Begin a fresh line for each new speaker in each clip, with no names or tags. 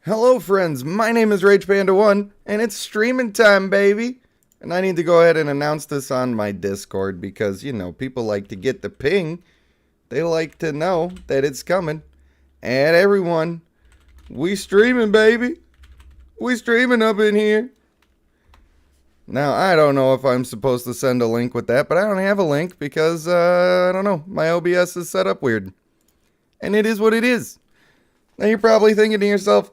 Hello friends, my name is RagePanda1 and it's streaming time, baby. And I need to go ahead and announce this on my Discord because, you know, people like to get the ping. They like to know that it's coming. And everyone, we streaming, baby. We streaming up in here. Now, I don't know if I'm supposed to send a link with that, but I don't have a link because, I don't know, my OBS is set up weird. And it is what it is. Now you're probably thinking to yourself,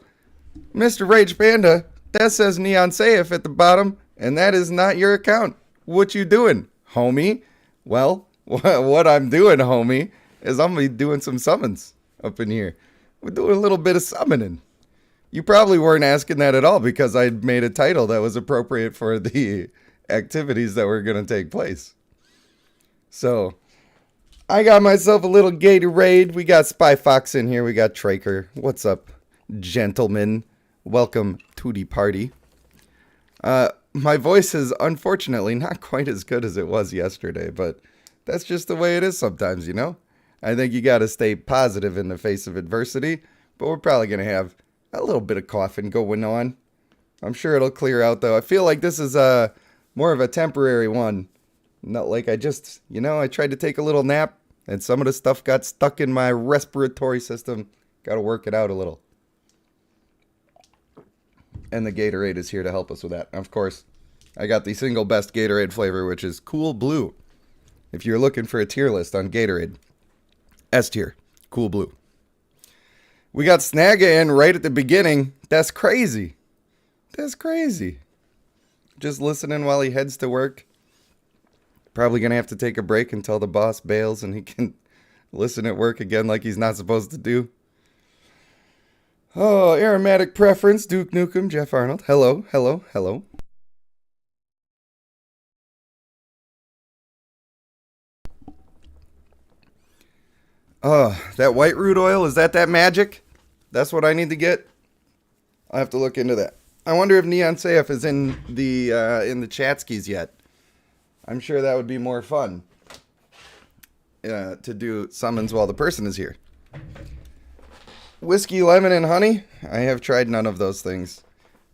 Mr. Rage Panda, that says NeonSaif at the bottom, and that is not your account. What you doing, homie? Well, what I'm doing, homie, is I'm going to be doing some summons up in here. We're doing a little bit of summoning. You probably weren't asking that at all because I made a title that was appropriate for the activities that were going to take place. So, I got myself a little Gatorade. We got Spy Fox in here. We got Traker. What's up, gentlemen? Welcome to the party. My voice is unfortunately not quite as good as it was yesterday, but that's just the way it is sometimes, you know? I think you got to stay positive in the face of adversity, but we're probably going to have a little bit of coughing going on. I'm sure it'll clear out, though. I feel like this is more of a temporary one. Not like I just, you know, I tried to take a little nap, and some of the stuff got stuck in my respiratory system. Got to work it out a little. And the Gatorade is here to help us with that. Of course, I got the single best Gatorade flavor, which is Cool Blue. If you're looking for a tier list on Gatorade, S tier, Cool Blue. We got Snagga in right at the beginning. That's crazy. That's crazy. Just listening while he heads to work. Probably going to have to take a break until the boss bails and he can listen at work again like he's not supposed to do. Oh, aromatic preference, Duke Nukem, Jeff Arnold. Hello, hello, hello. Oh, that white root oil, is that magic? That's what I need to get? I'll have to look into that. I wonder if NeonSaif is in the chat skis yet. I'm sure that would be more fun to do summons while the person is here. Whiskey, lemon, and honey? I have tried none of those things.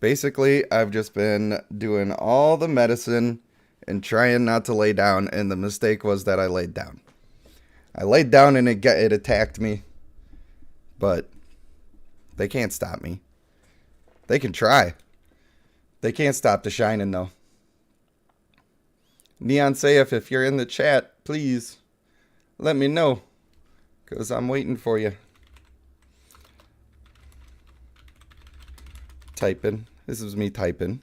Basically, I've just been doing all the medicine and trying not to lay down, and the mistake was that I laid down. I laid down and it attacked me, but they can't stop me. They can try. They can't stop the shining, though. NeonSaif, if you're in the chat, please let me know, because I'm waiting for you. Typing. This is me typing.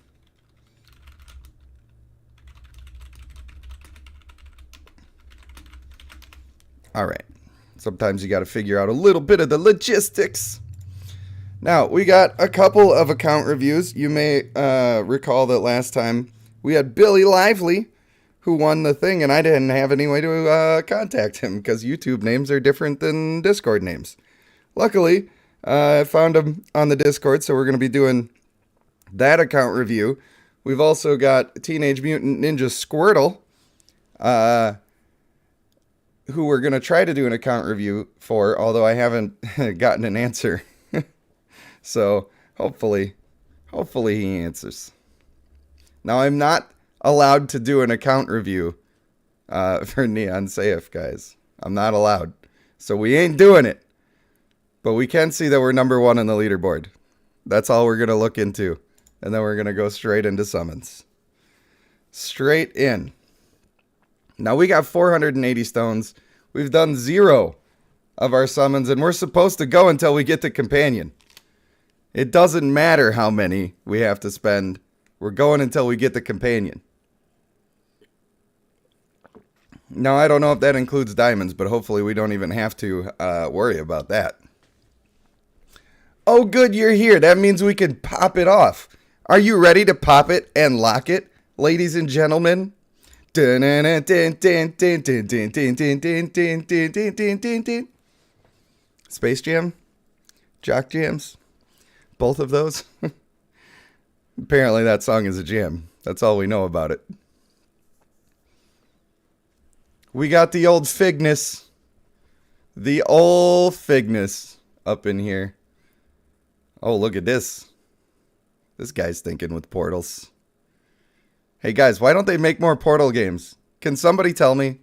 All right. Sometimes you got to figure out a little bit of the logistics. Now, we got a couple of account reviews. You may recall that last time we had Billy Lively, who won the thing, and I didn't have any way to contact him because YouTube names are different than Discord names. Luckily, I found him on the Discord, so we're going to be doing that account review. We've also got Teenage Mutant Ninja Squirtle, who we're going to try to do an account review for, although I haven't gotten an answer. So, hopefully he answers. Now, I'm not allowed to do an account review for NeonSaif, guys. I'm not allowed. So, we ain't doing it. But we can see that we're number 1 in the leaderboard. That's all we're going to look into. And then we're going to go straight into summons. Straight in. Now we got 480 stones. We've done 0 of our summons. And we're supposed to go until we get to Companion. It doesn't matter how many we have to spend. We're going until we get the Companion. Now I don't know if that includes diamonds. But hopefully we don't even have to worry about that. Oh, good, you're here. That means we can pop it off. Are you ready to pop it and lock it, ladies and gentlemen? Space Jam? Jock Jams? Both of those? Apparently that song is a jam. That's all we know about it. We got the old Figness. The old Figness up in here. Oh, look at this. This guy's thinking with portals. Hey guys, why don't they make more portal games? Can somebody tell me?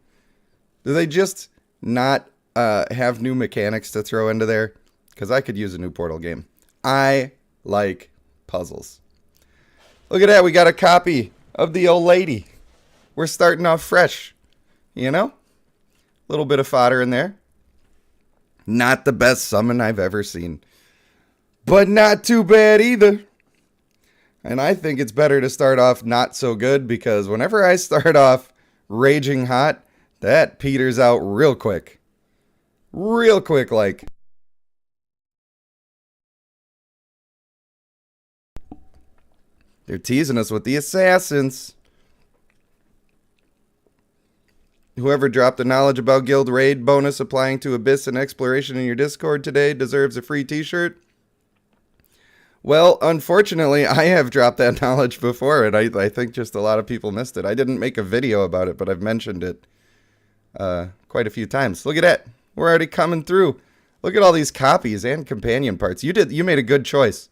Do they just not have new mechanics to throw into there? Because I could use a new portal game. I like puzzles. Look at that. We got a copy of the old lady. We're starting off fresh. You know? A little bit of fodder in there. Not the best summon I've ever seen. But not too bad either. And I think it's better to start off not so good, because whenever I start off raging hot, that peters out real quick. Real quick, like. They're teasing us with the assassins. Whoever dropped the knowledge about guild raid bonus applying to Abyss and Exploration in your Discord today deserves a free t-shirt. Well, unfortunately, I have dropped that knowledge before, and I think just a lot of people missed it. I didn't make a video about it, but I've mentioned it quite a few times. Look at that. We're already coming through. Look at all these copies and companion parts. You made a good choice.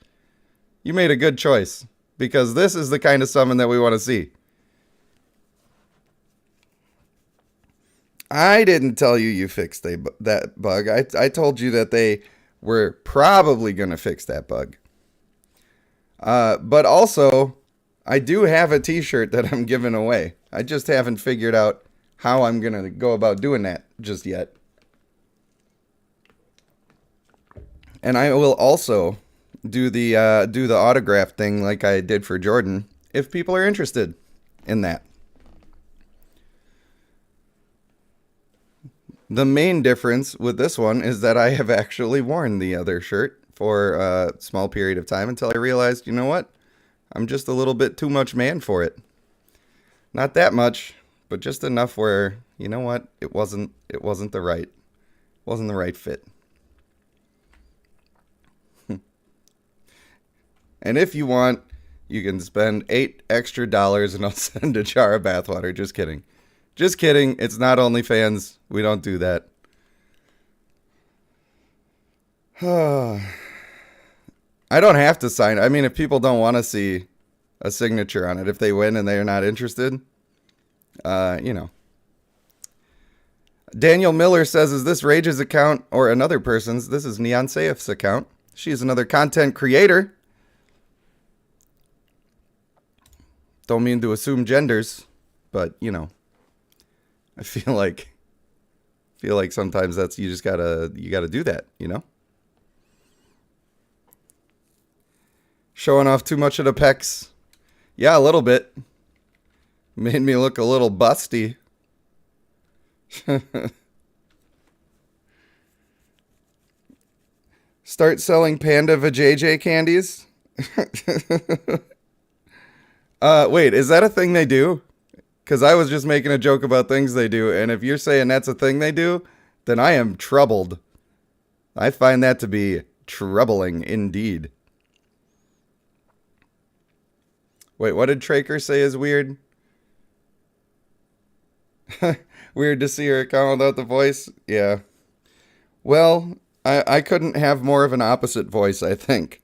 You made a good choice, because this is the kind of summon that we want to see. I didn't tell you fixed that bug. I told you that they were probably going to fix that bug. But also, I do have a t-shirt that I'm giving away. I just haven't figured out how I'm going to go about doing that just yet. And I will also do the autograph thing like I did for Jordan, if people are interested in that. The main difference with this one is that I have actually worn the other shirt for a small period of time until I realized, you know what? I'm just a little bit too much man for it. Not that much, but just enough where, you know what? It wasn't the right fit. And if you want, you can spend $8 extra and I'll send a jar of bathwater. Just kidding. Just kidding. It's not OnlyFans. We don't do that. I don't have to sign. I mean, if people don't want to see a signature on it, if they win and they're not interested, you know. Daniel Miller says, is this Rage's account or another person's? This is NeonSaif's account. She's another content creator. Don't mean to assume genders, but, you know, I feel like sometimes that's, you gotta do that, you know? Showing off too much of the pecs. Yeah, a little bit. Made me look a little busty. Start selling Panda Vajayjay candies? Wait, is that a thing they do? Because I was just making a joke about things they do, and if you're saying that's a thing they do, then I am troubled. I find that to be troubling indeed. Wait, what did Traker say is weird? Weird to see her account without the voice? Yeah. Well, I couldn't have more of an opposite voice, I think.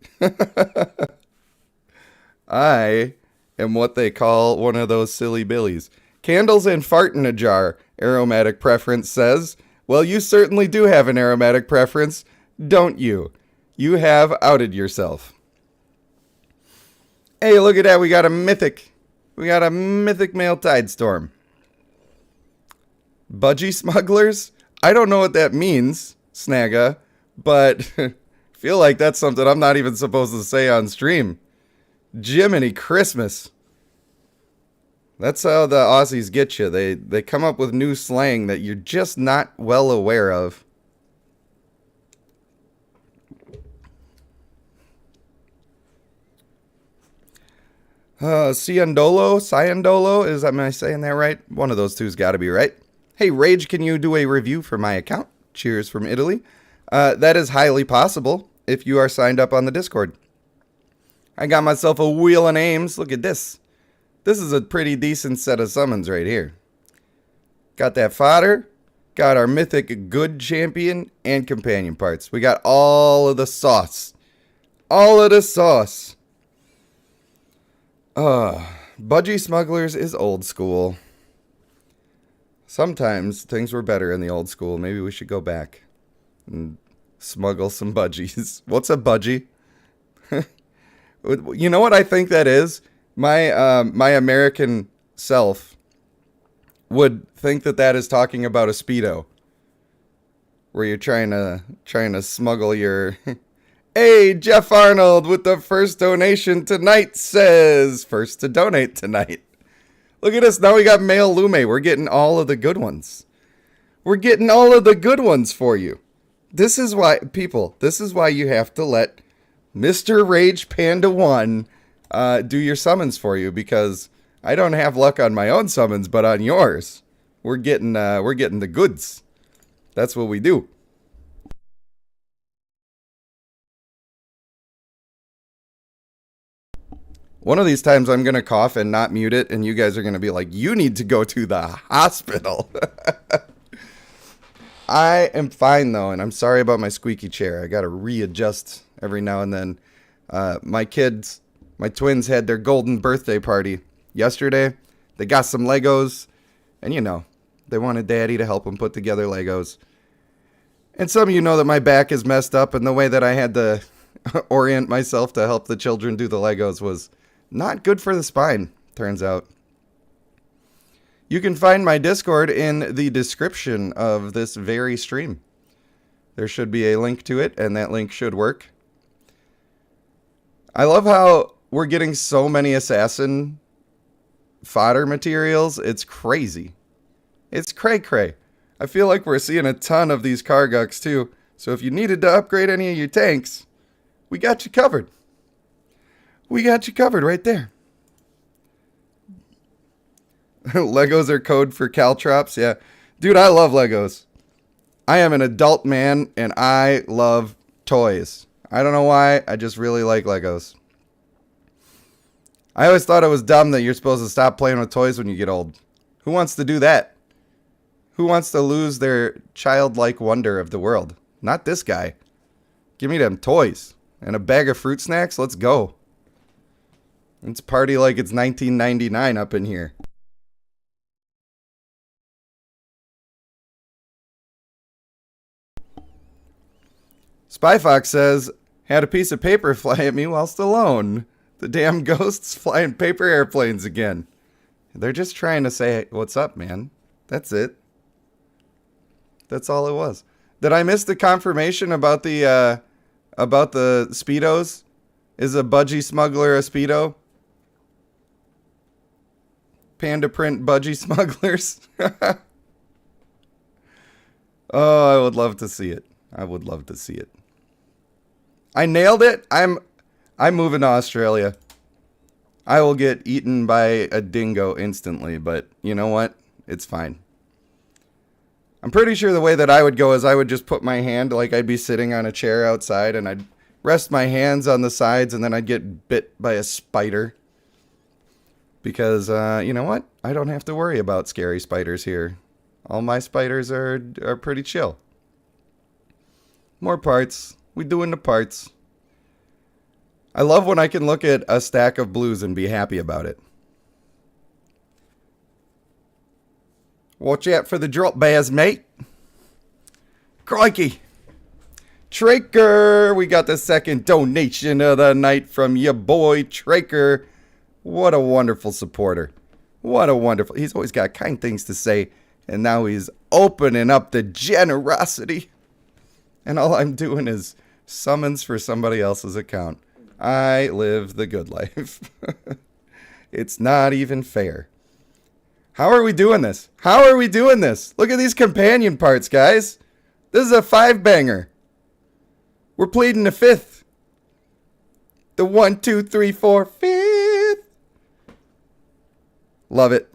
I am what they call one of those silly billies. Candles and fart in a jar, aromatic preference says. Well, you certainly do have an aromatic preference, don't you? You have outed yourself. Hey, look at that. We got a mythic. We got a mythic male Tidestorm. Budgie smugglers? I don't know what that means, Snagga, but feel like that's something I'm not even supposed to say on stream. Jiminy Christmas. That's how the Aussies get you. They come up with new slang that you're just not well aware of. Ciandolo, am I saying that right? One of those two's got to be right. Hey, Rage, can you do a review for my account? Cheers from Italy. That is highly possible if you are signed up on the Discord. I got myself a wheel and aims. Look at this. This is a pretty decent set of summons right here. Got that fodder. Got our mythic good champion and companion parts. We got all of the sauce. all of the sauce. Budgie Smugglers is old school. Sometimes things were better in the old school. Maybe we should go back and smuggle some budgies. What's a budgie? You know what I think that is? My American self would think that is talking about a Speedo, where you're trying to smuggle your. Hey, Jeff Arnold with the first donation tonight says first to donate tonight. Look at us now. We got male Lume. We're getting all of the good ones. We're getting all of the good ones for you. This is why, people. This is why you have to let Mr. Rage Panda 1 do your summons for you, because I don't have luck on my own summons, but on yours, we're getting the goods. That's what we do. One of these times I'm going to cough and not mute it, and you guys are going to be like, you need to go to the hospital. I am fine, though, and I'm sorry about my squeaky chair. I got to readjust every now and then. My twins had their golden birthday party yesterday. They got some Legos, and they wanted Daddy to help them put together Legos. And some of you know that my back is messed up, and the way that I had to orient myself to help the children do the Legos was not good for the spine, turns out. You can find my Discord in the description of this very stream. There should be a link to it, and that link should work. I love how we're getting so many assassin fodder materials. It's crazy. It's cray-cray. I feel like we're seeing a ton of these Karguks too. So if you needed to upgrade any of your tanks, we got you covered. We got you covered right there. Legos are code for caltrops. Yeah. Dude, I love Legos. I am an adult man and I love toys. I don't know why. I just really like Legos. I always thought it was dumb that you're supposed to stop playing with toys when you get old. Who wants to do that? Who wants to lose their childlike wonder of the world? Not this guy. Give me them toys. And a bag of fruit snacks? Let's go. Let's party like it's 1999 up in here. Spy Fox says, had a piece of paper fly at me whilst alone. The damn ghosts flying paper airplanes again. They're just trying to say, what's up, man? That's it. That's all it was. Did I miss the confirmation about the Speedos? Is a budgie smuggler a Speedo? Panda print budgie smugglers? Oh, I would love to see it. I would love to see it. I nailed it. I'm moving to Australia. I will get eaten by a dingo instantly, but you know what? It's fine. I'm pretty sure the way that I would go is I would just put my hand, like I'd be sitting on a chair outside, and I'd rest my hands on the sides, and then I'd get bit by a spider. Because, you know what? I don't have to worry about scary spiders here. All my spiders are pretty chill. More parts. We doing the parts. I love when I can look at a stack of blues and be happy about it. Watch out for the drop bears, mate. Crikey. Traker, we got the second donation of the night from your boy Traker. What a wonderful supporter. What a wonderful... He's always got kind things to say, and now he's opening up the generosity. And all I'm doing is summons for somebody else's account. I live the good life. It's not even fair. How are we doing this? How are we doing this? Look at these companion parts, guys. This is a 5-banger. We're pleading the 5th. The 1, 2, 3, 4, 5th. Love it.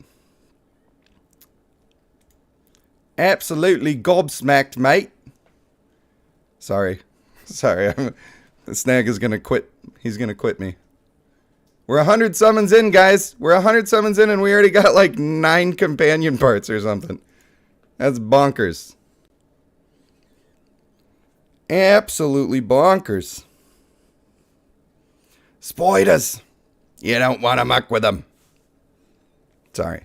Absolutely gobsmacked, mate. Sorry. The snag is going to quit. He's going to quit me. We're 100 summons in, guys. We're 100 summons in, and we already got like 9 companion parts or something. That's bonkers. Absolutely bonkers. Spoiders! You don't want to muck with them. Sorry.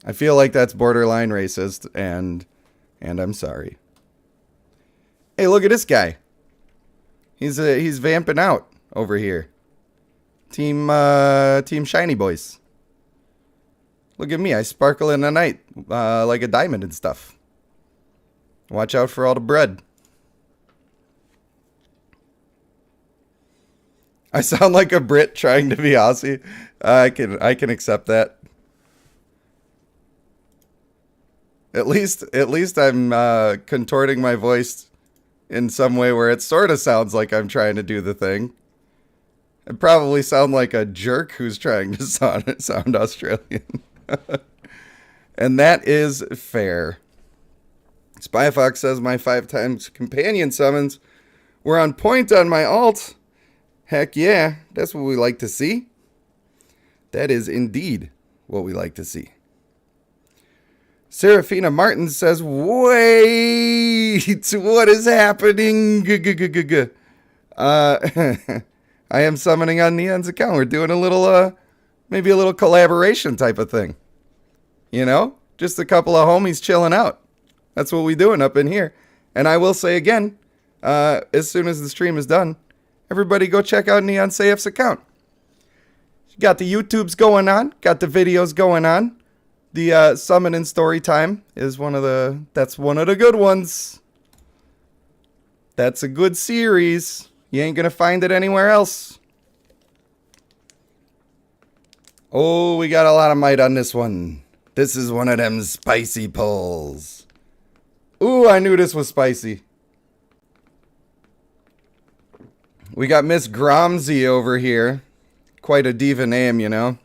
I feel like that's borderline racist, and I'm sorry. Hey, look at this guy. He's vamping out over here. Team Shiny Boys. Look at me, I sparkle in the night like a diamond and stuff. Watch out for all the bread. I sound like a Brit trying to be Aussie. I can accept that. At least I'm contorting my voice in some way where it sort of sounds like I'm trying to do the thing. I probably sound like a jerk who's trying to sound Australian. And that is fair. Spyfox says my 5 times companion summons were on point on my alt. Heck yeah, that's what we like to see. That is indeed what we like to see. Serafina Martin says, wait, what is happening? I am summoning on Neon's account. We're doing a little, maybe a little collaboration type of thing. You know, just a couple of homies chilling out. That's what we're doing up in here. And I will say again, as soon as the stream is done, everybody go check out NeonSaif's account. Got the YouTubes going on, got the videos going on. The summon and story time is that's one of the good ones. That's a good series. You ain't gonna find it anywhere else. Oh, we got a lot of might on this one. This is one of them spicy pulls. Ooh, I knew this was spicy. We got Miss Gromsy over here. Quite a diva name, you know.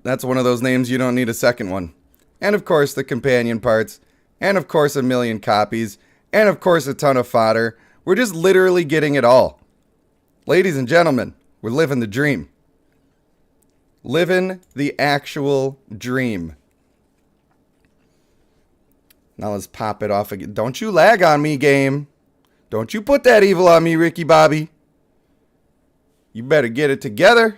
That's one of those names you don't need a second one. And of course the companion parts. And of course a million copies. And of course a ton of fodder. We're just literally getting it all. Ladies and gentlemen, we're living the dream. Living the actual dream. Now let's pop it off again. Don't you lag on me, game. Don't you put that evil on me, Ricky Bobby. You better get it together.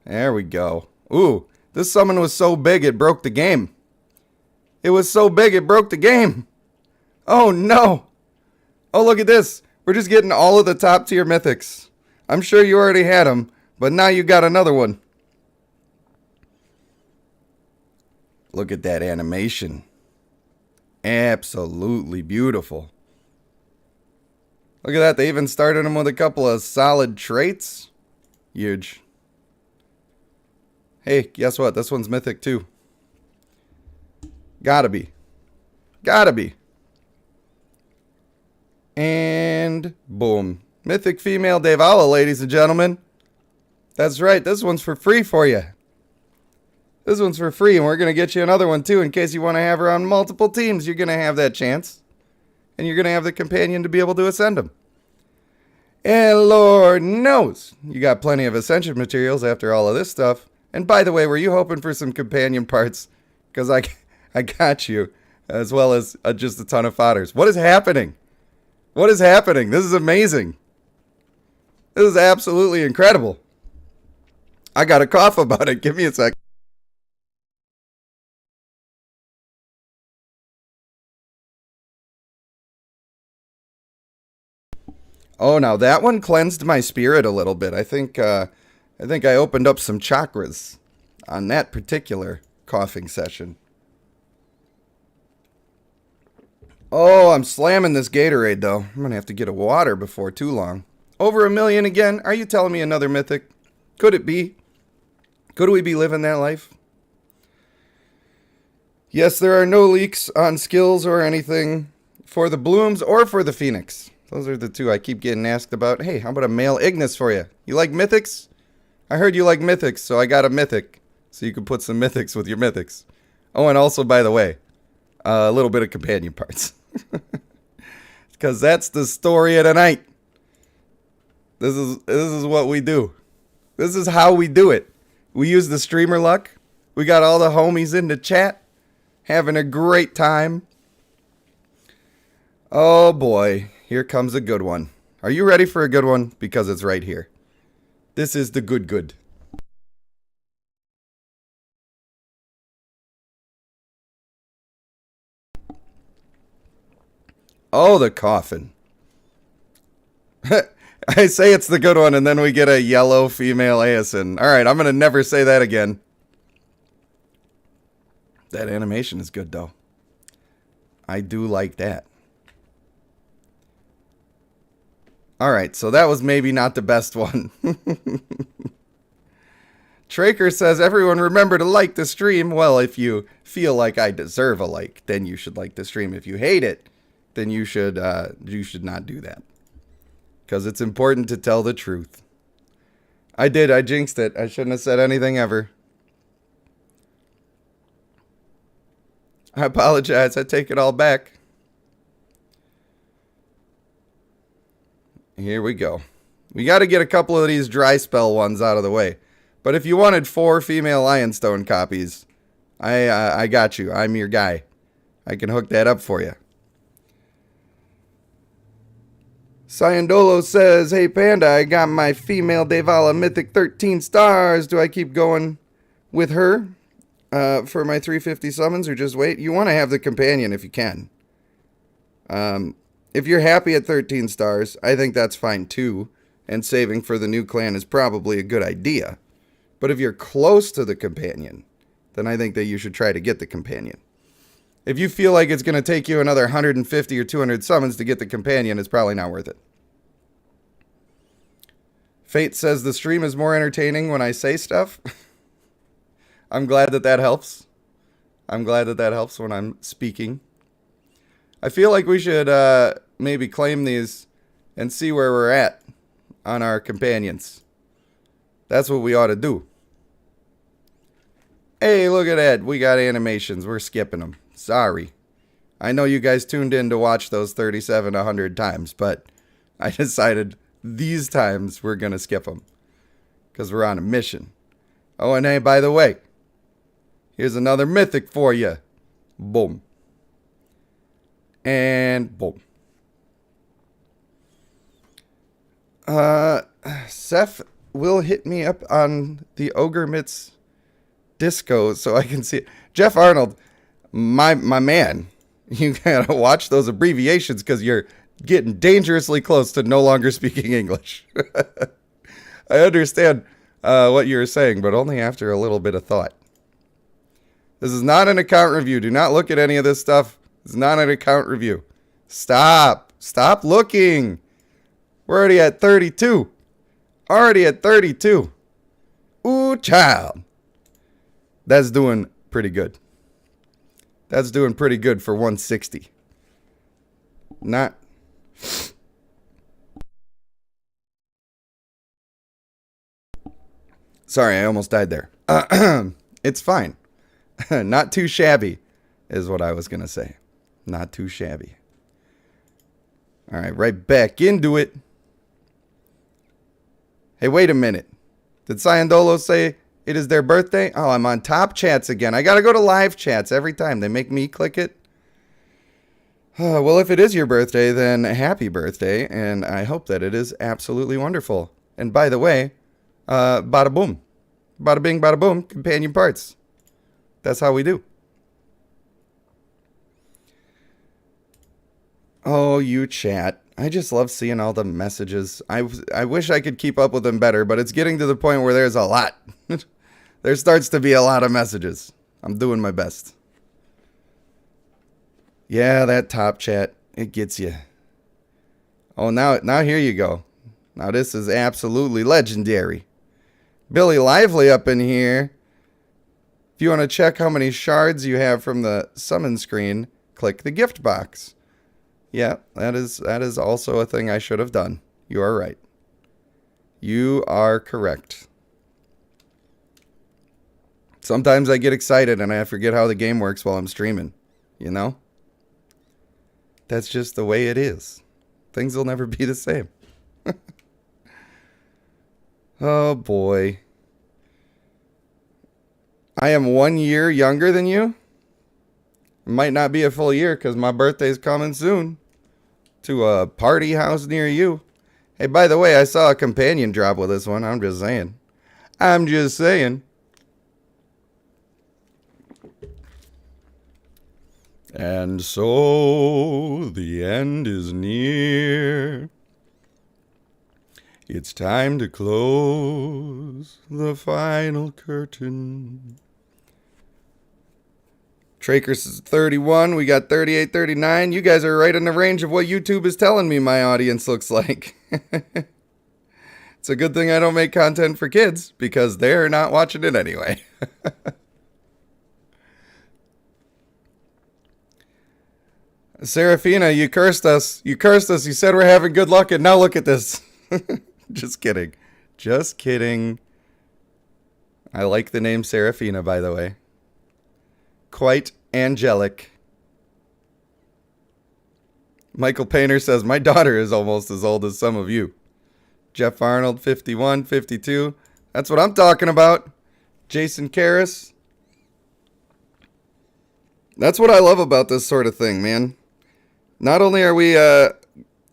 There we go. Ooh, this summon was so big it broke the game. It was so big it broke the game. Oh no. Oh, look at this. We're just getting all of the top tier mythics. I'm sure you already had them, but now you got another one. Look at that animation. Absolutely beautiful. Look at that. They even started him with a couple of solid traits. Huge. Hey, guess what? This one's mythic too. Gotta be. Gotta be. And boom. Mythic female Devala, ladies and gentlemen. That's right. This one's for free for you. This one's for free, and we're going to get you another one too in case you want to have her on multiple teams. You're going to have that chance. And you're going to have the companion to be able to ascend them. And Lord knows, you got plenty of ascension materials after all of this stuff. And by the way, were you hoping for some companion parts? Because I got you, as well as just a ton of fodders. What is happening? What is happening? This is amazing. This is absolutely incredible. I got a cough about it. Give me a sec. Oh, now that one cleansed my spirit a little bit. I think I opened up some chakras on that particular coughing session. Oh, I'm slamming this Gatorade, though. I'm going to have to get a water before too long. Over 1 million again? Are you telling me another mythic? Could it be? Could we be living that life? Yes, there are no leaks on skills or anything for the Blooms or for the Phoenix. Those are the two I keep getting asked about. Hey, how about a male Ignis for you? You like mythics? I heard you like mythics, so I got a mythic. So you can put some mythics with your mythics. Oh, and also, by the way, a little bit of companion parts. Because that's the story of the night. This is what we do. This is how we do it. We use the streamer luck. We got all the homies in the chat. Having a great time. Oh boy. Here comes a good one. Are you ready for a good one? Because it's right here. This is the good. Oh, the coffin. I say it's the good one, and then we get a yellow female ASIN. Alright, I'm going to never say that again. That animation is good, though. I do like that. Alright, so that was maybe not the best one. Traker says, everyone remember to like the stream. Well, if you feel like I deserve a like, then you should like the stream. If you hate it, then you should not do that. Because it's important to tell the truth. I jinxed it. I shouldn't have said anything ever. I apologize. I take it all back. Here we go. We got to get a couple of these dry spell ones out of the way. But if you wanted 4 female Lionstone copies, I got you. I'm your guy. I can hook that up for you. Cyandolo says, hey Panda, I got my female Devala Mythic 13 stars. Do I keep going with her for my 350 summons or just wait? You want to have the companion if you can. If you're happy at 13 stars, I think that's fine too. And saving for the new clan is probably a good idea. But if you're close to the companion, then I think that you should try to get the companion. If you feel like it's going to take you another 150 or 200 summons to get the companion, it's probably not worth it. Fate says the stream is more entertaining when I say stuff. I'm glad that helps. I'm glad that helps when I'm speaking. I feel like we should maybe claim these and see where we're at on our companions. That's what we ought to do. Hey, look at that. We got animations. We're skipping them. Sorry. I know you guys tuned in to watch those 100 times, but I decided these times we're going to skip them. Because we're on a mission. Oh, and hey, by the way, here's another mythic for you. Boom. And boom. Seth will hit me up on the Ogre Mitts Disco so I can see it. Jeff Arnold, my man, you gotta watch those abbreviations because you're getting dangerously close to no longer speaking English. I understand what you were saying, but only after a little bit of thought. This is not an account review. Do not look at any of this stuff. It's not an account review. Stop. Stop looking. We're already at 32. Already at 32. Ooh, child. That's doing pretty good. That's doing pretty good for 160. Not. Sorry, I almost died there. It's fine. Not too shabby is what I was going to say. Not too shabby. All right, right back into it. Hey, wait a minute. Did Cyandolo say it is their birthday? Oh, I'm on top chats again. I got to go to live chats every time. They make me click it. Well, if it is your birthday, then happy birthday. And I hope that it is absolutely wonderful. And by the way, bada boom. Bada bing, bada boom. Companion parts. That's how we do. Oh, you chat. I just love seeing all the messages. I wish I could keep up with them better, but it's getting to the point where there's a lot. There starts to be a lot of messages. I'm doing my best. Yeah, that top chat, it gets you. Oh, now here you go. Now this is absolutely legendary. Billy Lively up in here. If you want to check how many shards you have from the summon screen, click the gift box. Yeah, that is also a thing I should have done. You are right. You are correct. Sometimes I get excited and I forget how the game works while I'm streaming. You know? That's just the way it is. Things will never be the same. Oh boy. I am 1 year younger than you. It might not be a full year because my birthday's coming soon. To a party house near you. Hey, by the way, I saw a companion drop with this one. I'm just saying. I'm just saying. And so the end is near. It's time to close the final curtain. Traker's is 31. We got 38, 39. You guys are right in the range of what YouTube is telling me my audience looks like. It's a good thing I don't make content for kids because they're not watching it anyway. Serafina, you cursed us. You cursed us. You said we're having good luck, and now look at this. Just kidding. Just kidding. I like the name Serafina, by the way. Quite angelic. Michael Painter says, my daughter is almost as old as some of you. Jeff Arnold, 51, 52. That's what I'm talking about. Jason Karras. That's what I love about this sort of thing, man. Not only are we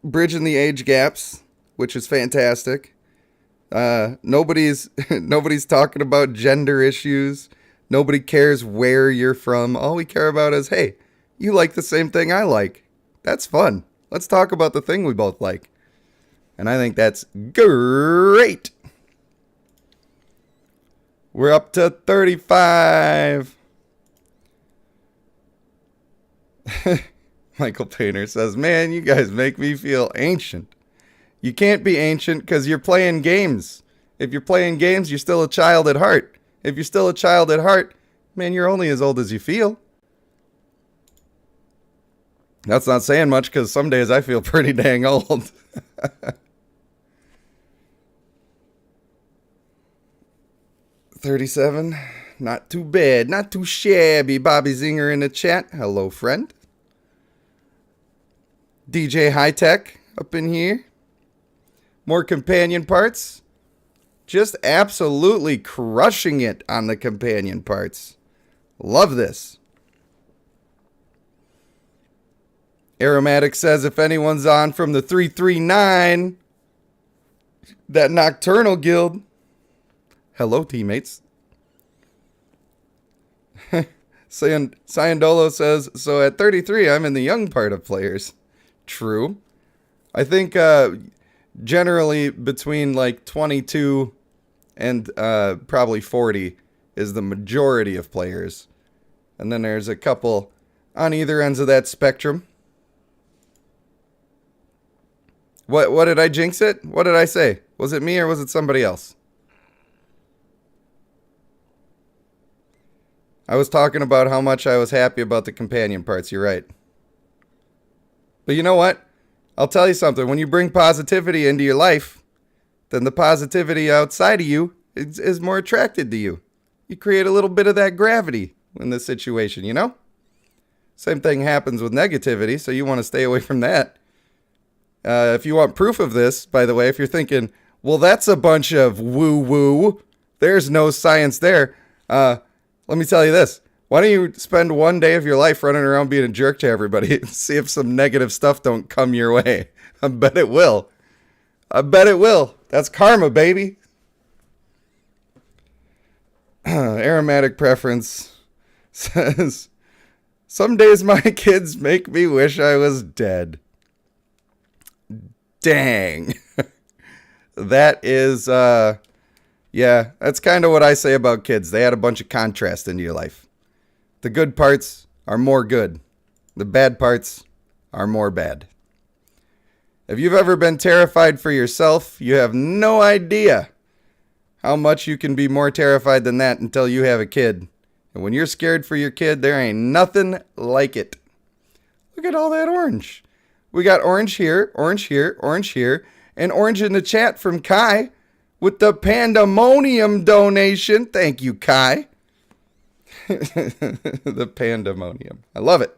bridging the age gaps, which is fantastic. Nobody's talking about gender issues. Nobody cares where you're from. All we care about is, hey, you like the same thing I like. That's fun. Let's talk about the thing we both like. And I think that's great. We're up to 35. Michael Painter says, man, you guys make me feel ancient. You can't be ancient because you're playing games. If you're playing games, you're still a child at heart. If you're still a child at heart, man, you're only as old as you feel. That's not saying much because some days I feel pretty dang old. 37. Not too bad. Not too shabby. Bobby Zinger in the chat. Hello, friend. DJ High Tech up in here. More companion parts. Just absolutely crushing it on the companion parts. Love this. Aromatic says if anyone's on from the 339, that Nocturnal Guild. Hello, teammates. Cyandolo says, so at 33, I'm in the young part of players. True. I think generally between like 22 and probably 40 is the majority of players. And then there's a couple on either ends of that spectrum. What did I jinx it? What did I say? Was it me or was it somebody else? I was talking about how much I was happy about the companion parts. You're right. But you know what? I'll tell you something. When you bring positivity into your life, then the positivity outside of you is more attracted to you. You create a little bit of that gravity in this situation, you know? Same thing happens with negativity, so you want to stay away from that. If you want proof of this, by the way, if you're thinking, well, that's a bunch of woo-woo, there's no science there, let me tell you this. Why don't you spend one day of your life running around being a jerk to everybody and see if some negative stuff don't come your way? I bet it will. I bet it will. That's karma, baby. Aromatic Preference says, some days my kids make me wish I was dead. Dang. That is, yeah, that's kind of what I say about kids. They add a bunch of contrast into your life. The good parts are more good. The bad parts are more bad. If you've ever been terrified for yourself, you have no idea how much you can be more terrified than that until you have a kid. And when you're scared for your kid, there ain't nothing like it. Look at all that orange. We got orange here, orange here, orange here, and orange in the chat from Kai with the Pandemonium donation. Thank you, Kai. The Pandemonium. I love it.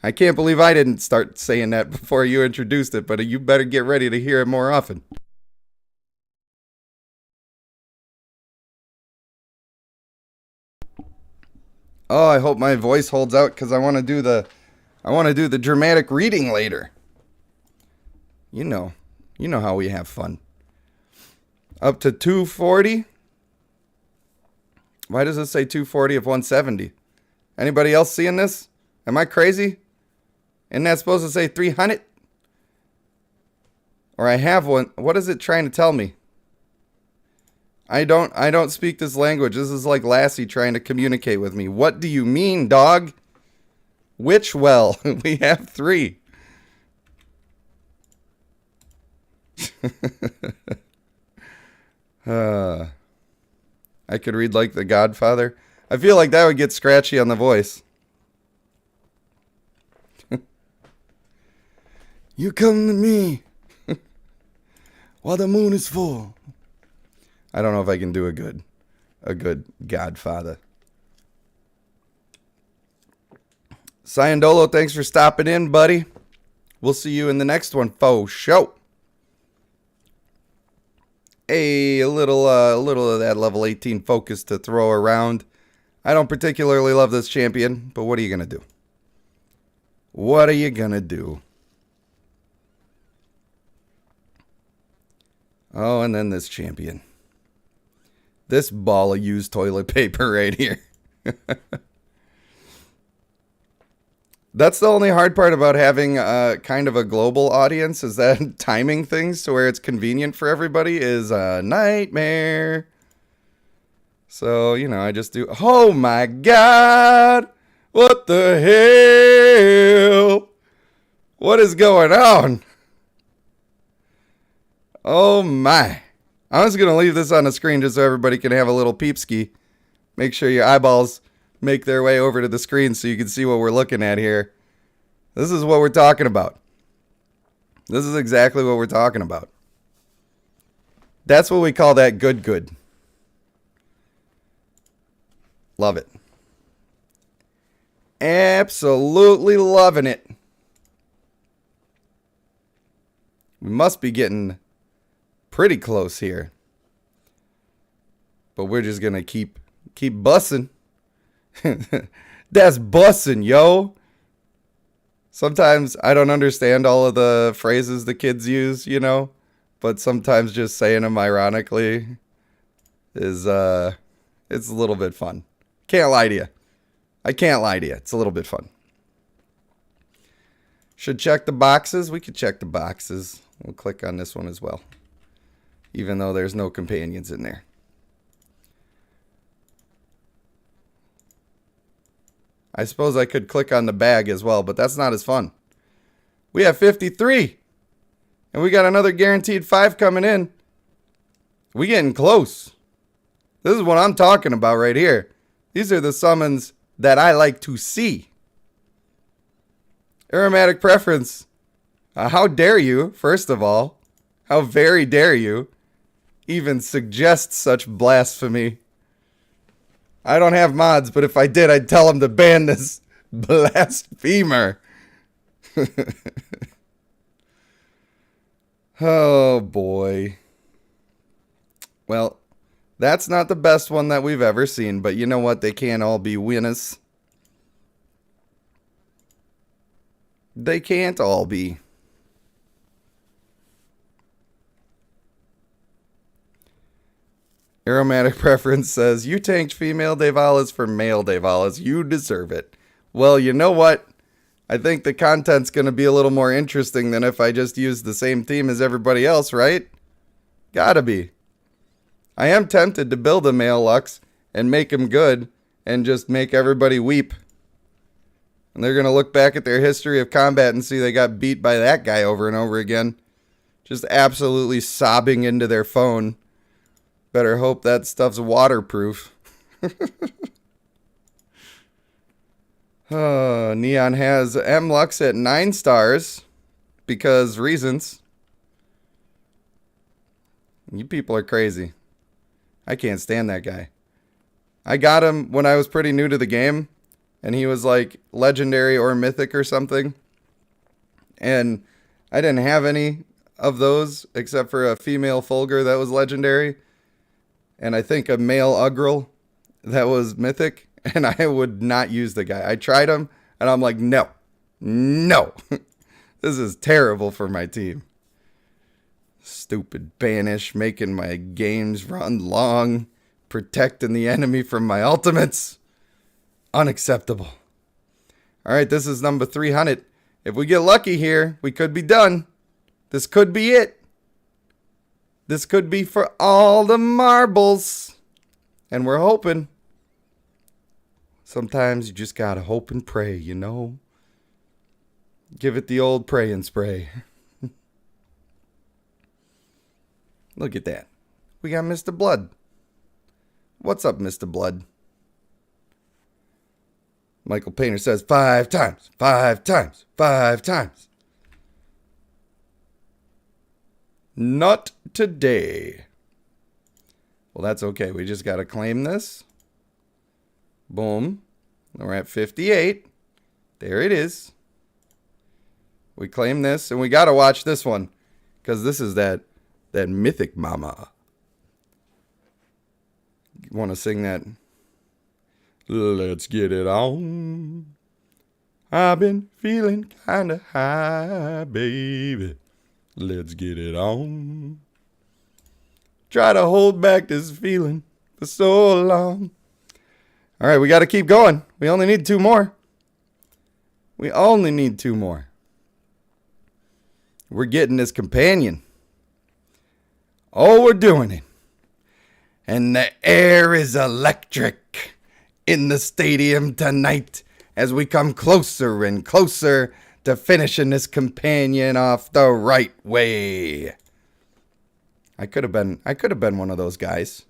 I can't believe I didn't start saying that before you introduced it, but you better get ready to hear it more often. Oh, I hope my voice holds out because I want to do the dramatic reading later. You know You know how we have fun. Up to 240. Why does it say 240 of 170? Anybody else seeing this? Am I crazy? Isn't that supposed to say 300? Or I have one. What is it trying to tell me? I don't speak this language. This is like Lassie trying to communicate with me. What do you mean, dog? Which well? We have 3. I could read like The Godfather. I feel like that would get scratchy on the voice. You come to me while the moon is full. I don't know if I can do a good Godfather. Cyandolo, thanks for stopping in, buddy. We'll see you in the next one, faux show. A little of that level 18 focus to throw around. I don't particularly love this champion, but what are you going to do? What are you going to do? Oh, and then this champion. This ball of used toilet paper right here. That's the only hard part about having kind of a global audience, is that timing things to where it's convenient for everybody is a nightmare. So, you know, I just do... Oh my God! What the hell? What is going on? Oh my. I'm just going to leave this on the screen just so everybody can have a little peepski. Make sure your eyeballs make their way over to the screen so you can see what we're looking at here. This is what we're talking about. This is exactly what we're talking about. That's what we call that good. Love it. Absolutely loving it. We must be getting pretty close here. But we're just going to keep bussing. That's bussing, yo. Sometimes I don't understand all of the phrases the kids use, you know, but sometimes just saying them ironically is it's a little bit fun. Can't lie to you. I can't lie to you. It's a little bit fun. Should check the boxes. We could check the boxes. We'll click on this one as well, even though there's no companions in there. I suppose I could click on the bag as well, but that's not as fun. We have 53. And we got another guaranteed 5 coming in. We getting close. This is what I'm talking about right here. These are the summons that I like to see. Aromatic preference. How dare you, first of all. How very dare you even suggest such blasphemy. I don't have mods, but if I did, I'd tell them to ban this blasphemer. Oh, boy. Well, that's not the best one that we've ever seen, but you know what? They can't all be winners. They can't all be. Aromatic preference says, you tanked female Devalas for male Devalas. You deserve it. Well, you know what? I think the content's going to be a little more interesting than if I just use the same theme as everybody else, right? Gotta be. I am tempted to build a male Lux and make him good and just make everybody weep. And they're going to look back at their history of combat and see they got beat by that guy over and over again. Just absolutely sobbing into their phone. Better hope that stuff's waterproof. Neon has M-Lux at 9 stars. Because reasons. You people are crazy. I can't stand that guy. I got him when I was pretty new to the game. And he was like legendary or mythic or something. And I didn't have any of those except for a female Fulgur that was legendary. And I think a male Ugrel that was mythic. And I would not use the guy. I tried him and I'm like, no. This is terrible for my team. Stupid banish, making my games run long, protecting the enemy from my ultimates. Unacceptable. Alright, this is number 300. If we get lucky here, we could be done. This could be it. This could be for all the marbles. And we're hoping. Sometimes you just gotta hope and pray, you know? Give it the old pray and spray. Look at that. We got Mr. Blood. What's up, Mr. Blood? Michael Painter says 5 times, 5 times, 5 times. Not today. Well, that's okay. We just got to claim this. Boom. We're at 58. There it is. We claim this, and we got to watch this one, because this is that mythic mama. You want to sing that? Let's get it on. I've been feeling kind of high, baby. Let's get it on. Try to hold back this feeling for so long. All right, we got to keep going. We only need 2 more. We only need 2 more. We're getting this companion. Oh, we're doing it. And the air is electric in the stadium tonight as we come closer and closer to finishing this companion off the right way. I could have been one of those guys.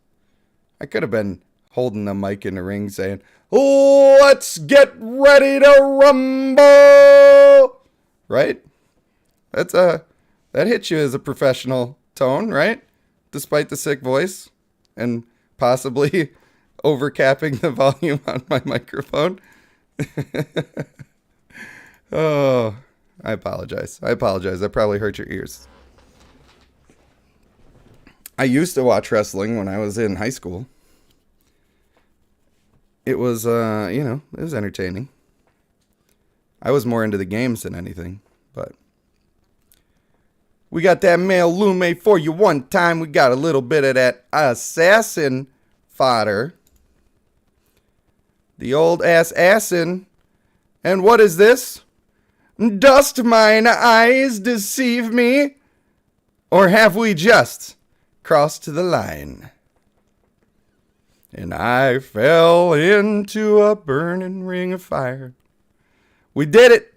I could have been holding the mic in the ring saying, "Let's get ready to rumble." Right? That hits you as a professional tone, right? Despite the sick voice and possibly overcapping the volume on my microphone. Oh, I apologize. I probably hurt your ears. I used to watch wrestling when I was in high school. It was, it was entertaining. I was more into the games than anything, but we got that male Lume for you one time. We got a little bit of that assassin fodder. The old assassin. And what is this? Dost mine eyes deceive me? Or have we just crossed the line? And I fell into a burning ring of fire. We did it.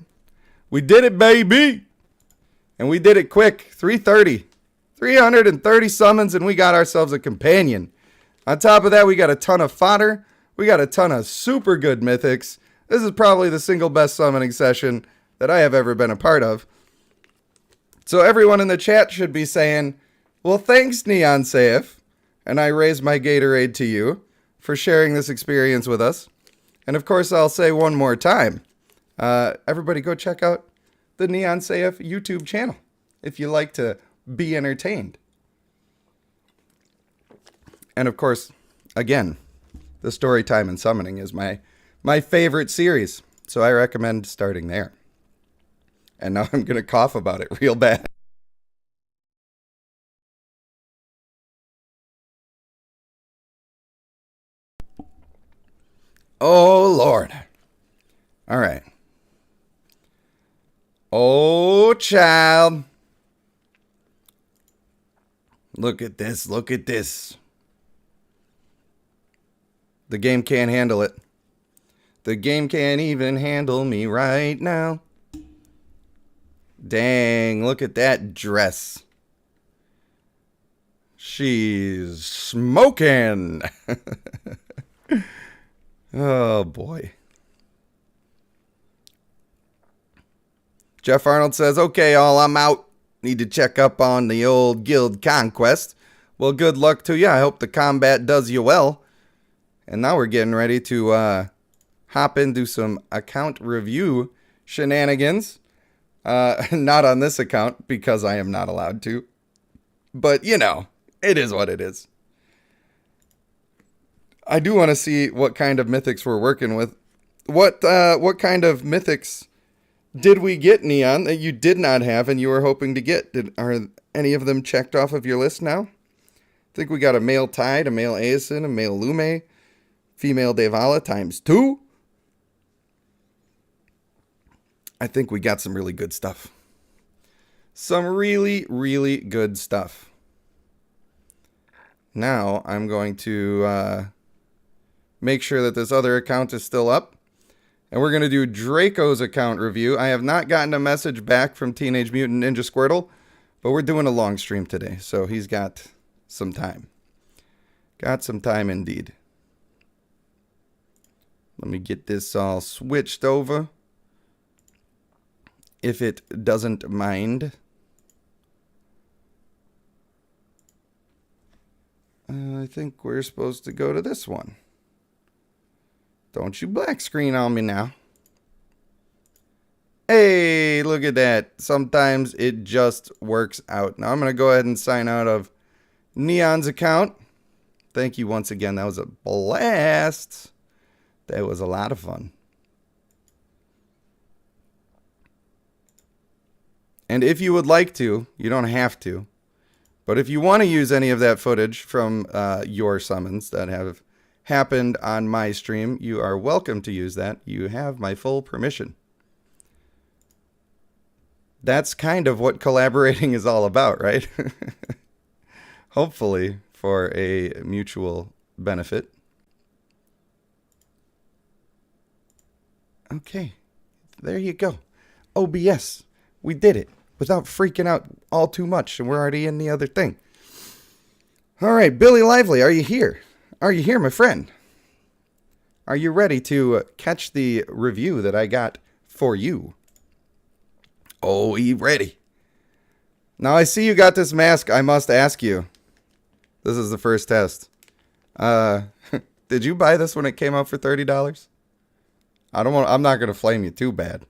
We did it, baby. And we did it quick. 330 summons, and we got ourselves a companion. On top of that, we got a ton of fodder. We got a ton of super good mythics. This is probably the single best summoning session that I have ever been a part of. So everyone in the chat should be saying, well, thanks, NeonSaif. And I raise my Gatorade to you for sharing this experience with us. And of course, I'll say one more time. Everybody go check out the NeonSaif YouTube channel if you like to be entertained. And of course, again, the story time and summoning is my favorite series. So I recommend starting there. And now I'm going to cough about it real bad. Oh, Lord. All right. Oh, child. Look at this. Look at this. The game can't handle it. The game can't even handle me right now. Dang, look at that dress. She's smoking. Oh, boy. Jeff Arnold says, okay, all, I'm out. Need to check up on the old guild conquest. Well, good luck to you. I hope the combat does you well. And now we're getting ready to hop into some account review shenanigans. Not on this account, because I am not allowed to. But, you know, it is what it is. I do want to see what kind of mythics we're working with. What kind of mythics did we get Neon that you did not have and you were hoping to get? Are any of them checked off of your list now? I think we got a male Tide, a male Aeson, a male Lume, female Devala times 2. I think we got some really good stuff. Some really, really good stuff. Now I'm going to make sure that this other account is still up. And we're going to do Draco's account review. I have not gotten a message back from Teenage Mutant Ninja Squirtle, but we're doing a long stream today, so he's got some time. Got some time indeed. Let me get this all switched over, if it doesn't mind. I think we're supposed to go to this one. Don't you black screen on me now. Hey, look at that. Sometimes it just works out. Now I'm going to go ahead and sign out of Neon's account. Thank you once again. That was a blast. That was a lot of fun. And if you would like to, you don't have to, but if you want to use any of that footage from your summons that have happened on my stream, you are welcome to use that. You have my full permission. That's kind of what collaborating is all about, right? Hopefully for a mutual benefit. Okay, there you go. OBS, we did it without freaking out all too much, and we're already in the other thing. All right, Billy Lively, are you here? Are you here, my friend? Are you ready to catch the review that I got for you? Oh, you ready? Now, I see you got this mask. I must ask you. This is the first test. Did you buy this when it came out for $30? I'm not going to flame you too bad.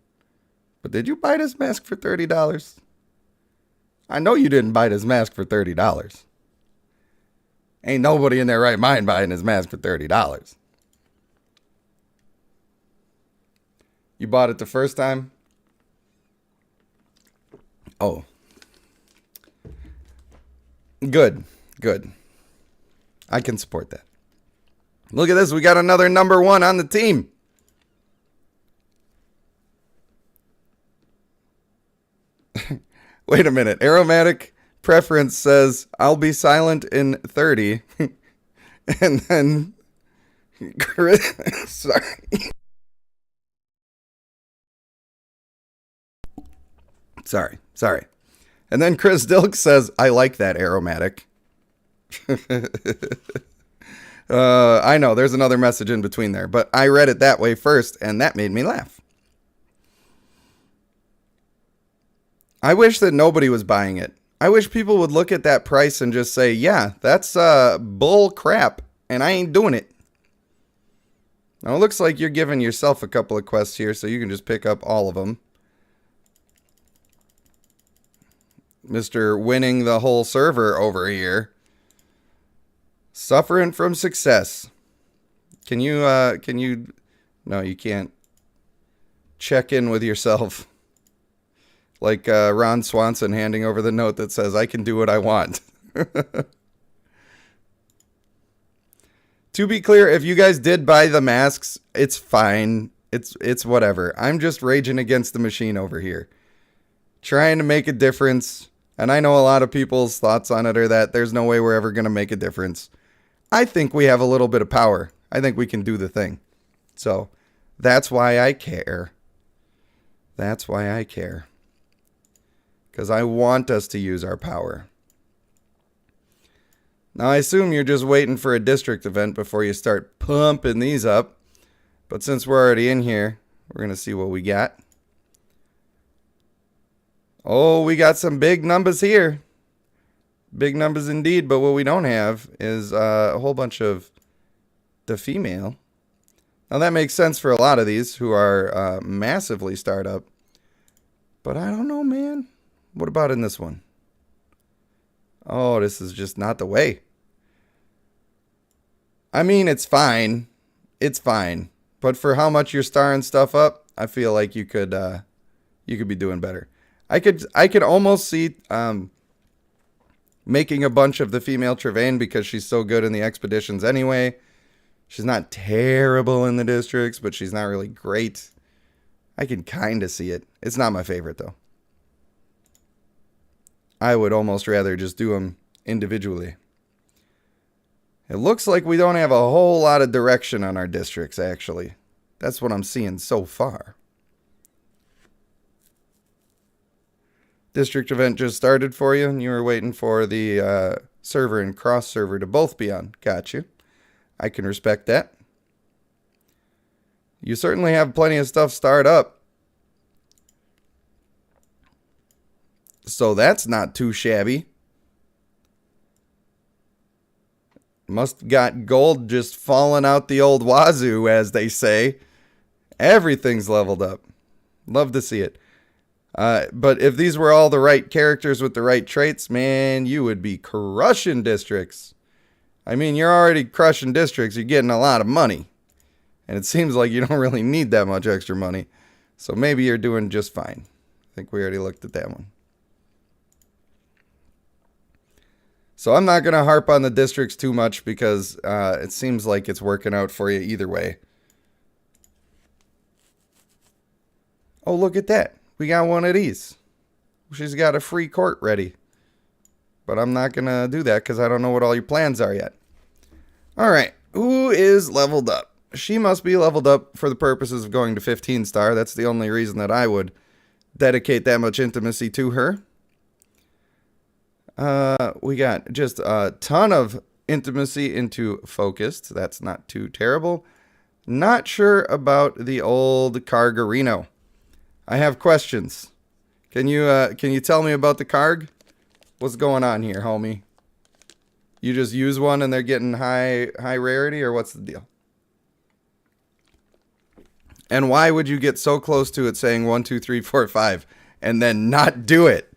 But did you buy this mask for $30? I know you didn't buy this mask for $30. Ain't nobody in their right mind buying this mask for $30. You bought it the first time? Oh. Good. Good. I can support that. Look at this. We got another number 1 on the team. Wait a minute. Aromatic Preference says, I'll be silent in 30. And then... Sorry. Sorry. And then Chris Dilk says, I like that, Aromatic. I know, there's another message in between there, but I read it that way first, and that made me laugh. I wish that nobody was buying it. I wish people would look at that price and just say, yeah, that's bull crap, and I ain't doing it. Now, it looks like you're giving yourself a couple of quests here, so you can just pick up all of them. Mr. Winning the whole server over here. Suffering from success. Can you, no, you can't check in with yourself. Like Ron Swanson handing over the note that says, I can do what I want. To be clear, if you guys did buy the masks, it's fine. It's whatever. I'm just raging against the machine over here. Trying to make a difference. And I know a lot of people's thoughts on it are that there's no way we're ever going to make a difference. I think we have a little bit of power. I think we can do the thing. So that's why I care. That's why I care. Because I want us to use our power. Now, I assume you're just waiting for a district event before you start pumping these up. But since we're already in here, we're going to see what we got. Oh, we got some big numbers here. Big numbers indeed, but what we don't have is a whole bunch of the female. Now, that makes sense for a lot of these who are massively startup. But I don't know, man. What about in this one? Oh, this is just not the way. I mean, it's fine. It's fine. But for how much you're starring stuff up, I feel like you could you could be doing better. I could almost see making a bunch of the female Trevane because she's so good in the expeditions anyway. She's not terrible in the districts, but she's not really great. I can kind of see it. It's not my favorite, though. I would almost rather just do them individually. It looks like we don't have a whole lot of direction on our districts, actually. That's what I'm seeing so far. District event just started for you, and you were waiting for the server and cross server to both be on. Got you. I can respect that. You certainly have plenty of stuff start up. So that's not too shabby. Must got gold just falling out the old wazoo, as they say. Everything's leveled up. Love to see it. But if these were all the right characters with the right traits, man, you would be crushing districts. I mean, you're already crushing districts. You're getting a lot of money. And it seems like you don't really need that much extra money. So maybe you're doing just fine. I think we already looked at that one. So I'm not going to harp on the districts too much because it seems like it's working out for you either way. Oh, look at that. We got one of these. She's got a free court ready. But I'm not going to do that because I don't know what all your plans are yet. Alright, who is leveled up? She must be leveled up for the purposes of going to 15 star. That's the only reason that I would dedicate that much intimacy to her. We got just a ton of intimacy into focused. That's not too terrible. Not sure about the old Kargarino. I have questions. Can you tell me about the Karg? What's going on here, homie? You just use one and they're getting high rarity, or what's the deal? And why would you get so close to it saying 1, 2, 3, 4, 5 and then not do it?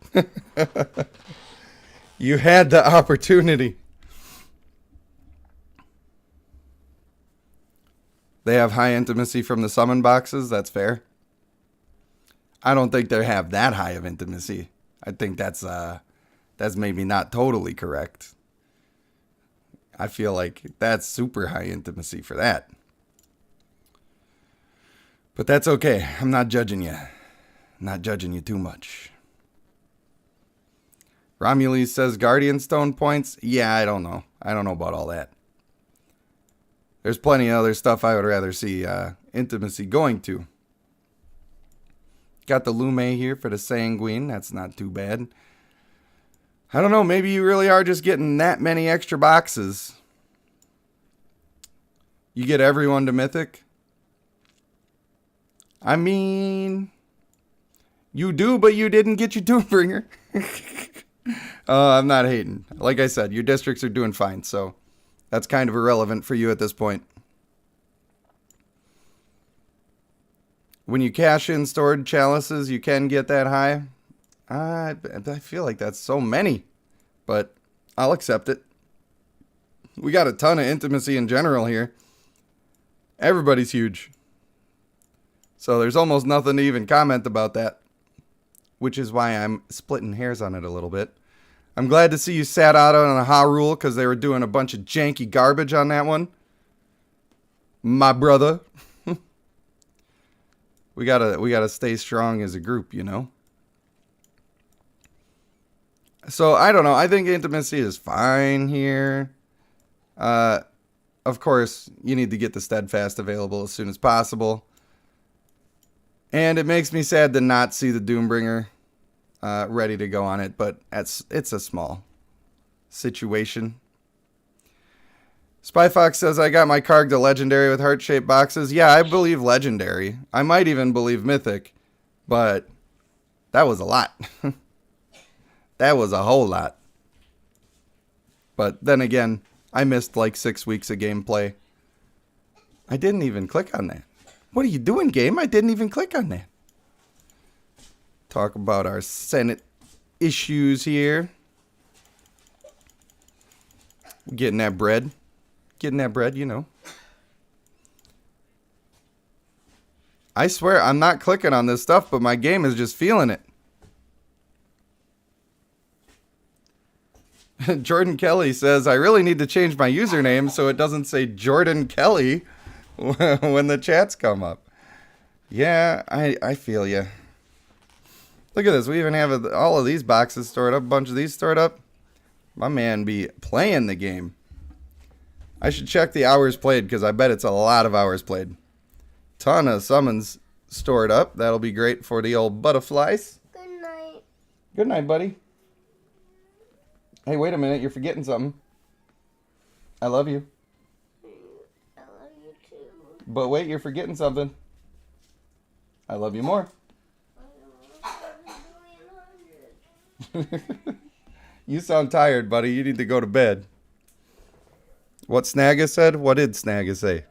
You had the opportunity. They have high intimacy from the summon boxes. That's fair. I don't think they have that high of intimacy. I think that's maybe not totally correct. I feel like that's super high intimacy for that. But that's okay. I'm not judging you. I'm not judging you too much. Romulus says Guardian Stone points. Yeah, I don't know. I don't know about all that. There's plenty of other stuff I would rather see intimacy going to. Got the Lume here for the Sanguine. That's not too bad. I don't know. Maybe you really are just getting that many extra boxes. You get everyone to Mythic. I mean, you do, but you didn't get your Doombringer. I'm not hating. Like I said, your districts are doing fine, so that's kind of irrelevant for you at this point. When you cash in stored chalices, you can get that high. I feel like that's so many, but I'll accept it. We got a ton of intimacy in general here. Everybody's huge. So there's almost nothing to even comment about that, which is why I'm splitting hairs on it a little bit. I'm glad to see you sat out on a Hyrule because they were doing a bunch of janky garbage on that one. My brother. We gotta stay strong as a group, you know. So I don't know. I think intimacy is fine here. Of course, you need to get the steadfast available as soon as possible. And it makes me sad to not see the Doombringer ready to go on it, but it's a small situation. Spyfox says, I got my Karg to Legendary with heart-shaped boxes. Yeah, I believe Legendary. I might even believe Mythic, but that was a lot. That was a whole lot. But then again, I missed like 6 weeks of gameplay. I didn't even click on that. What are you doing, game? I didn't even click on that. Talk about our Senate issues here. Getting that bread. Getting that bread, you know. I swear, I'm not clicking on this stuff, but my game is just feeling it. Jordan Kelly says, I really need to change my username so it doesn't say Jordan Kelly when the chats come up. Yeah, I feel you. Look at this. We even have all of these boxes stored up, a bunch of these stored up. My man be playing the game. I should check the hours played because I bet it's a lot of hours played. Ton of summons stored up. That'll be great for the old butterflies.
Good night.
Good night, buddy. Hey, wait a minute. You're forgetting something. I love you.
I love you too.
But wait, you're forgetting something. I love you more. You sound tired, buddy. You need to go to bed. What Snagga said? What did Snagga say?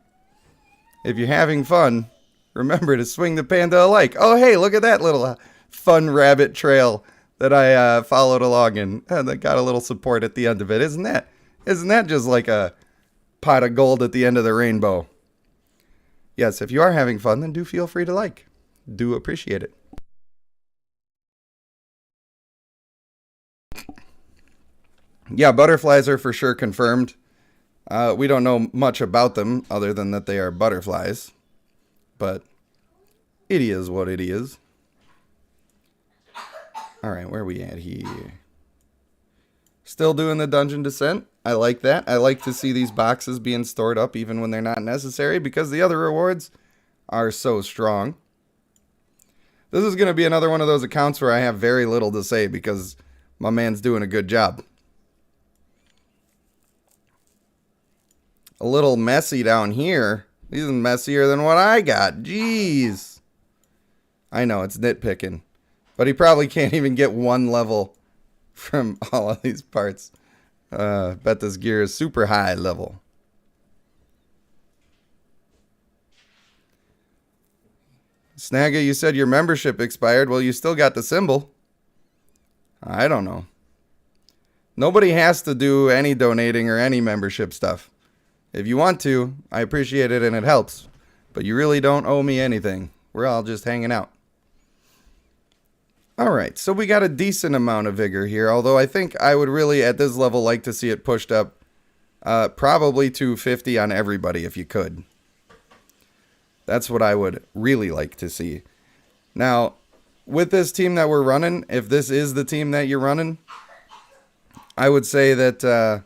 If you're having fun, remember to swing the panda a like. Oh, hey, look at that little fun rabbit trail that I followed along in. That got a little support at the end of it. Isn't that just like a pot of gold at the end of the rainbow? Yes, if you are having fun, then do feel free to like. Do appreciate it. Yeah, butterflies are for sure confirmed. We don't know much about them other than that they are butterflies. But it is what it is. Alright, where are we at here? Still doing the Dungeon Descent. I like that. I like to see these boxes being stored up even when they're not necessary because the other rewards are so strong. This is going to be another one of those accounts where I have very little to say because my man's doing a good job. A little messy down here. This is messier than what I got. Jeez. I know, it's nitpicking. But he probably can't even get one level from all of these parts. Bet this gear is super high level. Snagga, you said your membership expired. Well, you still got the symbol. I don't know. Nobody has to do any donating or any membership stuff. If you want to, I appreciate it and it helps. But you really don't owe me anything. We're all just hanging out. Alright, so we got a decent amount of vigor here. Although I think I would really, at this level, like to see it pushed up. Probably to 50 on everybody if you could. That's what I would really like to see. Now, with this team that we're running, if this is the team that you're running, I would say that...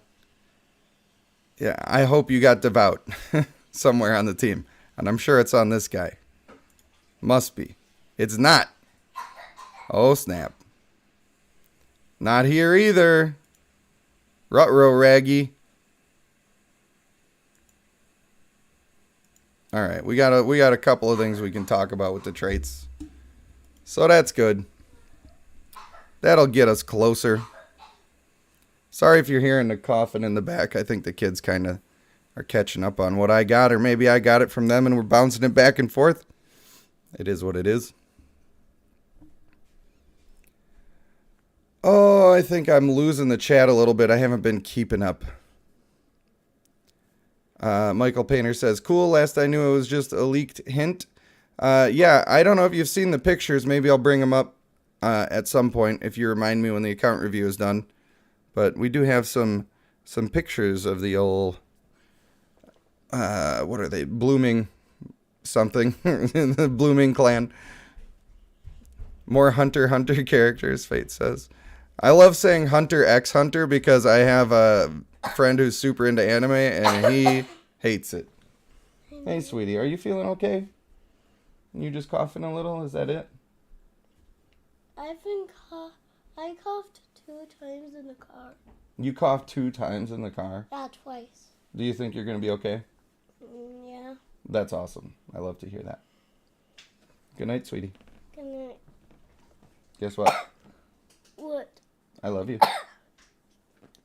yeah, I hope you got Devout somewhere on the team. And I'm sure it's on this guy. Must be. It's not. Oh, snap. Not here either. Ruh-roh, Raggy. Alright, we got a couple of things we can talk about with the traits. So that's good. That'll get us closer. Sorry if you're hearing the coughing in the back. I think the kids kind of are catching up on what I got. Or maybe I got it from them and we're bouncing it back and forth. It is what it is. Oh, I think I'm losing the chat a little bit. I haven't been keeping up. Michael Painter says, cool. Last I knew it was just a leaked hint. Yeah, I don't know if you've seen the pictures. Maybe I'll bring them up at some point if you remind me when the account review is done. But we do have some pictures of the old, what are they, Blooming something, the Blooming clan. More Hunter characters, Fate says. I love saying Hunter X Hunter because I have a friend who's super into anime and he hates it. Hey, sweetie, are you feeling okay? You just coughing a little? Is that it?
I coughed 2 times in the car.
You coughed 2 times in the car?
Yeah, twice.
Do you think you're going to be okay?
Yeah.
That's awesome. I love to hear that. Good night, sweetie.
Good night.
Guess what?
What?
I love you.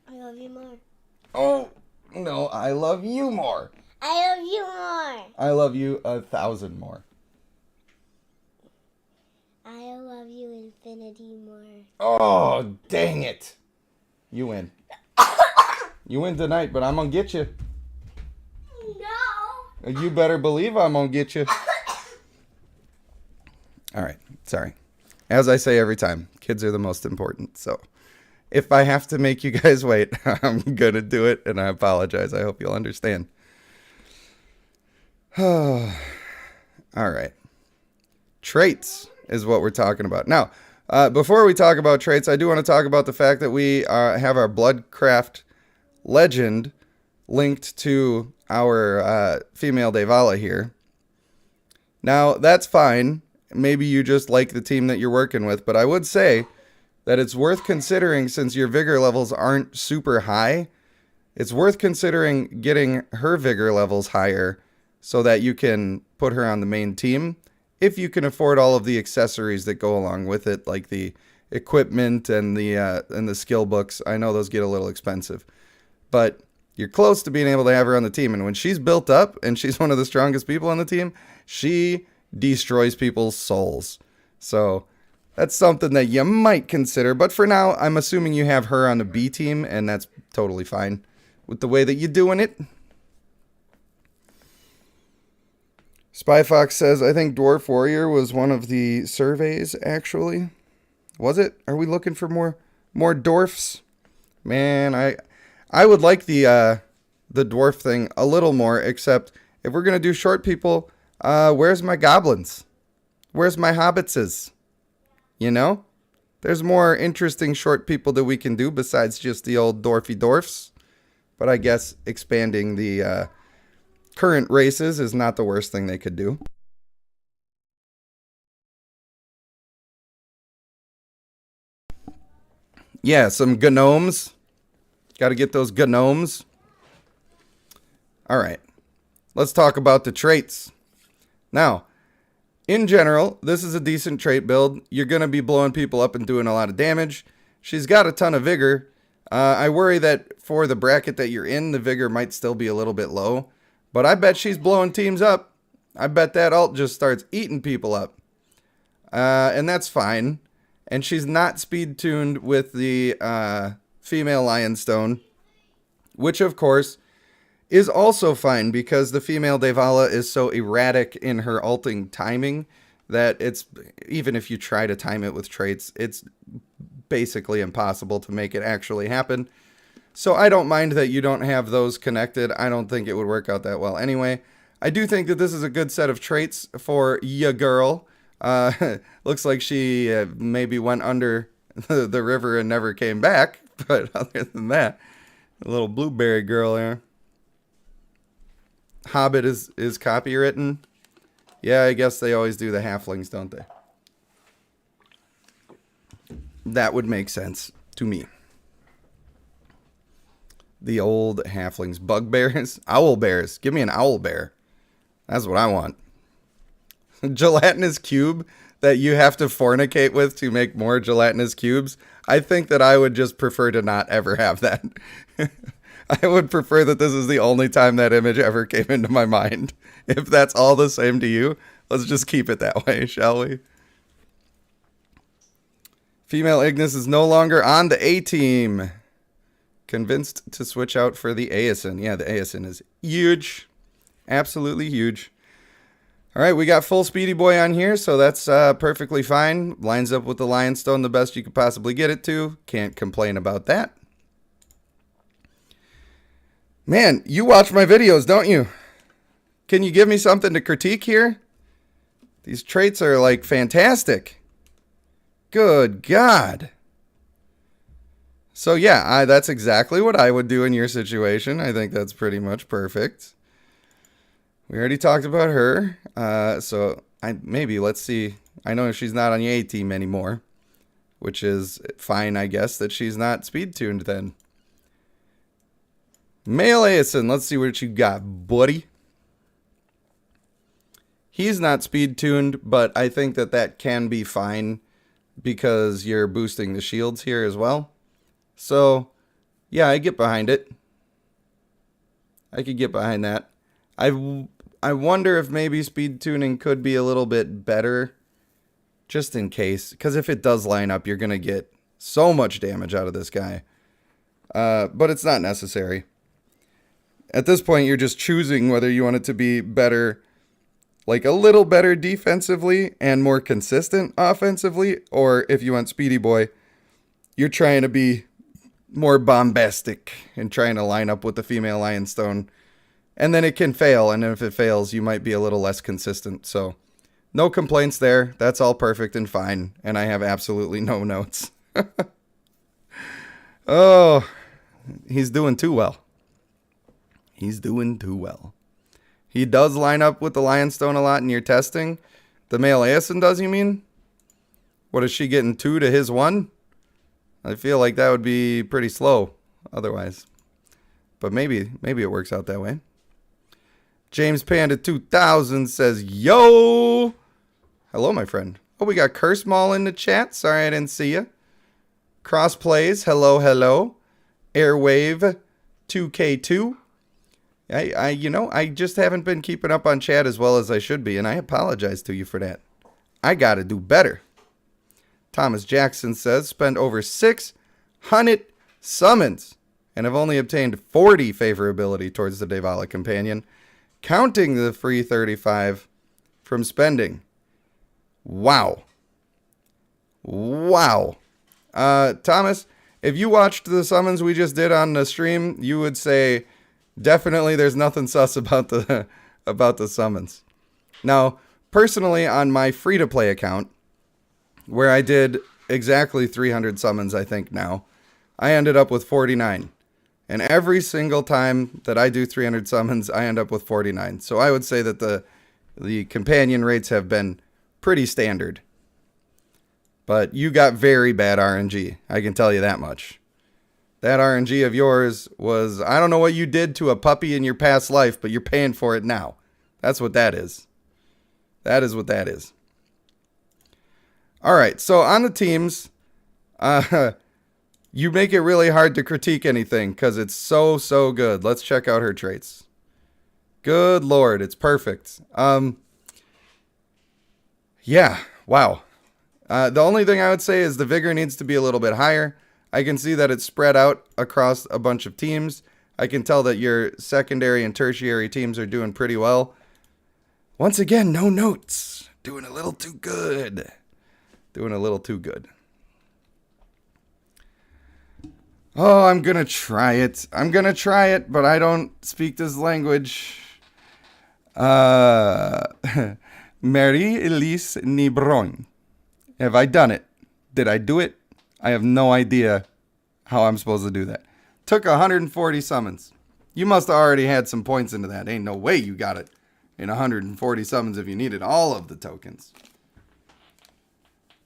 I love you more.
Oh, no, I love you more.
I love you more.
I love you 1,000 more.
I love you infinity more.
Oh, dang it. You win. You win tonight, but I'm going to get you.
No.
You better believe I'm going to get you. Sorry. As I say every time, kids are the most important. So if I have to make you guys wait, I'm going to do it, and I apologize. I hope you'll understand. All right. Traits is what we're talking about. Now, before we talk about traits, I do want to talk about the fact that we have our Bloodcraft legend linked to our female Devala here. Now, that's fine. Maybe you just like the team that you're working with, but I would say that it's worth considering, since your vigor levels aren't super high, it's worth considering getting her vigor levels higher so that you can put her on the main team if you can afford all of the accessories that go along with it, like the equipment and the skill books. I know those get a little expensive, but you're close to being able to have her on the team. And when she's built up and she's one of the strongest people on the team, she destroys people's souls. So that's something that you might consider. But for now, I'm assuming you have her on the B team, and that's totally fine with the way that you're doing it. Spy Fox says, I think Dwarf Warrior was one of the surveys, actually. Was it? Are we looking for more dwarfs? Man, I would like the dwarf thing a little more, except if we're going to do short people, where's my goblins? Where's my hobbitses? You know? There's more interesting short people that we can do besides just the old dwarfy dwarfs. But I guess expanding the current races is not the worst thing they could do. Yeah, some gnomes. Got to get those gnomes. All right. Let's talk about the traits. Now, in general, this is a decent trait build. You're going to be blowing people up and doing a lot of damage. She's got a ton of vigor. I worry that for the bracket that you're in, the vigor might still be a little bit low. But I bet she's blowing teams up. I bet that ult just starts eating people up. And that's fine. And she's not speed tuned with the female Lionstone, which of course is also fine because the female Devala is so erratic in her ulting timing that it's, even if you try to time it with traits, it's basically impossible to make it actually happen. So I don't mind that you don't have those connected. I don't think it would work out that well anyway. I do think that this is a good set of traits for ya girl. Looks like she maybe went under the river and never came back. But other than that, a little blueberry girl there. Hobbit is copywritten. Yeah, I guess they always do the halflings, don't they? That would make sense to me. The old halflings. Bugbears? Owl bears. Give me an owl bear. That's what I want. Gelatinous cube that you have to fornicate with to make more gelatinous cubes. I think that I would just prefer to not ever have that. I would prefer that this is the only time that image ever came into my mind. If that's all the same to you, let's just keep it that way, shall we? Female Ignis is no longer on the A team. Convinced to switch out for the Aeson. Yeah, the Aeson is huge. Absolutely huge. All right, we got full Speedy Boy on here, so that's perfectly fine. Lines up with the Lionstone the best you could possibly get it to. Can't complain about that. Man, you watch my videos, don't you? Can you give me something to critique here? These traits are, like, fantastic. Good God. So, yeah, that's exactly what I would do in your situation. I think that's pretty much perfect. We already talked about her. So, maybe, let's see. I know she's not on the A team anymore, which is fine, I guess, that she's not speed-tuned then. Male Aeson, let's see what you got, buddy. He's not speed-tuned, but I think that that can be fine because you're boosting the shields here as well. So, yeah, I get behind it. I could get behind that. I wonder if maybe speed tuning could be a little bit better, just in case. Because if it does line up, you're going to get so much damage out of this guy. But it's not necessary. At this point, you're just choosing whether you want it to be better like a little better defensively and more consistent offensively, or if you want Speedy Boy, you're trying to be more bombastic and trying to line up with the female Lionstone. And then it can fail, and if it fails, you might be a little less consistent. So no complaints there. That's all perfect and fine, and I have absolutely no notes. Oh, he's doing too well. He's doing too well. He does line up with the Lionstone a lot in your testing. The male Aeson does, you mean? What is she getting, 2 to his 1? I feel like that would be pretty slow otherwise. But maybe it works out that way. James Panda 2000 says, yo! Hello, my friend. Oh, we got Curse Mall in the chat. Sorry I didn't see you. Crossplays, hello, hello. Airwave 2K2. I just haven't been keeping up on chat as well as I should be, and I apologize to you for that. I gotta do better. Thomas Jackson says, spend over 600 summons and have only obtained 40 favorability towards the Devala companion, counting the free 35 from spending. Wow. Wow. Thomas, if you watched the summons we just did on the stream, you would say, definitely there's nothing sus about the summons. Now, personally, on my free-to-play account, where I did exactly 300 summons, I think now, I ended up with 49. And every single time that I do 300 summons, I end up with 49. So I would say that the companion rates have been pretty standard. But you got very bad RNG, I can tell you that much. That RNG of yours was, I don't know what you did to a puppy in your past life, but you're paying for it now. That's what that is. That is what that is. All right, so on the teams, you make it really hard to critique anything because it's so good. Let's check out her traits. Good Lord, it's perfect. Yeah, wow. The only thing I would say is the vigor needs to be a little bit higher. I can see that it's spread out across a bunch of teams. I can tell that your secondary and tertiary teams are doing pretty well. Once again, no notes. Doing a little too good. Doing a little too good. Oh, I'm going to try it. I'm going to try it, but I don't speak this language. Marie-Elise Nibron. Have I done it? Did I do it? I have no idea how I'm supposed to do that. Took 140 summons. You must have already had some points into that. Ain't no way you got it in 140 summons if you needed all of the tokens.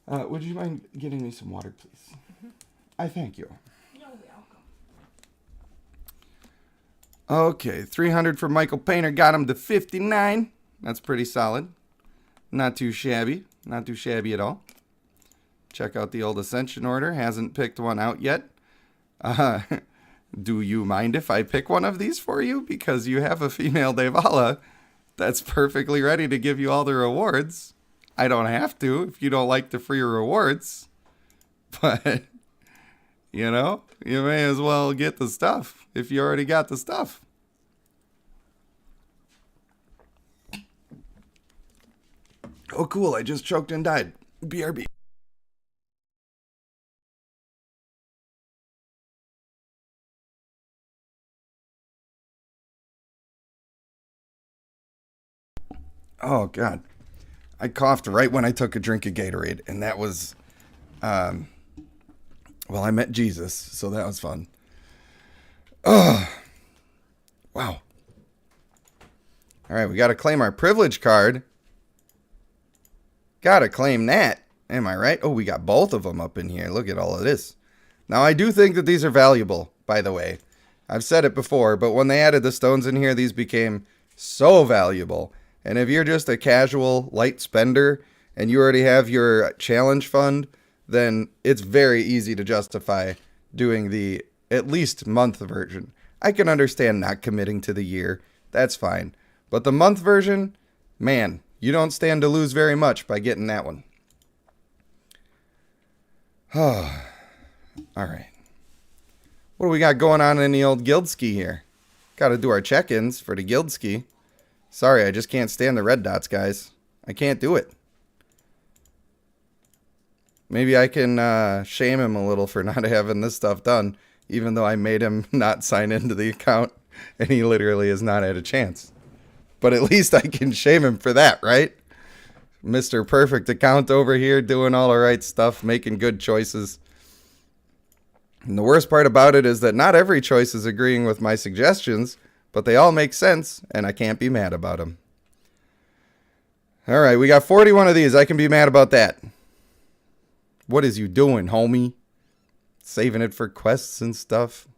Would you mind getting me some water, please? Mm-hmm. I thank you. You're welcome. Okay, 300 for Michael Painter. Got him to 59. That's pretty solid. Not too shabby. Not too shabby at all. Check out the old Ascension order. Hasn't picked one out yet. Do you mind if I pick one of these for you? Because you have a female Devala that's perfectly ready to give you all the rewards. I don't have to if you don't like the free rewards. But, you know, you may as well get the stuff if you already got the stuff. Oh, cool. I just choked and died. BRB. Oh, God. I coughed right when I took a drink of Gatorade, and that was, well, I met Jesus, so that was fun. Oh, wow. All right, we got to claim our privilege card. Got to claim that. Am I right? Oh, we got both of them up in here. Look at all of this. Now, I do think that these are valuable, by the way. I've said it before, but when they added the stones in here, these became so valuable. And if you're just a casual light spender and you already have your challenge fund, then it's very easy to justify doing the at least month version. I can understand not committing to the year. That's fine. But the month version, man, you don't stand to lose very much by getting that one. Oh, all right. What do we got going on in the old guild ski here? Got to do our check-ins for the guild ski. Sorry, I just can't stand the red dots, guys. I can't do it. Maybe I can shame him a little for not having this stuff done, even though I made him not sign into the account, and he literally has not had a chance. But at least I can shame him for that, right? Mr. Perfect account over here doing all the right stuff, making good choices. And the worst part about it is that not every choice is agreeing with my suggestions, but they all make sense, and I can't be mad about them. All right, we got 41 of these. I can be mad about that. What is you doing, homie? Saving it for quests and stuff.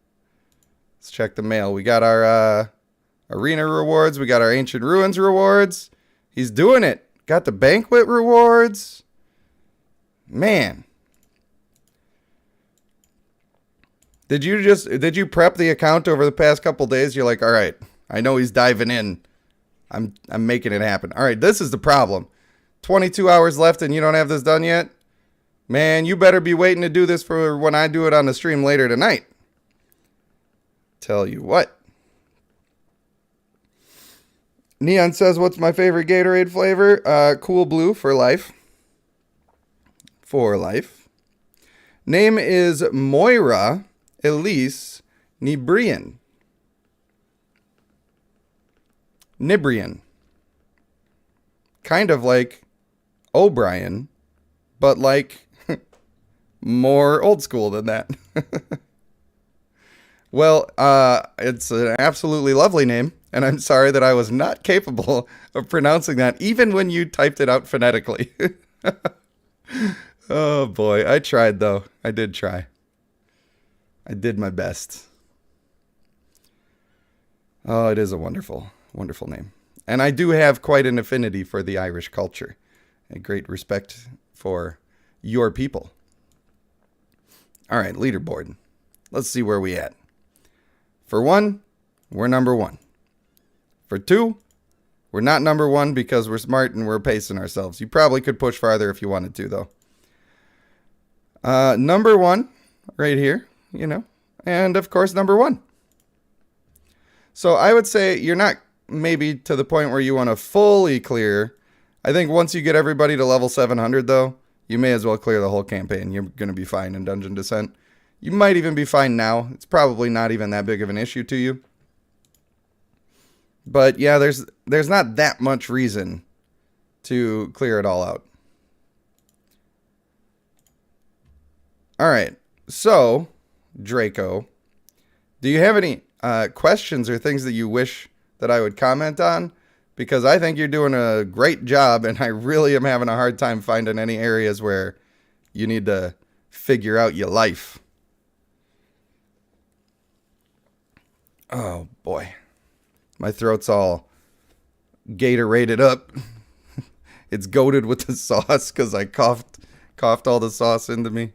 Let's check the mail. We got our arena rewards. We got our ancient ruins rewards. He's doing it. Got the banquet rewards. Man. Did you prep the account over the past couple days? You're like, all right, I know he's diving in. I'm making it happen. All right, this is the problem. 22 hours left and you don't have this done yet? Man, you better be waiting to do this for when I do it on the stream later tonight. Tell you what. Neon says, what's my favorite Gatorade flavor? Cool Blue for life. For life. Name is Moira Elise Nibrian. Nibrian. Kind of like O'Brien, but like more old school than that. Well, it's an absolutely lovely name, and I'm sorry that I was not capable of pronouncing that, even when you typed it out phonetically. Oh boy, I tried though. I did try. I did my best. Oh, it is a wonderful, wonderful name. And I do have quite an affinity for the Irish culture. A great respect for your people. All right, leaderboard. Let's see where we at. For 1, we're number 1. For 2, we're not number 1 because we're smart and we're pacing ourselves. You probably could push farther if you wanted to, though. Number 1, right here, you know. And, of course, number 1. So I would say you're not maybe to the point where you want to fully clear. I think once you get everybody to level 700, though, you may as well clear the whole campaign. You're going to be fine in Dungeon Descent. You might even be fine now. It's probably not even that big of an issue to you. But yeah, there's not that much reason to clear it all out. All right. So, Draco, do you have any questions or things that you wish that I would comment on? Because I think you're doing a great job, and I really am having a hard time finding any areas where you need to figure out your life. Oh, boy. My throat's all Gatorated up. It's goated with the sauce because I coughed all the sauce into me.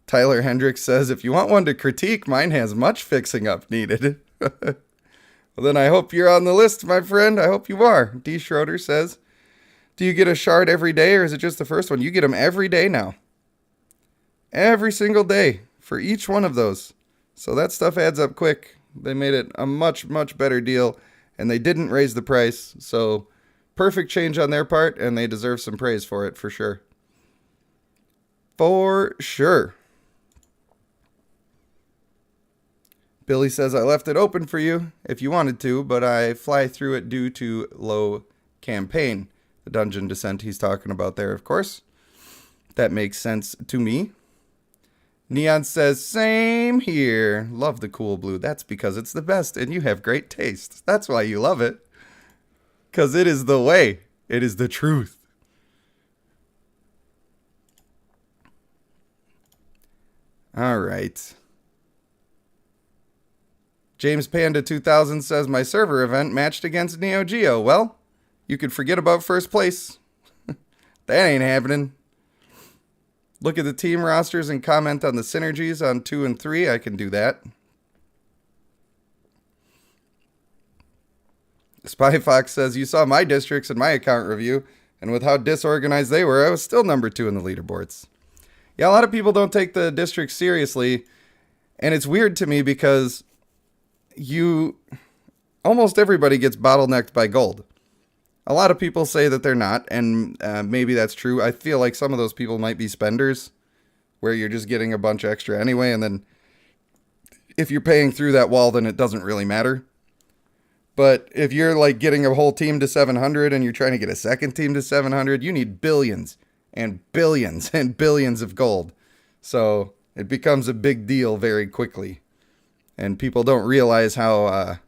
Tyler Hendricks says, if you want one to critique, mine has much fixing up needed. Well, then I hope you're on the list, my friend. I hope you are. D. Schroeder says, do you get a shard every day or is it just the first one? You get them every day now. Every single day for each one of those. So that stuff adds up quick. They made it a much, much better deal and they didn't raise the price. So perfect change on their part and they deserve some praise for it for sure. For sure. Billy says, I left it open for you if you wanted to, but I fly through it due to low campaign. The Dungeon Descent he's talking about there, of course. That makes sense to me. Neon says, same here. Love the Cool Blue. That's because it's the best and you have great taste. That's why you love it. Because it is the way. It is the truth. All right. James Panda 2000 says, my server event matched against Neo Geo. Well, you could forget about first place. That ain't happening. Look at the team rosters and comment on the synergies on 2 and 3. I can do that. Spy Fox says, you saw my districts in my account review, and with how disorganized they were, I was still number 2 in the leaderboards. Yeah, a lot of people don't take the districts seriously, And it's weird to me because almost everybody gets bottlenecked by gold. A lot of people say that they're not, and maybe that's true. I feel like some of those people might be spenders, where you're just getting a bunch extra anyway, and then if you're paying through that wall, then it doesn't really matter. But if you're like getting a whole team to 700 and you're trying to get a second team to 700, you need billions and billions and billions of gold. So it becomes a big deal very quickly. And people don't realize how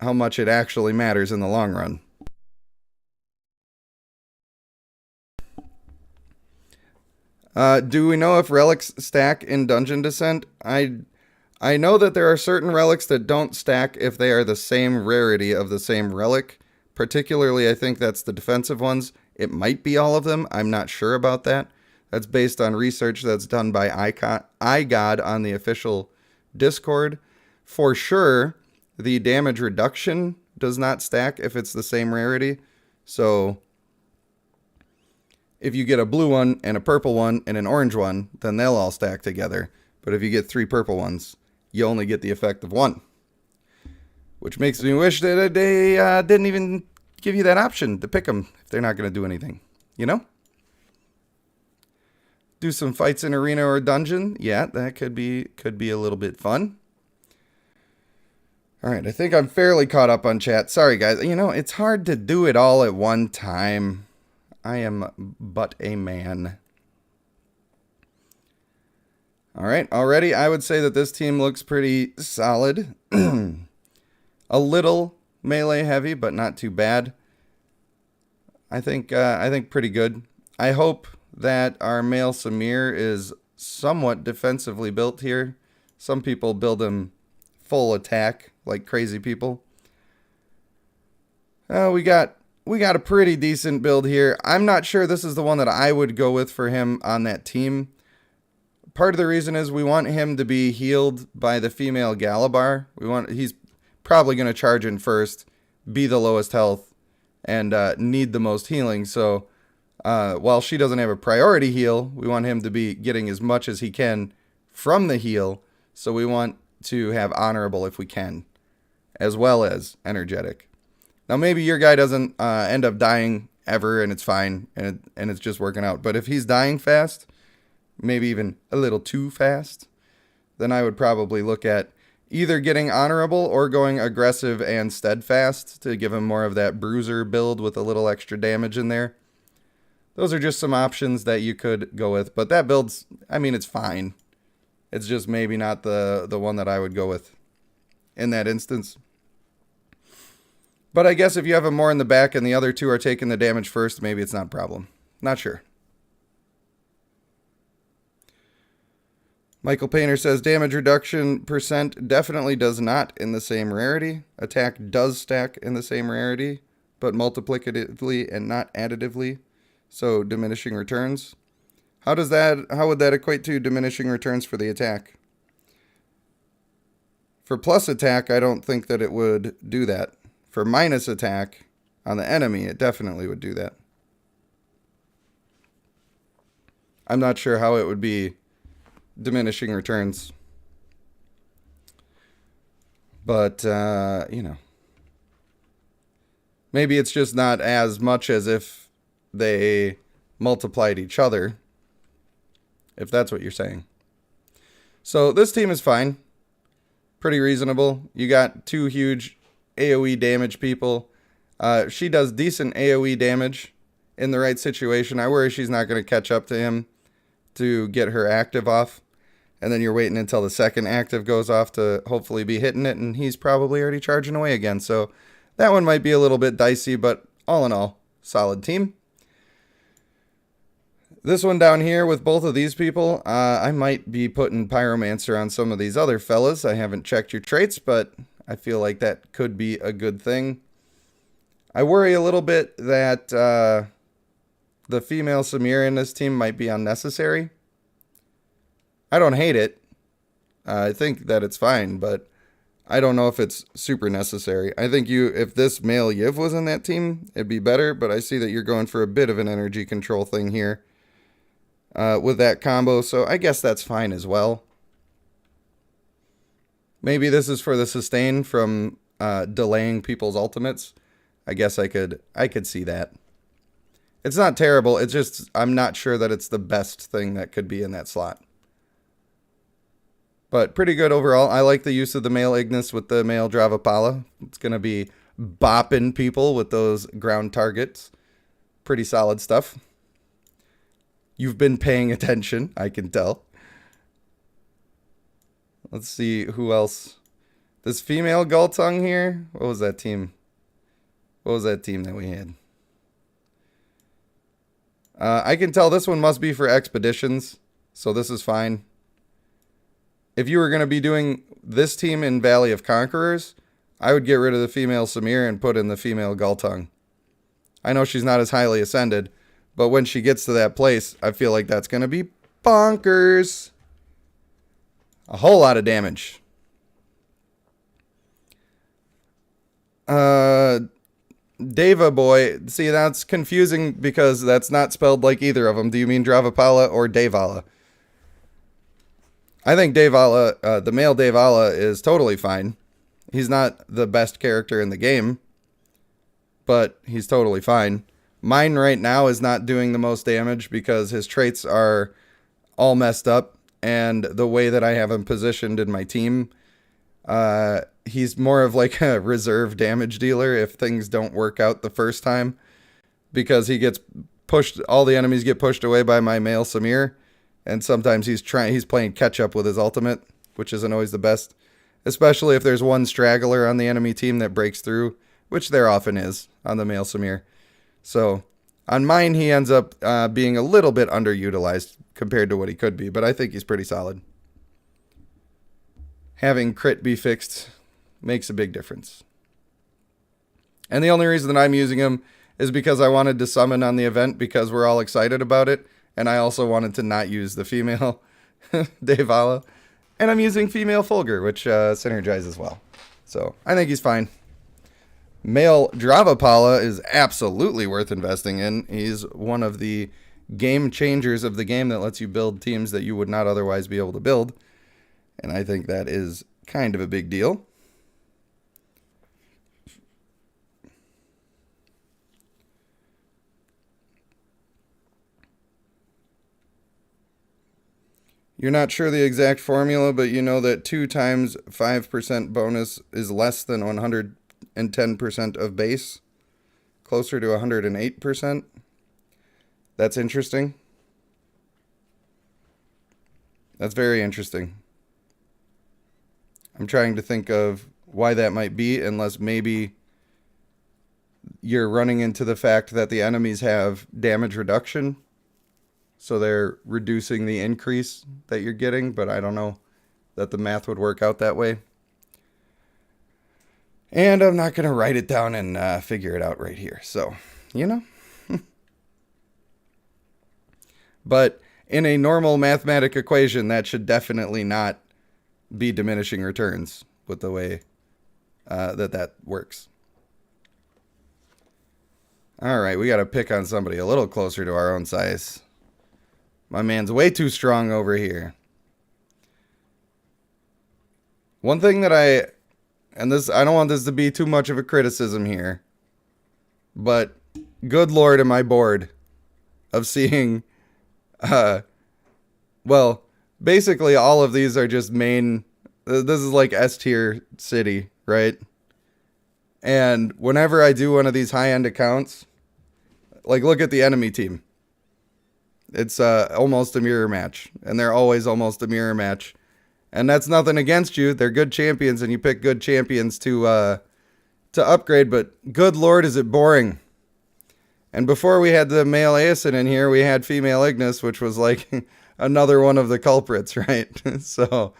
much it actually matters in the long run. Do we know if relics stack in Dungeon Descent? I know that there are certain relics that don't stack if they are the same rarity of the same relic. Particularly, I think that's the defensive ones. It might be all of them. I'm not sure about that. That's based on research that's done by iGod on the official Discord. For sure, the damage reduction does not stack if it's the same rarity. So if you get a blue one and a purple one and an orange one, then they'll all stack together. But if you get 3 purple ones, you only get the effect of 1. Which makes me wish that they didn't even give you that option to pick them if they're not going to do anything. You know? Do some fights in arena or dungeon. Yeah, that could be a little bit fun. All right, I think I'm fairly caught up on chat. Sorry, guys. You know, it's hard to do it all at one time. I am but a man. All right, already I would say that this team looks pretty solid. A little melee heavy, but not too bad. I think pretty good. I hope that our male Samir is somewhat defensively built here. Some people build him full attack like crazy people. We got a pretty decent build here. I'm not sure this is the one that I would go with for him on that team. Part of the reason is we want him to be healed by the female Galabar. He's probably going to charge in first, be the lowest health, and need the most healing. So while she doesn't have a priority heal, we want him to be getting as much as he can from the heal. So we want to have honorable if we can, as well as energetic. Now maybe your guy doesn't end up dying ever, and it's fine, and it's just working out. But if he's dying fast, maybe even a little too fast, then I would probably look at either getting honorable or going aggressive and steadfast to give him more of that bruiser build with a little extra damage in there. Those are just some options that you could go with. But that build's, I mean, it's fine. It's just maybe not the one that I would go with in that instance. But I guess if you have him more in the back and the other two are taking the damage first, maybe it's not a problem. Not sure. Michael Painter says damage reduction percent definitely does not in the same rarity. Attack does stack in the same rarity, but multiplicatively and not additively. So diminishing returns. How would that equate to diminishing returns for the attack? For plus attack, I don't think that it would do that. For minus attack on the enemy, it definitely would do that. I'm not sure how it would be diminishing returns. But, you know. Maybe it's just not as much as if they multiplied each other. If that's what you're saying. So this team is fine. Pretty reasonable. You got 2 huge AoE damage people. She does decent AoE damage in the right situation. I worry she's not going to catch up to him to get her active off. And then you're waiting until the second active goes off to hopefully be hitting it. And he's probably already charging away again. So that one might be a little bit dicey. But all in all, solid team. This one down here with both of these people, I might be putting Pyromancer on some of these other fellas. I haven't checked your traits, but I feel like that could be a good thing. I worry a little bit that the female Samir in this team might be unnecessary. I don't hate it. I think that it's fine, but I don't know if it's super necessary. I think if this male Yiv was in that team, it'd be better, but I see that you're going for a bit of an energy control thing here. With that combo, so I guess that's fine as well. Maybe this is for the sustain from delaying people's ultimates. I guess I could see that. It's not terrible. It's just I'm not sure that it's the best thing that could be in that slot. But pretty good overall. I like the use of the male Ignis with the male Dravapala. It's going to be bopping people with those ground targets. Pretty solid stuff. You've been paying attention, I can tell. Let's see who else. This female Galtung here. What was that team? What was that team that we had? I can tell this one must be for expeditions. So this is fine. If you were going to be doing this team in Valley of Conquerors, I would get rid of the female Samir and put in the female Galtung. I know she's not as highly ascended, but when she gets to that place, I feel like that's going to be bonkers. A whole lot of damage. Deva boy. See, that's confusing because that's not spelled like either of them. Do you mean Dravapala or Devala? I think Devala, the male Devala, is totally fine. He's not the best character in the game, but he's totally fine. Mine right now is not doing the most damage because his traits are all messed up, and the way that I have him positioned in my team, he's more of like a reserve damage dealer if things don't work out the first time, because he gets pushed, all the enemies get pushed away by my male Samir, and sometimes he's playing catch up with his ultimate, which isn't always the best, especially if there's one straggler on the enemy team that breaks through, which there often is on the male Samir. So on mine, he ends up being a little bit underutilized compared to what he could be, but I think he's pretty solid. Having crit be fixed makes a big difference. And the only reason that I'm using him is because I wanted to summon on the event because we're all excited about it, and I also wanted to not use the female Devala. And I'm using female Fulgur, which synergizes well. So I think he's fine. Male Dravapala is absolutely worth investing in. He's one of the game changers of the game that lets you build teams that you would not otherwise be able to build. And I think that is kind of a big deal. You're not sure the exact formula, but you know that 2 times 5% bonus is less than 110% of base. Closer to 108%. That's interesting. That's very interesting. I'm trying to think of why that might be, unless maybe you're running into the fact that the enemies have damage reduction, so they're reducing the increase that you're getting, but I don't know that the math would work out that way. And I'm not going to write it down and figure it out right here, so, you know. But in a normal mathematic equation, that should definitely not be diminishing returns with the way that works. All right, we got to pick on somebody a little closer to our own size. My man's way too strong over here. One thing that I don't want this to be too much of a criticism here, but good Lord, am I bored of seeing, well, basically all of these are just main, this is like S tier city, right? And whenever I do one of these high-end accounts, like look at the enemy team. It's almost a mirror match, and they're always almost a mirror match. And that's nothing against you. They're good champions, and you pick good champions to upgrade, but good Lord, is it boring. And before we had the male Aeson in here, we had female Ignis, which was like another one of the culprits, right? So,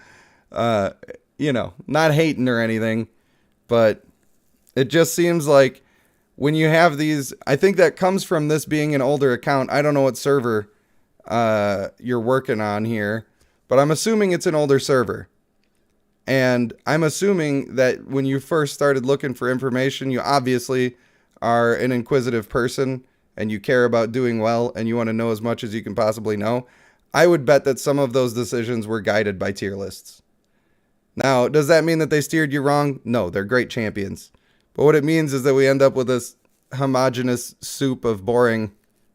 you know, not hating or anything, but it just seems like when you have these, I think that comes from this being an older account. I don't know what server you're working on here, but I'm assuming it's an older server. And I'm assuming that when you first started looking for information, you obviously are an inquisitive person and you care about doing well and you want to know as much as you can possibly know. I would bet that some of those decisions were guided by tier lists. Now, does that mean that they steered you wrong? No, they're great champions. But what it means is that we end up with this homogenous soup of boring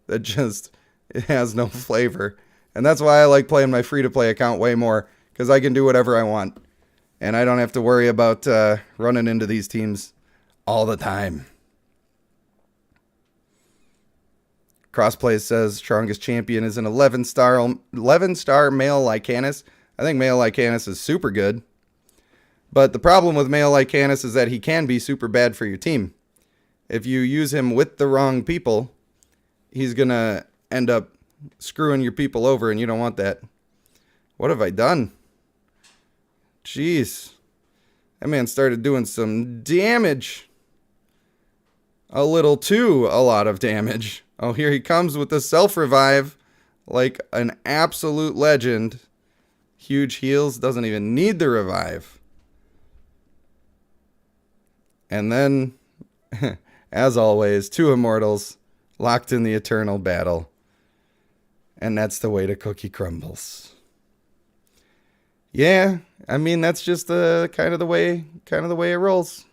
that just it has no flavor. And that's why I like playing my free-to-play account way more, because I can do whatever I want. And I don't have to worry about running into these teams all the time. Crossplay says strongest champion is an 11-star male Lycanus. I think male Lycanus is super good. But the problem with male Lycanus is that he can be super bad for your team. If you use him with the wrong people, he's going to end up screwing your people over, and you don't want that. What have I done? Jeez. That man started doing some damage. A lot of damage. Oh, here he comes with the self-revive like an absolute legend. Huge heals, doesn't even need the revive. And then, as always, 2 immortals locked in the eternal battle. And that's the way to cookie crumbles. Yeah, I mean, that's just the kind of the way it rolls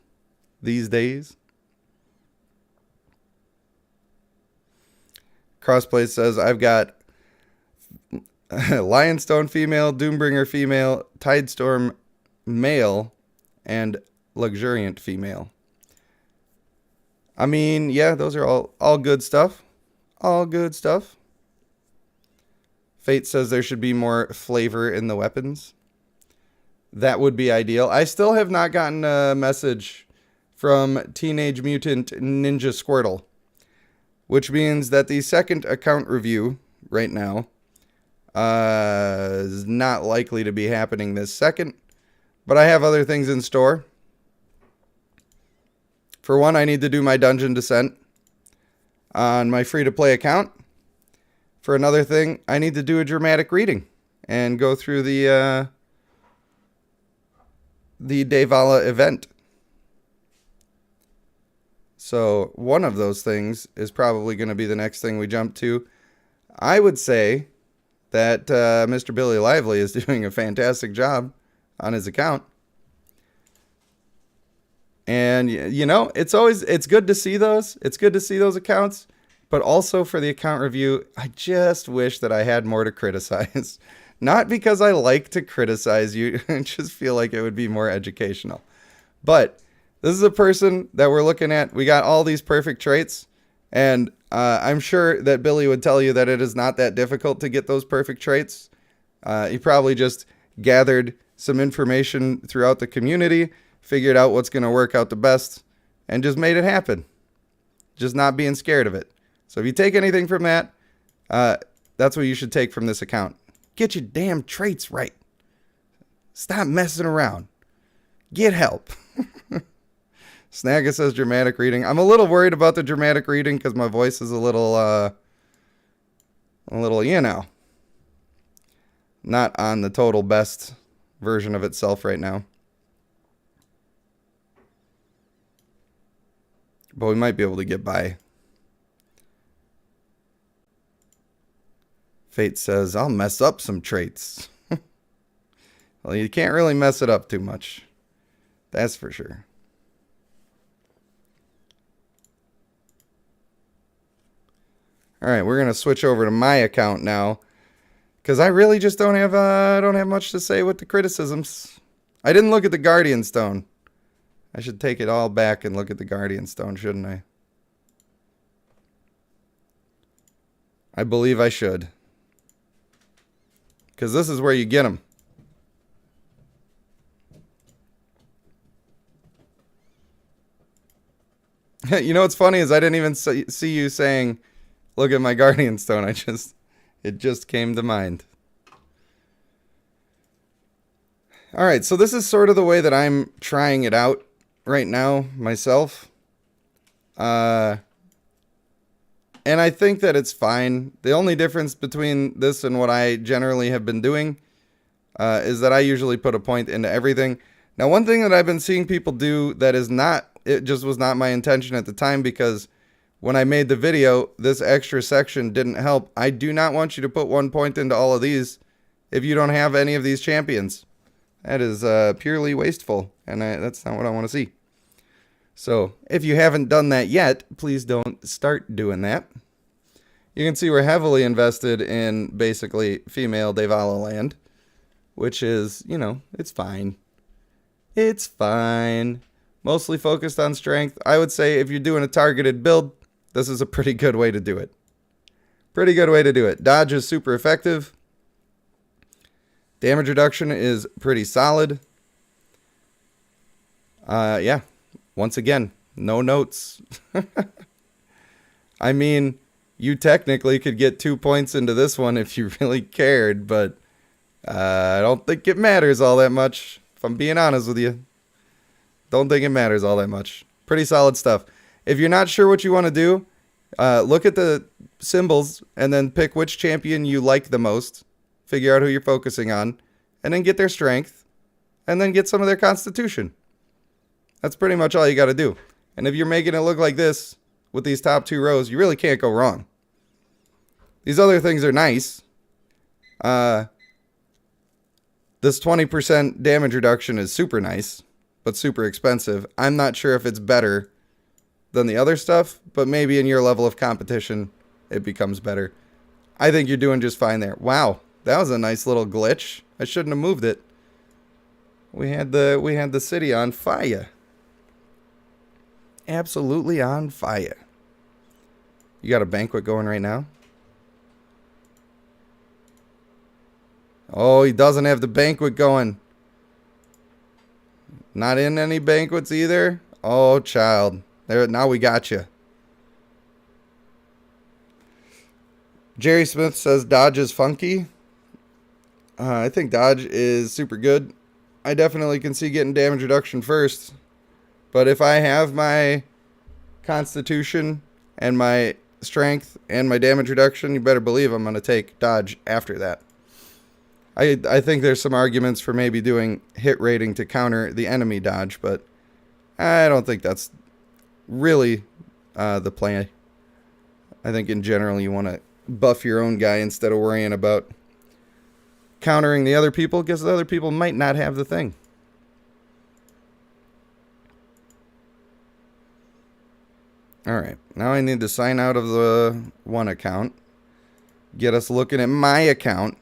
these days. Crossplay says, I've got Lionstone female, Doombringer female, Tidestorm male, and Luxuriant female. I mean, yeah, those are all good stuff. All good stuff. Fate says there should be more flavor in the weapons. That would be ideal. I still have not gotten a message from Teenage Mutant Ninja Squirtle, which means that the second account review right now is not likely to be happening this second, but I have other things in store. For one, I need to do my Dungeon Descent on my free-to-play account. For another thing, I need to do a dramatic reading and go through the Devala event. So one of those things is probably going to be the next thing we jump to. I would say that Mr. Billy Lively is doing a fantastic job on his account. And, you know, it's good to see those. It's good to see those accounts. But also for the account review, I just wish that I had more to criticize. Not because I like to criticize you. I just feel like it would be more educational. But this is a person that we're looking at. We got all these perfect traits. And I'm sure that Billy would tell you that it is not that difficult to get those perfect traits. He probably just gathered some information throughout the community, figured out what's going to work out the best, and just made it happen. Just not being scared of it. So if you take anything from that, that's what you should take from this account. Get your damn traits right. Stop messing around. Get help. Snagga says dramatic reading. I'm a little worried about the dramatic reading because my voice is a little, you know, not on the total best version of itself right now. But we might be able to get by. Fate says, I'll mess up some traits. Well, you can't really mess it up too much. That's for sure. All right, we're going to switch over to my account now. Because I really just don't have much to say with the criticisms. I didn't look at the Guardian Stone. I should take it all back and look at the Guardian Stone, shouldn't I? I believe I should. Because this is where you get them. You know what's funny is I didn't even see you saying, look at my Guardian Stone. It just came to mind. All right, so this is sort of the way that I'm trying it out right now myself. And I think that it's fine. The only difference between this and what I generally have been doing is that I usually put a point into everything. Now, one thing that I've been seeing people do that is not, it just was not my intention at the time, because when I made the video, this extra section didn't help. I do not want you to put 1 point into all of these if you don't have any of these champions. That is purely wasteful, and that's not what I want to see. So, if you haven't done that yet, please don't start doing that. You can see we're heavily invested in basically female Devala land, which is, you know, it's fine. It's fine. Mostly focused on strength. I would say if you're doing a targeted build, this is a pretty good way to do it. Pretty good way to do it. Dodge is super effective. Damage reduction is pretty solid. Yeah. Once again, no notes. I mean, you technically could get 2 points into this one if you really cared, but I don't think it matters all that much, if I'm being honest with you. Don't think it matters all that much. Pretty solid stuff. If you're not sure what you want to do, look at the symbols and then pick which champion you like the most. Figure out who you're focusing on, and then get their strength, and then get some of their constitution. That's pretty much all you got to do. And if you're making it look like this with these top 2 rows, you really can't go wrong. These other things are nice. This 20% damage reduction is super nice, but super expensive. I'm not sure if it's better than the other stuff, but maybe in your level of competition, it becomes better. I think you're doing just fine there. Wow, that was a nice little glitch. I shouldn't have moved it. We had the city on fire. Absolutely on fire. You got a banquet going right now? Oh, he doesn't have the banquet going. Not in any banquets either? Oh, child. There, now we got you. Jerry Smith says Dodge is funky. I think Dodge is super good. I definitely can see getting damage reduction first. But if I have my constitution and my strength and my damage reduction, you better believe I'm going to take Dodge after that. I think there's some arguments for maybe doing hit rating to counter the enemy dodge, but I don't think that's really the play. I think in general you want to buff your own guy instead of worrying about countering the other people, because the other people might not have the thing. Alright, now I need to sign out of the one account. Get us looking at my account.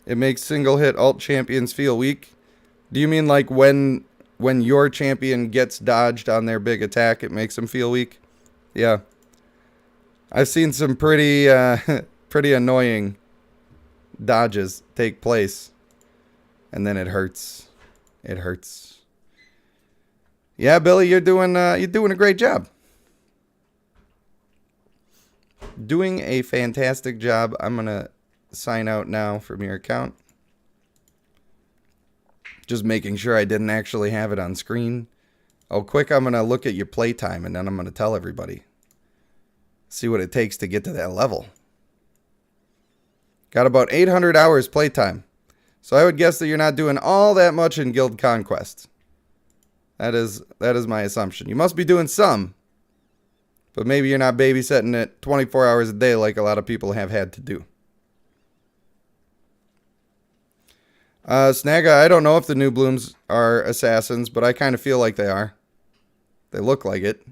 It makes single hit alt champions feel weak. Do you mean like when your champion gets dodged on their big attack, it makes them feel weak? Yeah. I've seen some pretty pretty annoying dodges take place, and then it hurts. It hurts. Yeah, Billy, you're doing a great job. Doing a fantastic job. I'm gonna sign out now from your account. Just making sure I didn't actually have it on screen. Oh, quick, I'm gonna look at your playtime, and then I'm gonna tell everybody. See what it takes to get to that level. Got about 800 hours playtime. So I would guess that you're not doing all that much in Guild Conquest. That is my assumption. You must be doing some, but maybe you're not babysitting it 24 hours a day like a lot of people have had to do. Snagga, I don't know if the new blooms are assassins, but I kind of feel like they are. They look like it.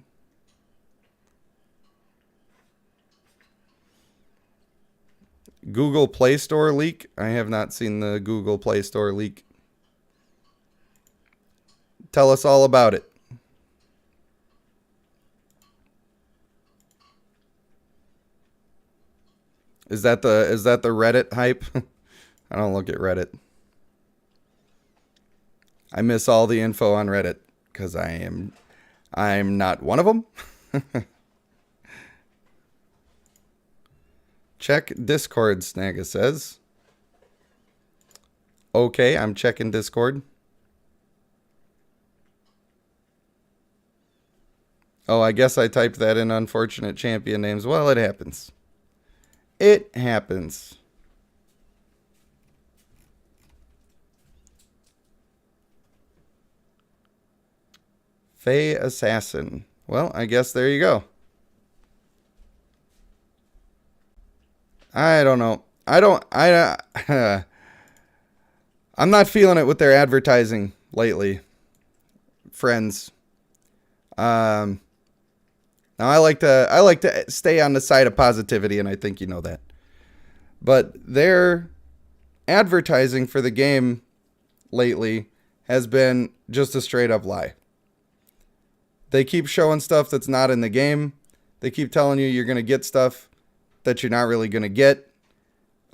Google Play Store leak? I have not seen the Google Play Store leak. Tell us all about it. Is that the Reddit hype? I don't look at Reddit. I miss all the info on Reddit because I'm not one of them. Check Discord, Snagga says. Okay, I'm checking Discord. Oh, I guess I typed that in unfortunate champion names. Well, it happens. It happens. Fae Assassin. Well, I guess there you go. I don't know. I'm not feeling it with their advertising lately, friends. Now I like to stay on the side of positivity, and I think you know that. But their advertising for the game lately has been just a straight up lie. They keep showing stuff that's not in the game. They keep telling you you're going to get stuff that you're not really going to get.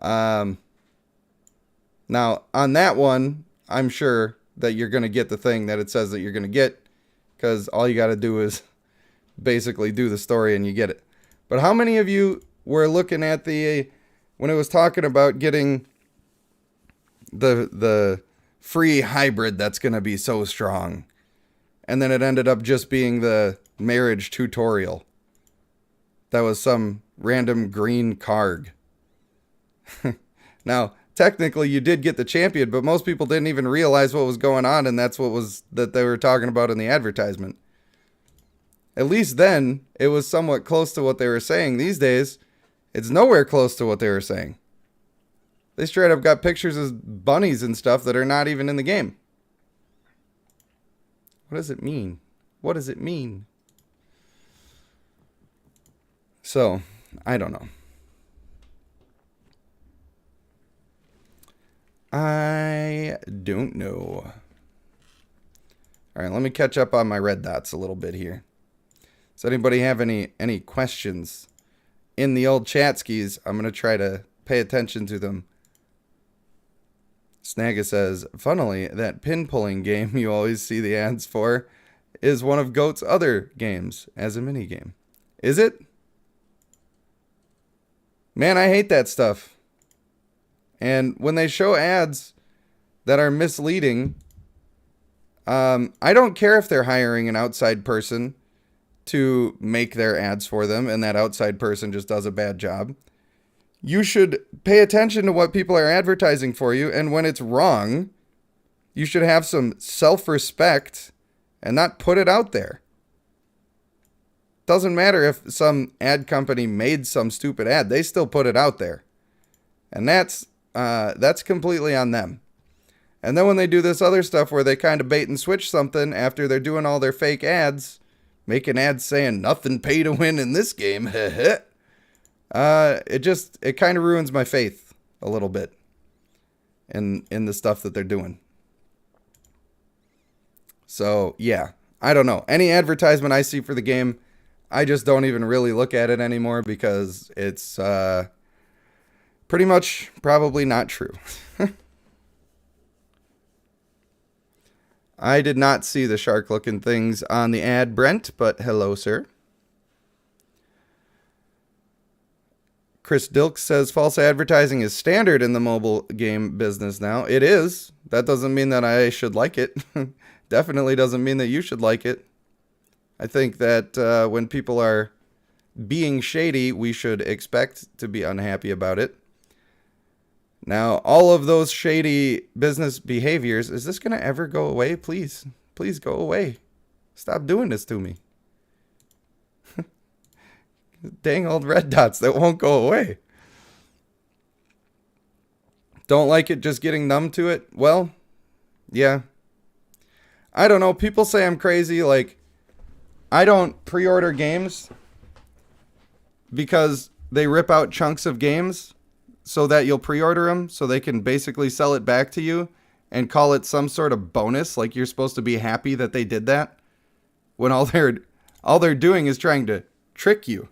Now, on that one, I'm sure that you're going to get the thing that it says that you're going to get, because all you got to do is basically do the story and you get it. But how many of you were looking at when it was talking about getting the free hybrid that's going to be so strong, and then it ended up just being the marriage tutorial that was some random green carg? Now, technically you did get the champion, but most people didn't even realize what was going on, and that's that they were talking about in the advertisement. At least then, it was somewhat close to what they were saying. These days, it's nowhere close to what they were saying. They straight up got pictures of bunnies and stuff that are not even in the game. What does it mean? What does it mean? So, I don't know. I don't know. All right, let me catch up on my red dots a little bit here. Does anybody have any questions in the old chat skis? I'm going to try to pay attention to them. Snagga says, funnily, that pin pulling game you always see the ads for is one of GOAT's other games as a minigame. Is it? Man, I hate that stuff. And when they show ads that are misleading, I don't care if they're hiring an outside person to make their ads for them and that outside person just does a bad job. You should pay attention to what people are advertising for you, and when it's wrong, you should have some self-respect and not put it out there. Doesn't matter if some ad company made some stupid ad, they still put it out there. And that's completely on them. And then when they do this other stuff where they kind of bait and switch something after they're doing all their fake ads, making ads saying nothing pay to win in this game, it kind of ruins my faith a little bit in the stuff that they're doing. So, yeah, I don't know. Any advertisement I see for the game, I just don't even really look at it anymore because it's pretty much probably not true. I did not see the shark-looking things on the ad, Brent, but hello, sir. Chris Dilk says false advertising is standard in the mobile game business now. It is. That doesn't mean that I should like it. Definitely doesn't mean that you should like it. I think that when people are being shady, we should expect to be unhappy about it. Now, all of those shady business behaviors, is this going to ever go away? Please, please go away. Stop doing this to me. Dang old red dots that won't go away. Don't like it, just getting numb to it? Well, yeah. I don't know. People say I'm crazy. Like, I don't pre-order games because they rip out chunks of games so that you'll pre-order them so they can basically sell it back to you and call it some sort of bonus. Like you're supposed to be happy that they did that when all they're doing is trying to trick you.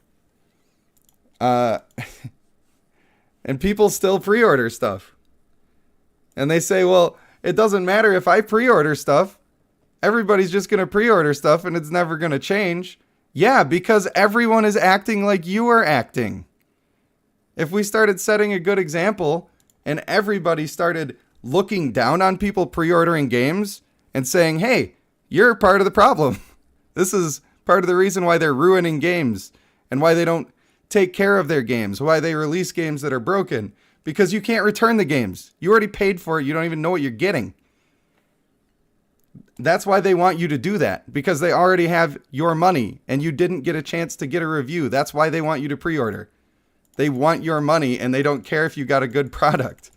And people still pre-order stuff. And they say, well, it doesn't matter if I pre-order stuff. Everybody's just going to pre-order stuff and it's never going to change. Yeah, because everyone is acting like you are acting. If we started setting a good example and everybody started looking down on people pre-ordering games and saying, hey, you're part of the problem. This is part of the reason why they're ruining games and why they don't take care of their games, why they release games that are broken, because you can't return the games. You already paid for it. You don't even know what you're getting. That's why they want you to do that, because they already have your money and you didn't get a chance to get a review. That's why they want you to pre-order. They want your money, and they don't care if you got a good product.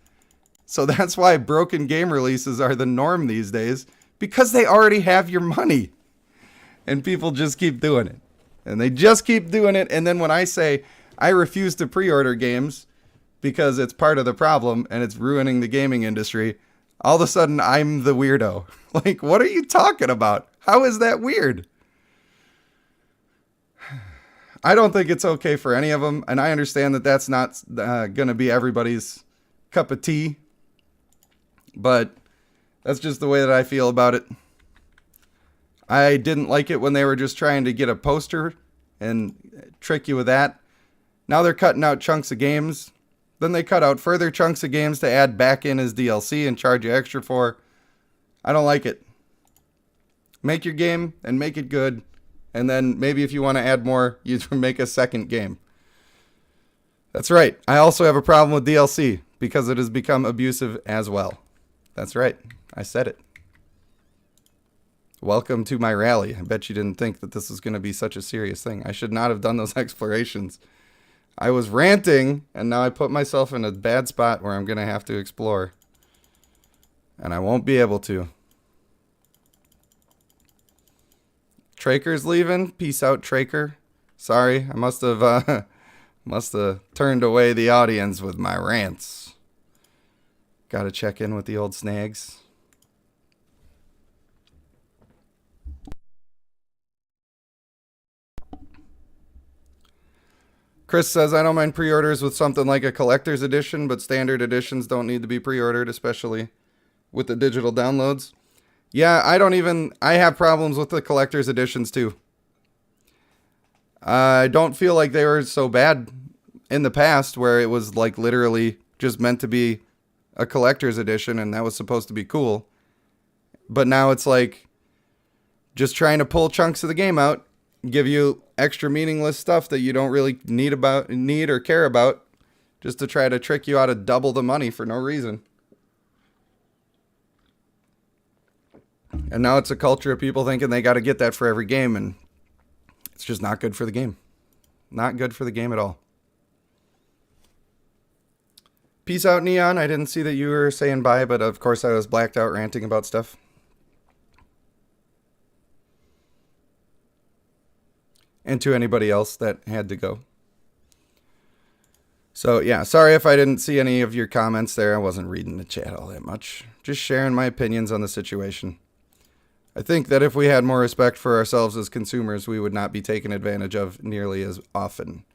So that's why broken game releases are the norm these days, because they already have your money. And people just keep doing it. And they just keep doing it. And then when I say I refuse to pre-order games because it's part of the problem and it's ruining the gaming industry, all of a sudden I'm the weirdo. Like, what are you talking about? How is that weird? I don't think it's okay for any of them. And I understand that that's not going to be everybody's cup of tea. But that's just the way that I feel about it. I didn't like it when they were just trying to get a poster and trick you with that. Now they're cutting out chunks of games. Then they cut out further chunks of games to add back in as DLC and charge you extra for. I don't like it. Make your game and make it good. And then maybe if you want to add more, you make a second game. That's right. I also have a problem with DLC because it has become abusive as well. That's right. I said it. Welcome to my rally. I bet you didn't think that this was going to be such a serious thing. I should not have done those explorations. I was ranting, and now I put myself in a bad spot where I'm going to have to explore. And I won't be able to. Traker's leaving. Peace out, Traker. Sorry, I must have turned away the audience with my rants. Gotta check in with the old snags. Chris says, I don't mind pre-orders with something like a collector's edition, but standard editions don't need to be pre-ordered, especially with the digital downloads. Yeah, I have problems with the collector's editions too. I don't feel like they were so bad in the past where it was like literally just meant to be a collector's edition and that was supposed to be cool. But now it's like just trying to pull chunks of the game out, give you extra meaningless stuff that you don't really need or care about, just to try to trick you out of double the money for no reason. And now it's a culture of people thinking they got to get that for every game, and it's just not good for the game. Not good for the game at all. Peace out, Neon. I didn't see that you were saying bye, but of course I was blacked out ranting about stuff. And to anybody else that had to go. So yeah, sorry if I didn't see any of your comments there. I wasn't reading the chat all that much. Just sharing my opinions on the situation. I think that if we had more respect for ourselves as consumers, we would not be taken advantage of nearly as often.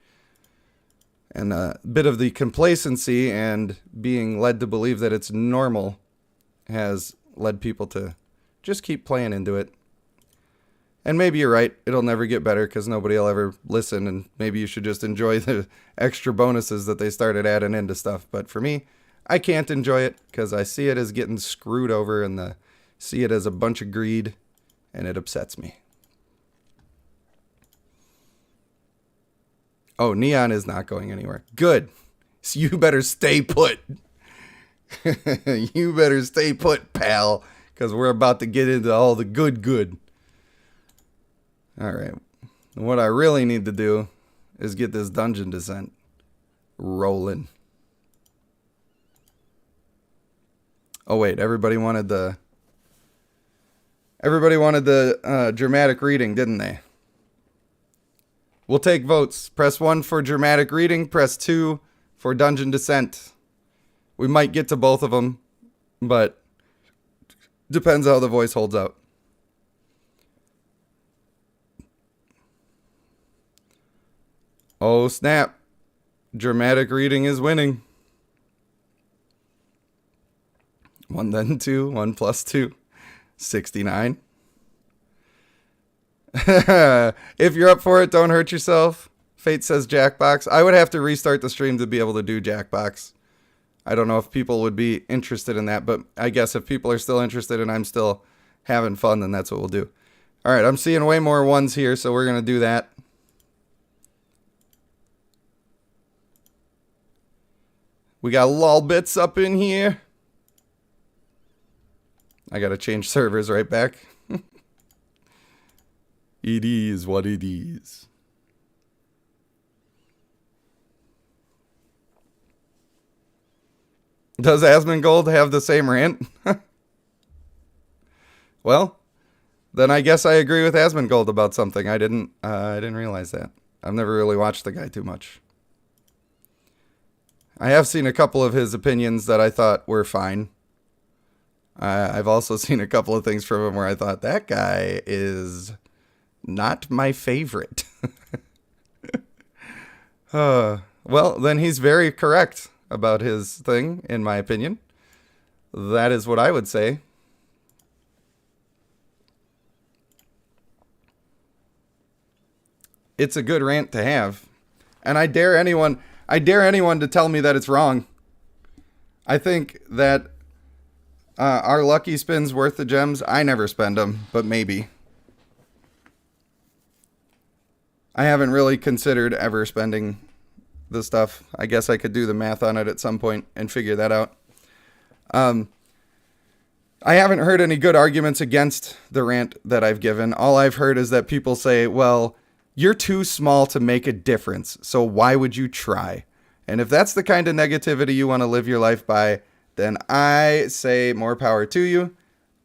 And a bit of the complacency and being led to believe that it's normal has led people to just keep playing into it. And maybe you're right. It'll never get better because nobody will ever listen. And maybe you should just enjoy the extra bonuses that they started adding into stuff. But for me, I can't enjoy it because I see it as getting screwed over and see it as a bunch of greed. And it upsets me. Oh, Neon is not going anywhere. Good. So you better stay put. You better stay put, pal. Because we're about to get into all the good. Alright. What I really need to do is get this dungeon descent rolling. Oh wait, everybody wanted the dramatic reading, didn't they? We'll take votes. Press 1 for dramatic reading, press 2 for dungeon descent. We might get to both of them, but depends how the voice holds out. Oh snap. Dramatic reading is winning. 1 then 2. 1 plus 2. 69. If you're up for it, don't hurt yourself. Fate says Jackbox. I would have to restart the stream to be able to do Jackbox. I don't know if people would be interested in that, but I guess if people are still interested and I'm still having fun, then that's what we'll do. Alright, I'm seeing way more ones here, so we're going to do that. We got lol bits up in here. I gotta change servers right back. It is what it is. Does Asmongold have the same rant? Well, then I guess I agree with Asmongold about something. I didn't realize that. I've never really watched the guy too much. I have seen a couple of his opinions that I thought were fine. I've also seen a couple of things from him where I thought, that guy is not my favorite. Well, then he's very correct about his thing, in my opinion. That is what I would say. It's a good rant to have. And I dare anyone to tell me that it's wrong. I think that our lucky spins worth the gems. I never spend them, but maybe. I haven't really considered ever spending the stuff. I guess I could do the math on it at some point and figure that out. I haven't heard any good arguments against the rant that I've given. All I've heard is that people say, well, you're too small to make a difference, so why would you try? And if that's the kind of negativity you want to live your life by, then I say more power to you.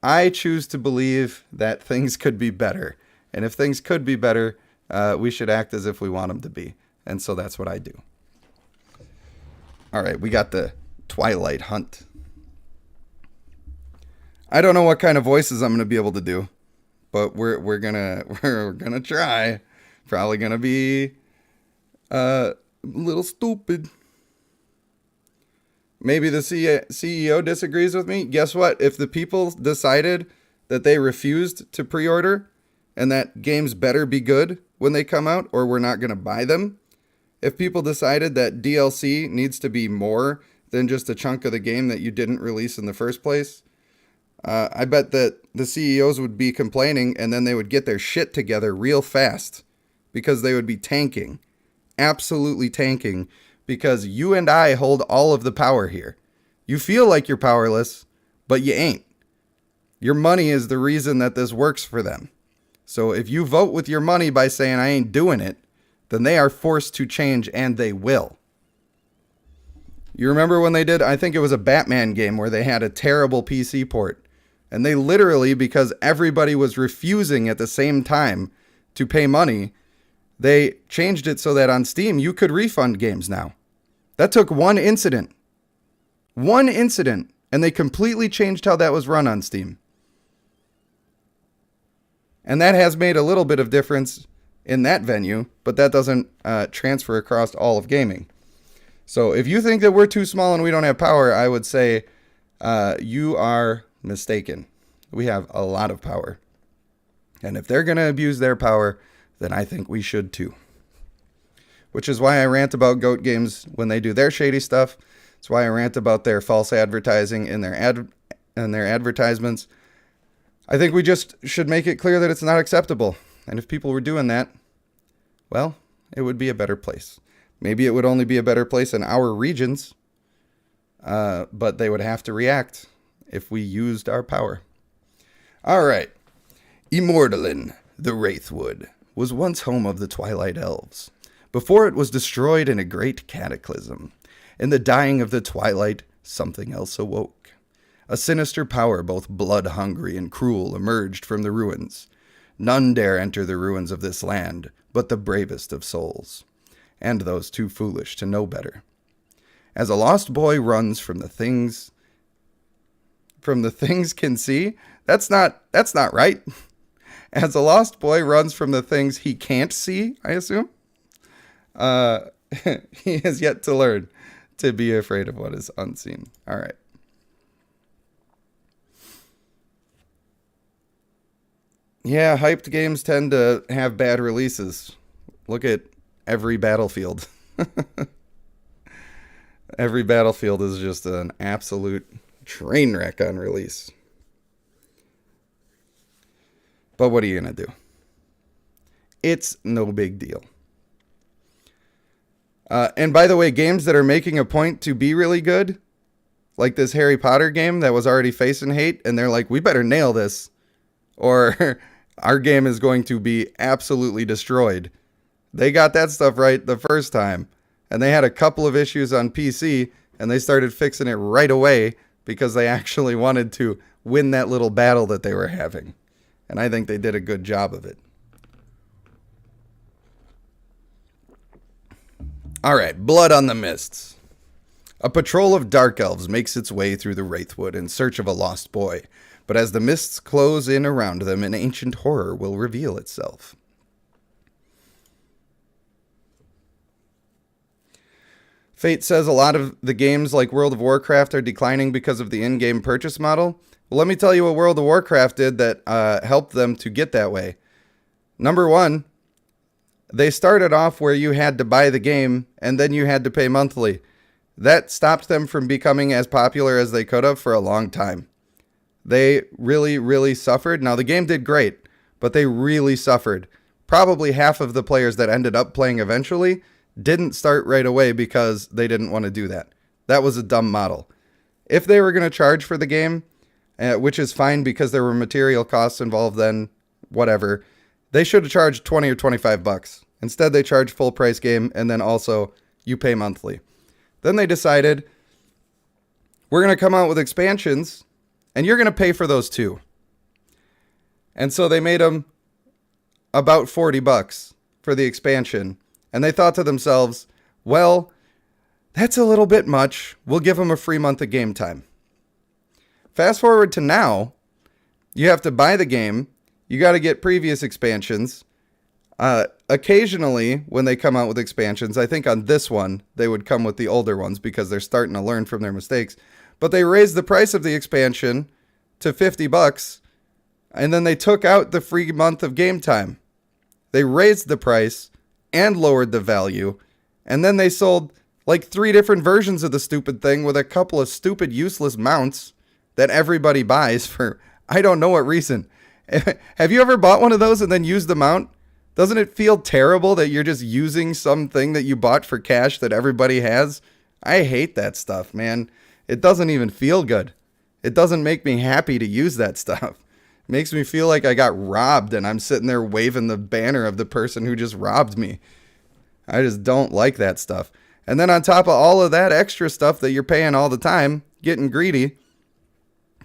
I choose to believe that things could be better. And if things could be better, we should act as if we want them to be. And so that's what I do. All right, we got the Twilight Hunt. I don't know what kind of voices I'm going to be able to do, but we're gonna try. Probably going to be a little stupid. Maybe the CEO disagrees with me. Guess what? If the people decided that they refused to pre-order and that games better be good when they come out, or we're not going to buy them, if people decided that DLC needs to be more than just a chunk of the game that you didn't release in the first place, I bet that the CEOs would be complaining, and then they would get their shit together real fast because they would be tanking. Absolutely tanking. Because you and I hold all of the power here. You feel like you're powerless, but you ain't. Your money is the reason that this works for them. So if you vote with your money by saying I ain't doing it, then they are forced to change, and they will. You remember when they did, I think it was a Batman game where they had a terrible PC port. And they literally, because everybody was refusing at the same time to pay money, they changed it so that on Steam you could refund games now. That took one incident. One incident. And they completely changed how that was run on Steam. And that has made a little bit of difference in that venue, but that doesn't transfer across all of gaming. So if you think that we're too small and we don't have power, I would say you are mistaken. We have a lot of power. And if they're going to abuse their power, then I think we should too. Which is why I rant about GOAT games when they do their shady stuff. It's why I rant about their false advertising in their advertisements. I think we just should make it clear that it's not acceptable. And if people were doing that, well, it would be a better place. Maybe it would only be a better place in our regions, but they would have to react if we used our power. All right. Immortalin, the Wraithwood, was once home of the Twilight Elves, before it was destroyed in a great cataclysm. In the dying of the twilight, something else awoke. A sinister power, both blood-hungry and cruel, emerged from the ruins. None dare enter the ruins of this land, but the bravest of souls, and those too foolish to know better. As a lost boy runs from the things can see, that's not right. As a lost boy runs from the things he can't see, I assume. He has yet to learn to be afraid of what is unseen. All right. Yeah, hyped games tend to have bad releases. Look at every Battlefield. Every Battlefield is just an absolute train wreck on release. But what are you going to do? It's no big deal. And by the way, games that are making a point to be really good, like this Harry Potter game that was already facing hate, and they're like, we better nail this, or our game is going to be absolutely destroyed. They got that stuff right the first time, and they had a couple of issues on PC, and they started fixing it right away because they actually wanted to win that little battle that they were having. And I think they did a good job of it. Alright, Blood on the Mists. A patrol of dark elves makes its way through the Wraithwood in search of a lost boy, but as the mists close in around them, an ancient horror will reveal itself. Fate says a lot of the games like World of Warcraft are declining because of the in-game purchase model. Well, let me tell you what World of Warcraft did that helped them to get that way. Number one, they started off where you had to buy the game and then you had to pay monthly. That stopped them from becoming as popular as they could have for a long time. They really, really suffered. Now, the game did great, but they really suffered. Probably half of the players that ended up playing eventually didn't start right away because they didn't want to do that. That was a dumb model. If they were going to charge for the game, which is fine because there were material costs involved then, whatever, they should have charged 20 or 25 bucks. Instead, they charged full price game, and then also you pay monthly. Then they decided, we're going to come out with expansions, and you're going to pay for those too. And so they made them about 40 bucks for the expansion. And they thought to themselves, well, that's a little bit much. We'll give them a free month of game time. Fast forward to now, you have to buy the game. You got to get previous expansions. Occasionally, when they come out with expansions, I think on this one, they would come with the older ones because they're starting to learn from their mistakes. But they raised the price of the expansion to 50 bucks, and then they took out the free month of game time. They raised the price and lowered the value, and then they sold like 3 different versions of the stupid thing with a couple of stupid useless mounts that everybody buys for I don't know what reason. Have you ever bought one of those and then used the mount? Doesn't it feel terrible that you're just using something that you bought for cash that everybody has? I hate that stuff, man. It doesn't even feel good. It doesn't make me happy to use that stuff. Makes me feel like I got robbed and I'm sitting there waving the banner of the person who just robbed me. I just don't like that stuff. And then on top of all of that extra stuff that you're paying all the time, getting greedy,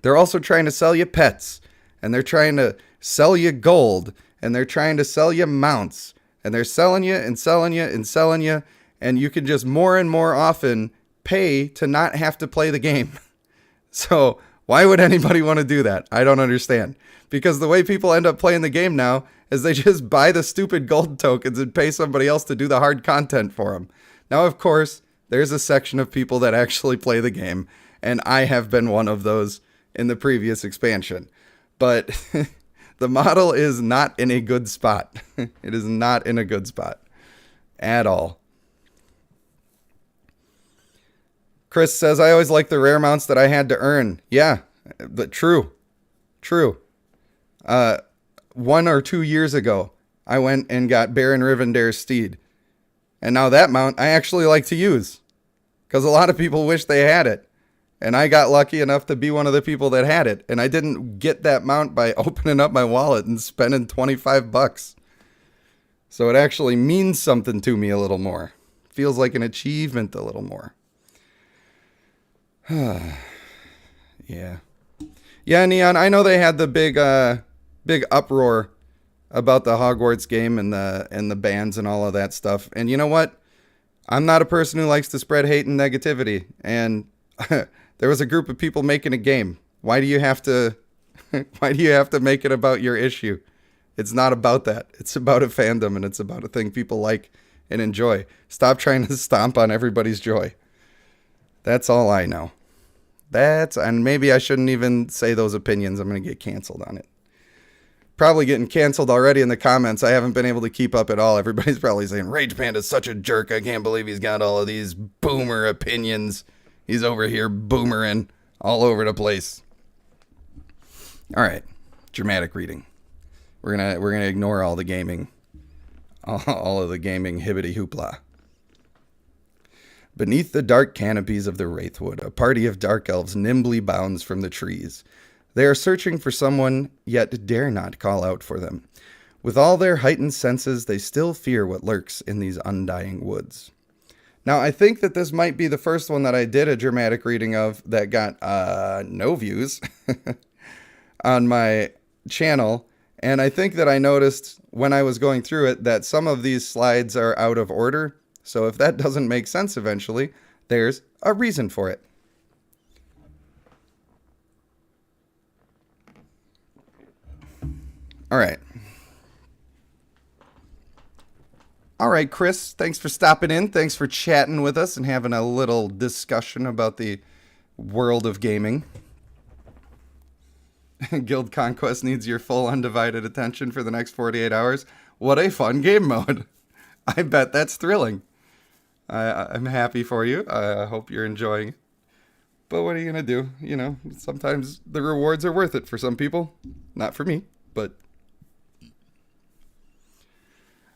they're also trying to sell you pets. And they're trying to sell you gold. And they're trying to sell you mounts. And they're selling you and selling you and selling you. And you can just more and more often pay to not have to play the game. So why would anybody want to do that? I don't understand. Because the way people end up playing the game now is they just buy the stupid gold tokens and pay somebody else to do the hard content for them. Now, of course, there's a section of people that actually play the game, and I have been one of those in the previous expansion. But the model is not in a good spot. It is not in a good spot at all. Chris says, I always liked the rare mounts that I had to earn. Yeah, but true. 1 or 2 years ago, I went and got Baron Rivendare's steed. And now that mount I actually like to use. Because a lot of people wish they had it. And I got lucky enough to be one of the people that had it. And I didn't get that mount by opening up my wallet and spending 25 bucks. So it actually means something to me a little more. Feels like an achievement a little more. Yeah. Yeah, Neon, I know they had the big uproar about the Hogwarts game and the bans and all of that stuff. And you know what? I'm not a person who likes to spread hate and negativity. And there was a group of people making a game. Why do you have to make it about your issue? It's not about that. It's about a fandom, and it's about a thing people like and enjoy. Stop trying to stomp on everybody's joy. That's all I know. And maybe I shouldn't even say those opinions. I'm going to get canceled on it. Probably getting canceled already in the comments. I haven't been able to keep up at all. Everybody's probably saying, Rage Panda's such a jerk. I can't believe he's got all of these boomer opinions. He's over here boomering all over the place. All right. Dramatic reading. We're gonna ignore all the gaming. All of the gaming hibbity hoopla. Beneath the dark canopies of the Wraithwood, a party of dark elves nimbly bounds from the trees. They are searching for someone, yet dare not call out for them. With all their heightened senses, they still fear what lurks in these undying woods. Now, I think that this might be the first one that I did a dramatic reading of that got no views on my channel. And I think that I noticed when I was going through it that some of these slides are out of order. So if that doesn't make sense eventually, there's a reason for it. All right. All right, Chris, thanks for stopping in. Thanks for chatting with us and having a little discussion about the world of gaming. Guild Conquest needs your full undivided attention for the next 48 hours. What a fun game mode. I bet that's thrilling. I'm happy for you. I hope you're enjoying it. But what are you going to do? You know, sometimes the rewards are worth it for some people. Not for me, but...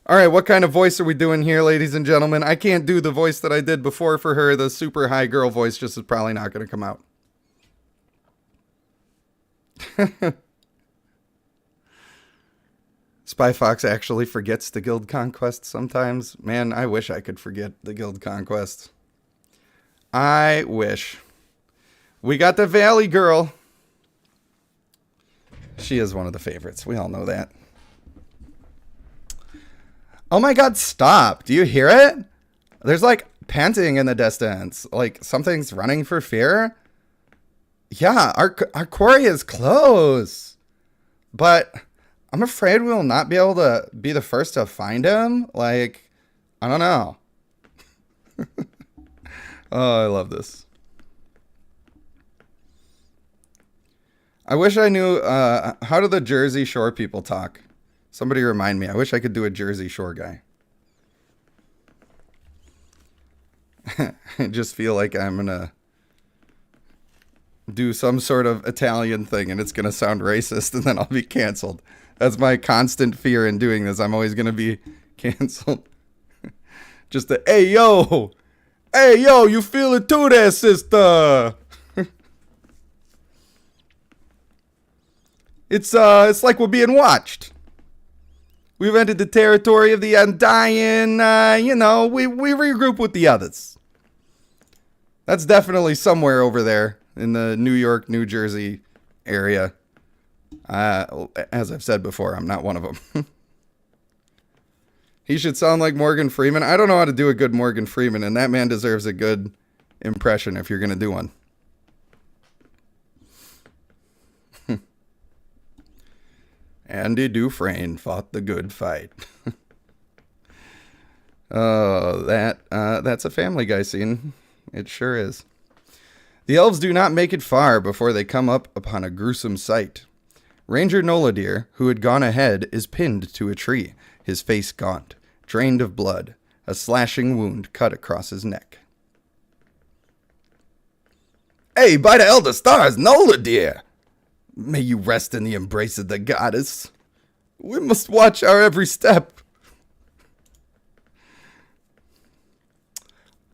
All right, what kind of voice are we doing here, ladies and gentlemen? I can't do the voice that I did before for her. The super high girl voice just is probably not going to come out. Spy Fox actually forgets the Guild Conquest sometimes. Man, I wish I could forget the Guild Conquest. I wish. We got the Valley Girl. She is one of the favorites. We all know that. Oh my god, stop. Do you hear it? There's like panting in the distance. Like something's running for fear. Yeah, our quarry is close. But I'm afraid we will not be able to be the first to find him. Like, I don't know. Oh, I love this. I wish I knew, how do the Jersey Shore people talk? Somebody remind me. I wish I could do a Jersey Shore guy. I just feel like I'm going to do some sort of Italian thing and it's going to sound racist and then I'll be canceled. That's my constant fear in doing this. I'm always going to be canceled. Just the, hey, yo, you feel it too there, sister. It's like we're being watched. We've entered the territory of the undying, you know, we regroup with the others. That's definitely somewhere over there in the New York, New Jersey area. As I've said before, I'm not one of them. He should sound like Morgan Freeman. I don't know how to do a good Morgan Freeman, and that man deserves a good impression if you're going to do one. Andy Dufresne fought the good fight. Oh, that's a Family Guy scene. It sure is. The elves do not make it far before they come up upon a gruesome sight. Ranger Noladir, who had gone ahead, is pinned to a tree, his face gaunt, drained of blood, a slashing wound cut across his neck. Hey, by the elder stars, Noladir! May you rest in the embrace of the goddess. We must watch our every step.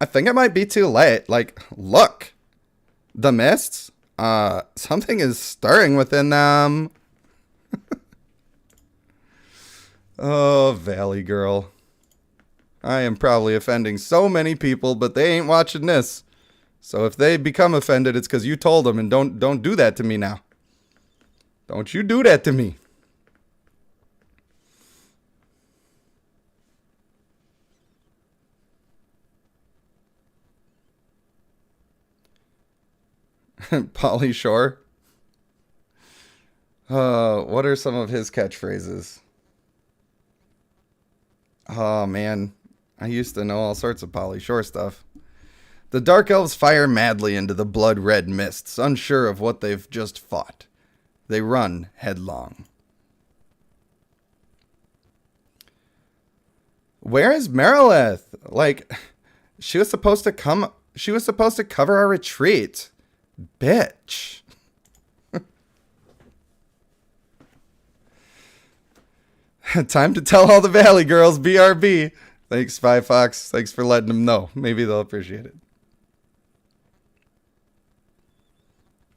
I think it might be too late. Like, look. The mists? Something is stirring within them. Oh, Valley Girl. I am probably offending so many people, but they ain't watching this. So if they become offended, it's because you told them, and don't do that to me now. Don't you do that to me. Pauly Shore. What are some of his catchphrases? Oh, man. I used to know all sorts of Pauly Shore stuff. The Dark Elves fire madly into the blood-red mists, unsure of what they've just fought. They run headlong. Where is Merilith? Like, she was supposed to cover our retreat. Bitch. Time to tell all the Valley girls, BRB. Thanks, Spy Fox. Thanks for letting them know. Maybe they'll appreciate it.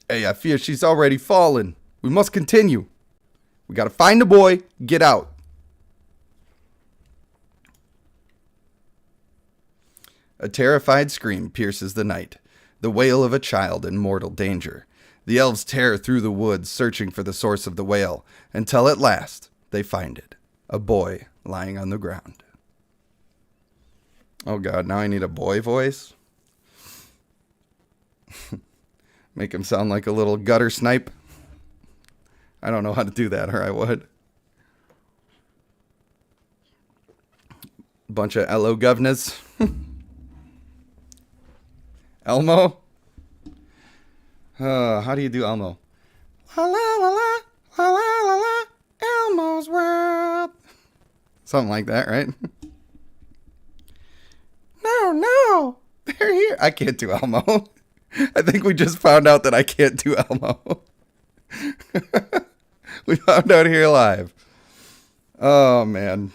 Hey, I fear she's already fallen. We must continue. We gotta find the boy, get out. A terrified scream pierces the night, the wail of a child in mortal danger. The elves tear through the woods, searching for the source of the wail, until at last they find it, a boy lying on the ground. Oh god, now I need a boy voice? Make him sound like a little gutter snipe? I don't know how to do that, or I would. Bunch of LO governors. Elmo? How do you do Elmo? La la la la, la la la la, Elmo's world. Something like that, right? No, they're here. I can't do Elmo. I think we just found out that I can't do Elmo. We found out here live. Oh, man.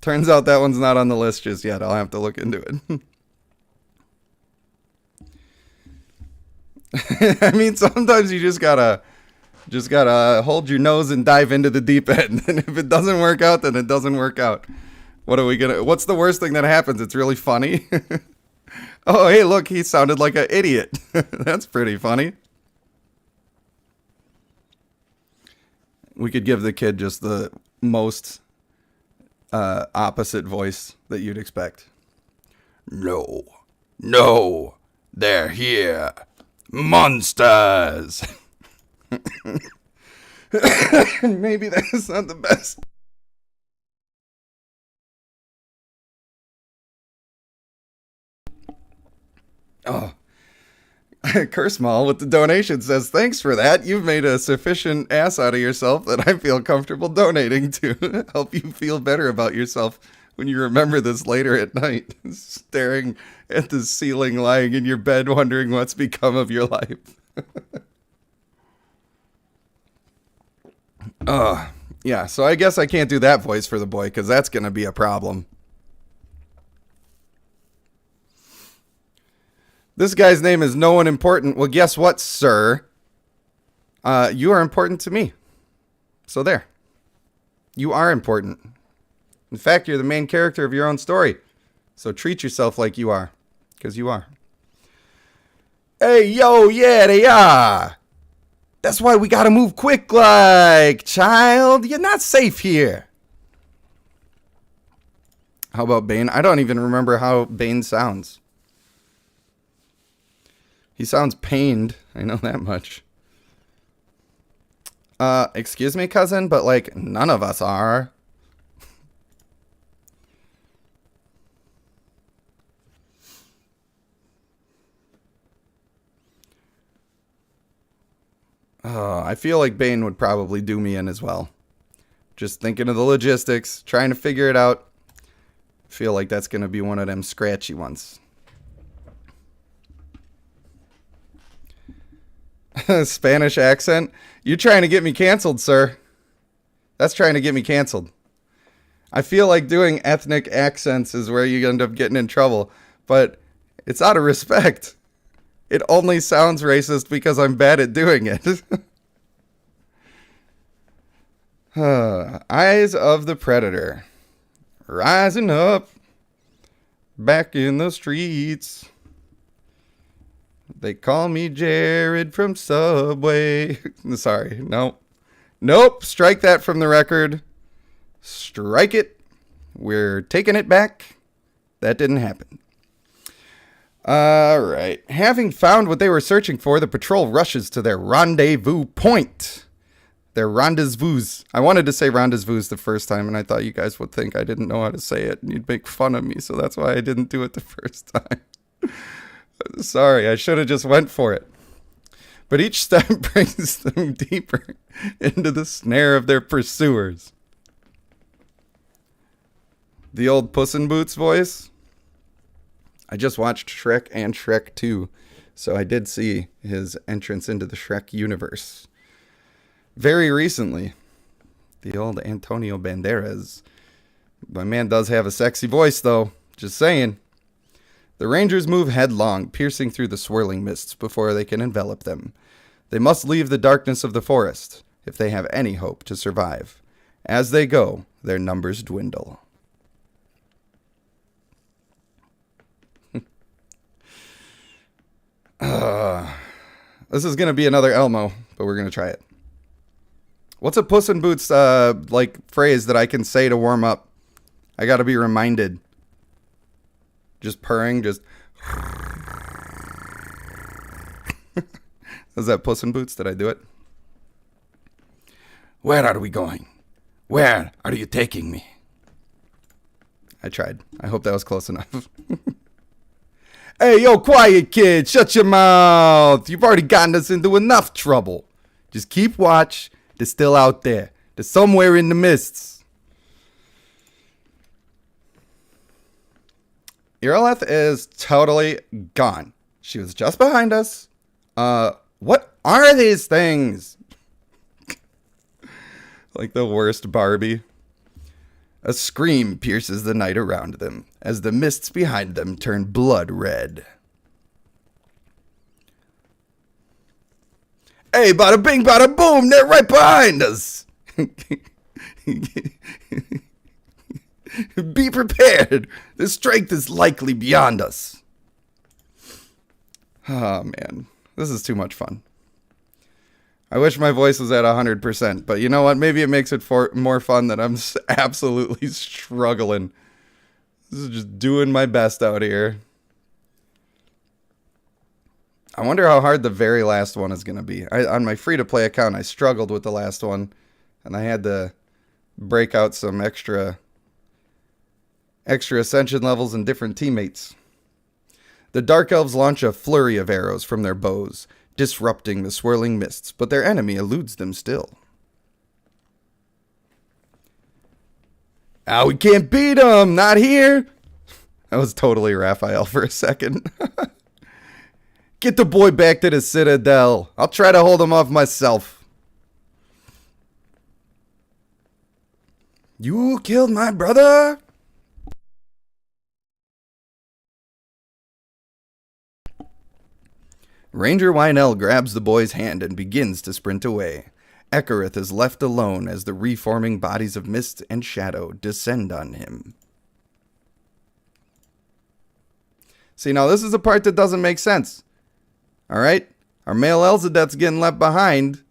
Turns out that one's not on the list just yet. I'll have to look into it. I mean, sometimes you just gotta hold your nose and dive into the deep end. And if it doesn't work out, then it doesn't work out. What's the worst thing that happens? It's really funny. Oh, hey, look, he sounded like an idiot. That's pretty funny. We could give the kid just the most opposite voice that you'd expect. No, they're here. Monsters. Maybe that's not the best. Oh, Kursmal with the donation says, thanks for that. You've made a sufficient ass out of yourself that I feel comfortable donating to help you feel better about yourself when you remember this later at night, staring at the ceiling, lying in your bed, wondering what's become of your life. Yeah, so I guess I can't do that voice for the boy because that's going to be a problem. This guy's name is no one important. Well, guess what, sir? You are important to me. So there. You are important. In fact, you're the main character of your own story. So treat yourself like you are. Because you are. Hey, yo, yeah, they are. That's why we gotta move quick, like, child. You're not safe here. How about Bane? I don't even remember how Bane sounds. He sounds pained. I know that much. Excuse me, cousin, but, like, none of us are. I feel like Bane would probably do me in as well. Just thinking of the logistics, trying to figure it out. Feel like that's going to be one of them scratchy ones. Spanish accent? You're trying to get me canceled, sir. That's trying to get me canceled. I feel like doing ethnic accents is where you end up getting in trouble. But it's out of respect. It only sounds racist because I'm bad at doing it. Eyes of the Predator. Rising up. Back in the streets. They call me Jared from Subway. Sorry, no. Nope, strike that from the record. Strike it. We're taking it back. That didn't happen. Alright. Having found what they were searching for, the patrol rushes to their rendezvous point. Their rendezvous. I wanted to say rendezvous the first time, and I thought you guys would think I didn't know how to say it, and you'd make fun of me, so that's why I didn't do it the first time. Sorry, I should have just went for it. But each step brings them deeper into the snare of their pursuers. The old Puss in Boots voice. I just watched Shrek and Shrek 2, so I did see his entrance into the Shrek universe. Very recently. The old Antonio Banderas. My man does have a sexy voice, though. Just saying. The Rangers move headlong, piercing through the swirling mists before they can envelop them. They must leave the darkness of the forest if they have any hope to survive. As they go, their numbers dwindle. This is going to be another Elmo, but we're going to try it. What's a Puss in Boots, like, phrase that I can say to warm up? I got to be reminded. Just purring, just... Is that Puss in Boots? Did I do it? Where are we going? Where are you taking me? I tried. I hope that was close enough. Hey, yo, quiet kid. Shut your mouth. You've already gotten us into enough trouble. Just keep watch. They're still out there. They're somewhere in the mists. Irileth is totally gone. She was just behind us. What are these things? Like the worst Barbie. A scream pierces the night around them as the mists behind them turn blood red. Hey, bada bing, bada boom, they're right behind us. Be prepared. The strength is likely beyond us. Oh, man. This is too much fun. I wish my voice was at 100%, but you know what? Maybe it makes it more fun that I'm absolutely struggling. This is just doing my best out here. I wonder how hard the very last one is going to be. On my free-to-play account, I struggled with the last one, and I had to break out some extra ascension levels and different teammates. The Dark Elves launch a flurry of arrows from their bows, disrupting the swirling mists, but their enemy eludes them still. Ah, we can't beat them! Not here! That was totally Raphael for a second. Get the boy back to the Citadel. I'll try to hold him off myself. You killed my brother? Ranger Wynell grabs the boy's hand and begins to sprint away. Ekarith is left alone as the reforming bodies of mist and shadow descend on him. See, now this is a part that doesn't make sense. Alright? Our male Elzadeth's getting left behind.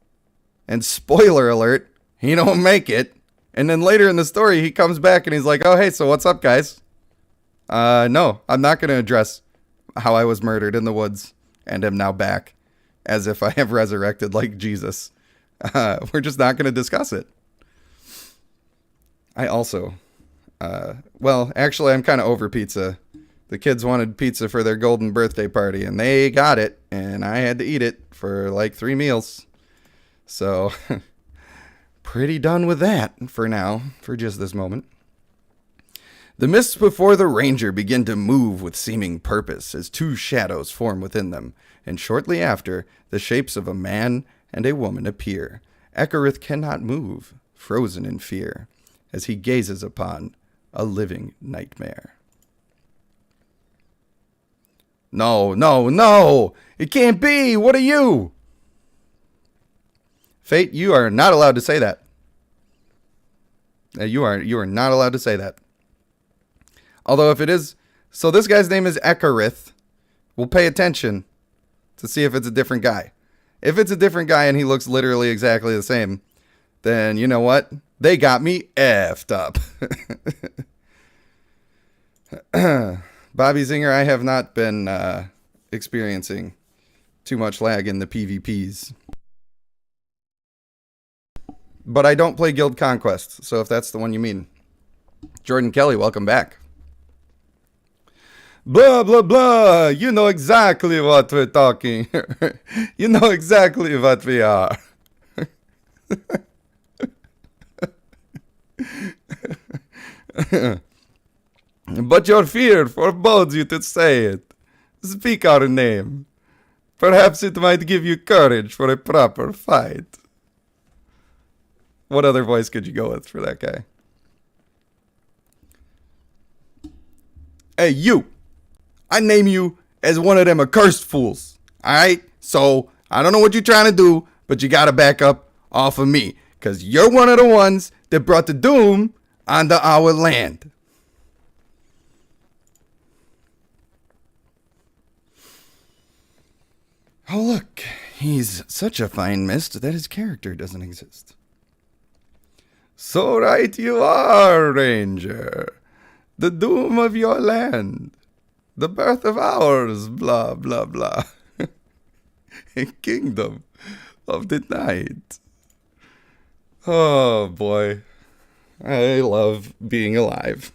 And spoiler alert, he don't make it. And then later in the story, he comes back and he's like, oh, hey, so what's up, guys? No, I'm not going to address how I was murdered in the woods. And am now back, as if I have resurrected like Jesus. We're just not going to discuss it. I also, well, actually, I'm kind of over pizza. The kids wanted pizza for their golden birthday party, and they got it, and I had to eat it for like 3 meals. So, pretty done with that for now, for just this moment. The mists before the ranger begin to move with seeming purpose as 2 shadows form within them, and shortly after, the shapes of a man and a woman appear. Ekarith cannot move, frozen in fear, as he gazes upon a living nightmare. No, no, no! It can't be! What are you? Fate, you are not allowed to say that. You are not allowed to say that. Although if it is... So this guy's name is Ekarith. We'll pay attention to see if it's a different guy. If it's a different guy and he looks literally exactly the same, then you know what? They got me effed up. Bobby Zinger, I have not been experiencing too much lag in the PvPs. But I don't play Guild Conquest, so if that's the one you mean. Jordan Kelly, welcome back. Blah, blah, blah. You know exactly what we're talking. You know exactly what we are. But your fear forebodes you to say it. Speak our name. Perhaps it might give you courage for a proper fight. What other voice could you go with for that guy? Hey, you. I name you as one of them accursed fools. Alright? So, I don't know what you're trying to do, but you gotta back up off of me. Because you're one of the ones that brought the doom onto our land. Oh, look. He's such a fine mist that his character doesn't exist. So right you are, Ranger. The doom of your land. The birth of ours, blah, blah, blah. A kingdom of the night. Oh, boy. I love being alive.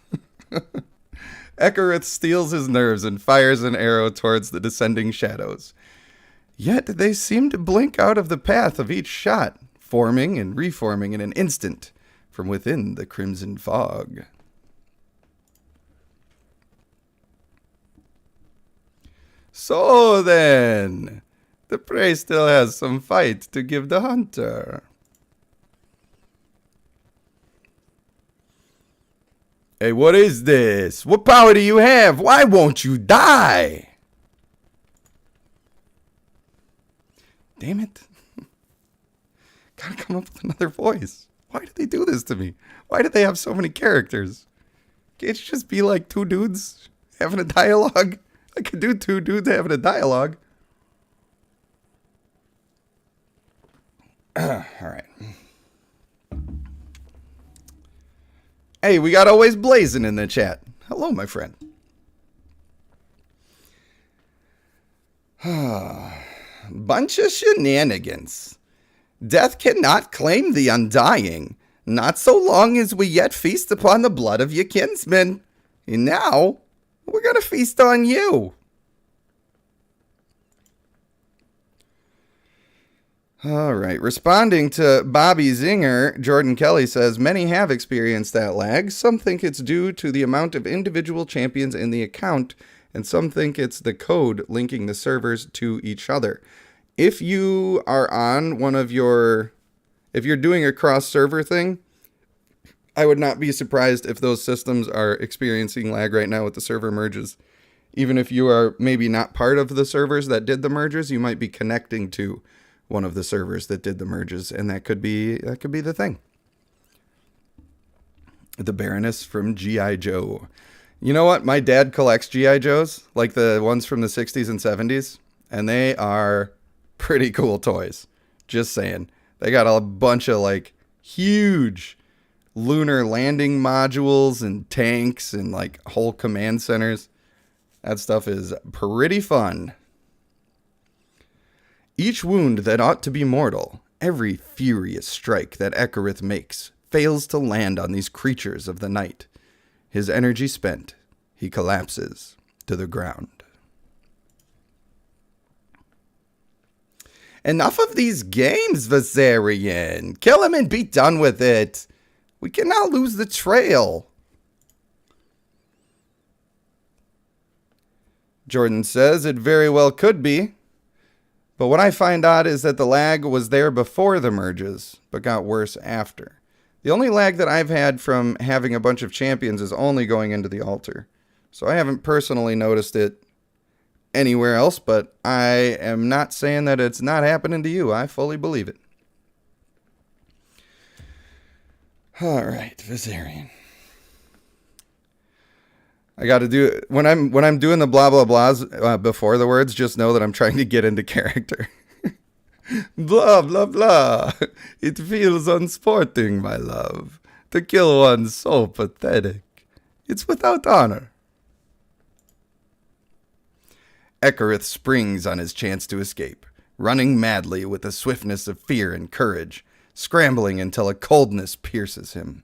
Ekarith steels his nerves and fires an arrow towards the descending shadows. Yet they seem to blink out of the path of each shot, forming and reforming in an instant from within the crimson fog. So then, the prey still has some fight to give the hunter. Hey, what is this? What power do you have? Why won't you die? Damn it. Gotta come up with another voice. Why did they do this to me? Why do they have so many characters? Can't you just be like two dudes having a dialogue? I could do two dudes having a dialogue. Alright. Hey, we got Always Blazing in the chat. Hello, my friend. Bunch of shenanigans. Death cannot claim the undying, not so long as we yet feast upon the blood of your kinsmen. And now, we're gonna feast on you. All right. Responding to Bobby Zinger, Jordan Kelly says, many have experienced that lag. Some think it's due to the amount of individual champions in the account, and some think it's the code linking the servers to each other. If you are on if you're doing a cross-server thing, I would not be surprised if those systems are experiencing lag right now with the server merges. Even if you are maybe not part of the servers that did the mergers, you might be connecting to one of the servers that did the merges, and that could be the thing. The Baroness from G.I. Joe. You know what? My dad collects G.I. Joes, like the ones from the 60s and 70s, and they are pretty cool toys. Just saying. They got a bunch of like huge lunar landing modules and tanks and like whole command centers. That stuff is pretty fun. Each wound that ought to be mortal, every furious strike that Ekarith makes, fails to land on these creatures of the night. His energy spent, he collapses to the ground. Enough of these games, Viserion. Kill him and be done with it. We can now lose the trail. Jordan says it very well could be. But what I find odd is that the lag was there before the merges, but got worse after. The only lag that I've had from having a bunch of champions is only going into the altar. So I haven't personally noticed it anywhere else, but I am not saying that it's not happening to you. I fully believe it. All right, Viserion. I got to do when I'm doing the blah blah blahs before the words. Just know that I'm trying to get into character. Blah blah blah. It feels unsporting, my love, to kill one so pathetic. It's without honor. Ekarith springs on his chance to escape, running madly with the swiftness of fear and courage, scrambling until a coldness pierces him.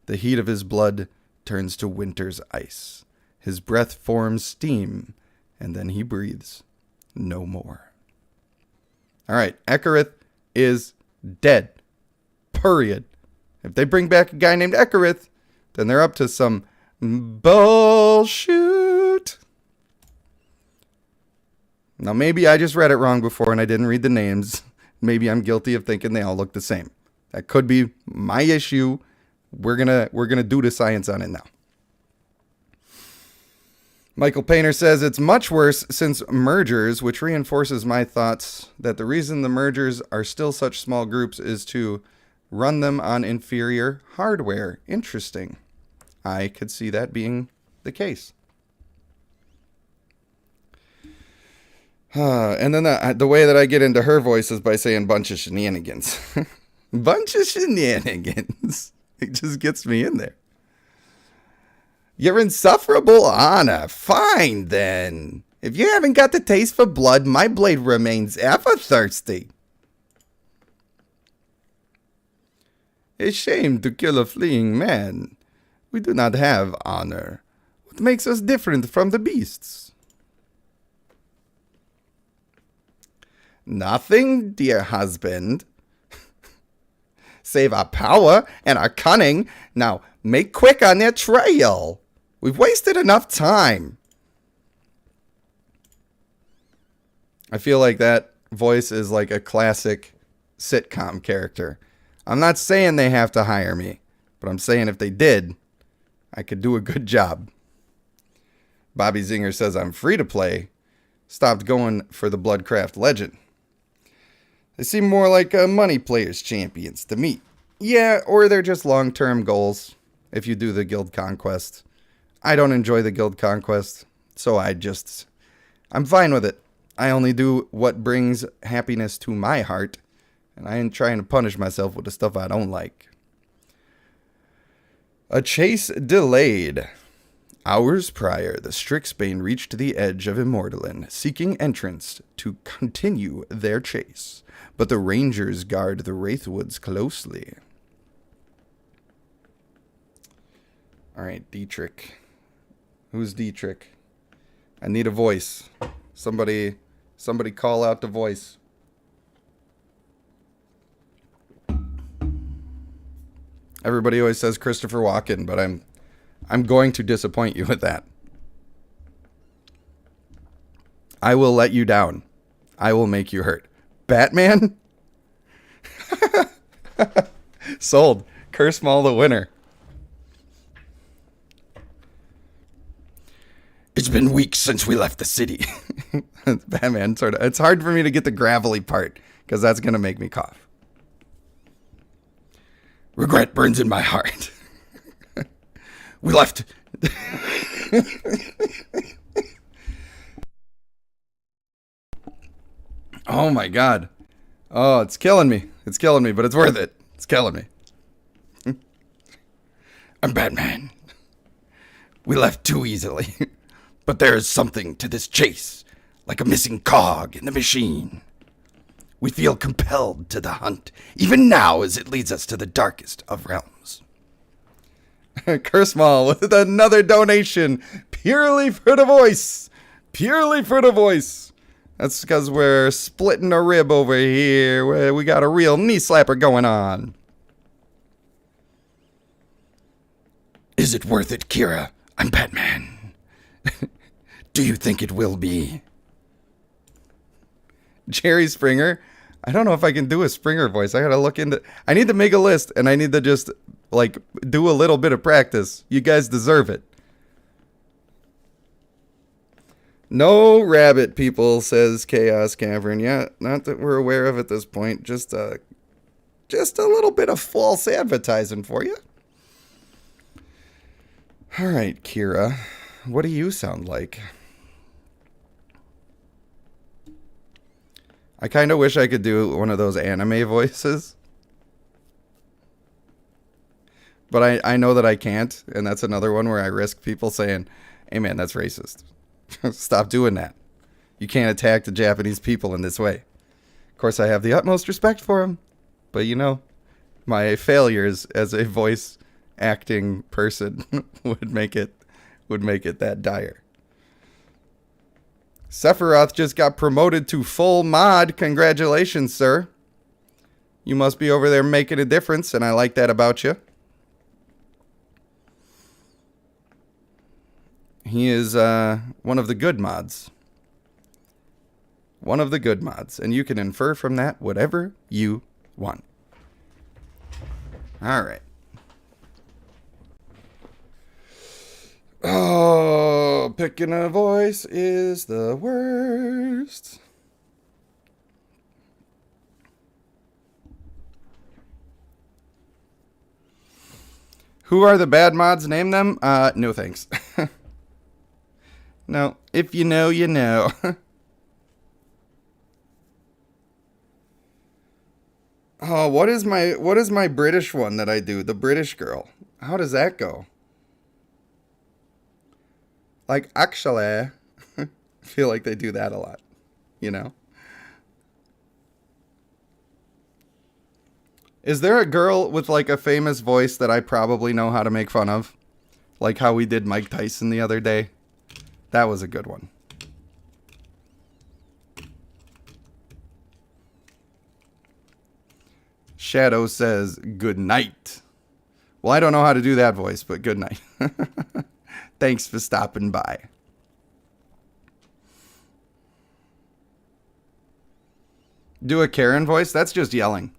The heat of his blood turns to winter's ice. His breath forms steam, and then he breathes no more. All right, Ekarith is dead. Period. If they bring back a guy named Ekarith, then they're up to some bullshit. Now, maybe I just read it wrong before and I didn't read the names. Maybe I'm guilty of thinking they all look the same. That could be my issue. We're gonna do the science on it now. Michael Painter says it's much worse since mergers, which reinforces my thoughts that the reason the mergers are still such small groups is to run them on inferior hardware. Interesting. I could see that being the case. And then the way that I get into her voice is by saying bunch of shenanigans. Bunch of shenanigans. It just gets me in there. You're insufferable, Anna. Fine, then. If you haven't got the taste for blood, my blade remains ever thirsty. A shame to kill a fleeing man. We do not have honor. What makes us different from the beasts? Nothing, dear husband. Save our power and our cunning. Now, make quick on their trail. We've wasted enough time. I feel like that voice is like a classic sitcom character. I'm not saying they have to hire me, but I'm saying if they did, I could do a good job. Bobby Zinger says I'm free to play. Stopped going for the Bloodcraft Legend. They seem more like money players champions to me. Yeah, or they're just long-term goals if you do the Guild Conquest. I don't enjoy the Guild Conquest, so I'm fine with it. I only do what brings happiness to my heart, and I ain't trying to punish myself with the stuff I don't like. A chase delayed. Hours prior, the Strixbane reached the edge of Immortalin, seeking entrance to continue their chase. But the Rangers guard the Wraithwoods closely. Alright, Dietrich. Who's Dietrich? I need a voice. Somebody call out the voice. Everybody always says Christopher Walken, but I'm going to disappoint you with that. I will let you down. I will make you hurt. Batman? Sold. Curse Maul the winner. It's been weeks since we left the city. Batman, sort of. It's hard for me to get the gravelly part, because that's going to make me cough. Regret burns in my heart. We left. Oh my god. Oh, it's killing me. It's killing me, but it's worth it. It's killing me. I'm Batman. We left too easily. But there is something to this chase, like a missing cog in the machine. We feel compelled to the hunt, even now as it leads us to the darkest of realms. Curse Maul with another donation, purely for the voice. Purely for the voice. That's because we're splitting a rib over here, where we got a real knee slapper going on. Is it worth it, Kira? I'm Batman. Do you think it will be? Jerry Springer. I don't know if I can do a Springer voice. I gotta look into... I need to make a list, and I need to just, like, do a little bit of practice. You guys deserve it. No rabbit, people, says Chaos Cavern. Yeah, not that we're aware of at this point. Just a little bit of false advertising for you. All right, Kira. What do you sound like? I kind of wish I could do one of those anime voices. But I know that I can't, and that's another one where I risk people saying, hey man, that's racist. Stop doing that. You can't attack the Japanese people in this way. Of course, I have the utmost respect for them, but you know, my failures as a voice acting person would make it that dire. Sephiroth just got promoted to full mod. Congratulations, sir. You must be over there making a difference, and I like that about you. He is one of the good mods. One of the good mods. And you can infer from that whatever you want. Alright. Oh, picking a voice is the worst. Who are the bad mods? Name them? No thanks. No, if you know, you know. Oh, what is my British one that I do? The British girl. How does that go? Like, actually, I feel like they do that a lot, you know? Is there a girl with like a famous voice that I probably know how to make fun of? Like how we did Mike Tyson the other day? That was a good one. Shadow says, good night. Well, I don't know how to do that voice, but good night. Thanks for stopping by. Do a Karen voice? That's just yelling.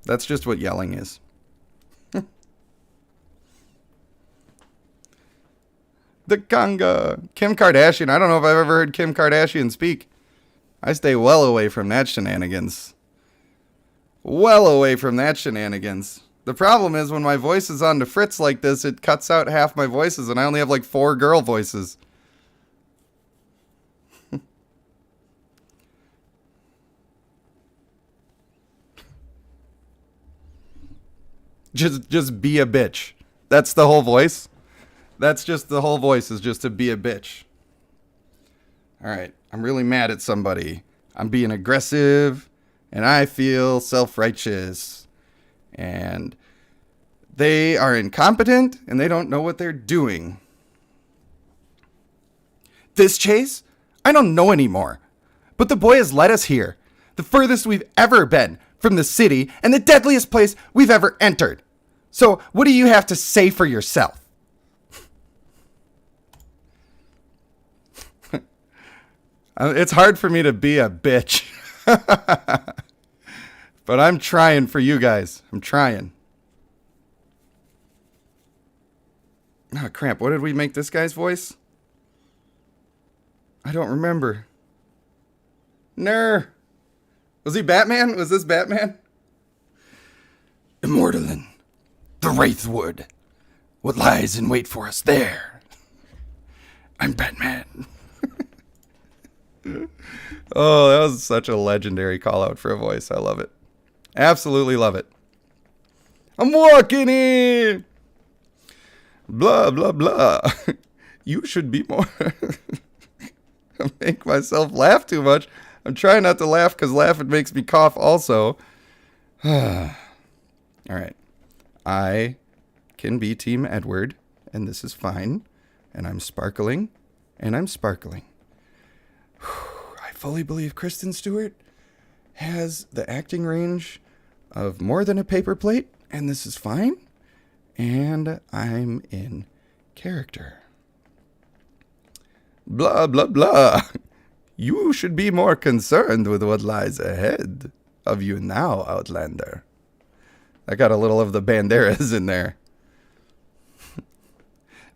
That's just what yelling is. The conga. Kim Kardashian. I don't know if I've ever heard Kim Kardashian speak. I stay well away from that shenanigans. Well away from that shenanigans. The problem is when my voice is on the fritz like this, it cuts out half my voices and I only have like 4 girl voices. Just be a bitch. That's the whole voice. That's just the whole voice is just to be a bitch. All right. I'm really mad at somebody. I'm being aggressive and I feel self-righteous. And they are incompetent and they don't know what they're doing. This chase? I don't know anymore. But the boy has led us here. The furthest we've ever been from the city and the deadliest place we've ever entered. So, what do you have to say for yourself? It's hard for me to be a bitch. But I'm trying for you guys. I'm trying. Oh, crap. What did we make this guy's voice? I don't remember. Was he Batman? Was this Batman? Immortalin. The Wraithwood. What lies in wait for us there? I'm Batman. Oh, that was such a legendary call out for a voice. I love it. Absolutely love it. I'm walking in. Blah, blah, blah. You should be more. I make myself laugh too much. I'm trying not to laugh because laughing makes me cough also. All right. I can be Team Edward, and this is fine. And I'm sparkling, and I'm sparkling. I fully believe Kristen Stewart has the acting range of more than a paper plate, and this is fine. And I'm in character. Blah, blah, blah. You should be more concerned with what lies ahead of you now, Outlander. I got a little of the Banderas in there.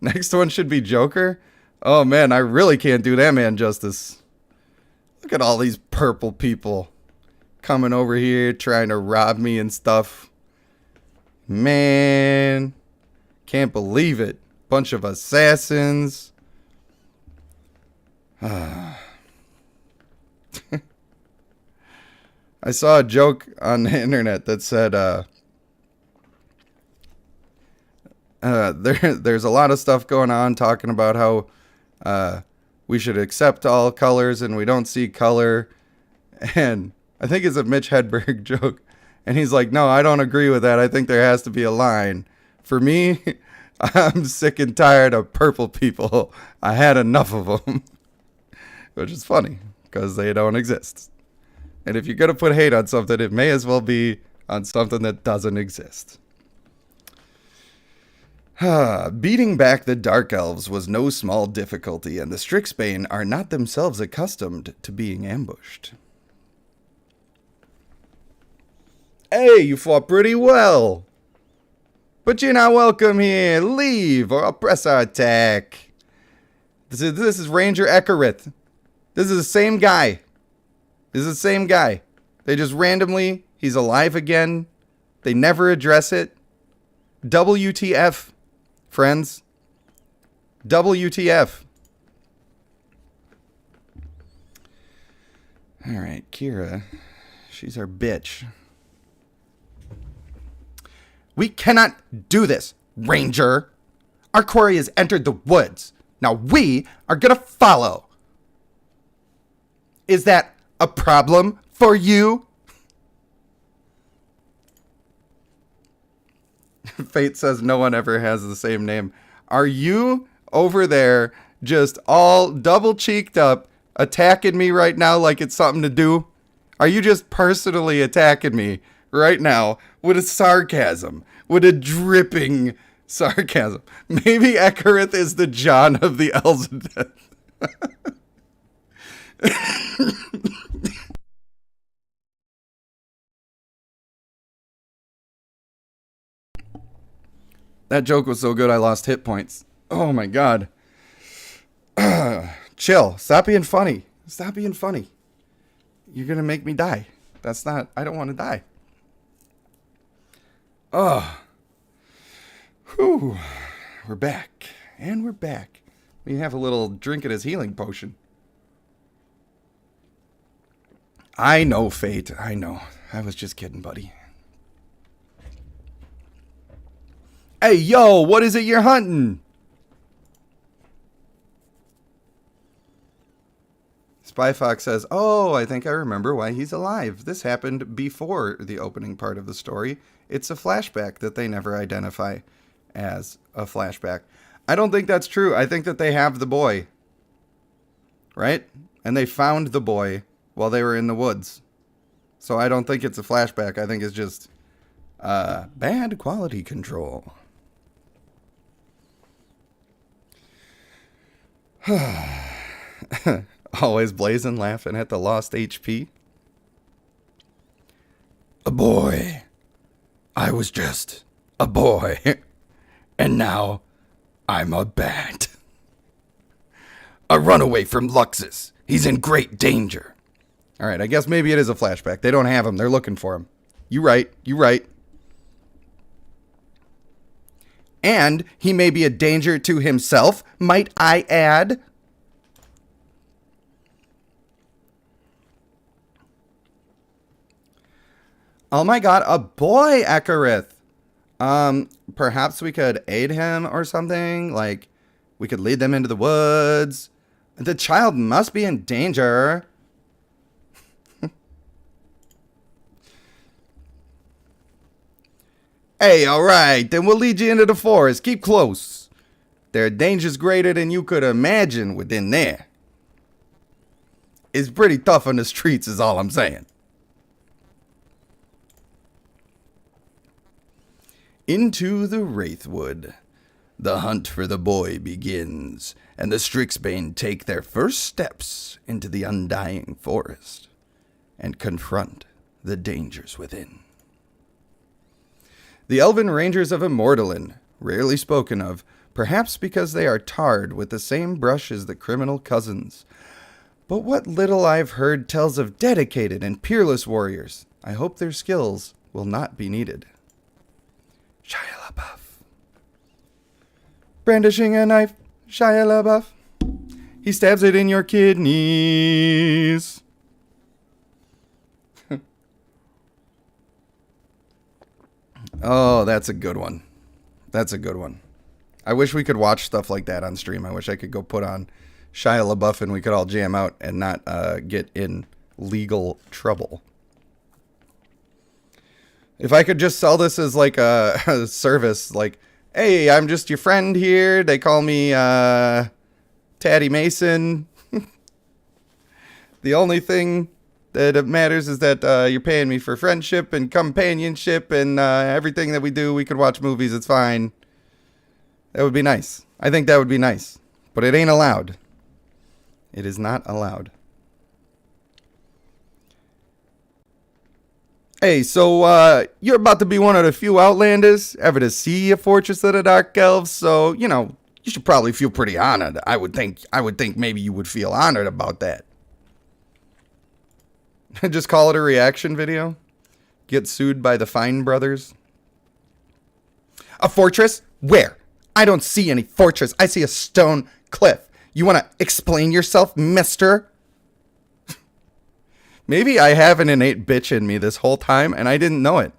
Next one should be Joker. Oh man, I really can't do that man justice. Look at all these purple people coming over here trying to rob me and stuff. Man, can't believe it. Bunch of assassins. I saw a joke on the internet that said, there's a lot of stuff going on talking about how we should accept all colors and we don't see color. And I think it's a Mitch Hedberg joke. And he's like, no, I don't agree with that. I think there has to be a line. For me, I'm sick and tired of purple people. I had enough of them. Which is funny because they don't exist. And if you're going to put hate on something, it may as well be on something that doesn't exist. Beating back the Dark Elves was no small difficulty, and the Strixbane are not themselves accustomed to being ambushed. Hey, you fought pretty well. But you're not welcome here. Leave, or I'll press our attack. This is Ranger Ekarith. This is the same guy. This is the same guy. They just randomly, he's alive again. They never address it. WTF, friends. WTF. Alright, Kira. She's our bitch. We cannot do this, Ranger. Our quarry has entered the woods. Now we are gonna follow. Is that a problem for you? Fate says no one ever has the same name. Are you over there just all double cheeked up attacking me right now like it's something to do? Are you just personally attacking me right now with a sarcasm, with a dripping sarcasm? Maybe Ekarith is the John of the Elves of Death. That joke was so good I lost hit points. Oh my god. Chill. Stop being funny. Stop being funny. You're gonna make me die. That's not... I don't want to die. Oh. Whew. We're back. And we're back. We have a little drink of his healing potion. I know, Fate. I know. I was just kidding, buddy. Hey, yo, what is it you're hunting? Spy Fox says, oh, I think I remember why he's alive. This happened before the opening part of the story. It's a flashback that they never identify as a flashback. I don't think that's true. I think that they have the boy. Right? And they found the boy while they were in the woods. So I don't think it's a flashback. I think it's just bad quality control. Always blazing, laughing at the lost HP. A boy. I was just a boy. And now I'm a bat. A runaway from Luxus. He's in great danger. Alright, I guess maybe it is a flashback. They don't have him. They're looking for him. You right. You right. And he may be a danger to himself, might I add. Oh my god, a boy, Ekarith. Perhaps we could aid him or something. Like, we could lead them into the woods. The child must be in danger. Hey, alright, then we'll lead you into the forest. Keep close. There are dangers greater than you could imagine within there. It's pretty tough on the streets is all I'm saying. Into the Wraithwood. The hunt for the boy begins, and the Strixbane take their first steps into the undying forest and confront the dangers within. The Elven Rangers of Immortalin, rarely spoken of, perhaps because they are tarred with the same brush as the criminal cousins. But what little I've heard tells of dedicated and peerless warriors. I hope their skills will not be needed. Shia LaBeouf. Brandishing a knife, Shia LaBeouf. He stabs it in your kidneys. Oh, that's a good one. That's a good one. I wish we could watch stuff like that on stream. I wish I could go put on Shia LaBeouf and we could all jam out and not get in legal trouble. If I could just sell this as like a service, like, hey, I'm just your friend here. They call me Taddy Mason. The only thing that matters is that you're paying me for friendship and companionship and everything that we do. We could watch movies. It's fine. That would be nice. I think that would be nice. But it ain't allowed. It is not allowed. Hey, so you're about to be one of the few Outlanders ever to see a Fortress of the Dark Elves, so, you know, you should probably feel pretty honored. I would think maybe you would feel honored about that. Just call it a reaction video. Get sued by the Fine Brothers. A fortress? Where? I don't see any fortress. I see a stone cliff. You want to explain yourself, mister? Maybe I have an innate bitch in me this whole time and I didn't know it.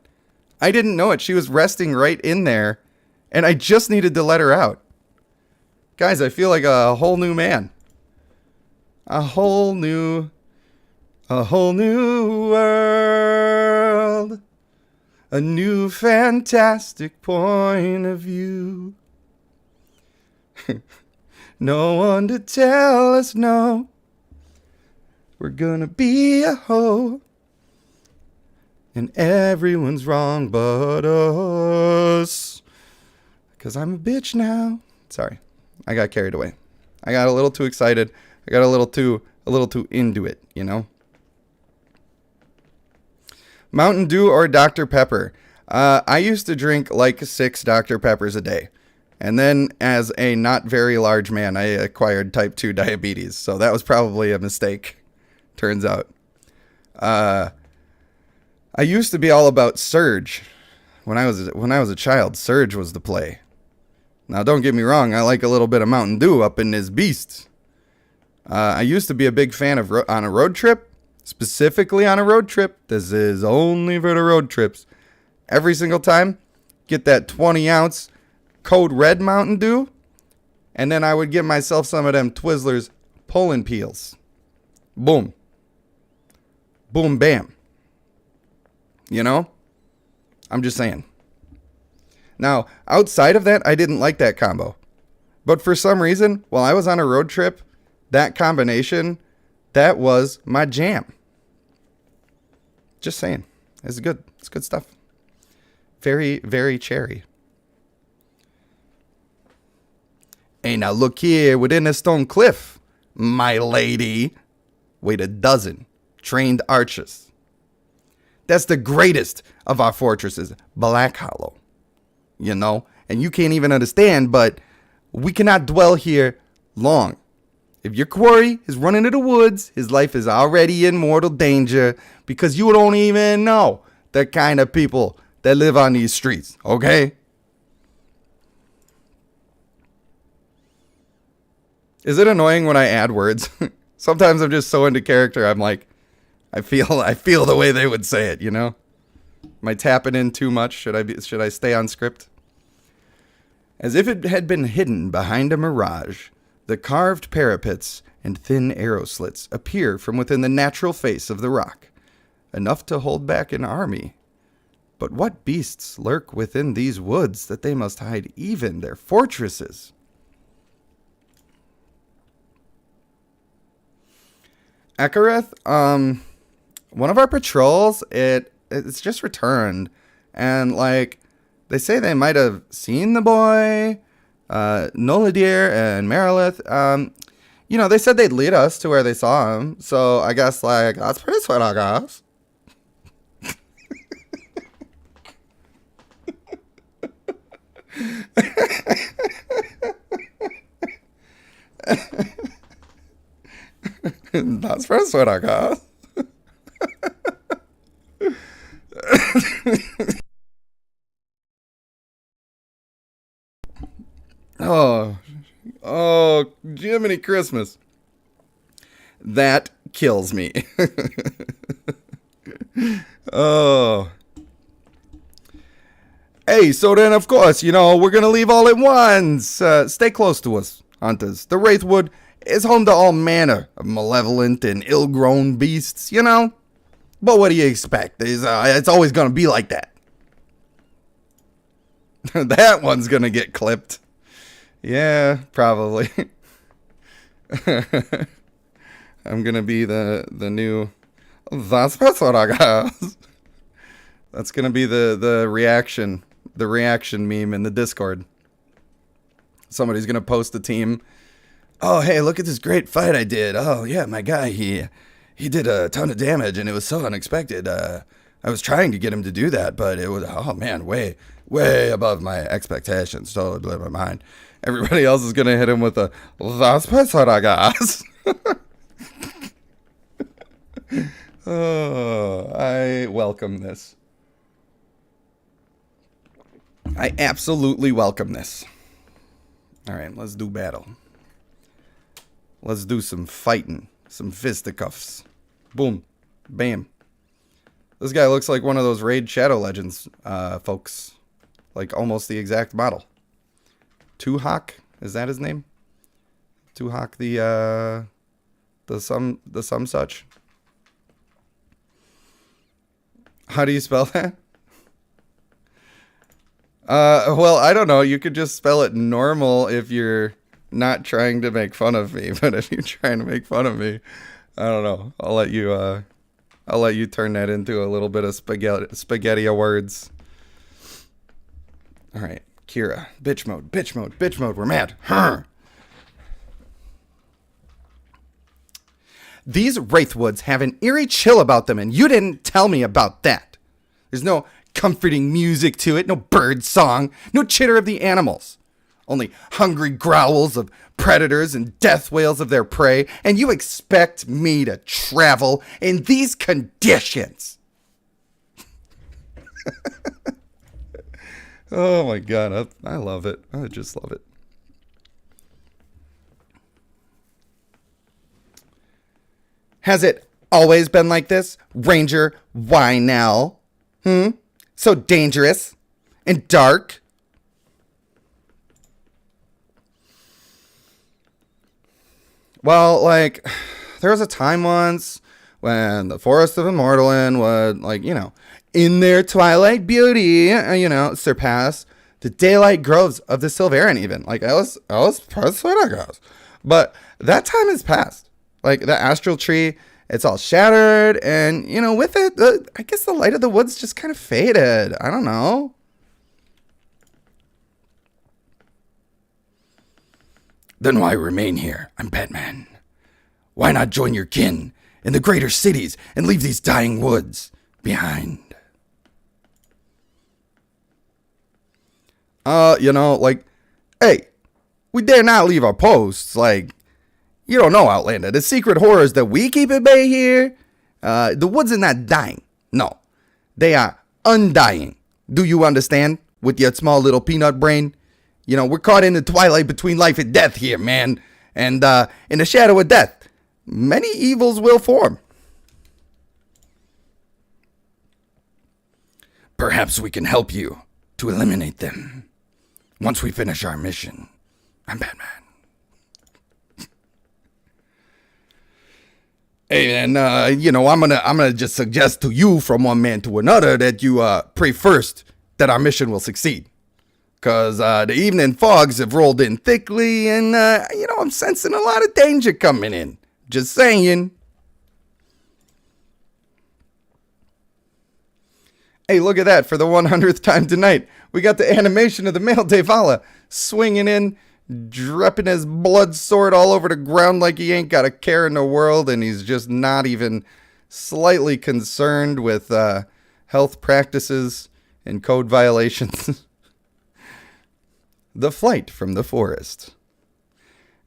I didn't know it. She was resting right in there, and I just needed to let her out. Guys, I feel like a whole new man. A whole new world. A new fantastic point of view. No one to tell us no. We're gonna be a hoe. And everyone's wrong but us. 'Cause I'm a bitch now. Sorry. I got carried away. I got a little too excited. I got a little too into it, you know? Mountain Dew or Dr. Pepper? I used to drink like 6 Dr. Peppers a day. And then as a not very large man, I acquired type 2 diabetes. So that was probably a mistake, turns out. I used to be all about Surge. When I was a child, Surge was the play. Now, don't get me wrong, I like a little bit of Mountain Dew up in this beast. I used to be a big fan of on a road trip, specifically on a road trip. This is only for the road trips. Every single time, get that 20-ounce Code Red Mountain Dew, and then I would get myself some of them Twizzlers Poland peels. Boom. Boom, bam. You know? I'm just saying. Now, outside of that, I didn't like that combo. But for some reason, while I was on a road trip, that combination, that was my jam. Just saying. It's good. It's good stuff. Very, very cherry. Hey, now look here within a stone cliff, my lady. Wait a dozen trained archers. That's the greatest of our fortresses, Black Hollow. You know, and you can't even understand, but we cannot dwell here long. If your quarry is running into the woods, his life is already in mortal danger because you don't even know the kind of people that live on these streets, okay? Is it annoying when I add words? Sometimes I'm just so into character, I'm like, I feel the way they would say it, you know? Am I tapping in too much? Should I stay on script? As if it had been hidden behind a mirage, the carved parapets and thin arrow slits appear from within the natural face of the rock, enough to hold back an army. But what beasts lurk within these woods that they must hide even their fortresses? Ekareth, one of our patrols, it's just returned, and like they say they might have seen the boy, Noladir and Marilith. You know, they said they'd lead us to where they saw him, so I guess like that's pretty sweet, I guess. That's pretty sweet, I guess. Oh, Jiminy Christmas. That kills me. Oh. Hey, so then, of course, you know, we're going to leave all at once. Stay close to us, hunters. The Wraithwood is home to all manner of malevolent and ill-grown beasts, you know? But what do you expect? It's always going to be like that. That one's going to get clipped. Yeah, probably. I'm going to be the new... That's what I guess. That's going to be the reaction meme in the Discord. Somebody's going to post a team. Oh, hey, look at this great fight I did. Oh, yeah, my guy, he did a ton of damage, and it was so unexpected. I was trying to get him to do that, but it was, oh, man, way above my expectations. Totally blew my mind. Everybody else is going to hit him with a, that's what I guess. Oh, I welcome this. I absolutely welcome this. All right, let's do battle. Let's do some fighting. Some fisticuffs. Boom. Bam. This guy looks like one of those Raid Shadow Legends folks. Like almost the exact model. Tuhawk, is that his name? Tuhawk the some such. How do you spell that? Well, I don't know. You could just spell it normal if you're not trying to make fun of me. But if you're trying to make fun of me, I don't know. I'll let you turn that into a little bit of spaghetti of words. All right, Kira, bitch mode, bitch mode, bitch mode. We're mad. These Wraithwoods have an eerie chill about them, and you didn't tell me about that. There's no comforting music to it, no bird song, no chitter of the animals. Only hungry growls of predators and death wails of their prey, and you expect me to travel in these conditions. Oh my god, I love it. I just love it. Has it always been like this, Ranger Wynell? So dangerous and dark? Well, like, there was a time once when the Forest of Immortalin would, like, you know, in their twilight beauty, you know, surpass the daylight groves of the Silveran even. Like, I was persuaded, I guess. But that time has passed. Like, the astral tree, it's all shattered, and, you know, with it, I guess the light of the woods just kind of faded. I don't know. Then why remain here? I'm Batman. Why not join your kin in the greater cities and leave these dying woods behind? You know, like, hey, we dare not leave our posts, like, you don't know, Outlander. The secret horrors that we keep at bay here, the woods are not dying. No, they are undying. Do you understand? With your small little peanut brain? You know, we're caught in the twilight between life and death here, man. And in the shadow of death, many evils will form. Perhaps we can help you to eliminate them once we finish our mission. I'm Batman. And, you know, I'm gonna just suggest to you from one man to another that you pray first that our mission will succeed. Because the evening fogs have rolled in thickly, and, you know, I'm sensing a lot of danger coming in. Just saying. Hey, look at that. For the 100th time tonight, we got the animation of the male Devala swinging in, dropping his blood sword all over the ground like he ain't got a care in the world, and he's just not even slightly concerned with health practices and code violations. The flight from the forest.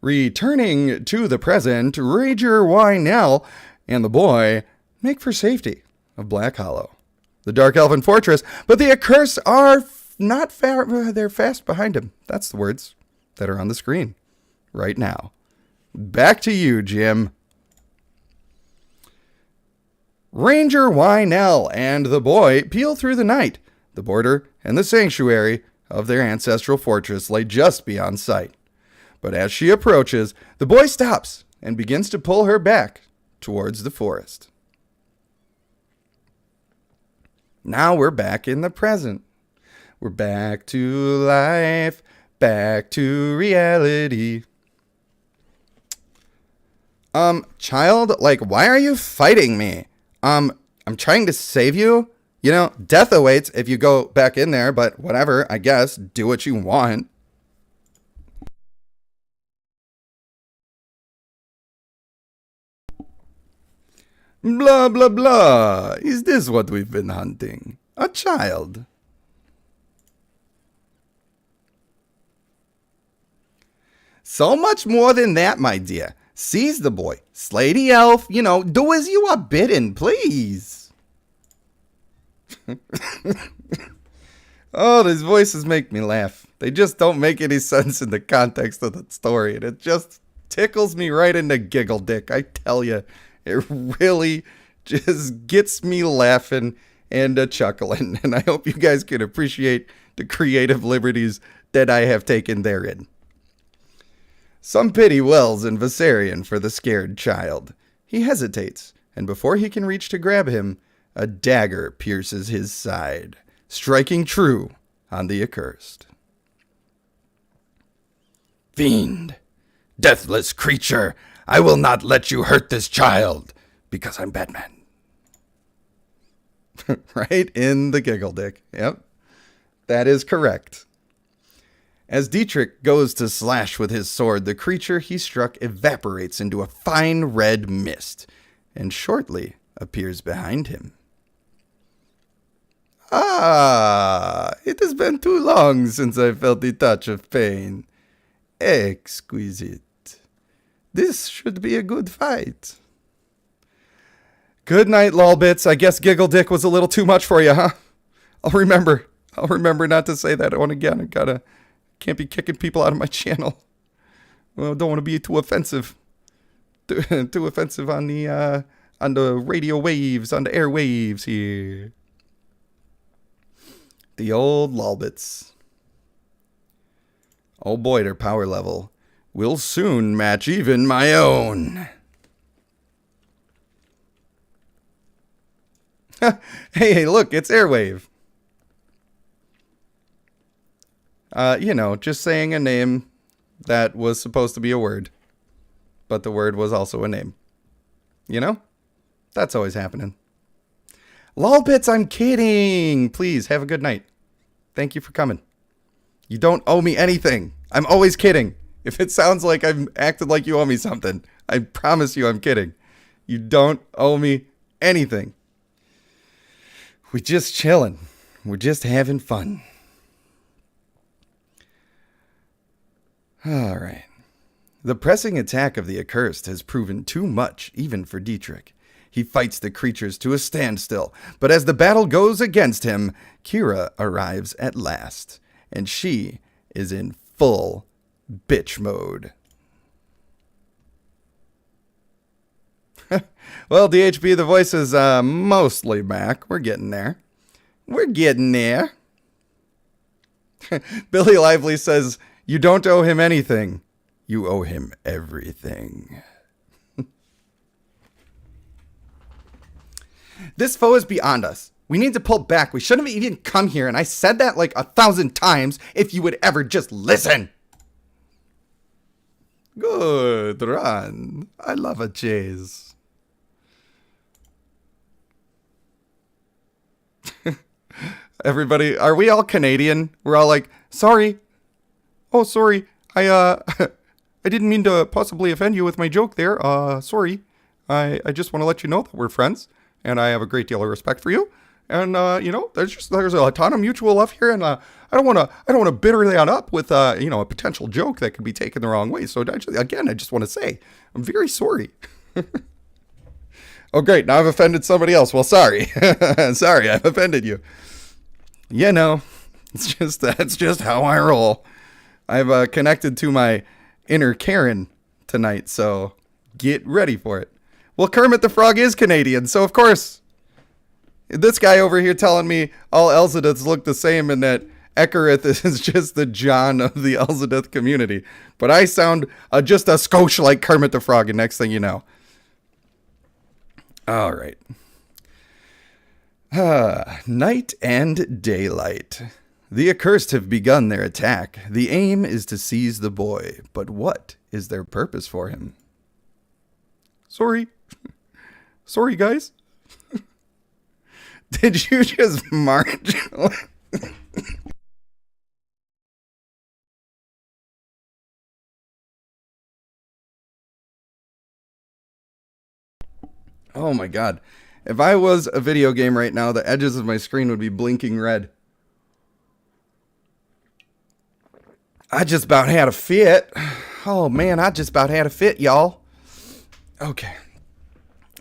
Returning to the present, Rager Wynell and the boy make for safety of Black Hollow, the Dark Elven fortress, but the Accursed are not far, they're fast behind him. That's the words that are on the screen right now. Back to you, Jim. Ranger Wynell and the boy peel through the night. The border and the sanctuary of their ancestral fortress lay just beyond sight. But as she approaches, the boy stops and begins to pull her back towards the forest. Now we're back in the present. We're back to life, back to reality. Child, like, why are you fighting me? I'm trying to save you. You know, death awaits if you go back in there, but whatever, I guess, do what you want. Blah, blah, blah. Is this what we've been hunting? A child. So much more than that, my dear. Seize the boy. Slay the elf. You know, do as you are bidden, please. Oh, these voices make me laugh. They just don't make any sense in the context of the story. And it just tickles me right in the giggle dick. I tell you, it really just gets me laughing and chuckling. And I hope you guys can appreciate the creative liberties that I have taken therein. Some pity wells in Viserion for the scared child. He hesitates, and before he can reach to grab him, a dagger pierces his side, striking true on the accursed. Fiend, deathless creature, I will not let you hurt this child, because I'm Batman. Right in the giggle dick. Yep, that is correct. As Dietrich goes to slash with his sword, the creature he struck evaporates into a fine red mist, and shortly appears behind him. Ah, it has been too long since I felt the touch of pain. Exquisite. This should be a good fight. Good night, lolbits. I guess Giggle Dick was a little too much for you, huh? I'll remember not to say that one again. Can't be kicking people out of my channel. Well, don't want to be too offensive. Too offensive on the radio waves, on the airwaves here. The old lolbits. Oh boy, their power level will soon match even my own. Hey, look, it's Airwave. Just saying a name that was supposed to be a word, but the word was also a name. You know? That's always happening. Lolbits, I'm kidding. Please, have a good night. Thank you for coming. You don't owe me anything. I'm always kidding. If it sounds like I'm acting like you owe me something, I promise you I'm kidding. You don't owe me anything. We're just chilling. We're just having fun. All right. The pressing attack of the accursed has proven too much, even for Dietrich. He fights the creatures to a standstill, but as the battle goes against him, Kira arrives at last, and she is in full bitch mode. Well, DHB, the voice is mostly back. We're getting there. We're getting there. Billy Lively says, you don't owe him anything. You owe him everything. This foe is beyond us. We need to pull back. We shouldn't have even come here. And I said that like 1,000 times if you would ever just listen. Good run. I love a chase. Everybody, are we all Canadian? We're all like, sorry. Oh, sorry. I didn't mean to possibly offend you with my joke there. Sorry. I just want to let you know that we're friends. And I have a great deal of respect for you. And, there's a ton of mutual love here. And I don't want to bitter that up with, a potential joke that could be taken the wrong way. So, I just want to say, I'm very sorry. Oh, great. Now I've offended somebody else. Well, sorry. Sorry, I've offended you. That's just how I roll. I've connected to my inner Karen tonight, so get ready for it. Well, Kermit the Frog is Canadian, so of course. This guy over here telling me all Elzadiths look the same and that Ekarith is just the John of the Elzadith community. But I sound just a skosh like Kermit the Frog, and next thing you know. All right. Night and daylight. The accursed have begun their attack. The aim is to seize the boy, but what is their purpose for him? Sorry. Sorry, guys. Did you just march? Oh my god. If I was a video game right now, the edges of my screen would be blinking red. I just about had a fit. Oh man, I just about had a fit, y'all. Okay.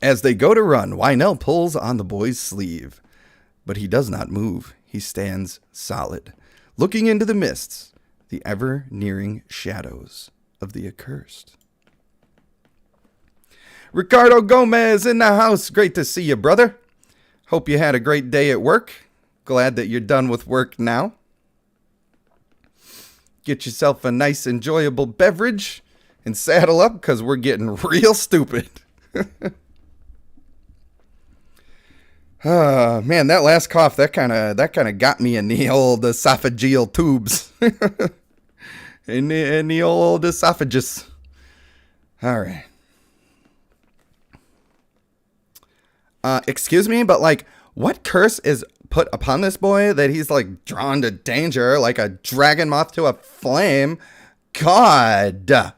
As they go to run, Wynell pulls on the boy's sleeve. But he does not move. He stands solid, looking into the mists, the ever-nearing shadows of the accursed. Ricardo Gomez in the house. Great to see you, brother. Hope you had a great day at work. Glad that you're done with work now. Get yourself a nice, enjoyable beverage and saddle up because we're getting real stupid. Man, that last cough, that kind of got me in the old esophageal tubes. in the old esophagus. All right. Excuse me, but like, what curse is put upon this boy that he's like drawn to danger like a dragon moth to a flame? God.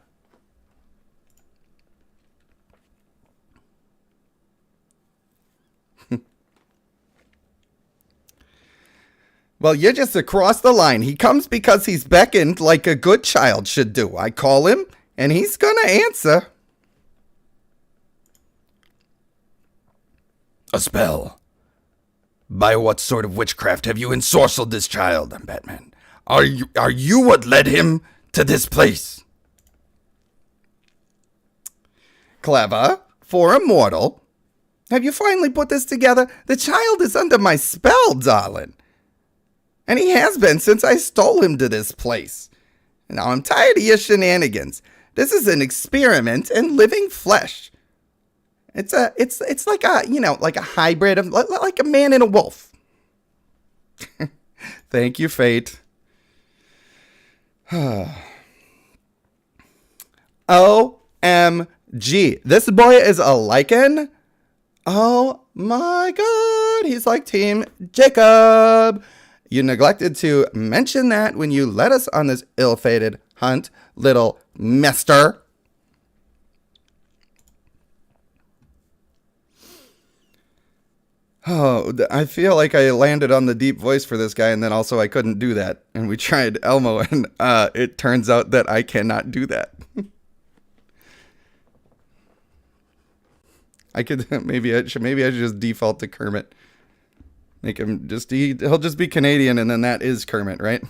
Well, you're just across the line. He comes because he's beckoned like a good child should do. I call him, and he's gonna answer. A spell. By what sort of witchcraft have you ensorcelled this child? I'm Batman. Are you what led him to this place? Clever. For a mortal. Have you finally put this together? The child is under my spell, darling. And he has been since I stole him to this place. Now I'm tired of your shenanigans. This is an experiment in living flesh. It's like a, like a hybrid of like a man and a wolf. Thank you, Fate. OMG. This boy is a lichen. Oh my God. He's like Team Jacob. You neglected to mention that when you led us on this ill-fated hunt, little mister. Oh, I feel like I landed on the deep voice for this guy, and then also I couldn't do that. And we tried Elmo, and it turns out that I cannot do that. I could maybe I should just default to Kermit. Make him just he'll just be Canadian, and then that is Kermit, right?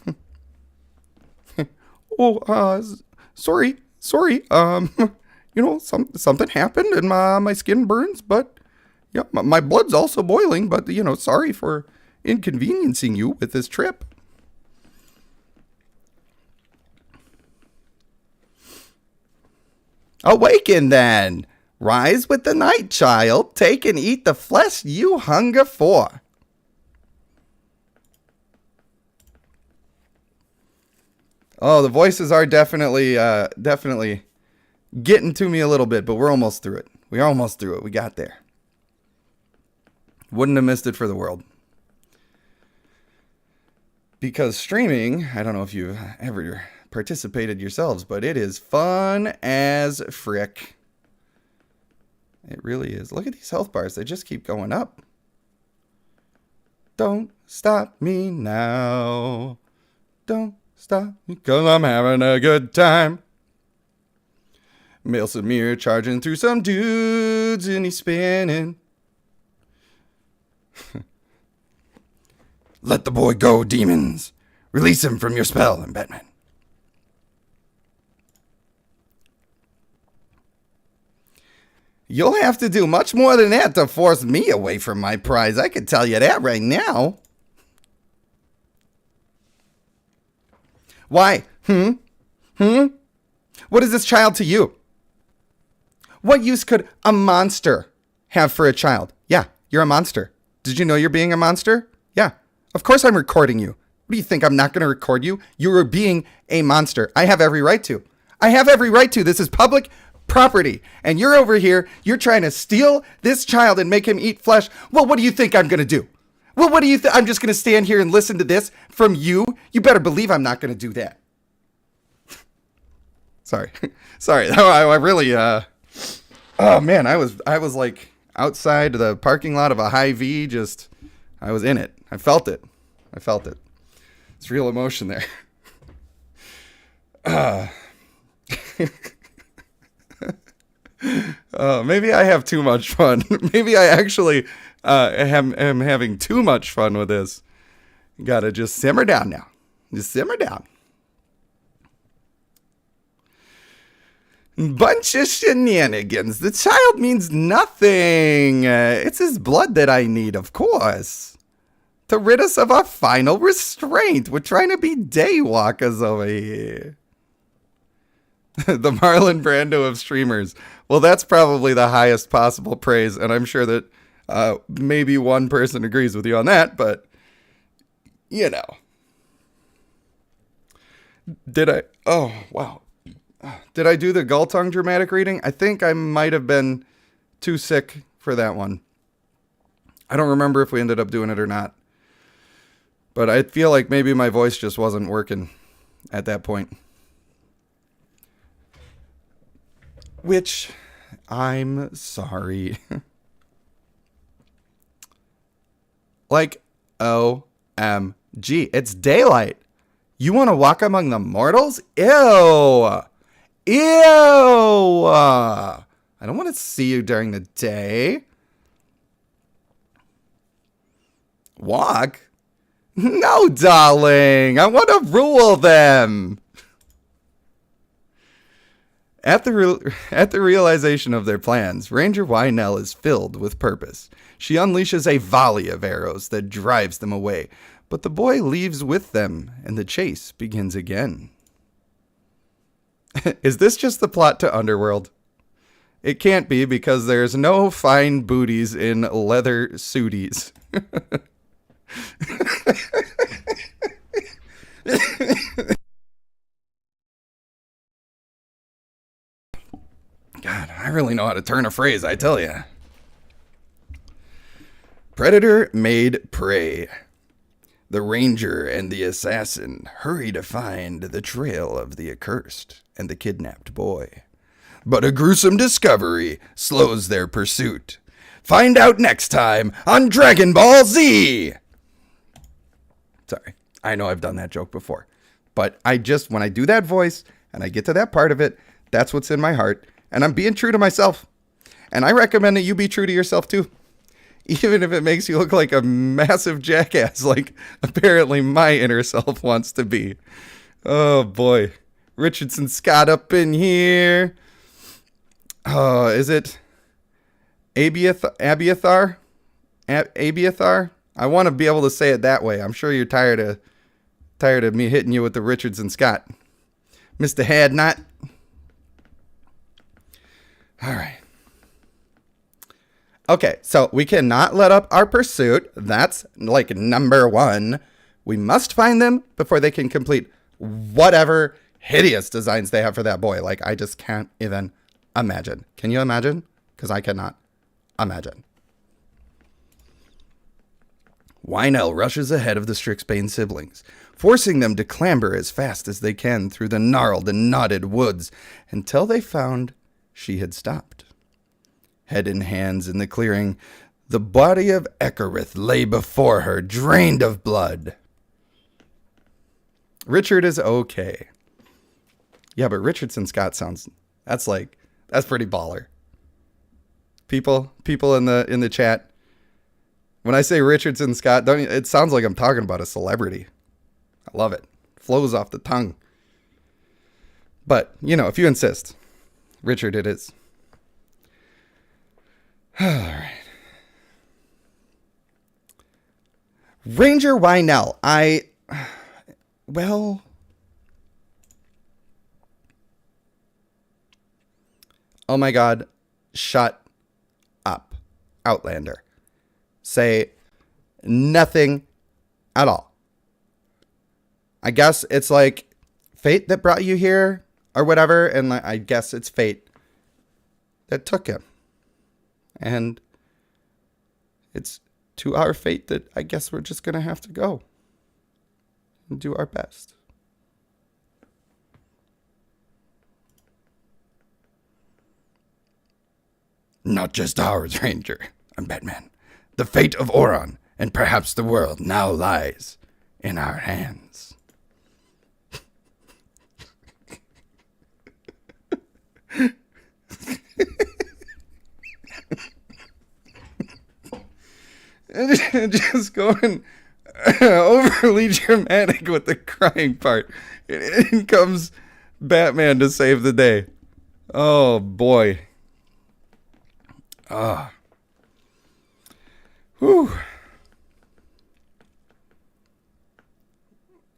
Sorry. Something happened, and my skin burns, but. Yeah, my blood's also boiling, but, sorry for inconveniencing you with this trip. Awaken then. Rise with the night, child. Take and eat the flesh you hunger for. Oh, the voices are definitely getting to me a little bit, but we're almost through it. We got there. Wouldn't have missed it for the world. Because streaming, I don't know if you've ever participated yourselves, but it is fun as frick. It really is. Look at these health bars. They just keep going up. Don't stop me now. Don't stop me, 'cause I'm having a good time. Mail Samir charging through some dudes and he's spinning. Let the boy go, demons. Release him from your spell, I'm Batman. You'll have to do much more than that to force me away from my prize. I can tell you that right now. Why? What is this child to you? What use could a monster have for a child? Yeah, you're a monster. Did you know you're being a monster? Yeah. Of course I'm recording you. What do you think? I'm not going to record you? You are being a monster. I have every right to. This is public property. And you're over here. You're trying to steal this child and make him eat flesh. Well, what do you think I'm going to do? Well, what do you think? I'm just going to stand here and listen to this from you? You better believe I'm not going to do that. Sorry. I really, oh man, I was like outside the parking lot of a Hy-Vee, I was in it. I felt it. It's real emotion there. Maybe I have too much fun. Maybe I actually am having too much fun with this. Gotta just simmer down now. Just simmer down. Bunch of shenanigans. The child means nothing. It's his blood that I need, of course. To rid us of our final restraint. We're trying to be daywalkers over here. The Marlon Brando of streamers. Well, that's probably the highest possible praise, and I'm sure that maybe one person agrees with you on that, but, you know. Oh, wow. Did I do the Gultung dramatic reading? I think I might have been too sick for that one. I don't remember if we ended up doing it or not. But I feel like maybe my voice just wasn't working at that point. Which, I'm sorry. Like, OMG, it's daylight. You want to walk among the mortals? Ew. Ew! I don't want to see you during the day. Walk? No, darling. I want to rule them. At the realization of their plans, Ranger Wynell is filled with purpose. She unleashes a volley of arrows that drives them away, but the boy leaves with them, and the chase begins again. Is this just the plot to Underworld? It can't be, because there's no fine booties in leather suities. God, I really know how to turn a phrase, I tell ya. Predator made prey. The ranger and the assassin hurry to find the trail of the accursed and the kidnapped boy. But a gruesome discovery slows their pursuit. Find out next time on Dragon Ball Z! Sorry, I know I've done that joke before. But when I do that voice and I get to that part of it, that's what's in my heart. And I'm being true to myself. And I recommend that you be true to yourself too. Even if it makes you look like a massive jackass, like apparently my inner self wants to be. Oh boy. Richardson Scott up in here. Oh, is it Abiathar? Abiathar? I want to be able to say it that way. I'm sure you're tired of me hitting you with the Richardson Scott. Mr. Hadnot. All right. Okay, so we cannot let up our pursuit. That's like number one. We must find them before they can complete whatever hideous designs they have for that boy. Like, I just can't even imagine. Can you imagine? Because I cannot imagine. Wynell rushes ahead of the Strixbane siblings, forcing them to clamber as fast as they can through the gnarled and knotted woods until they found she had stopped. Head in hands in the clearing, the body of Ekerith lay before her, drained of blood. Richard is okay. Yeah, but Richardson Scott that's pretty baller. People in the chat, when I say Richardson Scott, it sounds like I'm talking about a celebrity. I love it. Flows off the tongue. But, if you insist, Richard it is. All right. Ranger Wynell. Oh my God. Shut up, Outlander. Say nothing at all. I guess it's like fate that brought you here or whatever. And I guess it's fate that took him. And it's to our fate that I guess we're just going to have to go and do our best. Not just ours, Ranger. I'm Batman. The fate of Oron and perhaps the world now lies in our hands. Just going overly dramatic with the crying part. In comes Batman to save the day. Oh, boy. Ah. Whew.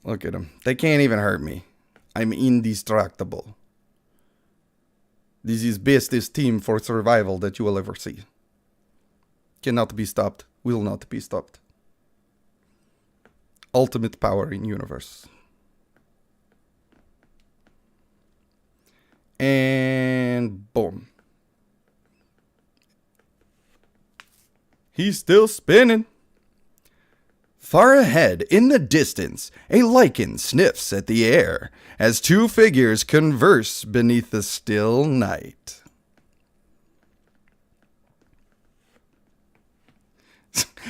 Look at them. They can't even hurt me. I'm indestructible. This is bestest team for survival that you will ever see. Cannot be stopped. Will not be stopped. Ultimate power in universe. And boom. He's still spinning. Far ahead, in the distance, a lichen sniffs at the air as two figures converse beneath the still night.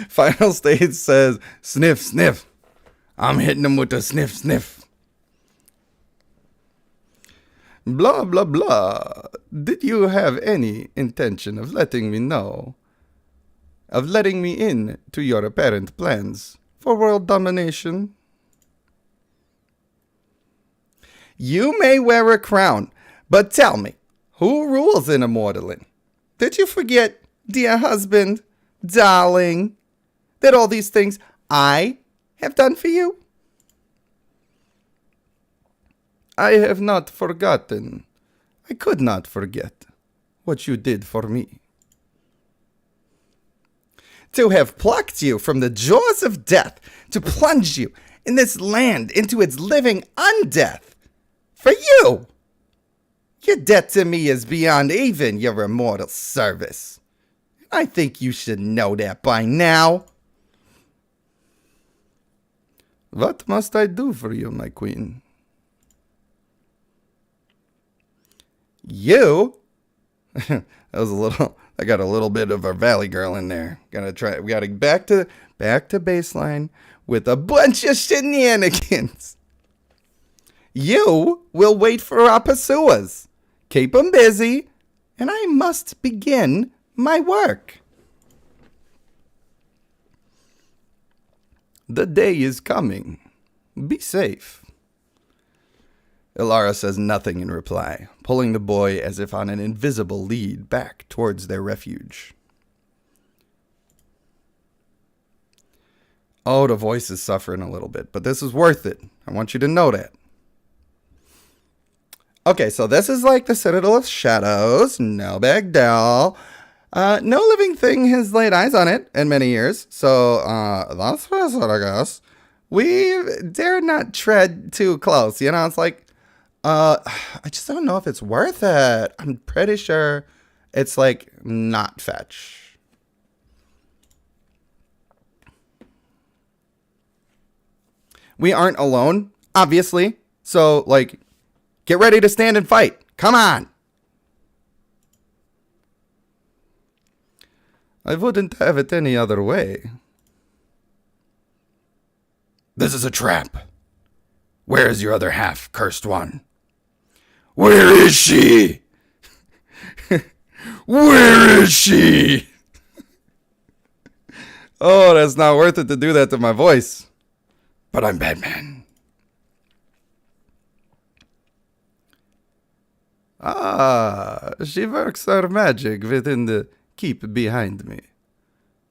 Final stage says, sniff, sniff. I'm hitting him with the sniff, sniff. Blah, blah, blah. Did you have any intention of letting me know? Of letting me in to your apparent plans for world domination? You may wear a crown, but tell me, who rules in Immortalin? Did you forget, dear husband, darling, that all these things I have done for you? I have not forgotten. I could not forget what you did for me. To have plucked you from the jaws of death, to plunge you in this land into its living undeath. For you! Your debt to me is beyond even your immortal service. I think you should know that by now. What must I do for you, my queen? You? That was a little... I got a little bit of a valley girl in there. We gotta back to baseline with a bunch of shenanigans. You will wait for our pursuers. Keep them busy, and I must begin my work. The day is coming. Be safe. Ilara says nothing in reply, pulling the boy as if on an invisible lead back towards their refuge. Oh, the voice is suffering a little bit, but this is worth it. I want you to know that. Okay, so this is like the Citadel of Shadows. No big deal. No living thing has laid eyes on it in many years, so that's what I guess. We dare not tread too close, you know? It's like, I just don't know if it's worth it. I'm pretty sure it's like not fetch. We aren't alone, obviously. So, like, get ready to stand and fight. Come on. I wouldn't have it any other way. This is a trap. Where is your other half, cursed one? Where is she? Where is she? Oh, that's not worth it to do that to my voice. But I'm Batman. Ah, she works her magic within the keep behind me.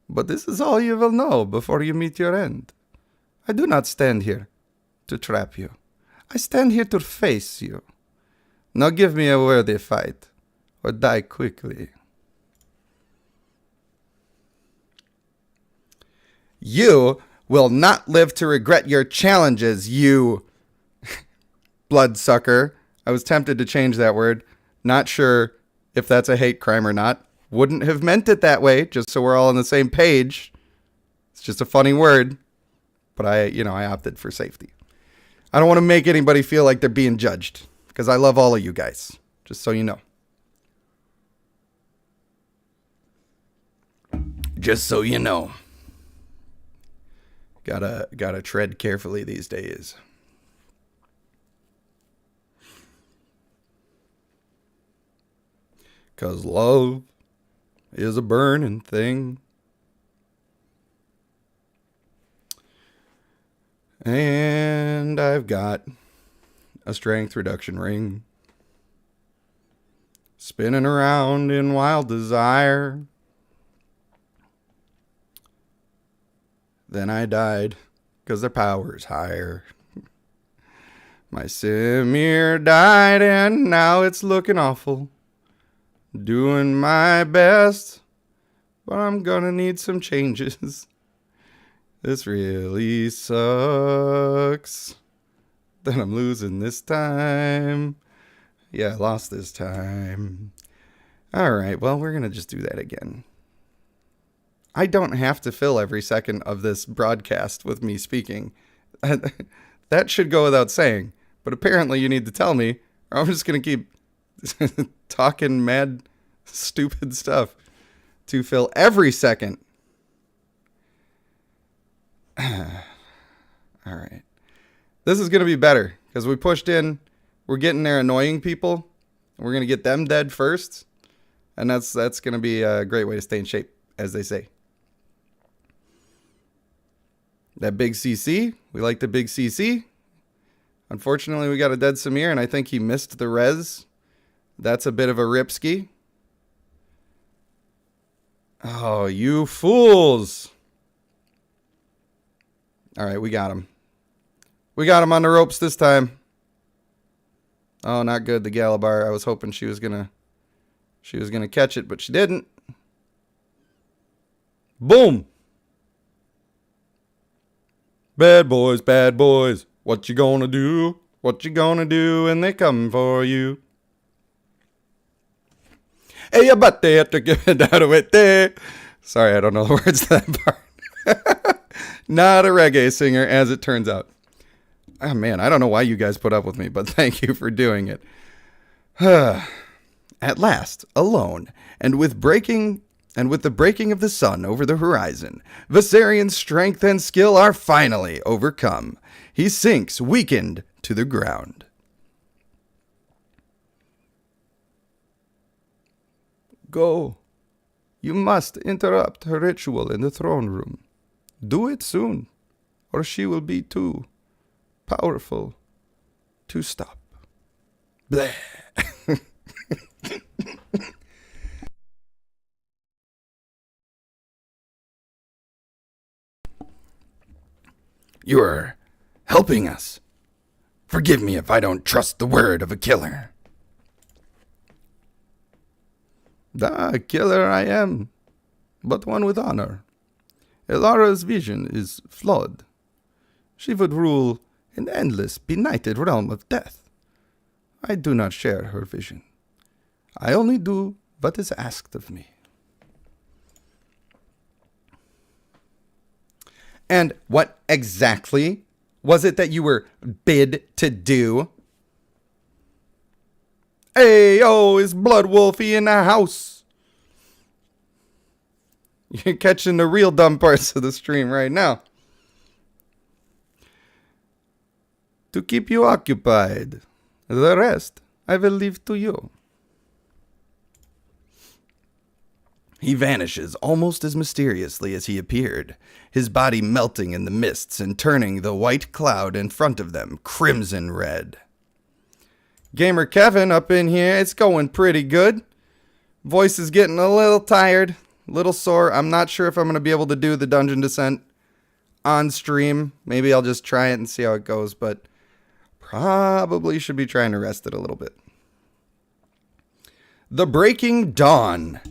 But this is all you will know before you meet your end. I do not stand here to trap you. I stand here to face you. Now give me a worthy fight, or die quickly. You will not live to regret your challenges, you bloodsucker. I was tempted to change that word. Not sure if that's a hate crime or not. Wouldn't have meant it that way, just so we're all on the same page. It's just a funny word. But I opted for safety. I don't want to make anybody feel like they're being judged. Because I love all of you guys. Just so you know. Just so you know. Gotta tread carefully these days. Because love is a burning thing. And I've got a strength reduction ring. spinning around in wild desire. Then I died, 'cause their power's higher. My Simir died and now it's looking awful. Doing my best, but I'm gonna need some changes. This really sucks that I'm losing this time. Yeah, I lost this time. Alright, well, we're gonna just do that again. I don't have to fill every second of this broadcast with me speaking. That should go without saying. But apparently you need to tell me, or I'm just going to keep talking mad, stupid stuff to fill every second. All right. This is going to be better because we pushed in. We're getting there annoying people. We're going to get them dead first. And that's going to be a great way to stay in shape, as they say. That big CC. We like the big CC. Unfortunately, we got a dead Samir, and I think he missed the res. That's a bit of a ripski. Oh, you fools. All right, we got him. We got him on the ropes this time. Oh, not good, the Galabar. I was hoping she was gonna catch it, but she didn't. Boom. Bad boys, bad boys. What you gonna do? What you gonna do when they come for you? Hey, you but they have to give it out of it there. Sorry, I don't know the words to that part. Not a reggae singer, as it turns out. Oh, man, I don't know why you guys put up with me, but thank you for doing it. At last, alone, and with the breaking of the sun over the horizon, Viserian's strength and skill are finally overcome. He sinks, weakened, to the ground. Go. You must interrupt her ritual in the throne room. Do it soon, or she will be too powerful to stop. Bleh. You're helping us. Forgive me if I don't trust the word of a killer. The killer I am, but one with honor. Elara's vision is flawed. She would rule an endless, benighted realm of death. I do not share her vision. I only do what is asked of me. And what exactly was it that you were bid to do? Hey, yo, is Blood Wolfie in the house? You're catching the real dumb parts of the stream right now. To keep you occupied. The rest I will leave to you. He vanishes almost as mysteriously as he appeared, his body melting in the mists and turning the white cloud in front of them crimson red. Gamer Kevin up in here, it's going pretty good. Voice is getting a little tired, a little sore. I'm not sure if I'm going to be able to do the dungeon descent on stream. Maybe I'll just try it and see how it goes, but probably should be trying to rest it a little bit. The Breaking Dawn.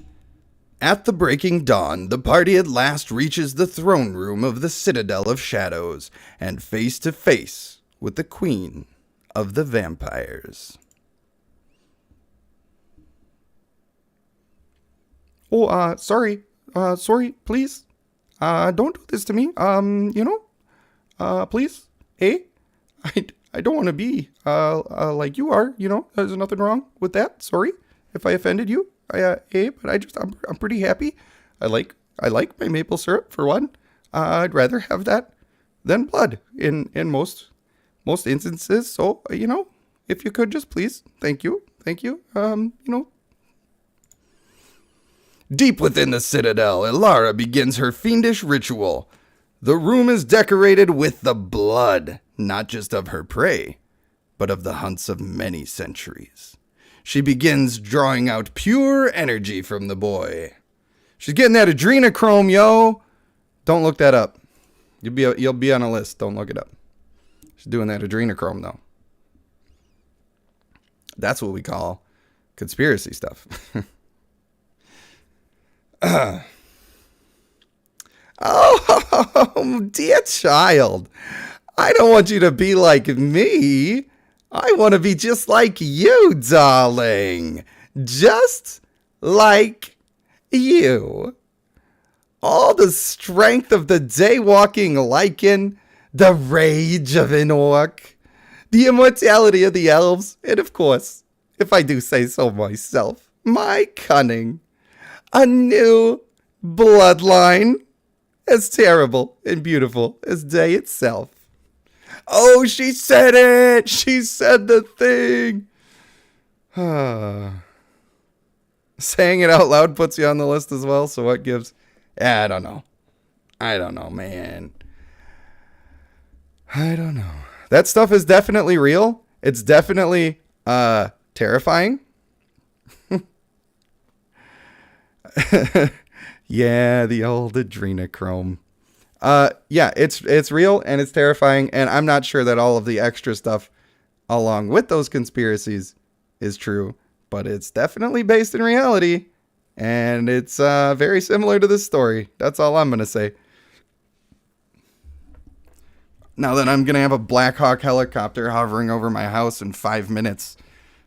At the breaking dawn, the party at last reaches the throne room of the Citadel of Shadows, and face to face with the Queen of the Vampires. Oh, sorry, please. Don't do this to me. Please. Hey, I don't want to be, like you are, there's nothing wrong with that. Sorry if I offended you. But I'm pretty happy. I like my maple syrup for one. I'd rather have that than blood in most instances. So, if you could just please, thank you. Deep within the Citadel, Ilara begins her fiendish ritual. The room is decorated with the blood, not just of her prey, but of the hunts of many centuries. She begins drawing out pure energy from the boy. She's getting that adrenochrome, yo. Don't look that up. You'll be on a list. Don't look it up. She's doing that adrenochrome, though. That's what we call conspiracy stuff. Oh, dear child. I don't want you to be like me. I want to be just like you, darling. Just like you. All the strength of the day-walking lichen, the rage of an orc, the immortality of the elves, and of course, if I do say so myself, my cunning. A new bloodline, as terrible and beautiful as day itself. Oh, she said it! She said the thing! Saying it out loud puts you on the list as well, so what gives? I don't know. I don't know, man. I don't know. That stuff is definitely real. It's definitely terrifying. Yeah, the old adrenochrome. Yeah, it's real and it's terrifying, and I'm not sure that all of the extra stuff along with those conspiracies is true, but it's definitely based in reality, and it's very similar to this story. That's all I'm gonna say. Now that I'm gonna have a Black Hawk helicopter hovering over my house in 5 minutes.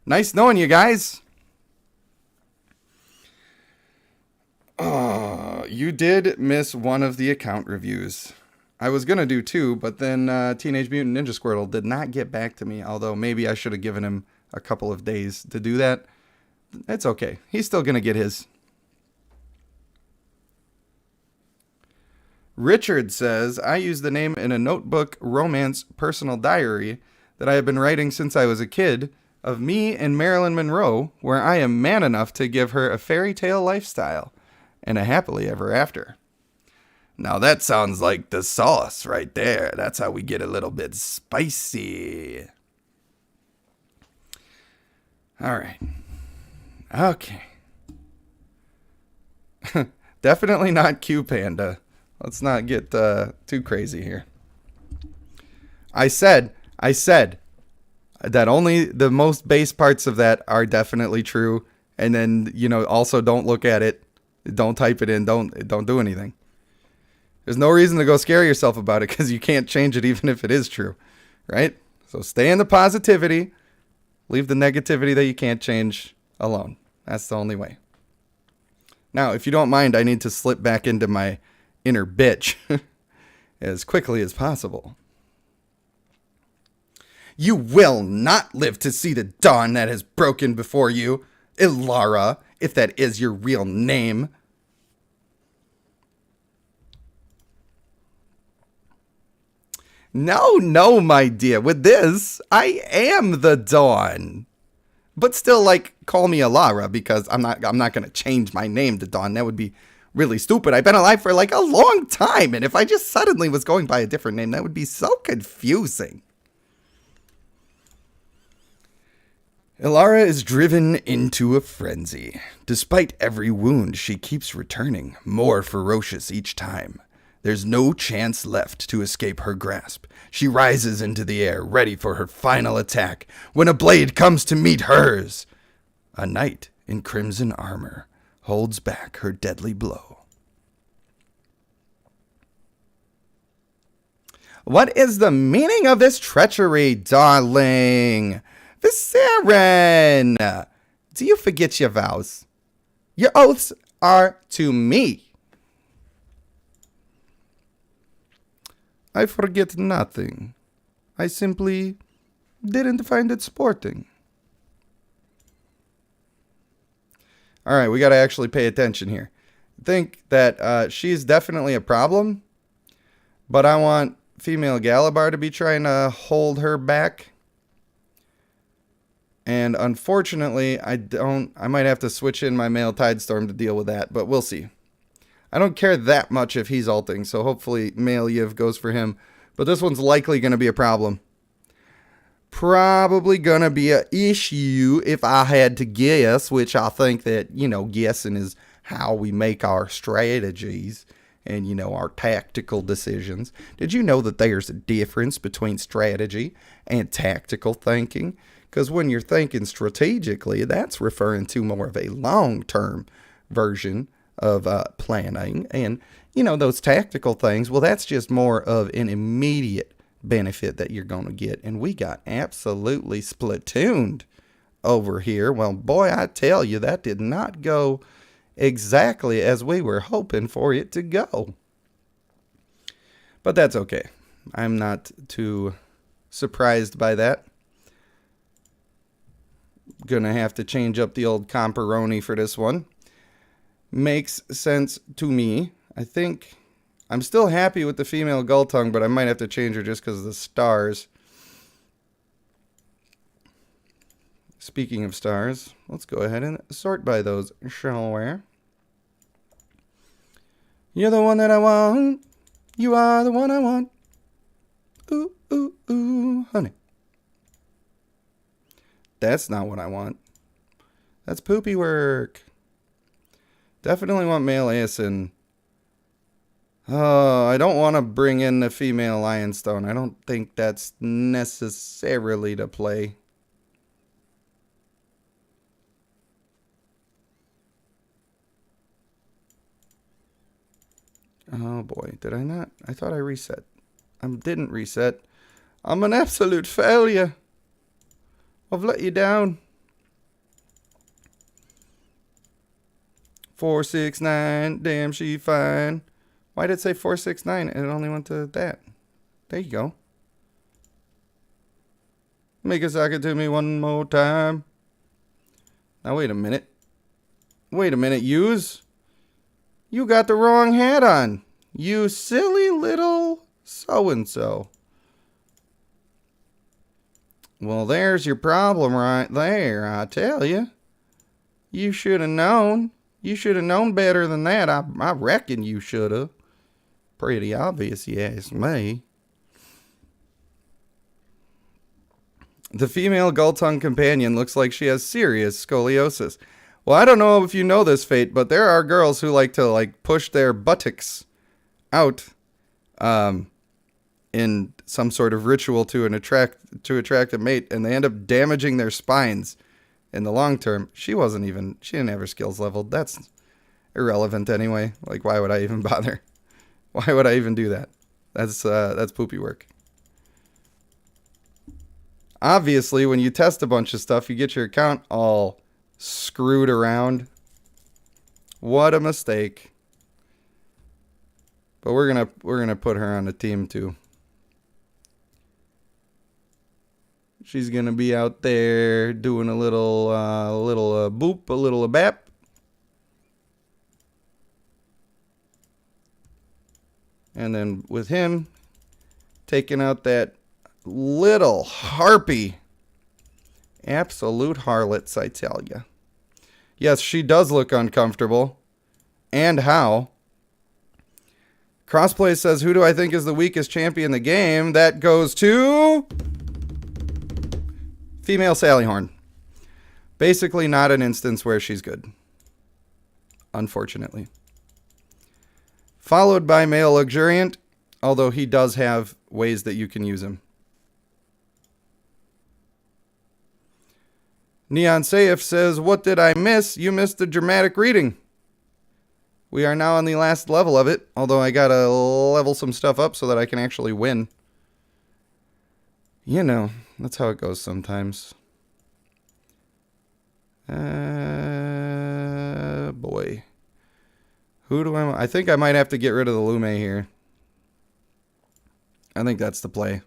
Nice knowing you guys. Oh, you did miss one of the account reviews. I was going to do two, but then Teenage Mutant Ninja Squirtle did not get back to me, although maybe I should have given him a couple of days to do that. It's okay. He's still going to get his. Richard says, I use the name in a notebook romance personal diary that I have been writing since I was a kid of me and Marilyn Monroe, where I am man enough to give her a fairy tale lifestyle and a happily ever after. Now that sounds like the sauce right there. That's how we get a little bit spicy. All right. Okay. Definitely not Q Panda. Let's not get too crazy here. I said that only the most base parts of that are definitely true. And then, also don't look at it. Don't type it in. Don't do anything. There's no reason to go scare yourself about it because you can't change it even if it is true, right? So stay in the positivity. Leave the negativity that you can't change alone. That's the only way. Now, if you don't mind, I need to slip back into my inner bitch as quickly as possible. You will not live to see the dawn that has broken before you, Ilara, if that is your real name. No, my dear. With this, I am the dawn. But still, call me Ilara because I'm not going to change my name to Dawn. That would be really stupid. I've been alive for a long time, and if I just suddenly was going by a different name, that would be so confusing. Ilara is driven into a frenzy. Despite every wound, she keeps returning, more ferocious each time. There's no chance left to escape her grasp. She rises into the air, ready for her final attack, when a blade comes to meet hers. A knight in crimson armor holds back her deadly blow. What is the meaning of this treachery, darling? Viserion! Do you forget your vows? Your oaths are to me. I forget nothing. I simply didn't find it sporting. Alright, we gotta actually pay attention here. I think that she's definitely a problem, but I want female Galabar to be trying to hold her back. And unfortunately, I might have to switch in my male Tidestorm to deal with that, but we'll see. I don't care that much if he's ulting, so hopefully male Yiv goes for him. But this one's likely going to be a problem. probably gonna be a issue if I had to guess, which I think that, guessing is how we make our strategies and, our tactical decisions. Did you know that there's a difference between strategy and tactical thinking? Because when you're thinking strategically, that's referring to more of a long-term version of planning. And, those tactical things, well, that's just more of an immediate benefit that you're going to get. And we got absolutely splatooned over here. Well, boy, I tell you, that did not go exactly as we were hoping for it to go. But that's okay. I'm not too surprised by that. Gonna have to change up the old comparoni for this one. Makes sense to me. I think I'm still happy with the female gull tongue, but I might have to change her just because of the stars. Speaking of stars, let's go ahead and sort by those, shall we? You're the one that I want. You are the one I want. Ooh, ooh, ooh, honey. That's not what I want. That's poopy work. Definitely want male Aeson. Oh, I don't want to bring in the female Lionstone. I don't think that's necessarily to play. Oh boy, did I not? I thought I reset. I didn't reset. I'm an absolute failure. I've let you down. 469, damn she fine. Why did it say 469? It only went to that. There you go. Make a socket to me one more time. Now wait a minute. Wait a minute, Yous. You got the wrong hat on. You silly little so-and-so. Well, there's your problem right there, I tell you. You should have known. You should have known better than that. I reckon you should have. Pretty obvious, you ask me. The female gull-tongue companion looks like she has serious scoliosis. Well, I don't know if you know this, Fate, but there are girls who like to push their buttocks out in some sort of ritual to attract a mate, and they end up damaging their spines in the long term. She didn't have her skills leveled. That's irrelevant anyway. Like, why would I even bother? Why would I even do that? That's poopy work. Obviously, when you test a bunch of stuff, you get your account all screwed around. What a mistake. But we're gonna put her on the team too. She's gonna be out there doing a little boop, a little bap. And then with him taking out that little harpy. Absolute harlots, I tell ya. Yes, she does look uncomfortable. And how? Crossplay says, who do I think is the weakest champion in the game? That goes to female Sallyhorn. Basically not an instance where she's good. Unfortunately. Followed by male Luxuriant, although he does have ways that you can use him. NeonSaif says, what did I miss? You missed the dramatic reading. We are now on the last level of it, although I gotta level some stuff up so that I can actually win. You know, that's how it goes sometimes. Boy. Who do I think I might have to get rid of the Lume here. I think that's the play.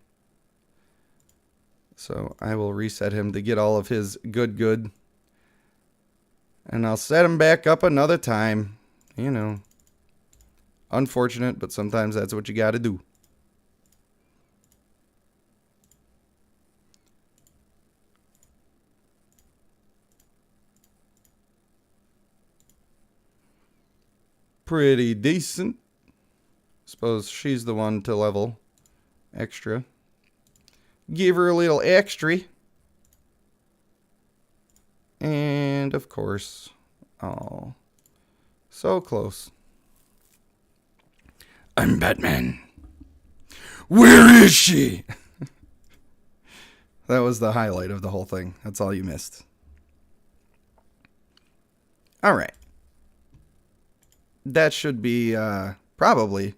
So I will reset him to get all of his good. And I'll set him back up another time. You know. Unfortunate, but sometimes that's what you gotta do. Pretty decent. Suppose she's the one to level extra. Give her a little extra. And, of course, oh, so close. I'm Batman. Where is she? That was the highlight of the whole thing. That's all you missed. All right. That should be probably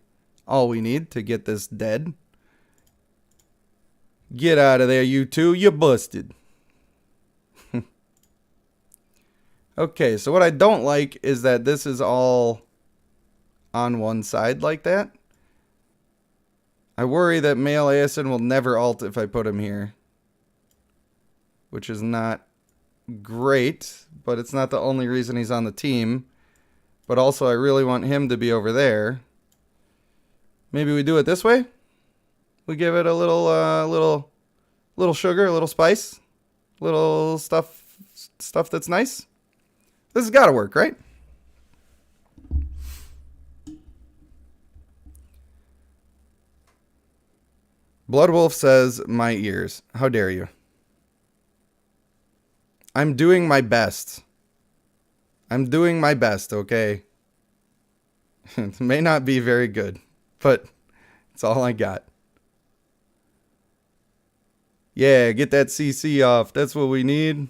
all we need to get this dead. Get out of there, you two. You busted. Okay, so what I don't like is that this is all on one side like that. I worry that male Aeson will never ult if I put him here. Which is not great, but it's not the only reason he's on the team. But also I really want him to be over there. Maybe we do it this way? We give it a little little sugar, a little spice, little stuff that's nice. This has got to work, right? Bloodwolf says, my ears. How dare you? I'm doing my best. I'm doing my best, okay? It may not be very good, but it's all I got. Yeah, get that CC off. That's what we need.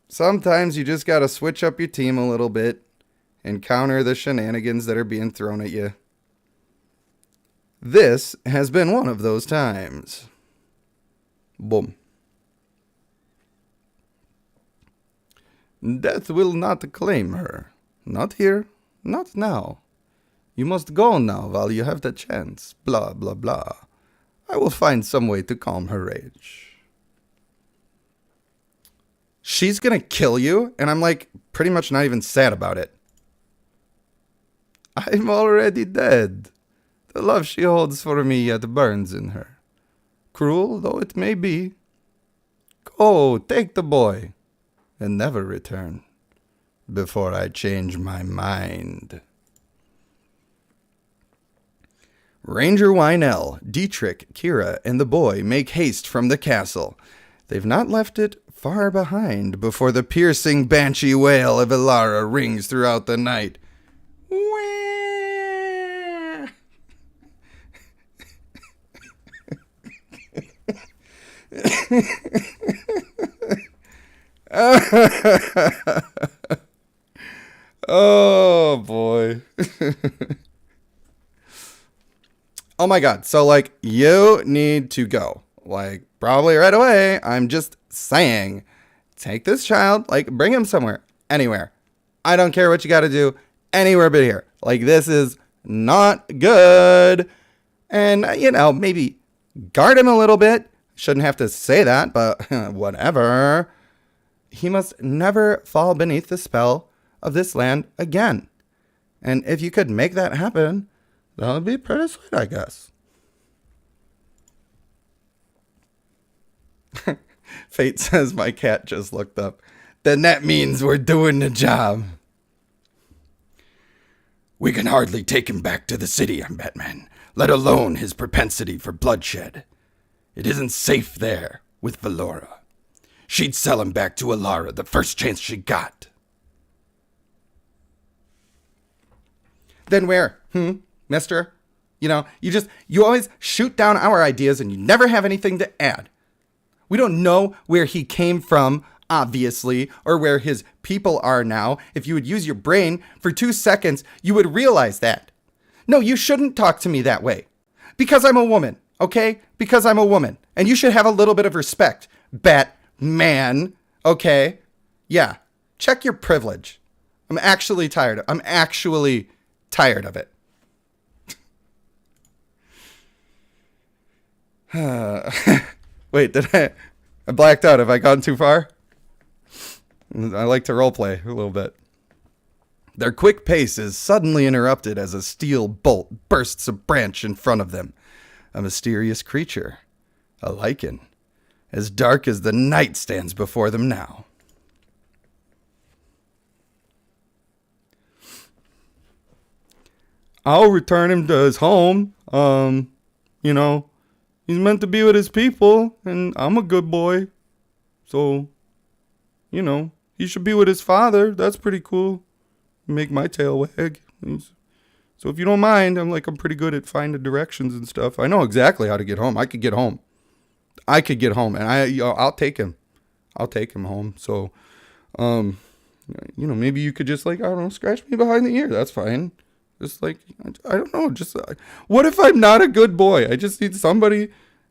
Sometimes you just gotta switch up your team a little bit and counter the shenanigans that are being thrown at you. This has been one of those times. Boom. Death will not claim her. Not here, not now. You must go now while you have the chance. Blah, blah, blah. I will find some way to calm her rage. She's gonna kill you, and I'm like pretty much not even sad about it. I'm already dead. The love she holds for me yet burns in her. Cruel though it may be. Go, take the boy, and never return before I change my mind. Ranger Wynell, Dietrich, Kira, and the boy make haste from the castle. They've not left it far behind before the piercing banshee wail of Ilara rings throughout the night. Oh boy. Oh my god, so like you need to go. Like probably right away. I'm just saying, take this child, like bring him somewhere, anywhere. I don't care what you got to do, anywhere but here. Like this is not good. And you know, maybe guard him a little bit. Shouldn't have to say that, but whatever. He must never fall beneath the spell of this land again. And if you could make that happen, that would be pretty sweet, I guess. Fate says my cat just looked up. Then that means we're doing the job. We can hardly take him back to the city, I'm Batman, let alone his propensity for bloodshed. It isn't safe there with Valora. She'd sell him back to Ilara the first chance she got. Then where? Mister? You know, you always shoot down our ideas and you never have anything to add. We don't know where he came from, obviously, or where his people are now. If you would use your brain for 2 seconds, you would realize that. No, you shouldn't talk to me that way. Because I'm a woman, okay? Because I'm a woman. And you should have a little bit of respect, Batman, okay? Yeah, check your privilege. I'm actually tired of it. Wait, I blacked out. Have I gone too far? I like to roleplay a little bit. Their quick pace is suddenly interrupted as a steel bolt bursts a branch in front of them. A mysterious creature, a lichen, as dark as the night stands before them now. I'll return him to his home. You know, He's meant to be with his people, and I'm a good boy. So, you know, he should be with his father. That's pretty cool. Make my tail wag. So if you don't mind, I'm pretty good at finding directions and stuff. I know exactly how to get home. I could get home, and I'll take him. I'll take him home. So, maybe you could just I don't know, scratch me behind the ear. That's fine. Just I don't know. Just what if I'm not a good boy? I just need somebody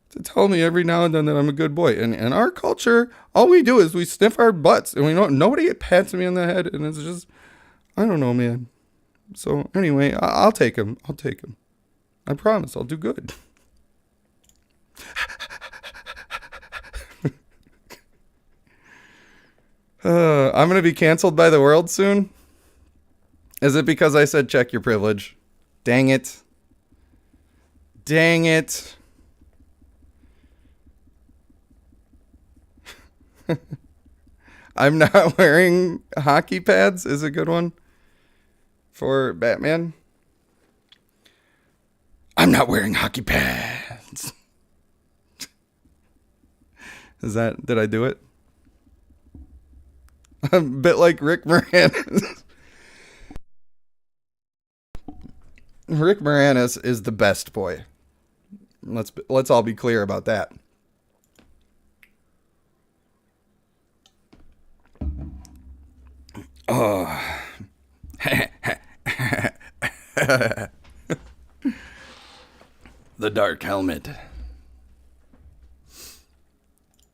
to tell me every now and then that I'm a good boy. And in our culture, all we do is we sniff our butts, and nobody pats me on the head, and it's just, I don't know, man. So anyway, I'll take him. I'll take him. I promise I'll do good. I'm going to be canceled by the world soon. Is it because I said check your privilege? Dang it. Dang it. I'm not wearing hockey pads is a good one for Batman. I'm not wearing hockey pads. Did I do it? I'm a bit like Rick Moranis. Rick Moranis is the best boy. Let's all be clear about that. Oh. The dark helmet.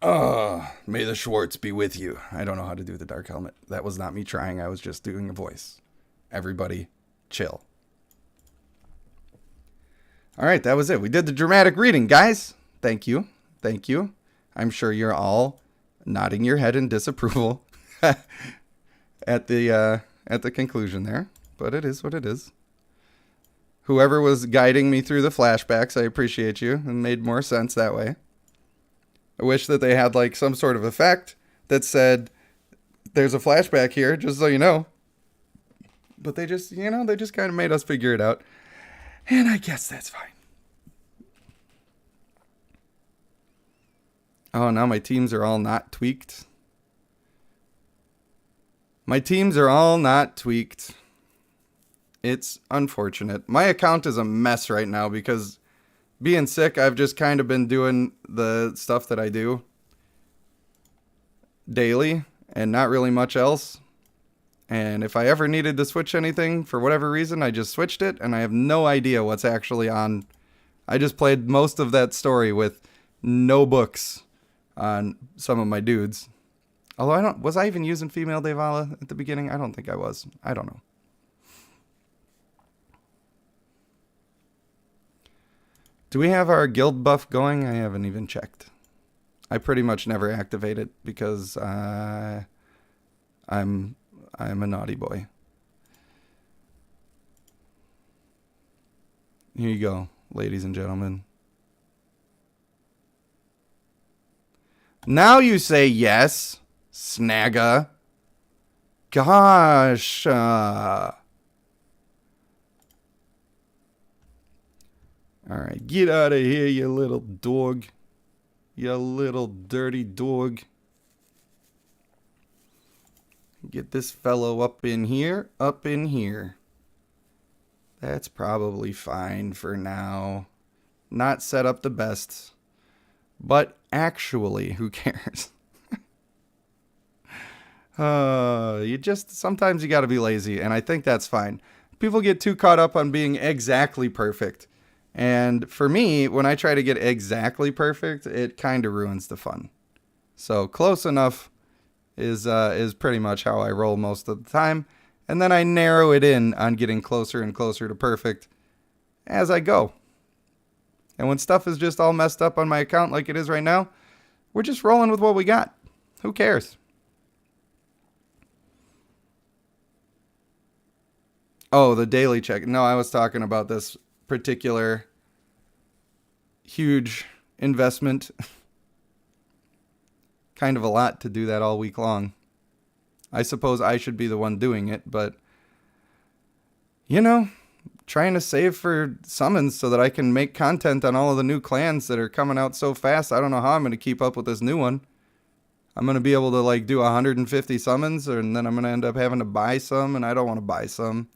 Oh, may the Schwartz be with you. I don't know how to do the dark helmet. That was not me trying. I was just doing a voice. Everybody, chill. All right, that was it. We did the dramatic reading, guys. Thank you. Thank you. I'm sure you're all nodding your head in disapproval at the conclusion there, but it is what it is. Whoever was guiding me through the flashbacks, I appreciate you, and made more sense that way. I wish that they had some sort of effect that said, there's a flashback here, just so you know. But they just kind of made us figure it out. And I guess that's fine. Oh, now my teams are all not tweaked. My teams are all not tweaked. It's unfortunate. My account is a mess right now because being sick, I've just kind of been doing the stuff that I do daily and not really much else. And if I ever needed to switch anything for whatever reason, I just switched it, and I have no idea what's actually on. I just played most of that story with no books on some of my dudes. Although was I even using female Devala at the beginning? I don't think I was. I don't know. Do we have our guild buff going? I haven't even checked. I pretty much never activate it because I'm a naughty boy. Here you go, ladies and gentlemen. Now you say yes, Snagga. Gosh. Alright, get out of here, you little dog. You little dirty dog. Get this fellow up in here, up in here. That's probably fine for now. Not set up the best. But actually, who cares? Sometimes you gotta be lazy, and I think that's fine. People get too caught up on being exactly perfect. And for me, when I try to get exactly perfect, it kind of ruins the fun. So close enough is pretty much how I roll most of the time. And then I narrow it in on getting closer and closer to perfect as I go. And when stuff is just all messed up on my account like it is right now, we're just rolling with what we got. Who cares? Oh, the daily check. No, I was talking about this particular huge investment. Kind of a lot to do that all week long. I suppose I should be the one doing it, but trying to save for summons so that I can make content on all of the new clans that are coming out so fast. I don't know how I'm going to keep up with this new one. I'm going to be able to like do 150 summons, and then I'm going to end up having to buy some, and I don't want to buy some.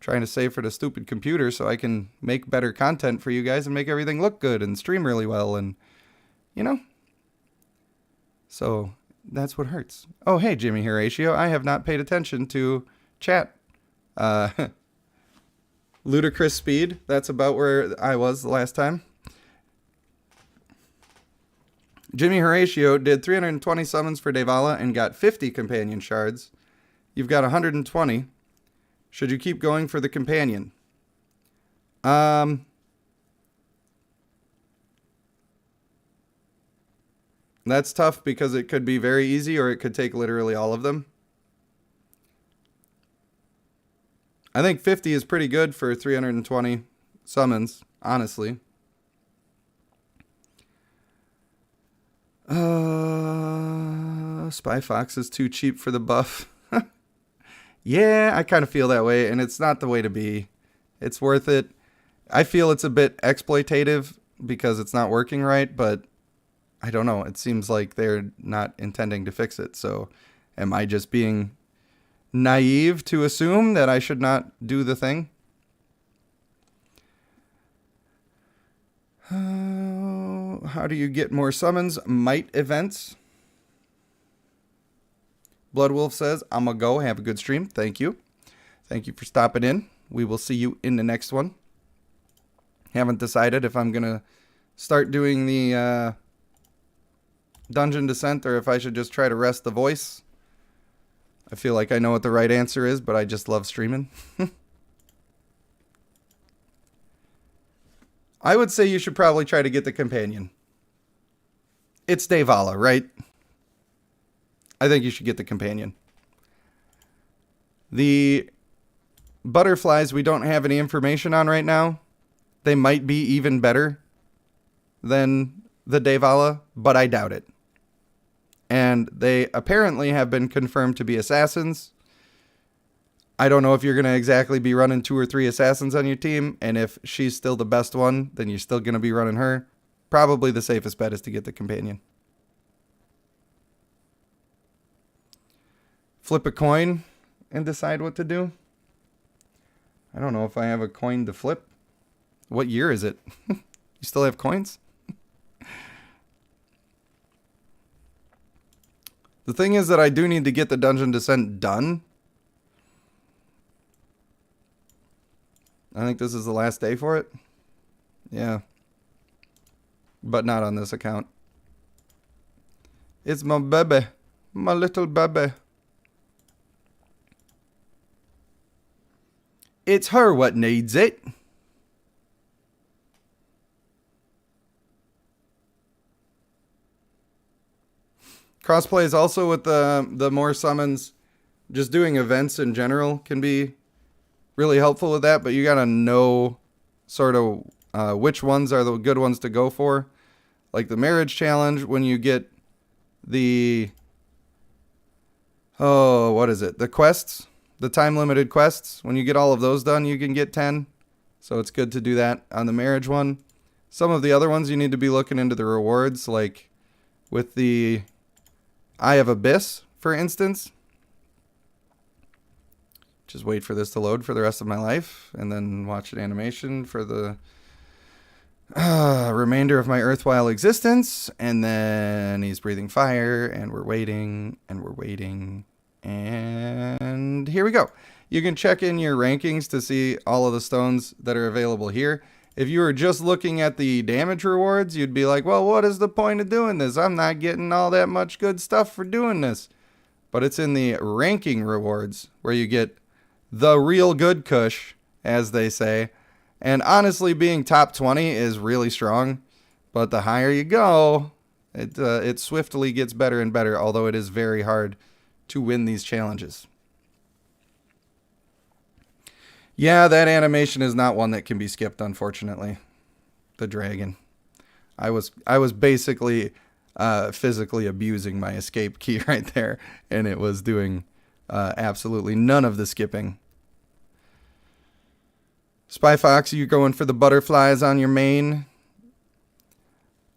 Trying to save for the stupid computer so I can make better content for you guys and make everything look good and stream really well, and you know. So that's what hurts. Oh, hey, Jimmy Horatio. I have not paid attention to chat. Ludicrous speed. That's about where I was the last time. Jimmy Horatio did 320 summons for Devala and got 50 companion shards. You've got 120. Should you keep going for the companion? That's tough because it could be very easy or it could take literally all of them. I think 50 is pretty good for 320 summons, honestly. Spy Fox is too cheap for the buff. Yeah, I kind of feel that way, and it's not the way to be. It's worth it. I feel it's a bit exploitative because it's not working right, but I don't know. It seems like they're not intending to fix it. So am I just being naive to assume that I should not do the thing? How do you get more summons? Might events. Bloodwolf says, I'm going to go. Have a good stream. Thank you. Thank you for stopping in. We will see you in the next one. Haven't decided if I'm going to start doing the Dungeon Descent or if I should just try to rest the voice. I feel like I know what the right answer is, but I just love streaming. I would say you should probably try to get the companion. It's Devala, right? I think you should get the companion. The butterflies we don't have any information on right now. They might be even better than the Devala, but I doubt it. And they apparently have been confirmed to be assassins. I don't know if you're going to exactly be running 2 or 3 assassins on your team, and if she's still the best one, then you're still going to be running her. Probably the safest bet is to get the companion. Flip a coin and decide what to do. I don't know if I have a coin to flip. What year is it? You still have coins? The thing is that I do need to get the Dungeon Descent done. I think this is the last day for it. Yeah. But not on this account. It's my baby. My little baby. It's her what needs it. Crossplay is also with the more summons. Just doing events in general can be really helpful with that, but you gotta know sort of which ones are the good ones to go for. Like the marriage challenge, when you get the what is it? The quests, the time limited quests. When you get all of those done, you can get 10. So it's good to do that on the marriage one. Some of the other ones you need to be looking into the rewards, like with the Eye of Abyss, for instance. Just wait for this to load for the rest of my life, and then watch an animation for the remainder of my erstwhile existence. And then he's breathing fire, and we're waiting, and we're waiting. And here we go. You can check in your rankings to see all of the stones that are available here. If you were just looking at the damage rewards, you'd be like, well, what is the point of doing this? I'm not getting all that much good stuff for doing this. But it's in the ranking rewards where you get the real good kush, as they say. And honestly, being top 20 is really strong. But the higher you go, it swiftly gets better and better, although it is very hard to win these challenges. Yeah, that animation is not one that can be skipped, unfortunately. The dragon. I was basically physically abusing my escape key right there, and it was doing absolutely none of the skipping. Spy Fox, you going for the butterflies on your main?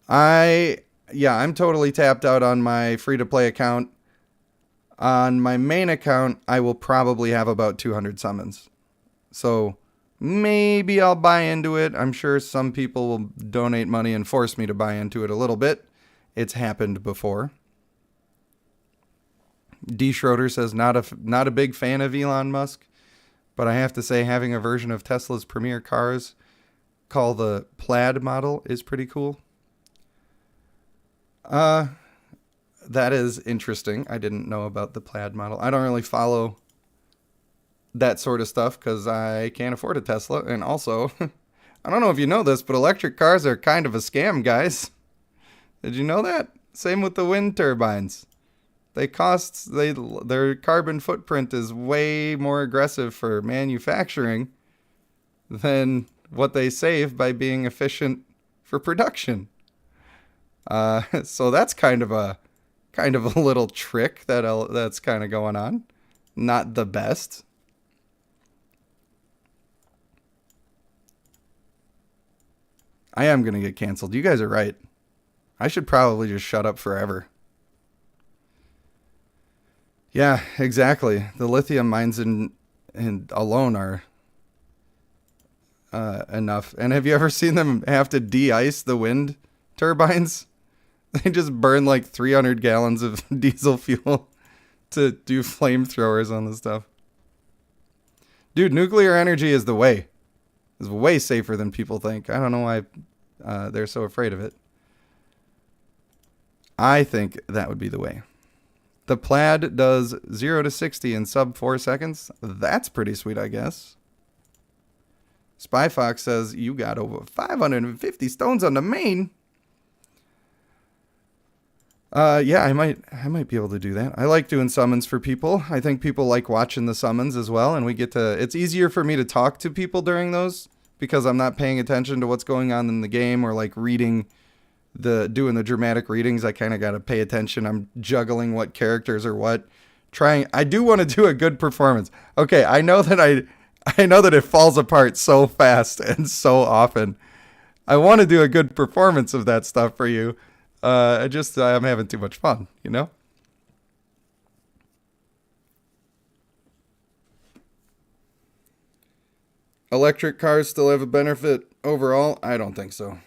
I'm totally tapped out on my free-to-play account. On my main account, I will probably have about 200 summons. So maybe I'll buy into it. I'm sure some people will donate money and force me to buy into it a little bit. It's happened before. D. Schroeder says, not a big fan of Elon Musk, but I have to say having a version of Tesla's premier cars called the Plaid model is pretty cool. That is interesting. I didn't know about the Plaid model. I don't really follow that sort of stuff because I can't afford a Tesla. And also, I don't know if you know this, but electric cars are kind of a scam, guys. Did you know that? Same with the wind turbines. Their carbon footprint is way more aggressive for manufacturing than what they save by being efficient for production. So that's kind of a little trick that's kind of going on. Not the best. I am going to get canceled. You guys are right. I should probably just shut up forever. Yeah, exactly. The lithium mines in alone are enough. And have you ever seen them have to de-ice the wind turbines? They just burn like 300 gallons of diesel fuel to do flamethrowers on the stuff. Dude, nuclear energy is the way. It's way safer than people think. I don't know why they're so afraid of it. I think that would be the way. The Plaid does 0 to 60 in sub 4 seconds. That's pretty sweet, I guess. Spy Fox says you got over 550 stones on the main. Yeah, I might be able to do that. I like doing summons for people. I think people like watching the summons as well, and it's easier for me to talk to people during those because I'm not paying attention to what's going on in the game or like doing the dramatic readings. I kind of got to pay attention. I'm juggling what characters or what. I do want to do a good performance. Okay, I know that it falls apart so fast and so often. I want to do a good performance of that stuff for you. I'm having too much fun, you know? Electric cars still have a benefit overall? I don't think so.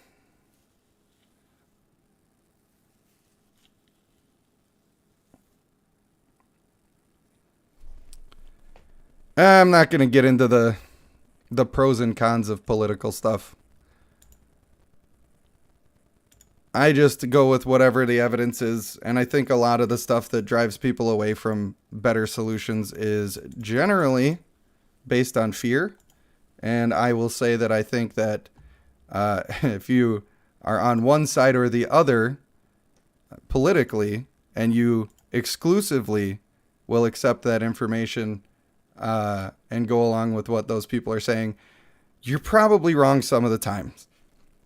I'm not going to get into the pros and cons of political stuff. I just go with whatever the evidence is, and I think a lot of the stuff that drives people away from better solutions is generally based on fear. And I will say that I think that if you are on one side or the other politically, and you exclusively will accept that information and go along with what those people are saying, you're probably wrong some of the times.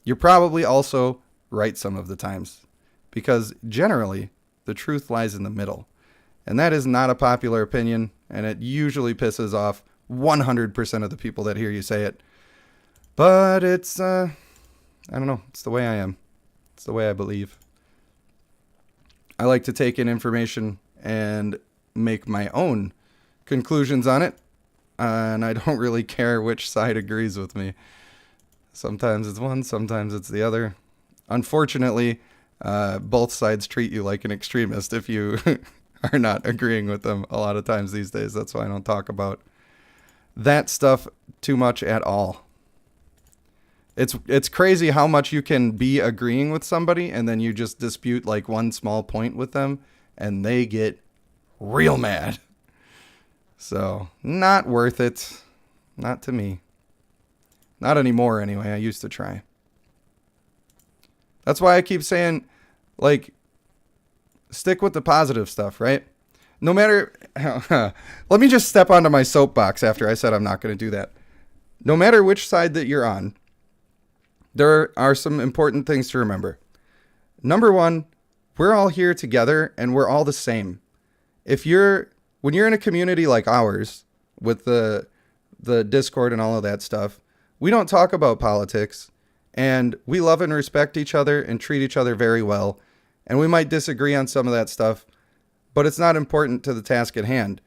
You're probably also right some of the times, because generally the truth lies in the middle, and that is not a popular opinion, and it usually pisses off 100% of the people that hear you say it. But it's I don't know, it's the way I am. It's the way I believe. I like to take in information and make my own conclusions on it, and I don't really care which side agrees with me. Sometimes it's one, sometimes it's the other. Unfortunately, both sides treat you like an extremist if you are not agreeing with them a lot of times these days. That's why I don't talk about that stuff too much at all. It's crazy how much you can be agreeing with somebody and then you just dispute like one small point with them and they get real mad. So, not worth it. Not to me. Not anymore anyway. I used to try. That's why I keep saying, like, stick with the positive stuff, right? No matter... Let me just step onto my soapbox after I said I'm not going to do that. No matter which side that you're on, there are some important things to remember. Number one, we're all here together and we're all the same. When you're in a community like ours, with the Discord and all of that stuff, we don't talk about politics, and we love and respect each other and treat each other very well. And we might disagree on some of that stuff, but it's not important to the task at hand.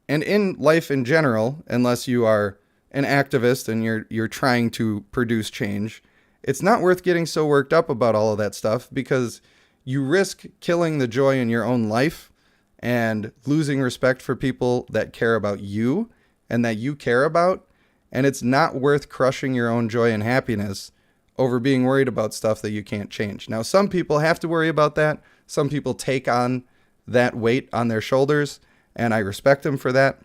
And in life in general, unless you are an activist and you're trying to produce change, it's not worth getting so worked up about all of that stuff, because you risk killing the joy in your own life and losing respect for people that care about you and that you care about. And it's not worth crushing your own joy and happiness over being worried about stuff that you can't change. Now, some people have to worry about that. Some people take on that weight on their shoulders, and I respect them for that.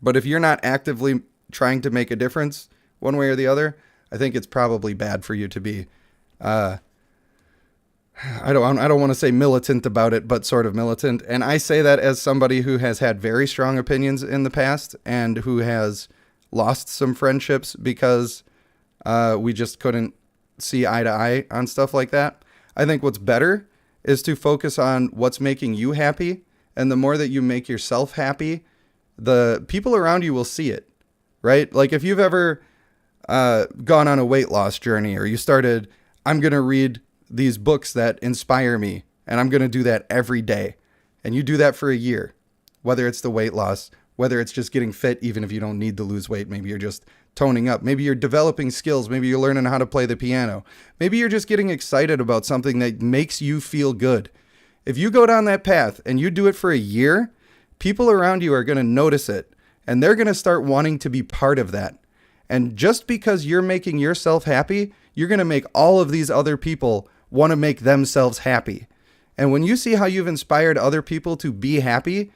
But if you're not actively trying to make a difference one way or the other, I think it's probably bad for you to be, I don't want to say militant about it, but sort of militant. And I say that as somebody who has had very strong opinions in the past and who has lost some friendships because we just couldn't see eye to eye on stuff like that. I think what's better is to focus on what's making you happy. And the more that you make yourself happy, the people around you will see it, right? Like if you've ever gone on a weight loss journey, or you started, I'm going to read these books that inspire me, and I'm going to do that every day. And you do that for a year, whether it's the weight loss, whether it's just getting fit, even if you don't need to lose weight. Maybe you're just toning up. Maybe you're developing skills. Maybe you're learning how to play the piano. Maybe you're just getting excited about something that makes you feel good. If you go down that path and you do it for a year, people around you are going to notice it, and they're going to start wanting to be part of that. And just because you're making yourself happy, you're going to make all of these other people want to make themselves happy. And when you see how you've inspired other people to be happy,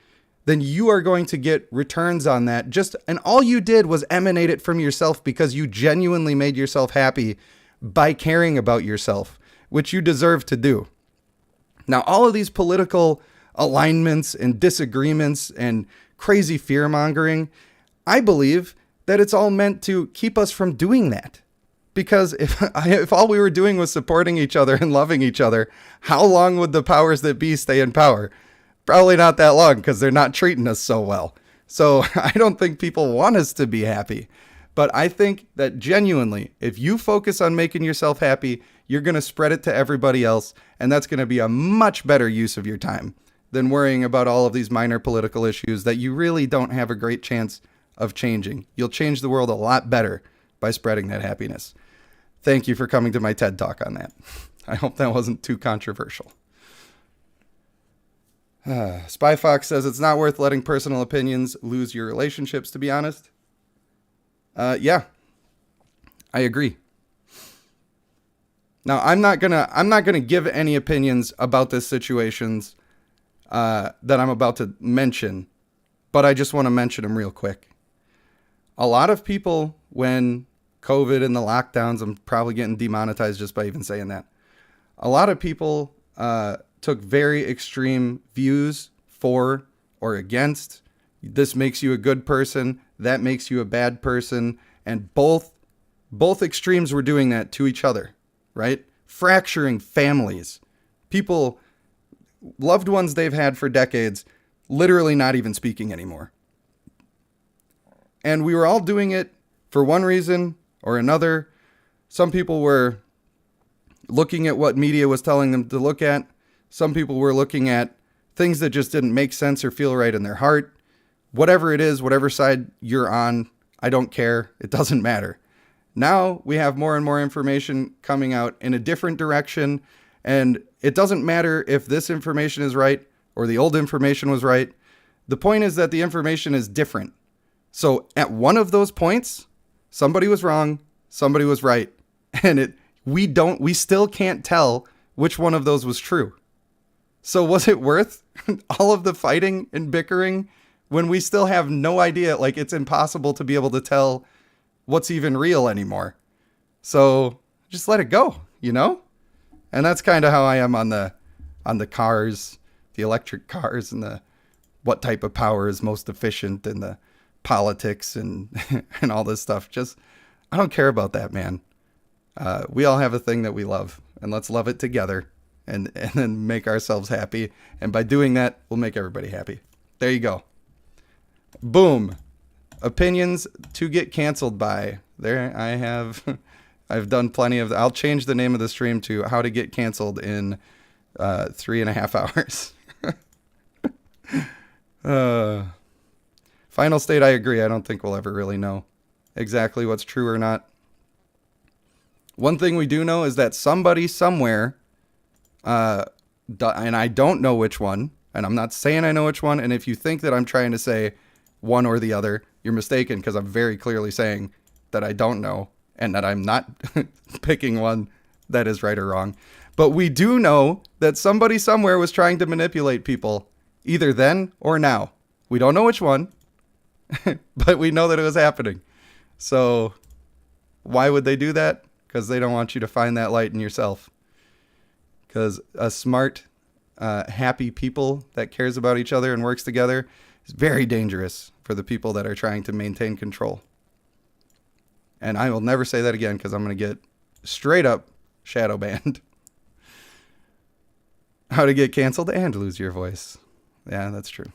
then you are going to get returns on that. And all you did was emanate it from yourself, because you genuinely made yourself happy by caring about yourself, which you deserve to do. Now, all of these political alignments and disagreements and crazy fear mongering, I believe that it's all meant to keep us from doing that. Because if all we were doing was supporting each other and loving each other, how long would the powers that be stay in power? Probably not that long, because they're not treating us so well. So I don't think people want us to be happy. But I think that genuinely, if you focus on making yourself happy, you're going to spread it to everybody else. And that's going to be a much better use of your time than worrying about all of these minor political issues that you really don't have a great chance of changing. You'll change the world a lot better by spreading that happiness. Thank you for coming to my TED Talk on that. I hope that wasn't too controversial. Spy Fox says it's not worth letting personal opinions lose your relationships, to be honest. Yeah, I agree. Now, I'm not gonna give any opinions about this situations that I'm about to mention, but I just want to mention them real quick. A lot of people, when COVID and the lockdowns, I'm probably getting demonetized just by even saying that. A lot of people took very extreme views for or against. This makes you a good person. That makes you a bad person. And both extremes were doing that to each other, right? Fracturing families. People, loved ones they've had for decades, literally not even speaking anymore. And we were all doing it for one reason or another. Some people were looking at what media was telling them to look at. Some people were looking at things that just didn't make sense or feel right in their heart. Whatever it is, whatever side you're on, I don't care. It doesn't matter. Now we have more and more information coming out in a different direction. And it doesn't matter if this information is right or the old information was right. The point is that the information is different. So at one of those points, somebody was wrong, somebody was right. And we still can't tell which one of those was true. So was it worth all of the fighting and bickering when we still have no idea? Like, it's impossible to be able to tell what's even real anymore. So just let it go, you know? And that's kind of how I am on the cars, the electric cars, and the what type of power is most efficient, and the politics and and all this stuff. Just, I don't care about that, man. We all have a thing that we love, and let's love it together and then make ourselves happy. And by doing that, we'll make everybody happy. There you go. Boom. Opinions to get canceled by. There I have. I've done plenty of. I'll change the name of the stream to "How to Get Canceled in 3.5 hours." Final state, I agree. I don't think we'll ever really know exactly what's true or not. One thing we do know is that somebody somewhere, and I don't know which one, and I'm not saying I know which one, and if you think that I'm trying to say one or the other, you're mistaken, because I'm very clearly saying that I don't know, and that I'm not picking one that is right or wrong. But we do know that somebody somewhere was trying to manipulate people, either then or now. We don't know which one, but we know that it was happening. So why would they do that? Because they don't want you to find that light in yourself. Because a smart, happy people that cares about each other and works together is very dangerous for the people that are trying to maintain control. And I will never say that again, because I'm going to get straight up shadow banned. How to get canceled and lose your voice. Yeah, that's true.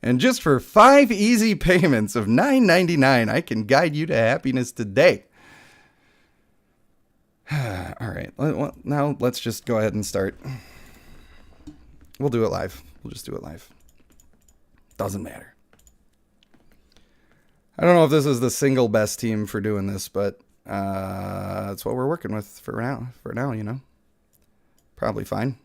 And just for 5 easy payments of $9.99, I can guide you to happiness today. All right. Well, now let's just go ahead and start. We'll do it live. We'll just do it live. Doesn't matter. I don't know if this is the single best team for doing this, but that's what we're working with for now. For now, you know. Probably fine.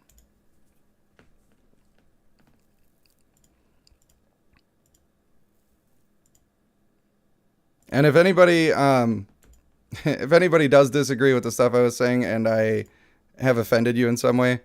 And if anybody does disagree with the stuff I was saying and I have offended you in some way,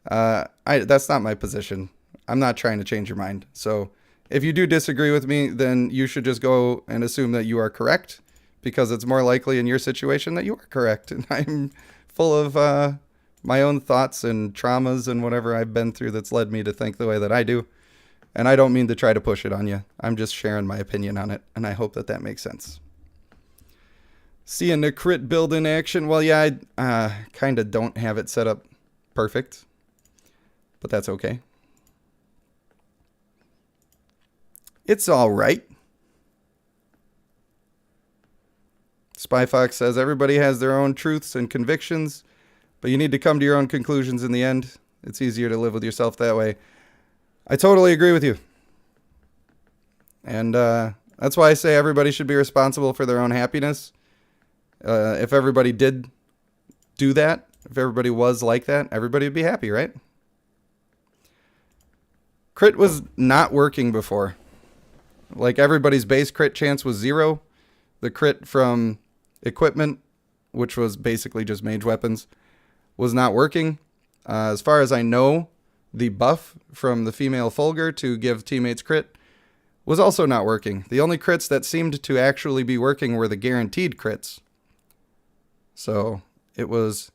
that's not my position. I'm not trying to change your mind. So if you do disagree with me, then you should just go and assume that you are correct, because it's more likely in your situation that you are correct. And I'm full of my own thoughts and traumas and whatever I've been through that's led me to think the way that I do. And I don't mean to try to push it on you. I'm just sharing my opinion on it, and I hope that that makes sense. Seeing the crit build in action. Well, yeah, I kind of don't have it set up perfect, but that's okay. It's all right. Spy Fox says everybody has their own truths and convictions, but you need to come to your own conclusions in the end. It's easier to live with yourself that way. I totally agree with you. And that's why I say everybody should be responsible for their own happiness. If everybody did do that, if everybody was like that, everybody would be happy, right? Crit was not working before. Like, everybody's base crit chance was 0. The crit from equipment, which was basically just mage weapons, was not working. As far as I know, the buff from the female Fulgur to give teammates crit was also not working. The only crits that seemed to actually be working were the guaranteed crits. So it was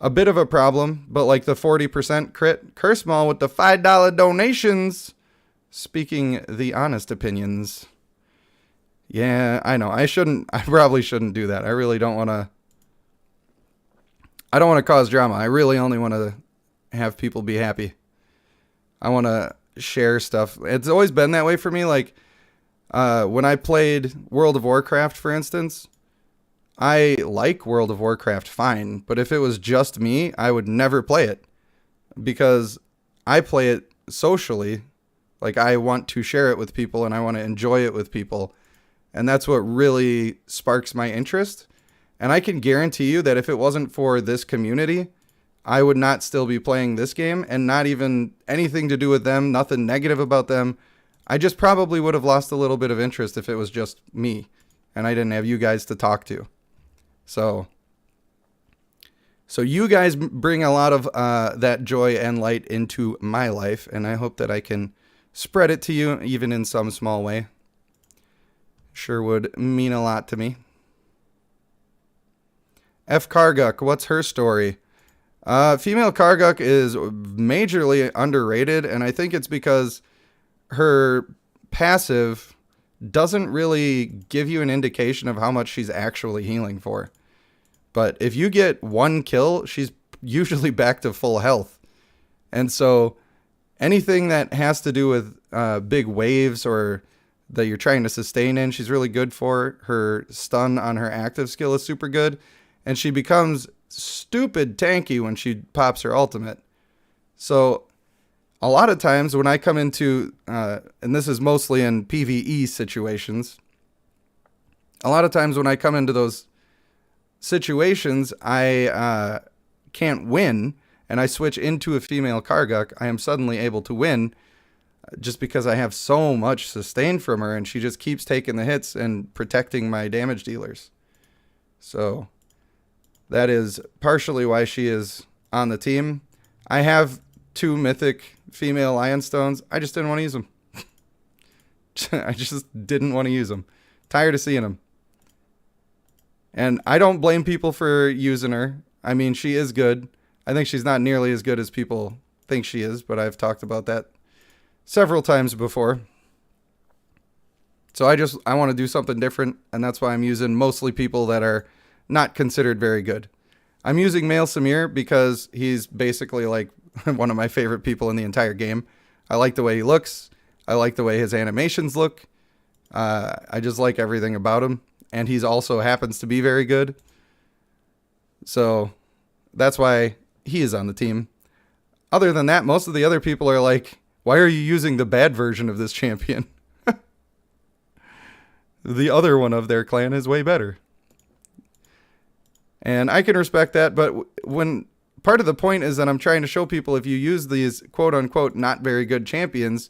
a bit of a problem, but like the 40% crit, Curse Mall with the $5 donations, speaking the honest opinions. Yeah, I know. I probably shouldn't do that. I really don't want to. I don't want to cause drama. I really only want to have people be happy. I want to share stuff. It's always been that way for me. Like, when I played World of Warcraft, for instance, I like World of Warcraft fine, but if it was just me, I would never play it, because I play it socially. Like, I want to share it with people and I want to enjoy it with people. And that's what really sparks my interest. And I can guarantee you that if it wasn't for this community, I would not still be playing this game, and not even anything to do with them, nothing negative about them. I just probably would have lost a little bit of interest if it was just me and I didn't have you guys to talk to. So you guys bring a lot of that joy and light into my life, and I hope that I can spread it to you, even in some small way. Sure would mean a lot to me. F. Karguk, what's her story? Female Karguk is majorly underrated, and I think it's because her passive doesn't really give you an indication of how much she's actually healing for. But if you get 1 kill, she's usually back to full health. And so anything that has to do with big waves or that you're trying to sustain in, she's really good for. Her stun on her active skill is super good. And she becomes stupid tanky when she pops her ultimate. So a lot of times when I come into, and this is mostly in PvE situations, a lot of times when I come into those situations, I can't win, and I switch into a female Karguk, I am suddenly able to win just because I have so much sustain from her, and she just keeps taking the hits and protecting my damage dealers. So that is partially why she is on the team. I have 2 mythic female Lion Stones. I just didn't want to use them. I just didn't want to use them. Tired of seeing them. And I don't blame people for using her. I mean, she is good. I think she's not nearly as good as people think she is, but I've talked about that several times before. So I want to do something different, and that's why I'm using mostly people that are not considered very good. I'm using Male Samir because he's basically like one of my favorite people in the entire game. I like the way he looks. I like the way his animations look. I just like everything about him. And he's also happens to be very good. So that's why he is on the team. Other than that, most of the other people are like, why are you using the bad version of this champion? The other one of their clan is way better. And I can respect that, but when part of the point is that I'm trying to show people if you use these quote-unquote not very good champions,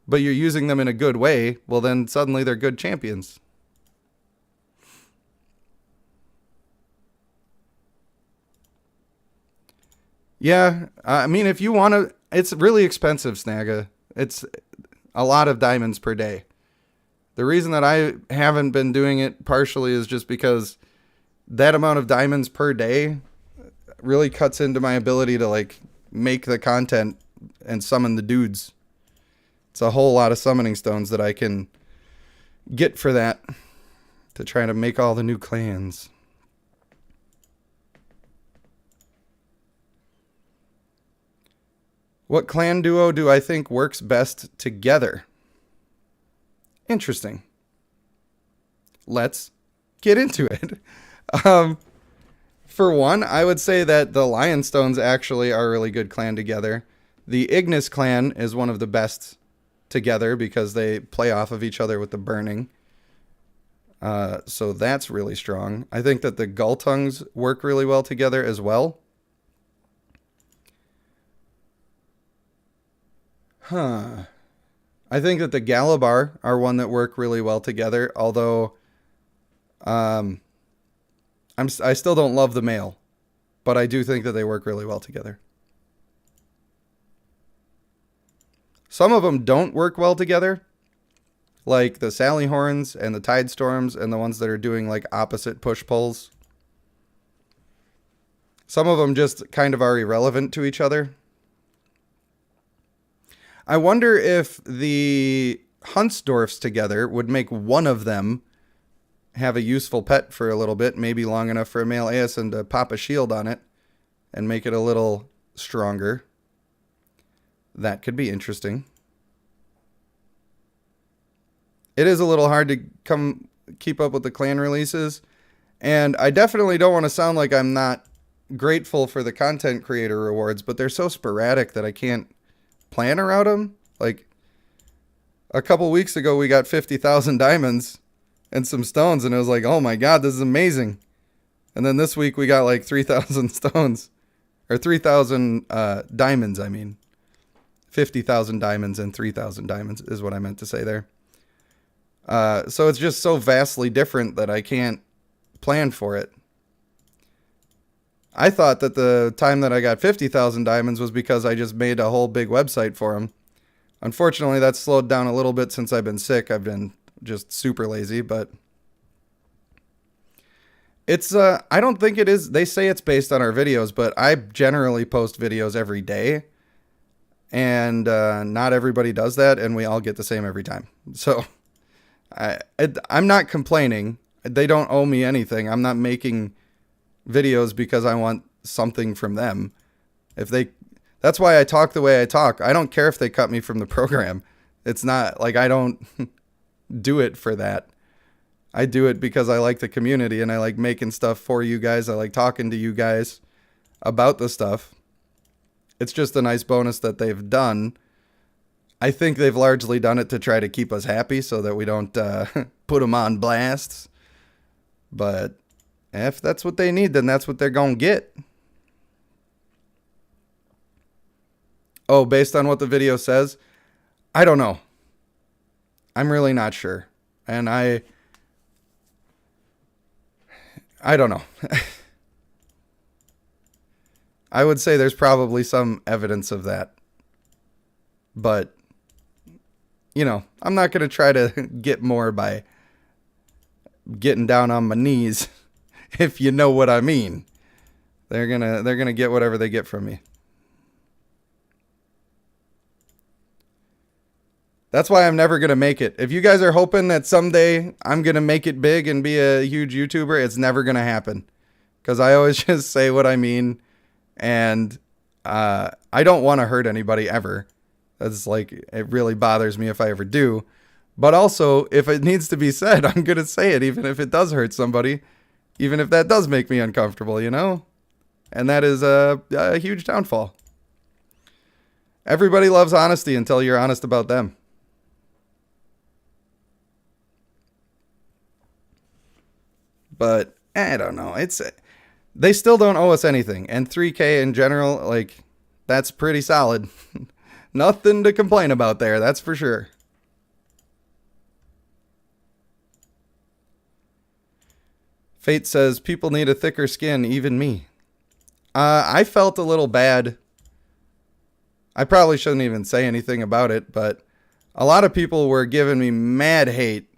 but you're using them in a good way, well then suddenly they're good champions. Yeah, I mean, if you want to, it's really expensive, Snagga. It's a lot of diamonds per day. The reason that I haven't been doing it partially is just because that amount of diamonds per day really cuts into my ability to like make the content and summon the dudes. It's a whole lot of summoning stones that I can get for that to try to make all the new clans. What clan duo do I think works best together? Interesting. Let's get into it. For one, I would say that the Lionstones actually are a really good clan together. The Ignis clan is one of the best together because they play off of each other with the burning. So that's really strong. I think that the Gultungs work really well together as well. I think that the Galabar are one that work really well together, although I still don't love the male, but I do think that they work really well together. Some of them don't work well together, like the Sally Horns and the Tide Storms and the ones that are doing like opposite push-pulls. Some of them just kind of are irrelevant to each other. I wonder if the Huntsdorfs together would make one of them have a useful pet for a little bit, maybe long enough for a male Aeson to pop a shield on it and make it a little stronger. That could be interesting. It is a little hard to keep up with the clan releases, and I definitely don't want to sound like I'm not grateful for the content creator rewards, but they're so sporadic that I can't plan around them. Like a couple weeks ago we got 50,000 diamonds and some stones, and it was like, oh my god, this is amazing. And then this week we got like 3,000 stones, or 3,000 diamonds. I mean 50,000 diamonds and 3,000 diamonds is what I meant to say there. So it's just so vastly different that I can't plan for it. I thought that the time that I got 50,000 diamonds was because I just made a whole big website for them. Unfortunately, that's slowed down a little bit since I've been sick. I've been just super lazy, but it's, I don't think it is. They say it's based on our videos, but I generally post videos every day, and not everybody does that, and we all get the same every time. So I'm not complaining. They don't owe me anything. I'm not making videos because I want something from them. If they That's why I talk the way I talk. I don't care if they cut me from the program. It's not like I don't do it for that. I do it because I like the community and I like making stuff for you guys. I like talking to you guys about the stuff. It's just a nice bonus that they've done. I think they've largely done it to try to keep us happy so that we don't put them on blasts. But if that's what they need, then that's what they're going to get. Oh, based on what the video says? I don't know. I'm really not sure. And I don't know. I would say there's probably some evidence of that. But, you know, I'm not going to try to get more by getting down on my knees, if you know what I mean. They're gonna get whatever they get from me. That's why I'm never going to make it. If you guys are hoping that someday I'm going to make it big and be a huge YouTuber, it's never going to happen. Because I always just say what I mean. And I don't want to hurt anybody ever. That's like, it really bothers me if I ever do. But also, if it needs to be said, I'm going to say it, even if it does hurt somebody. Even if that does make me uncomfortable, you know? And that is a huge downfall. Everybody loves honesty until you're honest about them. But I don't know. They still don't owe us anything. And 3K in general, like, that's pretty solid. Nothing to complain about there, that's for sure. Fate says, people need a thicker skin, even me. I felt a little bad. I probably shouldn't even say anything about it, but a lot of people were giving me mad hate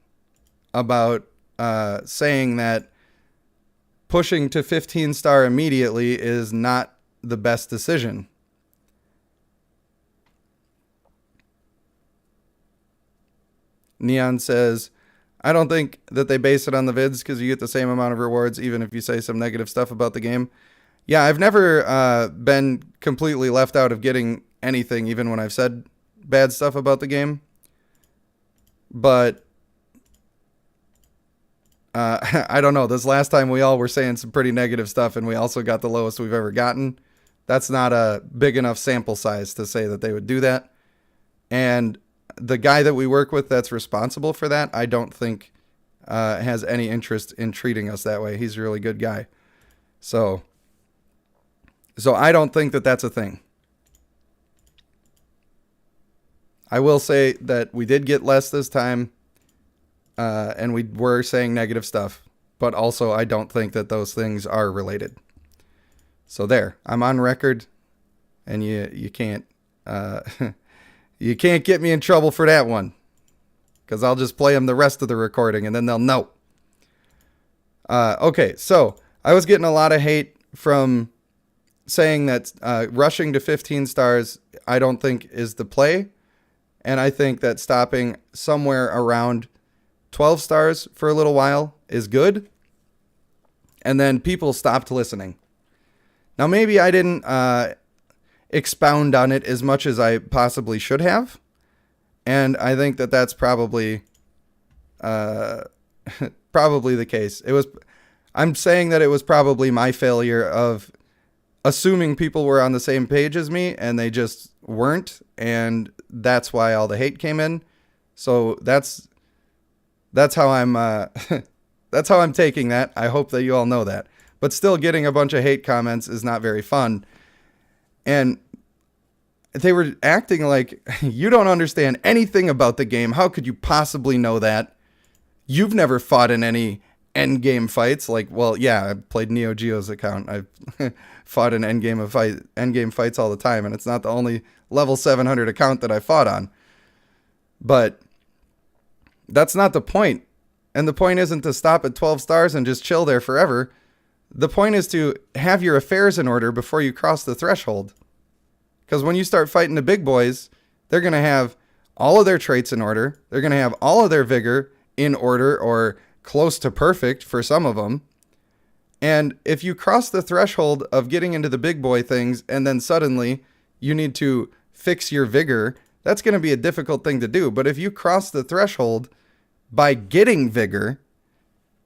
about saying that pushing to 15-star immediately is not the best decision. Neon says, I don't think that they base it on the vids because you get the same amount of rewards even if you say some negative stuff about the game. Yeah, I've never been completely left out of getting anything even when I've said bad stuff about the game. But I don't know. This last time we all were saying some pretty negative stuff and we also got the lowest we've ever gotten. That's not a big enough sample size to say that they would do that. And the guy that we work with that's responsible for that, I don't think has any interest in treating us that way. He's a really good guy. So I don't think that that's a thing. I will say that we did get less this time. And we were saying negative stuff, but also I don't think that those things are related. So there, I'm on record, and you can't you can't get me in trouble for that one, because I'll just play them the rest of the recording, and then they'll know. Okay, so I was getting a lot of hate from saying that rushing to 15 stars I don't think is the play, and I think that stopping somewhere around 12 stars for a little while is good. And then people stopped listening. Now, maybe I didn't expound on it as much as I possibly should have. And I think that that's probably probably the case. I'm saying that it was probably my failure of assuming people were on the same page as me and they just weren't. And that's why all the hate came in. So that's how I'm that's how I'm taking that. I hope that you all know that. But still, getting a bunch of hate comments is not very fun. And they were acting like, you don't understand anything about the game. How could you possibly know that? You've never fought in any endgame fights. Like, well, yeah, I played Neo Geo's account. I've fought in endgame fights all the time, and it's not the only level 700 account that I fought on. But that's not the point. And the point isn't to stop at 12 stars and just chill there forever. The point is to have your affairs in order before you cross the threshold. Because when you start fighting the big boys, they're going to have all of their traits in order. They're going to have all of their vigor in order or close to perfect for some of them. And if you cross the threshold of getting into the big boy things and then suddenly you need to fix your vigor, that's going to be a difficult thing to do. But if you cross the threshold by getting vigor,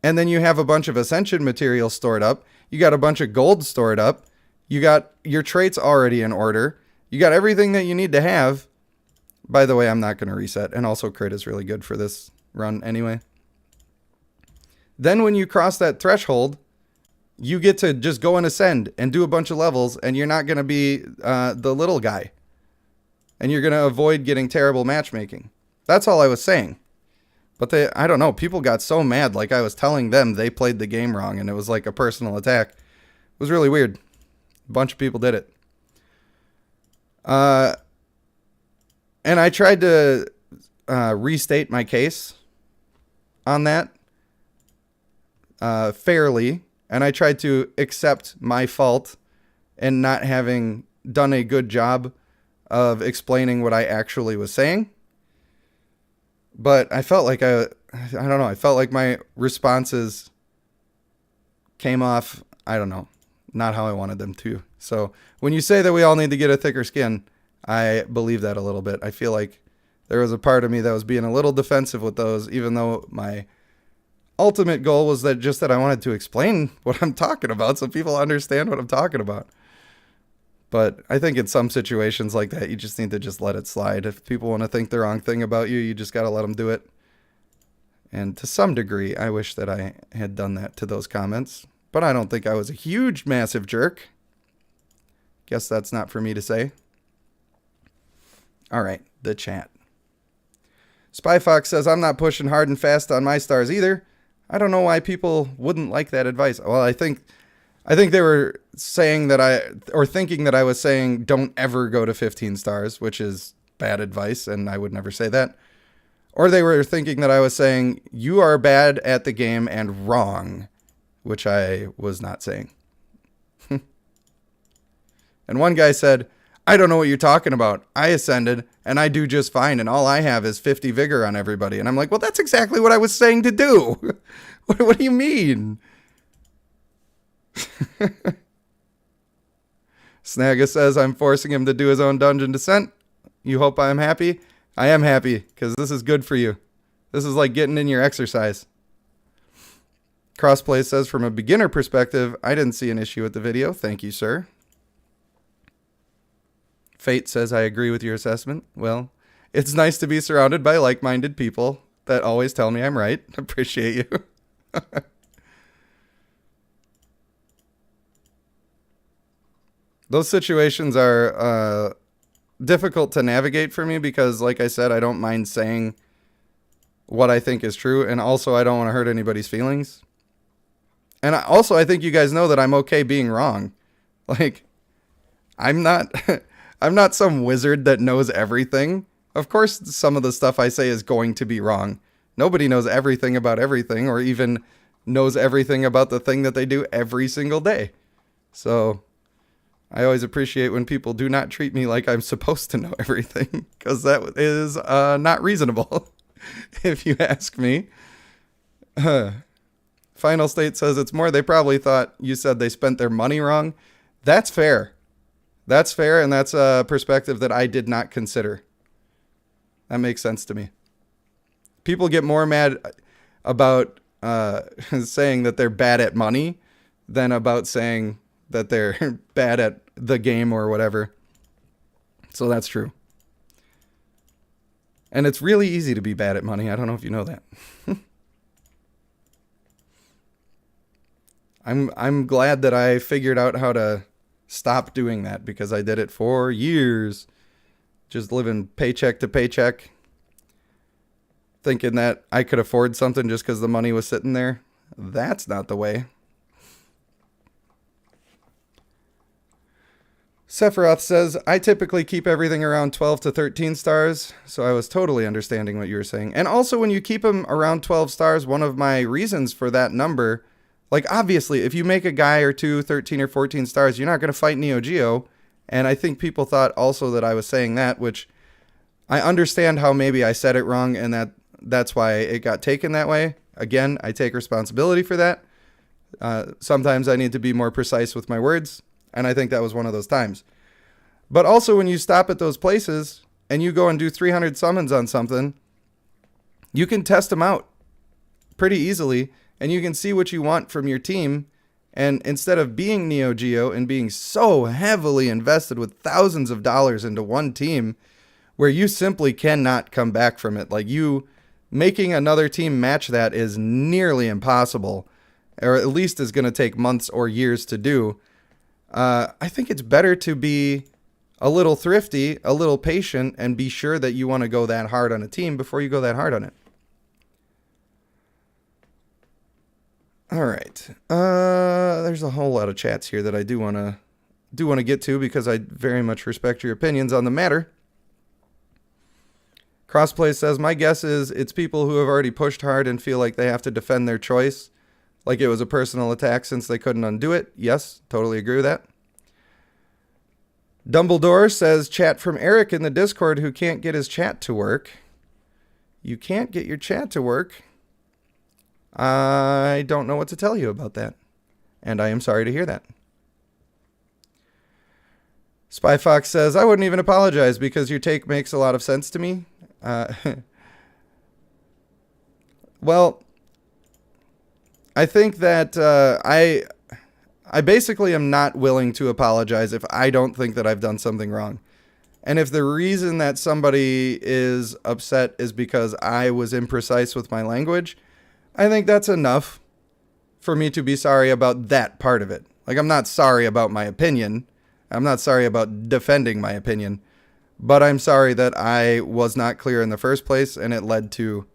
and then you have a bunch of ascension material stored up, you got a bunch of gold stored up, you got your traits already in order, you got everything that you need to have. By the way, I'm not going to reset, and also crit is really good for this run anyway. Then when you cross that threshold, you get to just go and ascend and do a bunch of levels, and you're not going to be the little guy. And you're going to avoid getting terrible matchmaking. That's all I was saying. But I don't know, people got so mad, like I was telling them they played the game wrong, and it was like a personal attack. It was really weird. A bunch of people did it. And I tried to restate my case on that fairly, and I tried to accept my fault and not having done a good job of explaining what I actually was saying. But I felt like I don't know, I felt like my responses came off, I don't know, not how I wanted them to. So when you say that we all need to get a thicker skin, I believe that a little bit. I feel like there was a part of me that was being a little defensive with those, even though my ultimate goal was that I wanted to explain what I'm talking about so people understand what I'm talking about. But I think in some situations like that, you just need to just let it slide. If people want to think the wrong thing about you, you just got to let them do it. And to some degree, I wish that I had done that to those comments. But I don't think I was a huge, massive jerk. Guess that's not for me to say. All right, the chat. Spy Fox says, I'm not pushing hard and fast on my stars either. I don't know why people wouldn't like that advice. Well, I think they were saying thinking that I was saying don't ever go to 15 stars, which is bad advice, and I would never say that. Or they were thinking that I was saying you are bad at the game and wrong, which I was not saying. And one guy said, I don't know what you're talking about. I ascended and I do just fine, and all I have is 50 vigor on everybody. And I'm like, well, that's exactly what I was saying to do. What do you mean? Snagga says, I'm forcing him to do his own dungeon descent. You hope I am happy? I am happy, because this is good for you. This is like getting in your exercise. Crossplay says, from a beginner perspective, I didn't see an issue with the video. Thank you, sir. Fate says, I agree with your assessment. Well, it's nice to be surrounded by like-minded people that always tell me I'm right. Appreciate you. Those situations are difficult to navigate for me because, like I said, I don't mind saying what I think is true, and also I don't want to hurt anybody's feelings. And I think you guys know that I'm okay being wrong. Like, I'm not I'm not some wizard that knows everything. Of course, some of the stuff I say is going to be wrong. Nobody knows everything about everything, or even knows everything about the thing that they do every single day. So I always appreciate when people do not treat me like I'm supposed to know everything, because that is not reasonable, if you ask me. Final State says it's more they probably thought you said they spent their money wrong. That's fair. That's fair, and that's a perspective that I did not consider. That makes sense to me. People get more mad about saying that they're bad at money than about saying that they're bad at the game or whatever. So that's true. And it's really easy to be bad at money. I don't know if you know that. I'm glad that I figured out how to stop doing that, because I did it for years. Just living paycheck to paycheck, thinking that I could afford something just because the money was sitting there. That's not the way. Sephiroth says, I typically keep everything around 12 to 13 stars, so I was totally understanding what you were saying. And also, when you keep them around 12 stars, one of my reasons for that number, like, obviously, if you make a guy or two 13 or 14 stars, you're not going to fight Neo Geo. And I think people thought also that I was saying that, which I understand how maybe I said it wrong, and that's why it got taken that way. Again, I take responsibility for that. Sometimes I need to be more precise with my words, and I think that was one of those times. But also when you stop at those places and you go and do 300 summons on something, you can test them out pretty easily and you can see what you want from your team. And instead of being Neo Geo and being so heavily invested with thousands of dollars into one team where you simply cannot come back from it, like you making another team match that is nearly impossible, or at least is going to take months or years to do. I think it's better to be a little thrifty, a little patient, and be sure that you want to go that hard on a team before you go that hard on it. All right. There's a whole lot of chats here that I do want to get to because I very much respect your opinions on the matter. Crossplay says, my guess is it's people who have already pushed hard and feel like they have to defend their choice, like it was a personal attack since they couldn't undo it. Yes, totally agree with that. Dumbledore says, chat from Eric in the Discord who can't get his chat to work. You can't get your chat to work? I don't know what to tell you about that. And I am sorry to hear that. Spy Fox says, I wouldn't even apologize because your take makes a lot of sense to me. Well, I think that I basically am not willing to apologize if I don't think that I've done something wrong. And if the reason that somebody is upset is because I was imprecise with my language, I think that's enough for me to be sorry about that part of it. Like, I'm not sorry about my opinion. I'm not sorry about defending my opinion. But I'm sorry that I was not clear in the first place, and it led to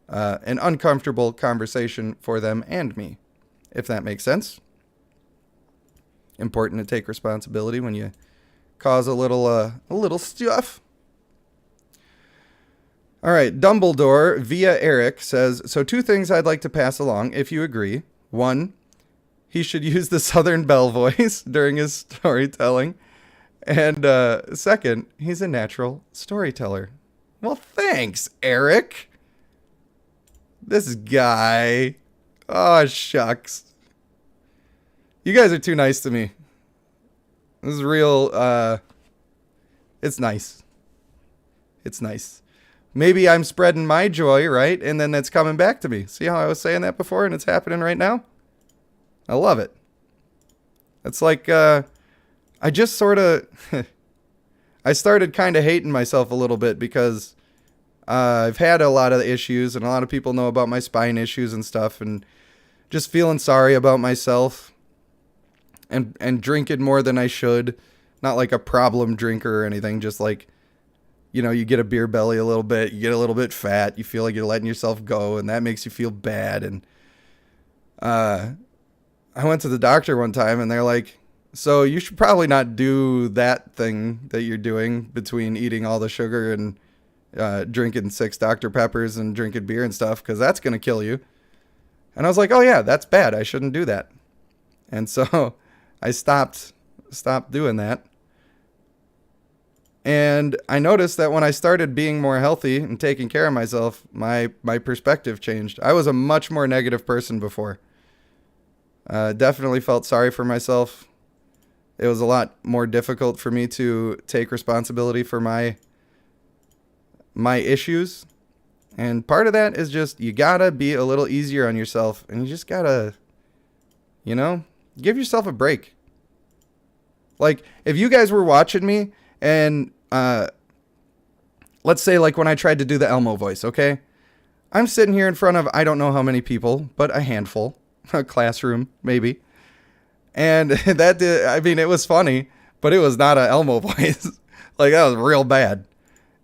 an uncomfortable conversation for them and me, if that makes sense. Important to take responsibility when you cause a little stuff. All right, Dumbledore via Eric says, so 2 things I'd like to pass along, if you agree. 1, he should use the Southern Belle voice during his storytelling. And 2nd, he's a natural storyteller. Well, thanks, Eric. This guy. Oh, shucks. You guys are too nice to me. This is real, it's nice. It's nice. Maybe I'm spreading my joy, right? And then it's coming back to me. See how I was saying that before and it's happening right now? I love it. It's like, I just sort of, I started kind of hating myself a little bit because I've had a lot of issues and a lot of people know about my spine issues and stuff and just feeling sorry about myself and drinking more than I should. Not like a problem drinker or anything, just like, you know, you get a beer belly a little bit, you get a little bit fat, you feel like you're letting yourself go, and that makes you feel bad. And I went to the doctor one time, and they're like, so you should probably not do that thing that you're doing between eating all the sugar and drinking 6 Dr. Peppers and drinking beer and stuff, because that's going to kill you. And I was like, oh yeah, that's bad. I shouldn't do that. And so I stopped doing that. And I noticed that when I started being more healthy and taking care of myself, my perspective changed. I was a much more negative person before. Definitely felt sorry for myself. It was a lot more difficult for me to take responsibility for my issues. And part of that is just, you gotta be a little easier on yourself. And you just gotta, you know, give yourself a break. Like, if you guys were watching me and let's say like when I tried to do the Elmo voice, okay? I'm sitting here in front of, I don't know how many people, but a handful, a classroom, maybe. And that did, I mean, it was funny, but it was not an Elmo voice. Like, that was real bad.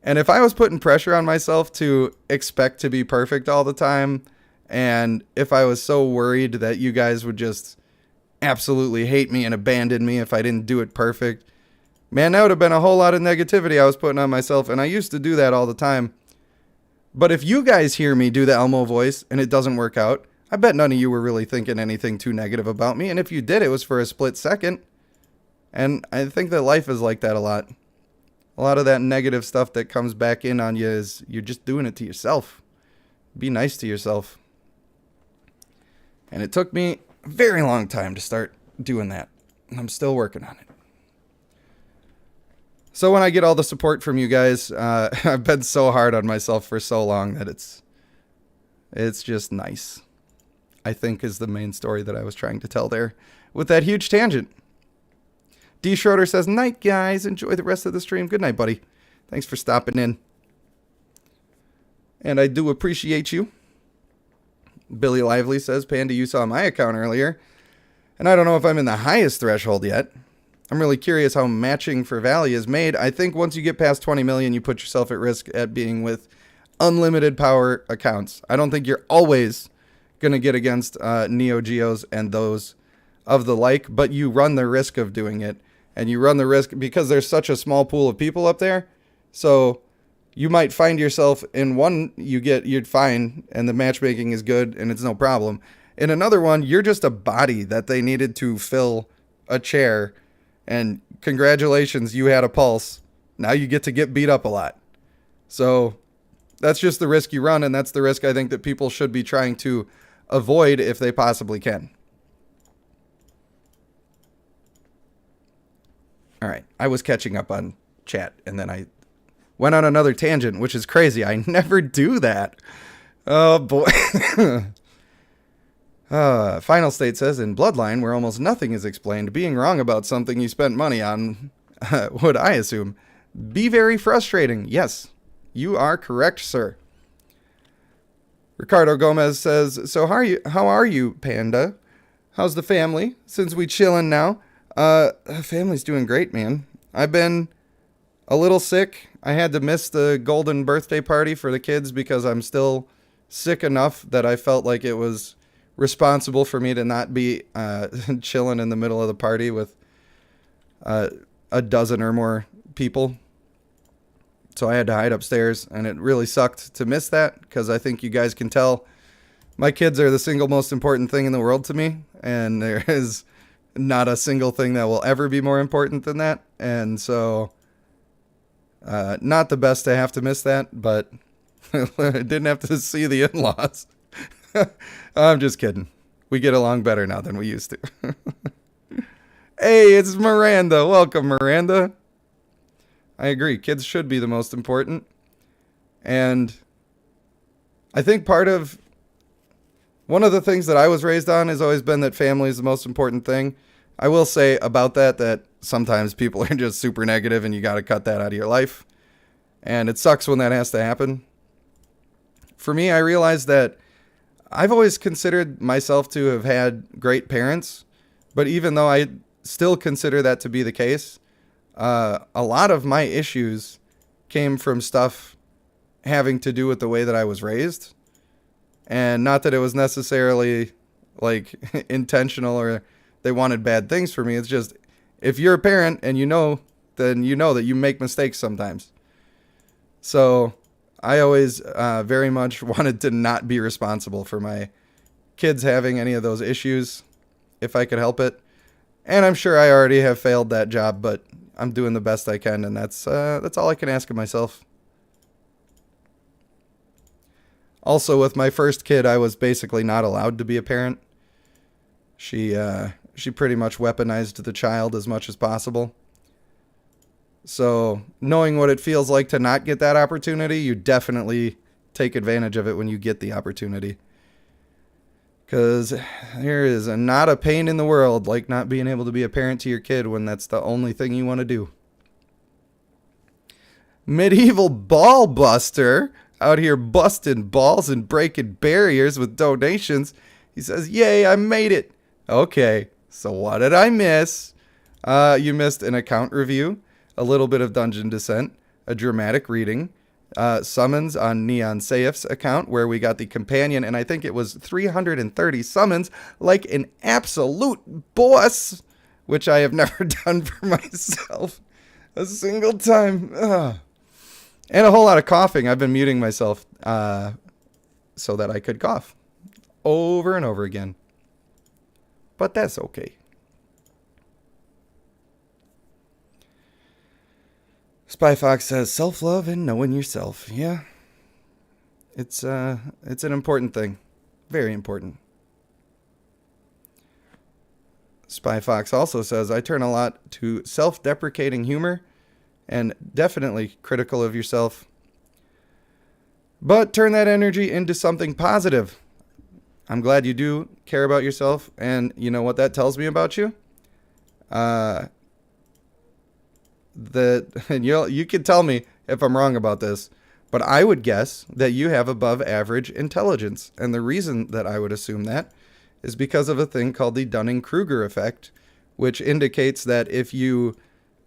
And if I was putting pressure on myself to expect to be perfect all the time, and if I was so worried that you guys would just absolutely hate me and abandon me if I didn't do it perfect, man, that would have been a whole lot of negativity I was putting on myself, and I used to do that all the time. But if you guys hear me do the Elmo voice and it doesn't work out, I bet none of you were really thinking anything too negative about me, and if you did, it was for a split second. And I think that life is like that a lot. A lot of that negative stuff that comes back in on you is you're just doing it to yourself. Be nice to yourself. And it took me a very long time to start doing that, and I'm still working on it. So when I get all the support from you guys, I've been so hard on myself for so long that it's just nice, I think, is the main story that I was trying to tell there with that huge tangent. D. Schroeder says, night, guys. Enjoy the rest of the stream. Good night, buddy. Thanks for stopping in. And I do appreciate you. Billy Lively says, Panda, you saw my account earlier, and I don't know if I'm in the highest threshold yet. I'm really curious how matching for Valley is made. I think once you get past 20 million, you put yourself at risk at being with unlimited power accounts. I don't think you're always going to get against Neo Geos and those of the like, but you run the risk of doing it, and you run the risk because there's such a small pool of people up there. So you might find yourself in one, you're fine, and the matchmaking is good, and it's no problem. In another one, you're just a body that they needed to fill a chair, and congratulations, you had a pulse. Now you get to get beat up a lot. So that's just the risk you run, and that's the risk I think that people should be trying to avoid if they possibly can. All right, I was catching up on chat, and then I went on another tangent, which is crazy. I never do that. Oh, boy. Final State says, in Bloodline, where almost nothing is explained, being wrong about something you spent money on would, I assume, be very frustrating. Yes, you are correct, sir. Ricardo Gomez says, so how are you, Panda? How's the family? Since we chillin' now. Family's doing great, man. I've been a little sick. I had to miss the golden birthday party for the kids because I'm still sick enough that I felt like it was responsible for me to not be chilling in the middle of the party with a dozen or more people. So I had to hide upstairs, and it really sucked to miss that because I think you guys can tell my kids are the single most important thing in the world to me, and there is not a single thing that will ever be more important than that. And so not the best to have to miss that, but I didn't have to see the in-laws. I'm just kidding. We get along better now than we used to. Hey, it's Miranda. Welcome, Miranda. I agree. Kids should be the most important. And I think one of the things that I was raised on has always been that family is the most important thing. I will say about that sometimes people are just super negative and you got to cut that out of your life. And it sucks when that has to happen. For me, I realized that I've always considered myself to have had great parents, but even though I still consider that to be the case, a lot of my issues came from stuff having to do with the way that I was raised. And not that it was necessarily like intentional or they wanted bad things for me. It's just, if you're a parent and then you know that you make mistakes sometimes. So I always very much wanted to not be responsible for my kids having any of those issues if I could help it. And I'm sure I already have failed that job, but I'm doing the best I can, and that's all I can ask of myself. Also, with my first kid, I was basically not allowed to be a parent. She pretty much weaponized the child as much as possible. So, knowing what it feels like to not get that opportunity, you definitely take advantage of it when you get the opportunity. Because there is not a pain in the world like not being able to be a parent to your kid when that's the only thing you want to do. Medieval Ball Buster out here busting balls and breaking barriers with donations. He says, yay, I made it. Okay, so what did I miss? You missed an account review, a little bit of Dungeon Descent, a dramatic reading, summons on NeonSaif's account where we got the companion, and I think it was 330 summons like an absolute boss, which I have never done for myself a single time. Ugh. And a whole lot of coughing. I've been muting myself so that I could cough over and over again. But that's okay. Spy Fox says self-love and knowing yourself. Yeah. It's an important thing. Very important. Spy Fox also says I turn a lot to self-deprecating humor and definitely critical of yourself. But turn that energy into something positive. I'm glad you do care about yourself, and you know what that tells me about you? And you can tell me if I'm wrong about this, but I would guess that you have above average intelligence. And the reason that I would assume that is because of a thing called the Dunning-Kruger effect, which indicates that if you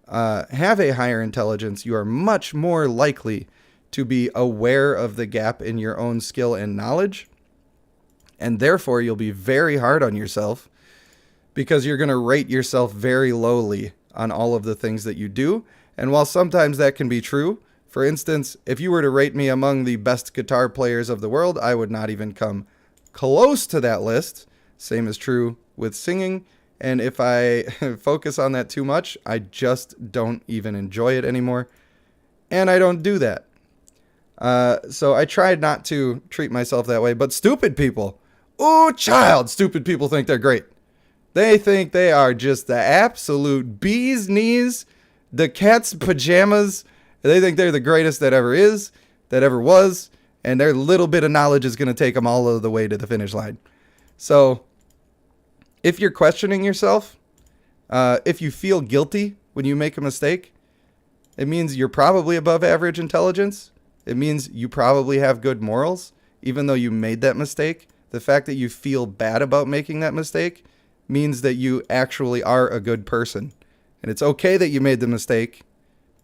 have a higher intelligence, you are much more likely to be aware of the gap in your own skill and knowledge. And therefore, you'll be very hard on yourself because you're going to rate yourself very lowly on all of the things that you do. And while sometimes that can be true, for instance, if you were to rate me among the best guitar players of the world, I would not even come close to that list. Same is true with singing. And if I focus on that too much, I just don't even enjoy it anymore. And I don't do that. So I tried not to treat myself that way. But stupid people, oh child, stupid people think they're great. They think they are just the absolute bee's knees, the cat's pajamas. They think they're the greatest that ever is, that ever was. And their little bit of knowledge is going to take them all of the way to the finish line. So if you're questioning yourself, if you feel guilty when you make a mistake, it means you're probably above average intelligence. It means you probably have good morals, even though you made that mistake. The fact that you feel bad about making that mistake means that you actually are a good person. And it's okay that you made the mistake,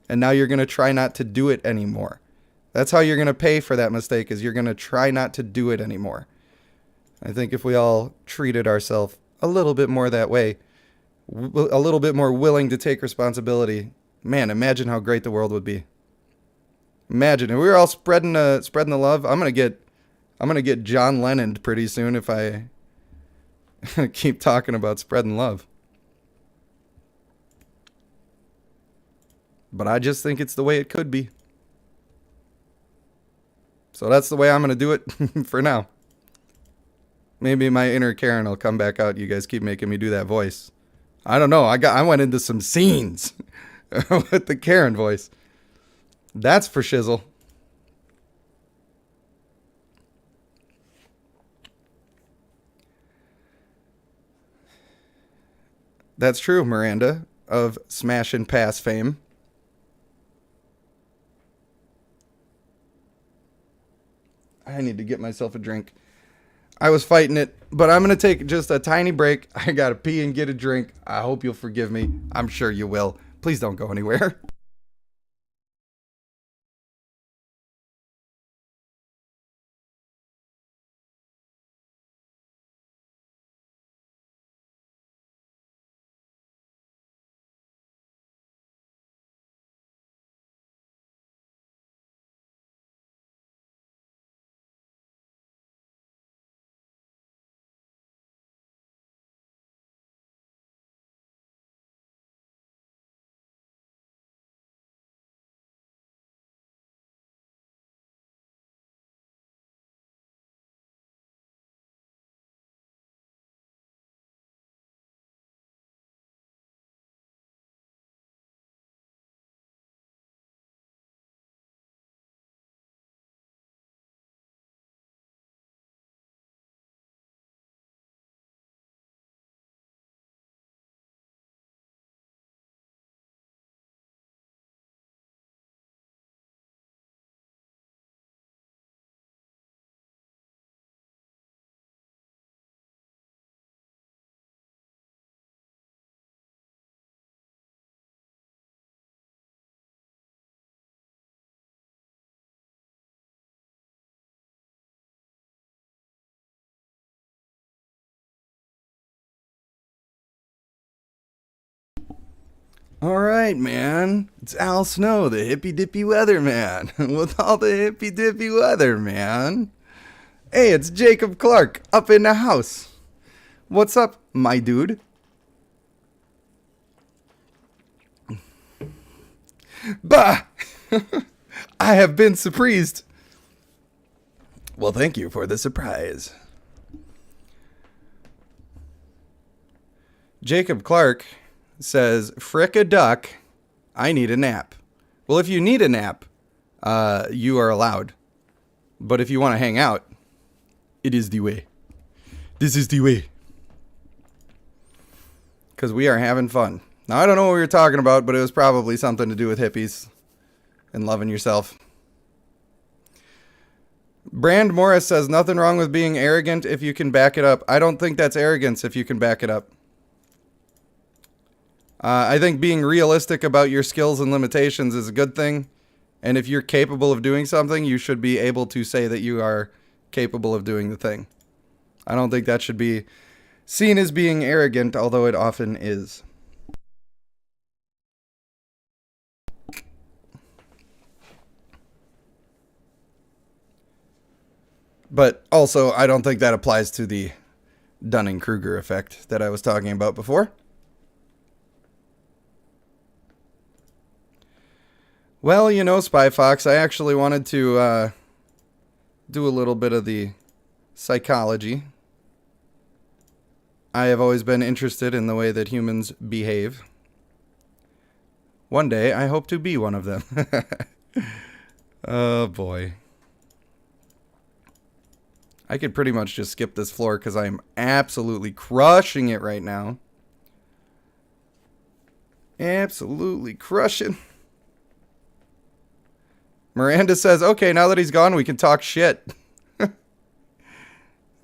and now you're going to try not to do it anymore. That's how you're going to pay for that mistake, is you're going to try not to do it anymore. I think if we all treated ourselves a little bit more that way, a little bit more willing to take responsibility, man, imagine how great the world would be. Imagine if we were all spreading the love. I'm gonna get John Lennon pretty soon if I keep talking about spreading love. But I just think it's the way it could be. So that's the way I'm gonna do it for now. Maybe my inner Karen will come back out. You guys keep making me do that voice. I don't know. I went into some scenes with the Karen voice. That's for shizzle. That's true, Miranda, of Smash and Pass fame. I need to get myself a drink. I was fighting it, but I'm going to take just a tiny break. I got to pee and get a drink. I hope you'll forgive me. I'm sure you will. Please don't go anywhere. All right, man. It's Al Snow, the hippy dippy weatherman, with all the hippy dippy weather, man. Hey, it's Jacob Clark up in the house. What's up, my dude? Bah! I have been surprised. Well, thank you for the surprise. Jacob Clark says, frick a duck, I need a nap. Well, if you need a nap, you are allowed. But if you want to hang out, it is the way. This is the way. Because we are having fun. Now, I don't know what we were talking about, but it was probably something to do with hippies and loving yourself. Brand Morris says, nothing wrong with being arrogant if you can back it up. I don't think that's arrogance if you can back it up. I think being realistic about your skills and limitations is a good thing. And if you're capable of doing something, you should be able to say that you are capable of doing the thing. I don't think that should be seen as being arrogant, although it often is. But also, I don't think that applies to the Dunning-Kruger effect that I was talking about before. Well, you know, Spy Fox, I actually wanted to do a little bit of the psychology. I have always been interested in the way that humans behave. One day, I hope to be one of them. Oh, boy. I could pretty much just skip this floor because I'm absolutely crushing it right now. Absolutely crushing. Miranda says, okay, now that he's gone, we can talk shit.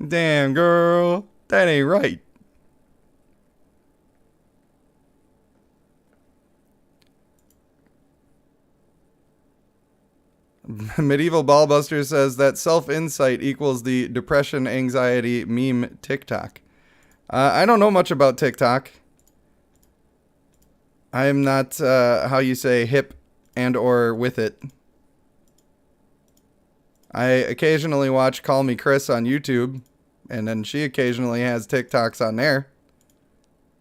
Damn, girl. That ain't right. Medieval Ballbuster says that self-insight equals the depression, anxiety meme TikTok. I don't know much about TikTok. I am not, how you say, hip and or with it. I occasionally watch Call Me Chris on YouTube, and then she occasionally has TikToks on there.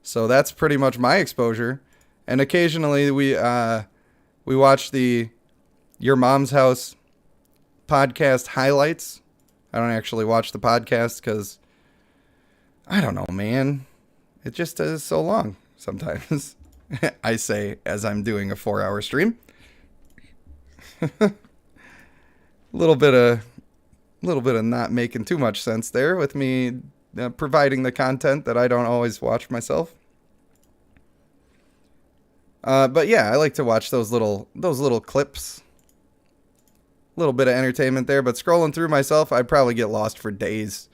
So that's pretty much my exposure. And occasionally we watch the Your Mom's House podcast highlights. I don't actually watch the podcast because, I don't know, man. It just is so long sometimes. I say as I'm doing a 4-hour stream. Little bit of not making too much sense there with me providing the content that I don't always watch myself. But yeah, I like to watch those little clips. A little bit of entertainment there, but scrolling through myself, I'd probably get lost for days.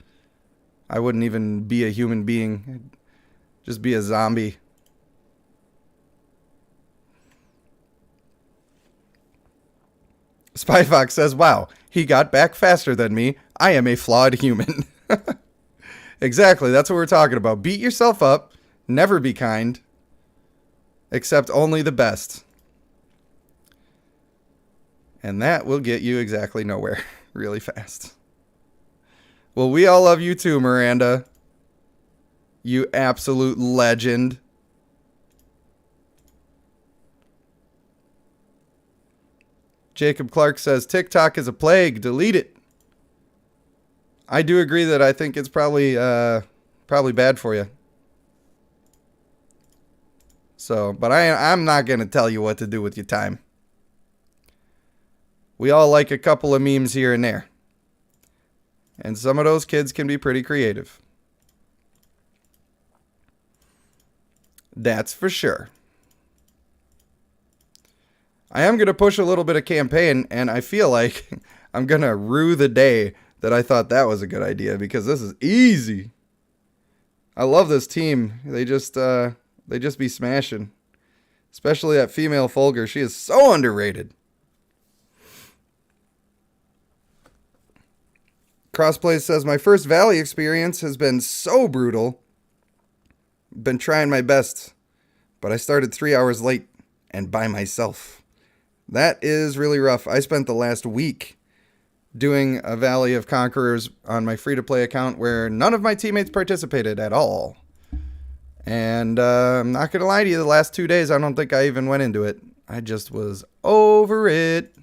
I wouldn't even be a human being. I'd just be a zombie. Spy Fox says, wow, he got back faster than me. I am a flawed human. Exactly, that's what we're talking about. Beat yourself up. Never be kind. Accept only the best. And that will get you exactly nowhere really fast. Well, we all love you too, Miranda. You absolute legend. Jacob Clark says, TikTok is a plague. Delete it. I do agree that I think it's probably bad for you. So, but I'm not going to tell you what to do with your time. We all like a couple of memes here and there. And some of those kids can be pretty creative. That's for sure. I am going to push a little bit of campaign, and I feel like I'm going to rue the day that I thought that was a good idea, because this is easy. I love this team. They just be smashing. Especially that female Fulgur. She is so underrated. Crossplay says, my first Valley experience has been so brutal. Been trying my best, but I started 3 hours late and by myself. That is really rough. I spent the last week doing a Valley of Conquerors on my free-to-play account where none of my teammates participated at all. And I'm not going to lie to you, the last 2 days, I don't think I even went into it. I just was over it.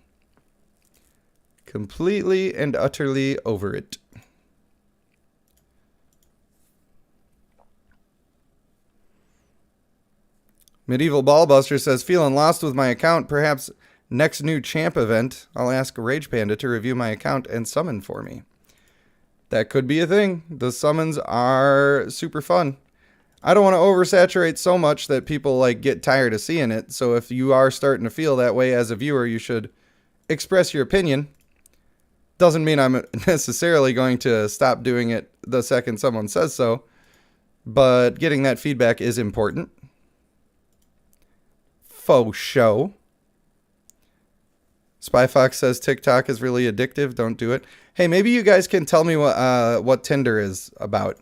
Completely and utterly over it. Medieval Ballbuster says, feeling lost with my account, perhaps next new champ event, I'll ask Rage Panda to review my account and summon for me. That could be a thing. The summons are super fun. I don't want to oversaturate so much that people like get tired of seeing it. So if you are starting to feel that way as a viewer, you should express your opinion. Doesn't mean I'm necessarily going to stop doing it the second someone says so, but getting that feedback is important. Faux show. Spy Fox says TikTok is really addictive. Don't do it. Hey, maybe you guys can tell me what Tinder is about.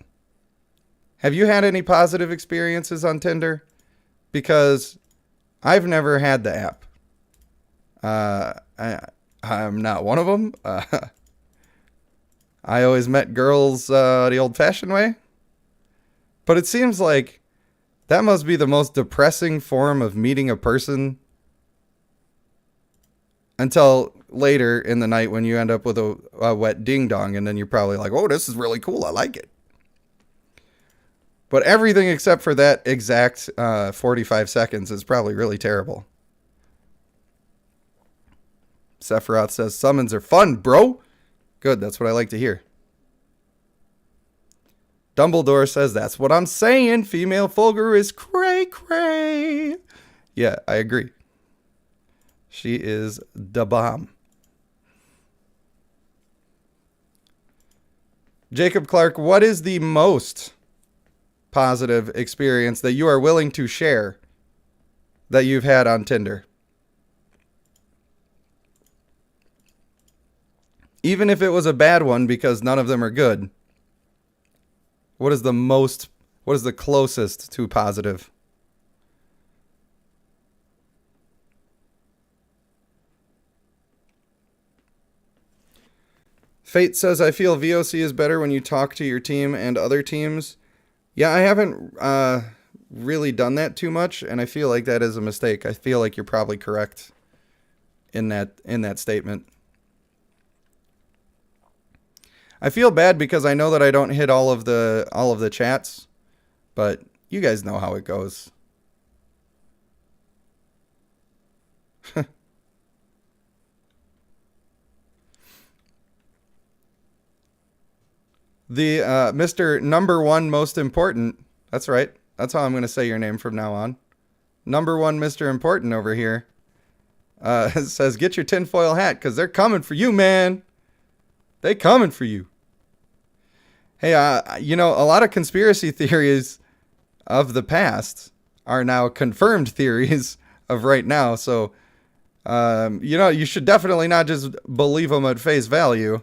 Have you had any positive experiences on Tinder? Because I've never had the app. I'm not one of them. I always met girls the old-fashioned way. But it seems like that must be the most depressing form of meeting a person until later in the night when you end up with a wet ding-dong, and then you're probably like, oh, this is really cool. I like it. But everything except for that exact 45 seconds is probably really terrible. Sephiroth says, summons are fun, bro. Good, that's what I like to hear. Dumbledore says, that's what I'm saying. Female Fulgur is cray-cray. Yeah, I agree. She is da bomb. Jacob Clark, what is the most positive experience that you are willing to share that you've had on Tinder? Even if it was a bad one, because none of them are good. What is the closest to positive? Fate says, I feel VOC is better when you talk to your team and other teams. Yeah, I haven't really done that too much, and I feel like that is a mistake. I feel like you're probably correct in that statement. I feel bad because I know that I don't hit all of the chats, but you guys know how it goes. The Mr. Number One Most Important. That's right. That's how I'm going to say your name from now on. Number One Mr. Important over here says, get your tinfoil hat because they're coming for you, man. They coming for you. Hey, you know, a lot of conspiracy theories of the past are now confirmed theories of right now. So, you know, you should definitely not just believe them at face value.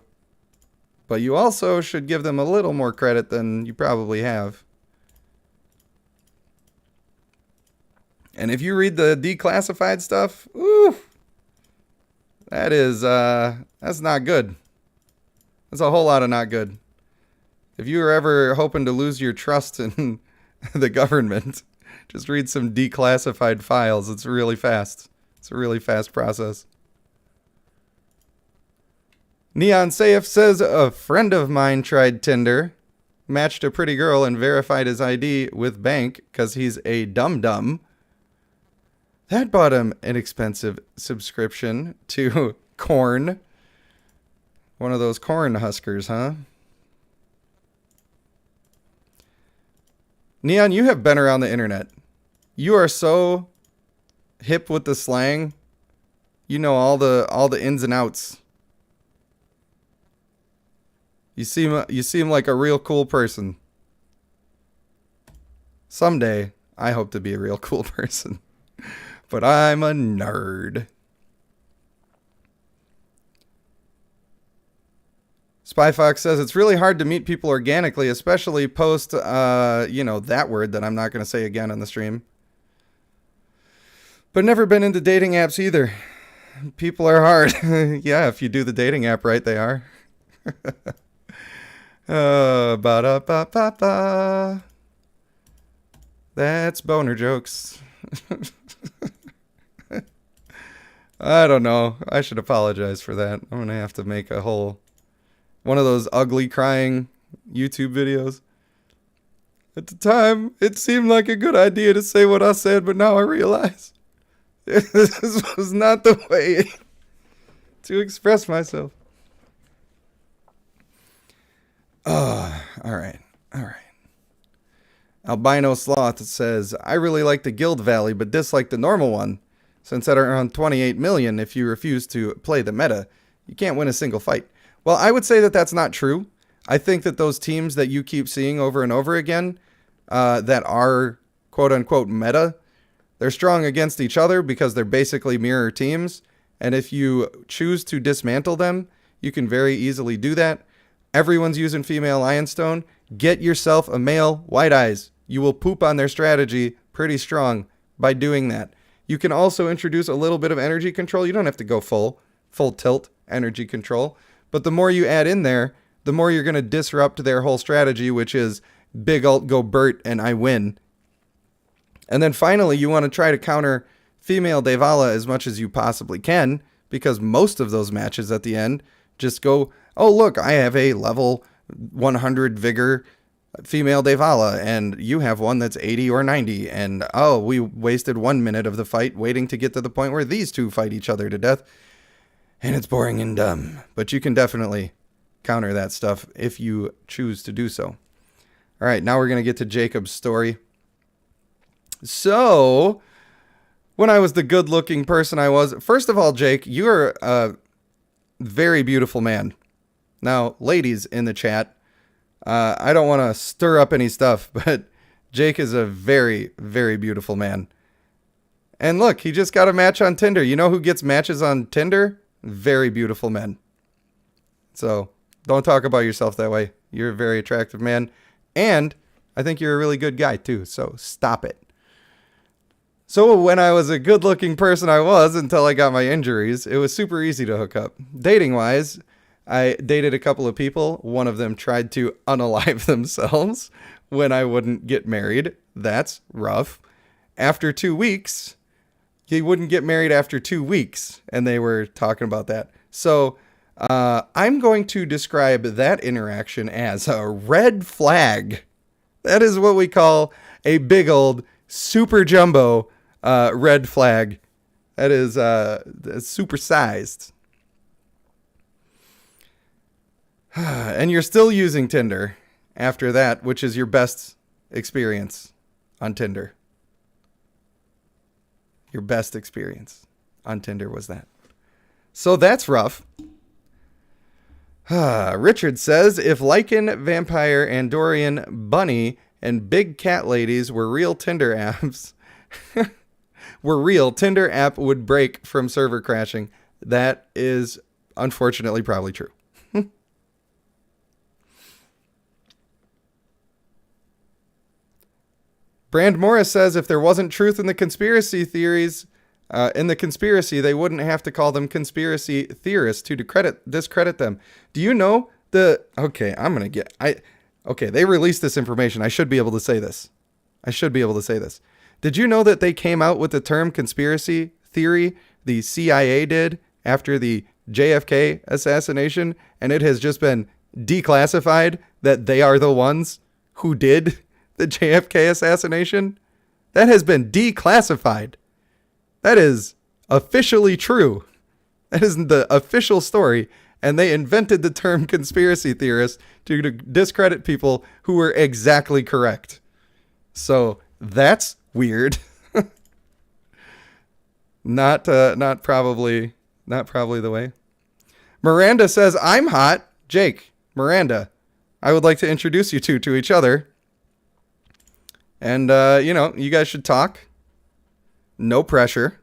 But you also should give them a little more credit than you probably have. And if you read the declassified stuff, ooh, that's not good. That's a whole lot of not good. If you were ever hoping to lose your trust in the government, just read some declassified files. It's really fast. It's a really fast process. NeonSaif says, a friend of mine tried Tinder, matched a pretty girl, and verified his ID with bank because he's a dum-dum. That bought him an expensive subscription to corn. One of those corn huskers, huh? Neon, you have been around the internet. You are so hip with the slang. You know all the ins and outs. You seem like a real cool person. Someday, I hope to be a real cool person. But I'm a nerd. Spy Fox says, it's really hard to meet people organically, especially post, you know, that word that I'm not going to say again on the stream. But never been into dating apps either. People are hard. Yeah, if you do the dating app right, they are. Ba-da-ba-ba-ba. That's boner jokes. I don't know. I should apologize for that. I'm going to have to make a whole one of those ugly crying YouTube videos. At the time, it seemed like a good idea to say what I said, but now I realize This was not the way to express myself. Oh, all right. Albino Sloth says, I really like the Guild Valley, but dislike the normal one. Since at around 28 million, if you refuse to play the meta, you can't win a single fight. Well, I would say that that's not true. I think that those teams that you keep seeing over and over again that are quote-unquote meta, they're strong against each other because they're basically mirror teams. And if you choose to dismantle them, you can very easily do that. Everyone's using female Lionstone. Get yourself a male White Eyes. You will poop on their strategy pretty strong by doing that. You can also introduce a little bit of energy control. You don't have to go full tilt energy control. But the more you add in there, the more you're going to disrupt their whole strategy, which is big ult go Bert and I win. And then finally, you want to try to counter female Devala as much as you possibly can, because most of those matches at the end just go, oh, look, I have a level 100 vigor female Devala, and you have one that's 80 or 90, and oh, we wasted 1 minute of the fight waiting to get to the point where these two fight each other to death, and it's boring and dumb. But you can definitely counter that stuff if you choose to do so. All right, now we're going to get to Jacob's story. So, when I was the good-looking person I was, first of all, Jake, you're a very beautiful man. Now, ladies in the chat, I don't want to stir up any stuff, but Jake is a very, very beautiful man. And look, he just got a match on Tinder. You know who gets matches on Tinder? Very beautiful men. So, don't talk about yourself that way. You're a very attractive man. And I think you're a really good guy, too. So, stop it. So, when I was a good-looking person I was until I got my injuries, it was super easy to hook up. Dating-wise, I dated a couple of people. One of them tried to unalive themselves when I wouldn't get married. That's rough. After 2 weeks, he wouldn't get married after 2 weeks, and they were talking about that. So I'm going to describe that interaction as a red flag. That is what we call a big old super jumbo red flag. That is super sized. And you're still using Tinder after that, which is your best experience on Tinder. Your best experience on Tinder was that. So that's rough. Richard says, if Lycan, Vampire, Andorian, Bunny, and Big Cat Ladies were real Tinder apps, Tinder app would break from server crashing. That is unfortunately probably true. Brand Morris says if there wasn't truth in the conspiracy theories, they wouldn't have to call them conspiracy theorists to discredit them. Do you know okay, they released this information. I should be able to say this. Did you know that they came out with the term conspiracy theory? The CIA did after the JFK assassination, and it has just been declassified that they are the ones who did the JFK assassination. That has been declassified. That is officially true. That is the official story. And they invented the term conspiracy theorist to discredit people who were exactly correct. So that's weird. Not probably the way. Miranda says, I'm hot. Jake, Miranda, I would like to introduce you two to each other. And, you guys should talk. No pressure.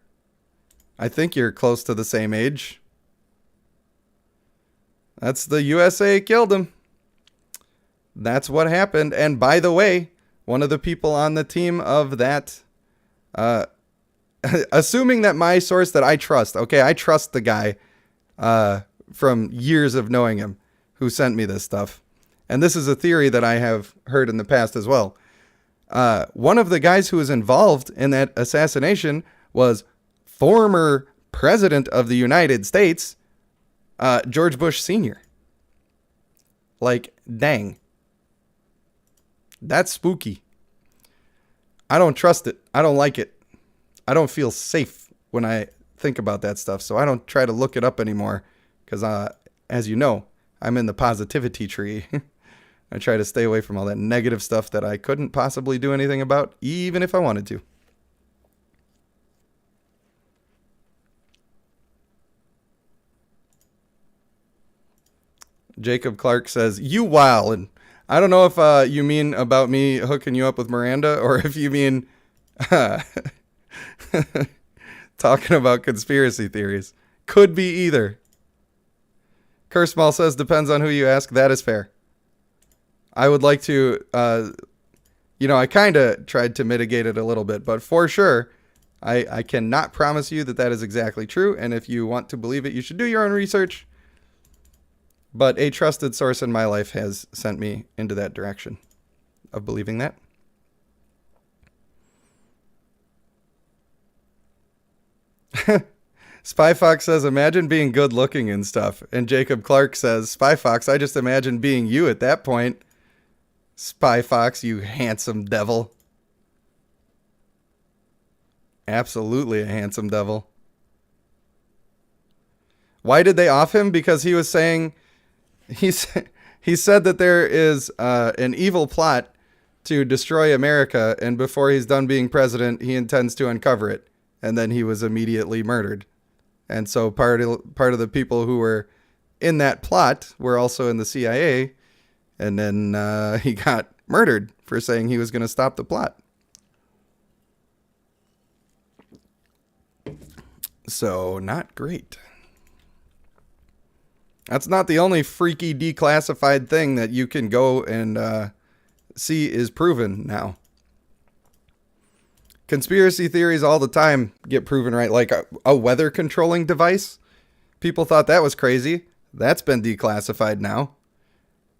I think you're close to the same age. That's the USA killed him. That's what happened. And by the way, one of the people on the team of that, assuming that my source that I trust, okay, I trust the guy from years of knowing him who sent me this stuff. And this is a theory that I have heard in the past as well. One of the guys who was involved in that assassination was former president of the United States, George Bush Sr. Like, dang. That's spooky. I don't trust it. I don't like it. I don't feel safe when I think about that stuff. So I don't try to look it up anymore because, as you know, I'm in the positivity tree. I try to stay away from all that negative stuff that I couldn't possibly do anything about, even if I wanted to. Jacob Clark says, "You wow." And I don't know if you mean about me hooking you up with Miranda or if you mean talking about conspiracy theories. Could be either. Kursmall says, "Depends on who you ask." That is fair. I would like to, I kind of tried to mitigate it a little bit, but for sure, I cannot promise you that that is exactly true. And if you want to believe it, you should do your own research. But a trusted source in my life has sent me into that direction of believing that. Spy Fox says, "Imagine being good looking and stuff." And Jacob Clark says, "Spy Fox, I just imagine being you at that point." Spy Fox, you handsome devil. Absolutely a handsome devil. Why did they off him? Because he was saying, he said that there is an evil plot to destroy America, and before he's done being president, he intends to uncover it. And then he was immediately murdered. And so part of the people who were in that plot were also in the CIA, and then he got murdered for saying he was going to stop the plot. So, not great. That's not the only freaky declassified thing that you can go and see is proven now. Conspiracy theories all the time get proven right. Like a weather controlling device. People thought that was crazy. That's been declassified now.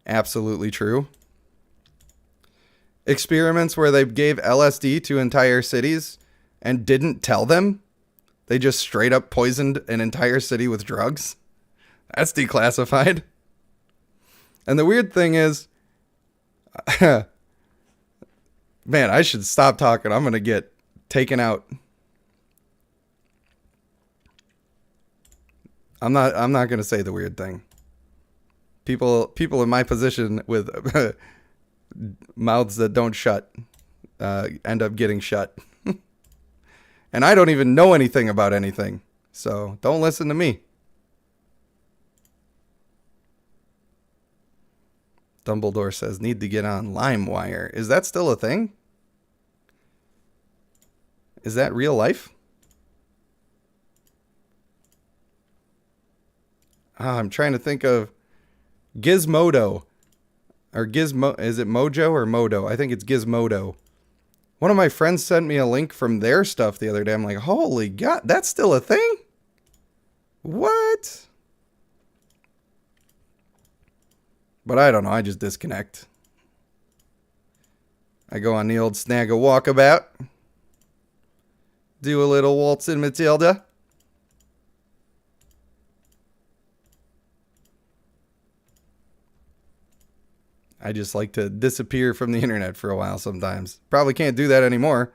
Absolutely true. Experiments where they gave LSD to entire cities and didn't tell them. They just straight up poisoned an entire city with drugs. That's declassified. And the weird thing is, man, I should stop talking. I'm going to get taken out. I'm not going to say the weird thing. People in my position with mouths that don't shut end up getting shut. And I don't even know anything about anything. So don't listen to me. Dumbledore says, "Need to get on LimeWire." Is that still a thing? Is that real life? I'm trying to think of Gizmodo. Or Gizmo. Is it Mojo or Modo? I think it's Gizmodo. One of my friends sent me a link from their stuff the other day. I'm like, holy God, that's still a thing? What? But I don't know. I just disconnect. I go on the old snag a walkabout. Do a little waltz in Matilda. I just like to disappear from the internet for a while sometimes. Probably can't do that anymore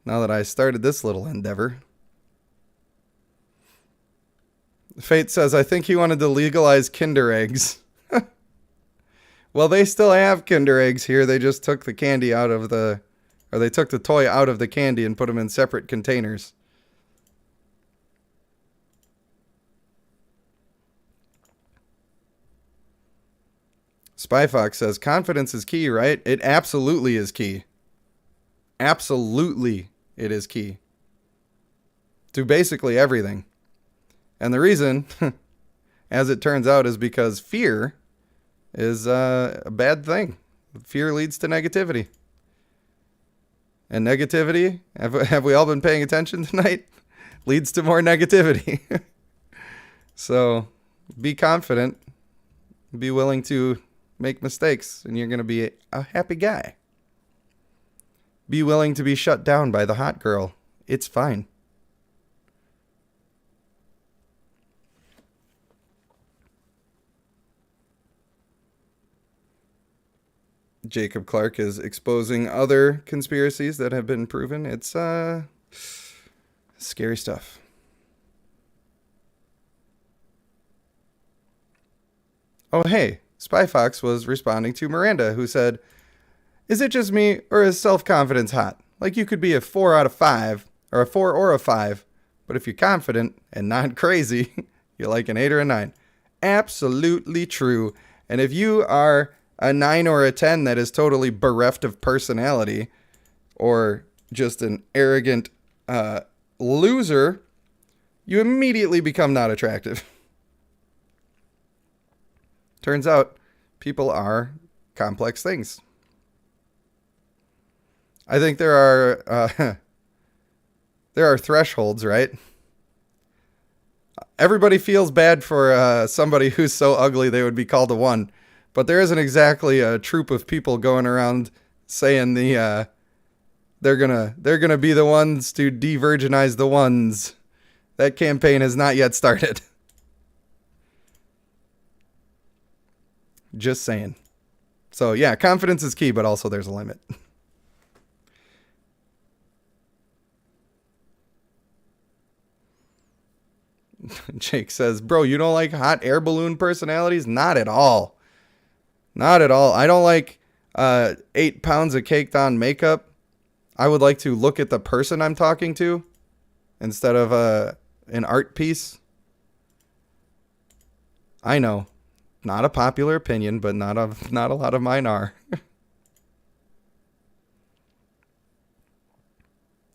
now that I started this little endeavor. Fate says, "I think he wanted to legalize Kinder eggs." Well, they still have Kinder eggs here. They just took the candy out of they took the toy out of the candy and put them in separate containers. Spy Fox says, "Confidence is key, right?" It absolutely is key. Absolutely, it is key. To basically everything. And the reason, as it turns out, is because fear is a bad thing. Fear leads to negativity. And negativity, have we all been paying attention tonight? Leads to more negativity. So be confident. Be willing to make mistakes, and you're going to be a happy guy. Be willing to be shut down by the hot girl. It's fine. Jacob Clark is exposing other conspiracies that have been proven. It's Scary stuff. Oh, hey, Spy Fox was responding to Miranda, who said, "Is it just me, or is self-confidence hot? Like you could be a 4 out of 5, or a 4 or a 5, but if you're confident and not crazy, you're like an 8 or a 9. Absolutely true. And if you are a 9 or a 10 that is totally bereft of personality, or just an arrogant loser, you immediately become not attractive. Turns out, people are complex things. I think there are thresholds, right? Everybody feels bad for somebody who's so ugly they would be called a 1, but there isn't exactly a troop of people going around saying they're gonna be the ones to de-virginize the ones. That campaign has not yet started. Just saying. So yeah, confidence is key, but also there's a limit. Jake says, bro, you don't like hot air balloon personalities? Not at all. Not at all. I don't like 8 pounds of caked on makeup. I would like to look at the person I'm talking to instead of an art piece. I know. Not a popular opinion, but not a lot of mine are.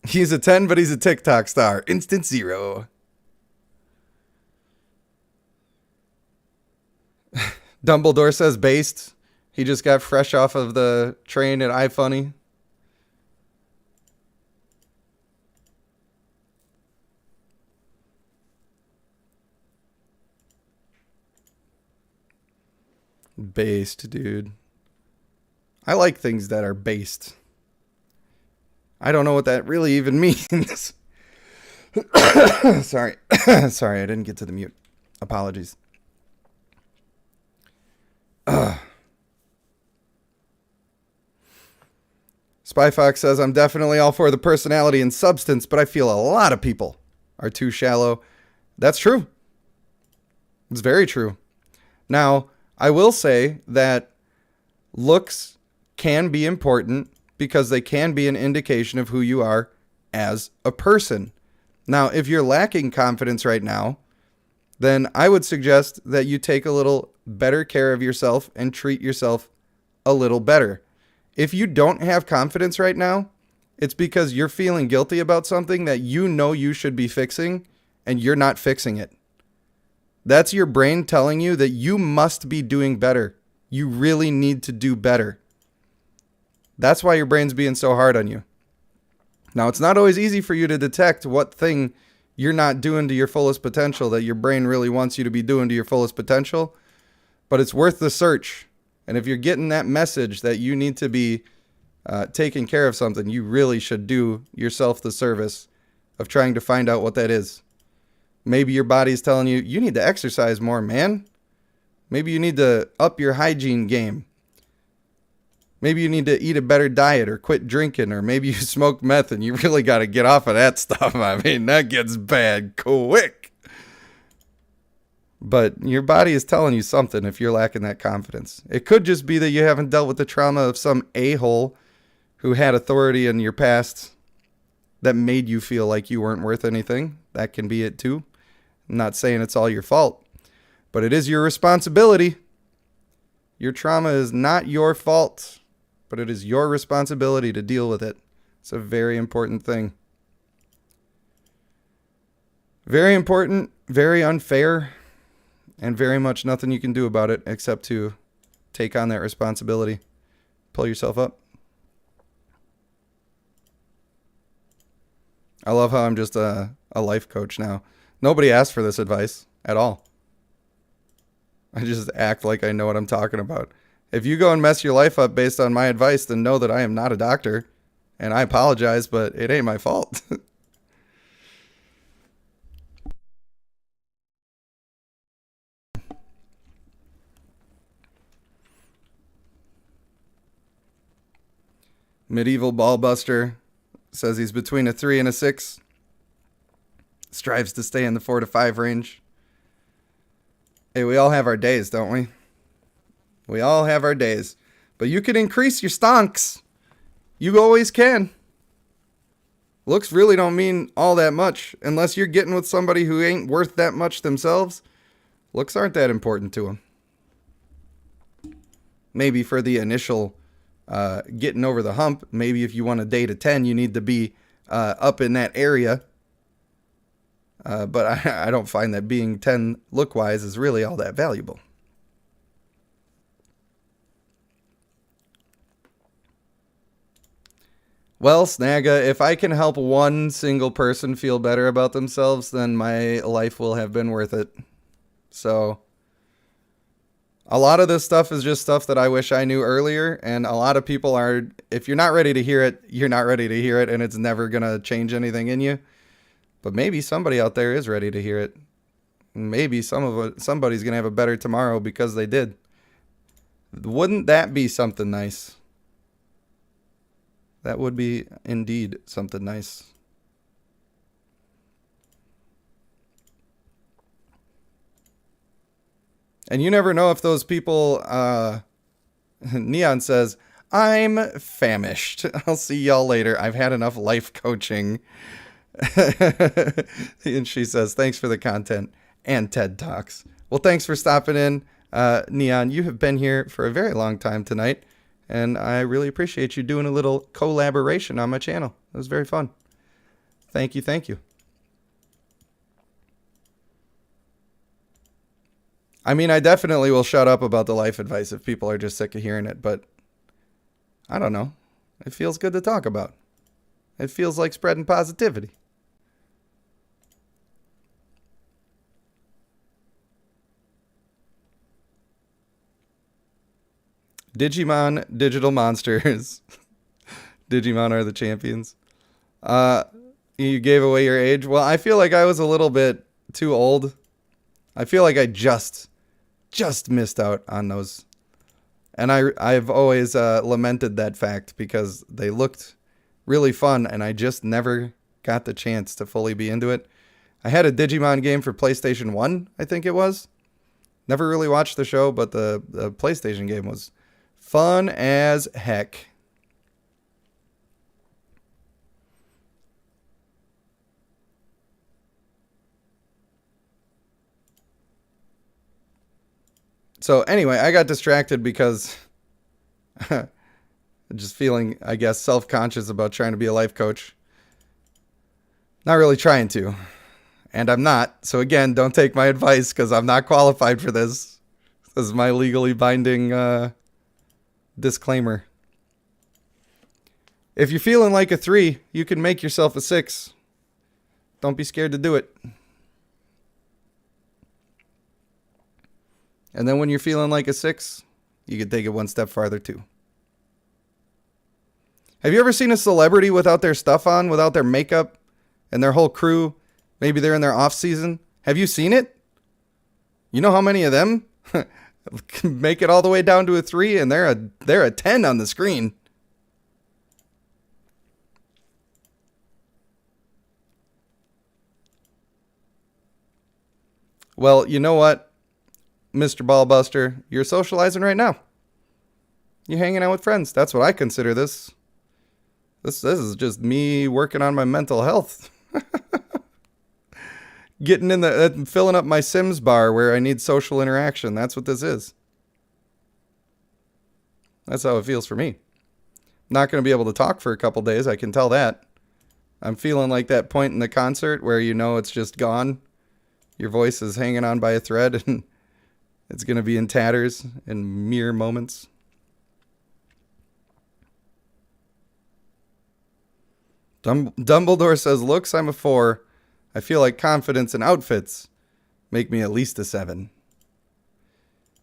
He's a 10, but he's a TikTok star. Instant 0. Dumbledore says based. He just got fresh off of the train at iFunny. Based, dude. I like things that are based. I don't know what that really even means. Sorry. Sorry, I didn't get to the mute. Apologies. Spy Fox says, I'm definitely all for the personality and substance, but I feel a lot of people are too shallow. That's true. It's very true. Now, I will say that looks can be important because they can be an indication of who you are as a person. Now, if you're lacking confidence right now, then I would suggest that you take a little better care of yourself and treat yourself a little better. If you don't have confidence right now, it's because you're feeling guilty about something that you know you should be fixing and you're not fixing it. That's your brain telling you that you must be doing better. You really need to do better. That's why your brain's being so hard on you. Now, it's not always easy for you to detect what thing you're not doing to your fullest potential that your brain really wants you to be doing to your fullest potential, but it's worth the search. And if you're getting that message that you need to be taking care of something, you really should do yourself the service of trying to find out what that is. Maybe your body's telling you, you need to exercise more, man. Maybe you need to up your hygiene game. Maybe you need to eat a better diet or quit drinking, or maybe you smoke meth and you really got to get off of that stuff. I mean, that gets bad quick. But your body is telling you something if you're lacking that confidence. It could just be that you haven't dealt with the trauma of some a-hole who had authority in your past that made you feel like you weren't worth anything. That can be it too. I'm not saying it's all your fault, but it is your responsibility. Your trauma is not your fault, but it is your responsibility to deal with it. It's a very important thing. Very important, very unfair, and very much nothing you can do about it except to take on that responsibility. Pull yourself up. I love how I'm just a life coach now. Nobody asked for this advice at all. I just act like I know what I'm talking about. If you go and mess your life up based on my advice, then know that I am not a doctor. And I apologize, but it ain't my fault. Medieval Ballbuster says he's between a 3 and a 6. strives to stay in the 4 to 5 range. Hey, we all have our days, don't we? We all have our days. But you can increase your stonks. You always can. Looks really don't mean all that much. Unless you're getting with somebody who ain't worth that much themselves. Looks aren't that important to them. Maybe for the initial getting over the hump. Maybe if you want to date a 10, you need to be up in that area. But I don't find that being 10 look-wise is really all that valuable. Well, Snagga, if I can help one single person feel better about themselves, then my life will have been worth it. So, a lot of this stuff is just stuff that I wish I knew earlier, and a lot of people are, if you're not ready to hear it, you're not ready to hear it, and it's never going to change anything in you. But maybe somebody out there is ready to hear it. Maybe somebody's going to have a better tomorrow because they did. Wouldn't that be something nice? That would be indeed something nice. And you never know if those people, Neon says, I'm famished. I'll see y'all later. I've had enough life coaching. And she says, thanks for the content and TED Talks. Well, thanks for stopping in. Neon, you have been here for a very long time tonight. And I really appreciate you doing a little collaboration on my channel. It was very fun. Thank you, thank you. I mean, I definitely will shut up about the life advice if people are just sick of hearing it, but I don't know. It feels good to talk about. It feels like spreading positivity. Digimon Digital Monsters. Digimon are the champions. You gave away your age. Well, I feel like I was a little bit too old. I feel like I just missed out on those. And I've always lamented that fact because they looked really fun and I just never got the chance to fully be into it. I had a Digimon game for PlayStation 1, I think it was. Never really watched the show, but the PlayStation game was fun as heck. So anyway, I got distracted because just feeling, I guess, self-conscious about trying to be a life coach. Not really trying to. And I'm not. So again, don't take my advice because I'm not qualified for this. This is my legally binding disclaimer. If you're feeling like a 3, you can make yourself a 6. Don't be scared to do it. And then when you're feeling like a 6, you can take it one step farther too. Have you ever seen a celebrity without their stuff on, without their makeup and their whole crew? Maybe they're in their off season. Have you seen it? You know how many of them can make it all the way down to a 3 and they're a 10 on the screen. Well, you know what? Mr. Ballbuster, you're socializing right now. You're hanging out with friends. That's what I consider this. This is just me working on my mental health. Getting in filling up my Sims bar where I need social interaction. That's what this is. That's how it feels for me. Not going to be able to talk for a couple days. I can tell that. I'm feeling like that point in the concert where you know it's just gone. Your voice is hanging on by a thread and it's going to be in tatters in mere moments. Dumbledore says, looks, I'm a 4. I feel like confidence and outfits make me at least a 7.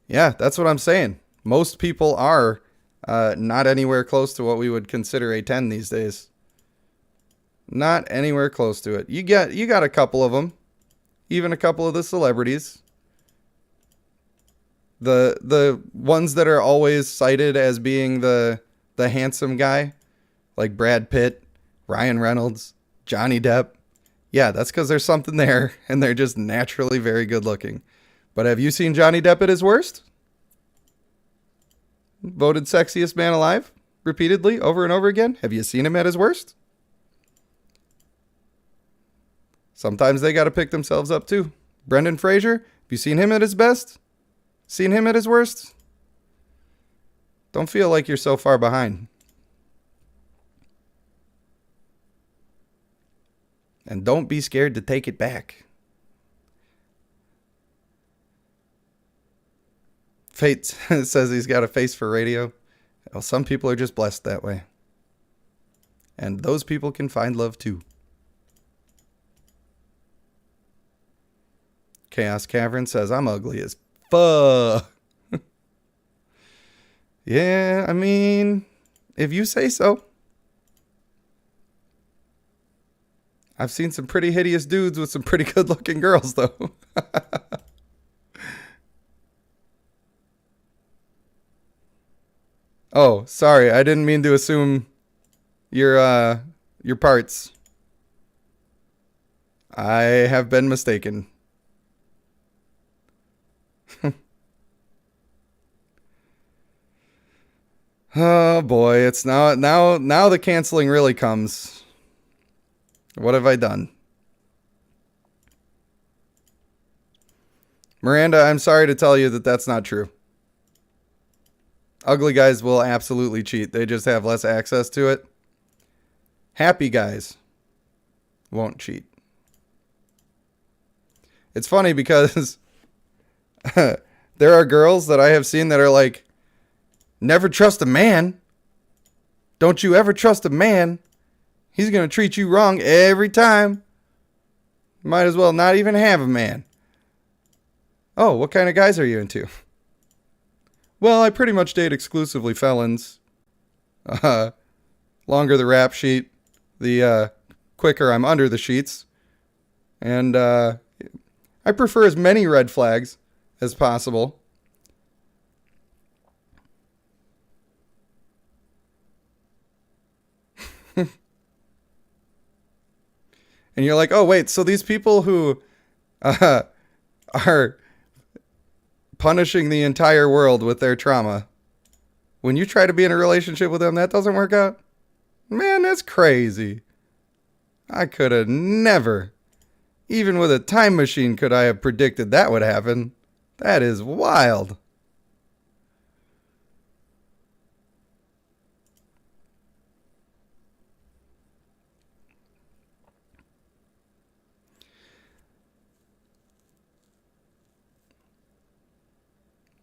Yeah, that's what I'm saying. Most people are not anywhere close to what we would consider a 10 these days. Not anywhere close to it. You got a couple of them. Even a couple of the celebrities. The ones that are always cited as being the handsome guy, like Brad Pitt, Ryan Reynolds, Johnny Depp. Yeah, that's because there's something there, and they're just naturally very good looking. But have you seen Johnny Depp at his worst? Voted sexiest man alive repeatedly over and over again. Have you seen him at his worst? Sometimes they got to pick themselves up too. Brendan Fraser, have you seen him at his best? Seen him at his worst? Don't feel like you're so far behind. And don't be scared to take it back. Fate says he's got a face for radio. Well, some people are just blessed that way. And those people can find love too. Chaos Cavern says, I'm ugly as fuck. Yeah, I mean, if you say so. I've seen some pretty hideous dudes with some pretty good looking girls, though. Oh, sorry. I didn't mean to assume your parts. I have been mistaken. Oh boy, it's now the canceling really comes. What have I done? Miranda, I'm sorry to tell you that that's not true. Ugly guys will absolutely cheat. They just have less access to it. Happy guys won't cheat. It's funny because there are girls that I have seen that are like, never trust a man. Don't you ever trust a man. He's going to treat you wrong every time. Might as well not even have a man. Oh, what kind of guys are you into? Well, I pretty much date exclusively felons. Longer the rap sheet, the quicker I'm under the sheets. And I prefer as many red flags as possible. And you're like, oh, wait, so these people who are punishing the entire world with their trauma, when you try to be in a relationship with them, that doesn't work out? Man, that's crazy. I could have never, even with a time machine, could I have predicted that would happen. That is wild.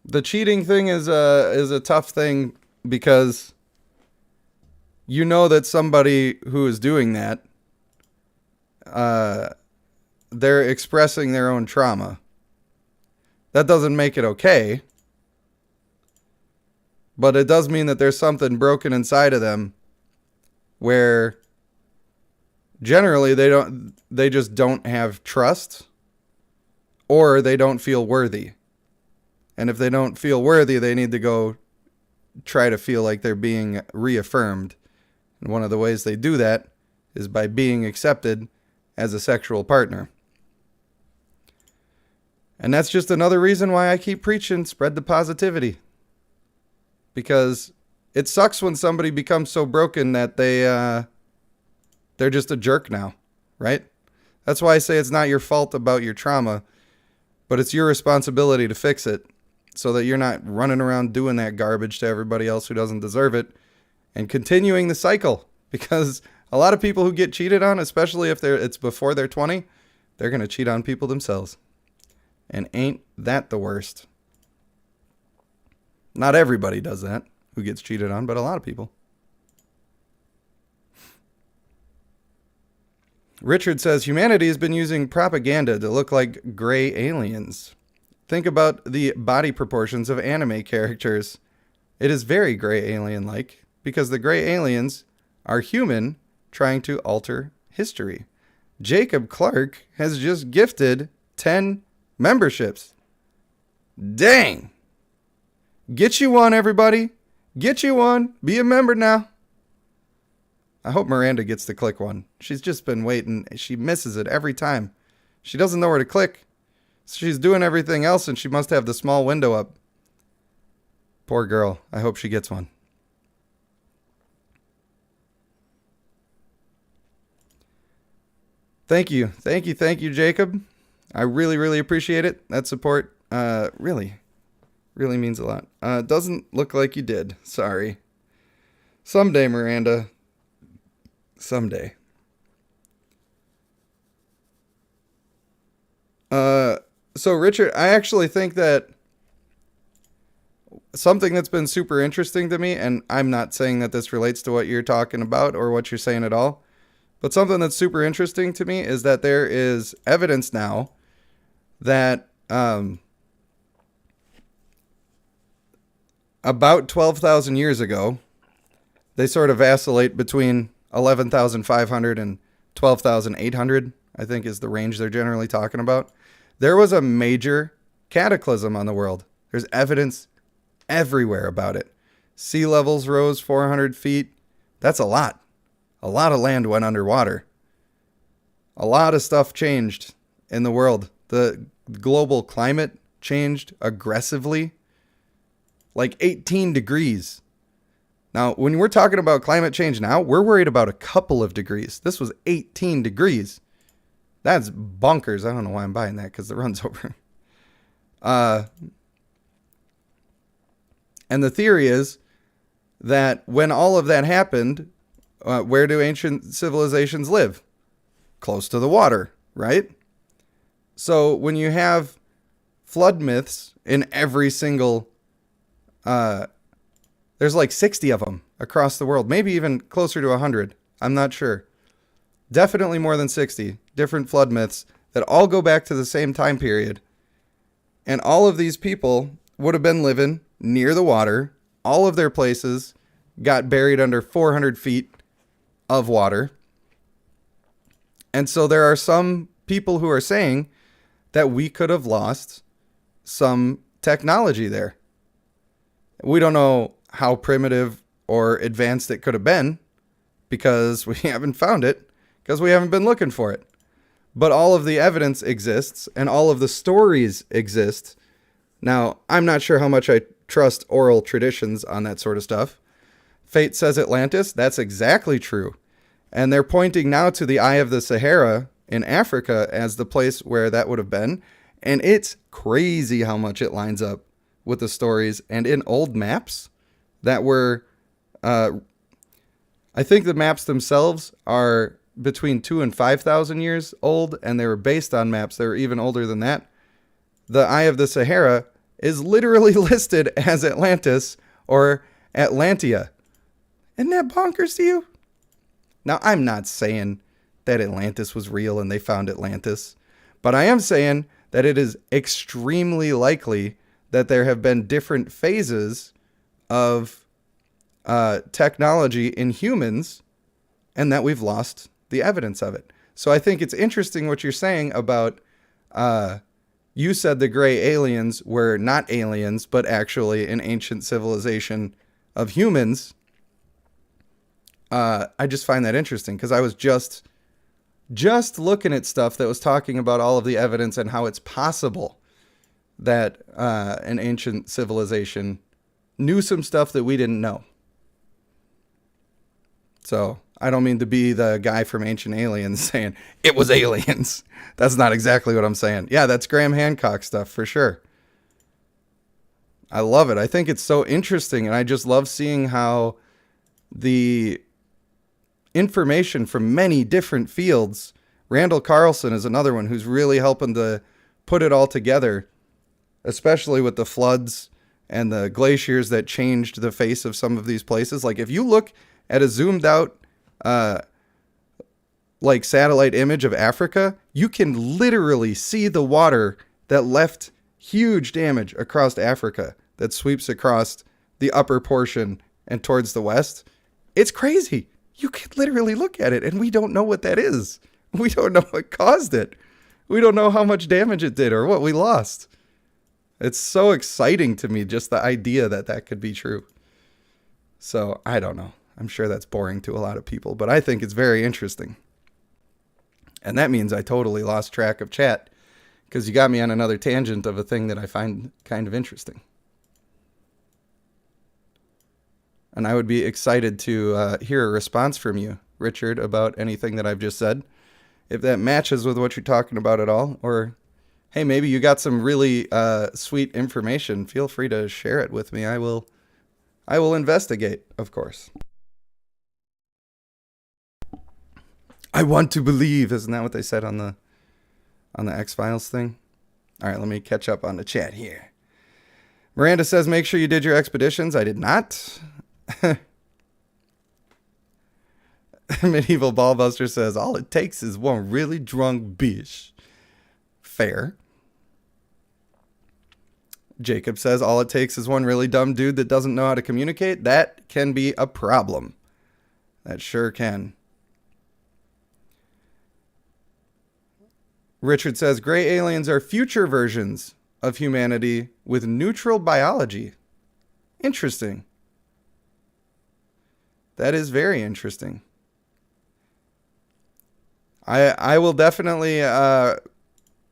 The cheating thing is a tough thing because you know that somebody who is doing that, they're expressing their own trauma. That doesn't make it okay, but it does mean that there's something broken inside of them where generally they just don't have trust, or they don't feel worthy. And if they don't feel worthy, they need to go try to feel like they're being reaffirmed. And one of the ways they do that is by being accepted as a sexual partner. And that's just another reason why I keep preaching, spread the positivity. Because it sucks when somebody becomes so broken that they're just a jerk now, right? That's why I say it's not your fault about your trauma, but it's your responsibility to fix it. So that you're not running around doing that garbage to everybody else who doesn't deserve it and continuing the cycle. Because a lot of people who get cheated on, especially if it's before they're 20, they're going to cheat on people themselves. And ain't that the worst? Not everybody does that who gets cheated on, but a lot of people. Richard says, humanity has been using propaganda to look like gray aliens. Think about the body proportions of anime characters. It is very gray alien-like because the gray aliens are human trying to alter history. Jacob Clark has just gifted 10 memberships. Dang. Get you one, everybody. Get you one. Be a member now. I hope Miranda gets to click one. She's just been waiting. She misses it every time. She doesn't know where to click. She's doing everything else, and she must have the small window up. Poor girl. I hope she gets one. Thank you. Thank you, Jacob. I really, really appreciate it. That support really means a lot. Doesn't look like you did. Sorry. Someday, Miranda. Someday. So, Richard, I actually think that something that's been super interesting to me, and I'm not saying that this relates to what you're talking about or what you're saying at all, but something that's super interesting to me is that there is evidence now that about 12,000 years ago, they sort of vacillate between 11,500 and 12,800, I think is the range they're generally talking about. There was a major cataclysm on the world. There's evidence everywhere about it. Sea levels rose 400 feet. That's a lot. A lot of land went underwater. A lot of stuff changed in the world. The global climate changed aggressively. Like 18 degrees. Now, when we're talking about climate change now, we're worried about a couple of degrees. This was 18 degrees. That's bonkers. I don't know why I'm buying that because the run's over. And the theory is that when all of that happened, where do ancient civilizations live? Close to the water, right? So when you have flood myths in every single... there's like 60 of them across the world. Maybe even closer to 100. I'm not sure. Definitely more than 60 different flood myths that all go back to the same time period. And all of these people would have been living near the water. All of their places got buried under 400 feet of water. And so there are some people who are saying that we could have lost some technology there. We don't know how primitive or advanced it could have been because we haven't found it, because we haven't been looking for it. But all of the evidence exists and all of the stories exist. Now, I'm not sure how much I trust oral traditions on that sort of stuff. Fate says Atlantis. That's exactly true. And they're pointing now to the Eye of the Sahara in Africa as the place where that would have been. And it's crazy how much it lines up with the stories. And in old maps that were, I think the maps themselves are between 2,000 and 5,000 years old, and they were based on maps that were even older than that. The Eye of the Sahara is literally listed as Atlantis or Atlantia. Isn't that bonkers to you? Now, I'm not saying that Atlantis was real and they found Atlantis, but I am saying that it is extremely likely that there have been different phases of technology in humans and that we've lost the evidence of it. So I think it's interesting what you're saying about, you said the gray aliens were not aliens, but actually an ancient civilization of humans. I just find that interesting because I was just looking at stuff that was talking about all of the evidence and how it's possible that an ancient civilization knew some stuff that we didn't know. So I don't mean to be the guy from Ancient Aliens saying it was aliens. That's not exactly what I'm saying. Yeah, that's Graham Hancock stuff for sure. I love it. I think it's so interesting, and I just love seeing how the information from many different fields. Randall Carlson is another one who's really helping to put it all together, especially with the floods and the glaciers that changed the face of some of these places. Like if you look at a zoomed out like satellite image of Africa, you can literally see the water that left huge damage across Africa that sweeps across the upper portion and towards the west. It's crazy. You can literally look at it and we don't know what that is. We don't know what caused it. We don't know how much damage it did or what we lost. It's so exciting to me, just the idea that that could be true. So I don't know. I'm sure that's boring to a lot of people, but I think it's very interesting. And that means I totally lost track of chat because you got me on another tangent of a thing that I find kind of interesting. And I would be excited to hear a response from you, Richard, about anything that I've just said. If that matches with what you're talking about at all, or hey, maybe you got some really sweet information, feel free to share it with me. I will investigate, of course. I want to believe, isn't that what they said on the X-Files thing? All right, let me catch up on the chat here. Miranda says, make sure you did your expeditions. I did not. Medieval Ballbuster says, all it takes is one really drunk bitch. Fair. Jacob says, all it takes is one really dumb dude that doesn't know how to communicate. That can be a problem. That sure can. Richard says, gray aliens are future versions of humanity with neutral biology. Interesting. That is very interesting. I will definitely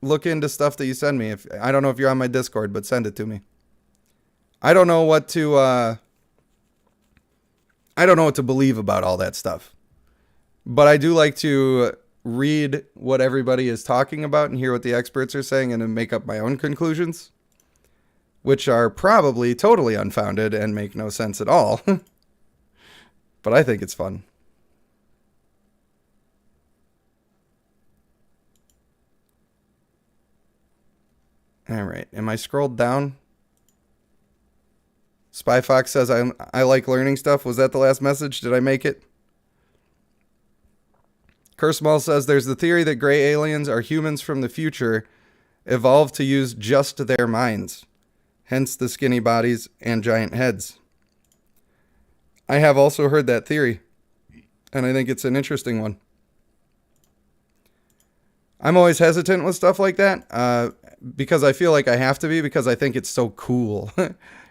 look into stuff that you send me. I don't know if you're on my Discord, but send it to me. I don't know what to believe about all that stuff. But I do like to read what everybody is talking about and hear what the experts are saying and then make up my own conclusions, which are probably totally unfounded and make no sense at all. But I think it's fun. All right. Am I scrolled down? Spy Fox says, I like learning stuff. Was that the last message? Did I make it? Kursmal says, there's the theory that gray aliens are humans from the future evolved to use just their minds. Hence the skinny bodies and giant heads. I have also heard that theory, and I think it's an interesting one. I'm always hesitant with stuff like that, because I feel like I have to be, because I think it's so cool,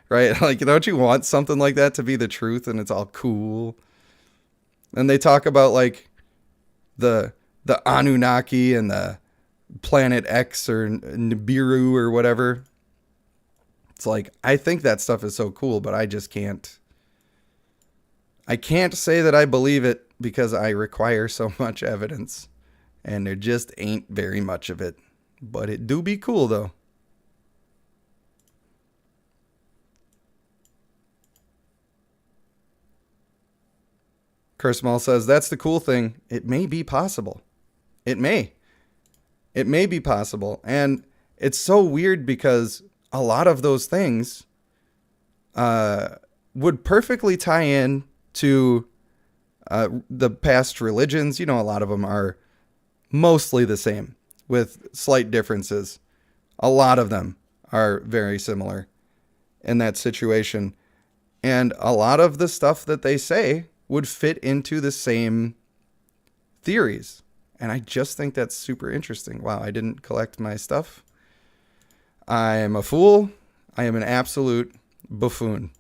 right? Like, don't you want something like that to be the truth and it's all cool? And they talk about, like, the Anunnaki and the Planet X or Nibiru or whatever. It's like, I think that stuff is so cool, but I just can't. I can't say that I believe it because I require so much evidence. And there just ain't very much of it. But it do be cool, though. Kursmal says, that's the cool thing. It may be possible. It may. It may be possible. And it's so weird because a lot of those things would perfectly tie in to the past religions. You know, a lot of them are mostly the same with slight differences. A lot of them are very similar in that situation. And a lot of the stuff that they say would fit into the same theories. And I just think that's super interesting. Wow, I didn't collect my stuff. I am a fool. I am an absolute buffoon.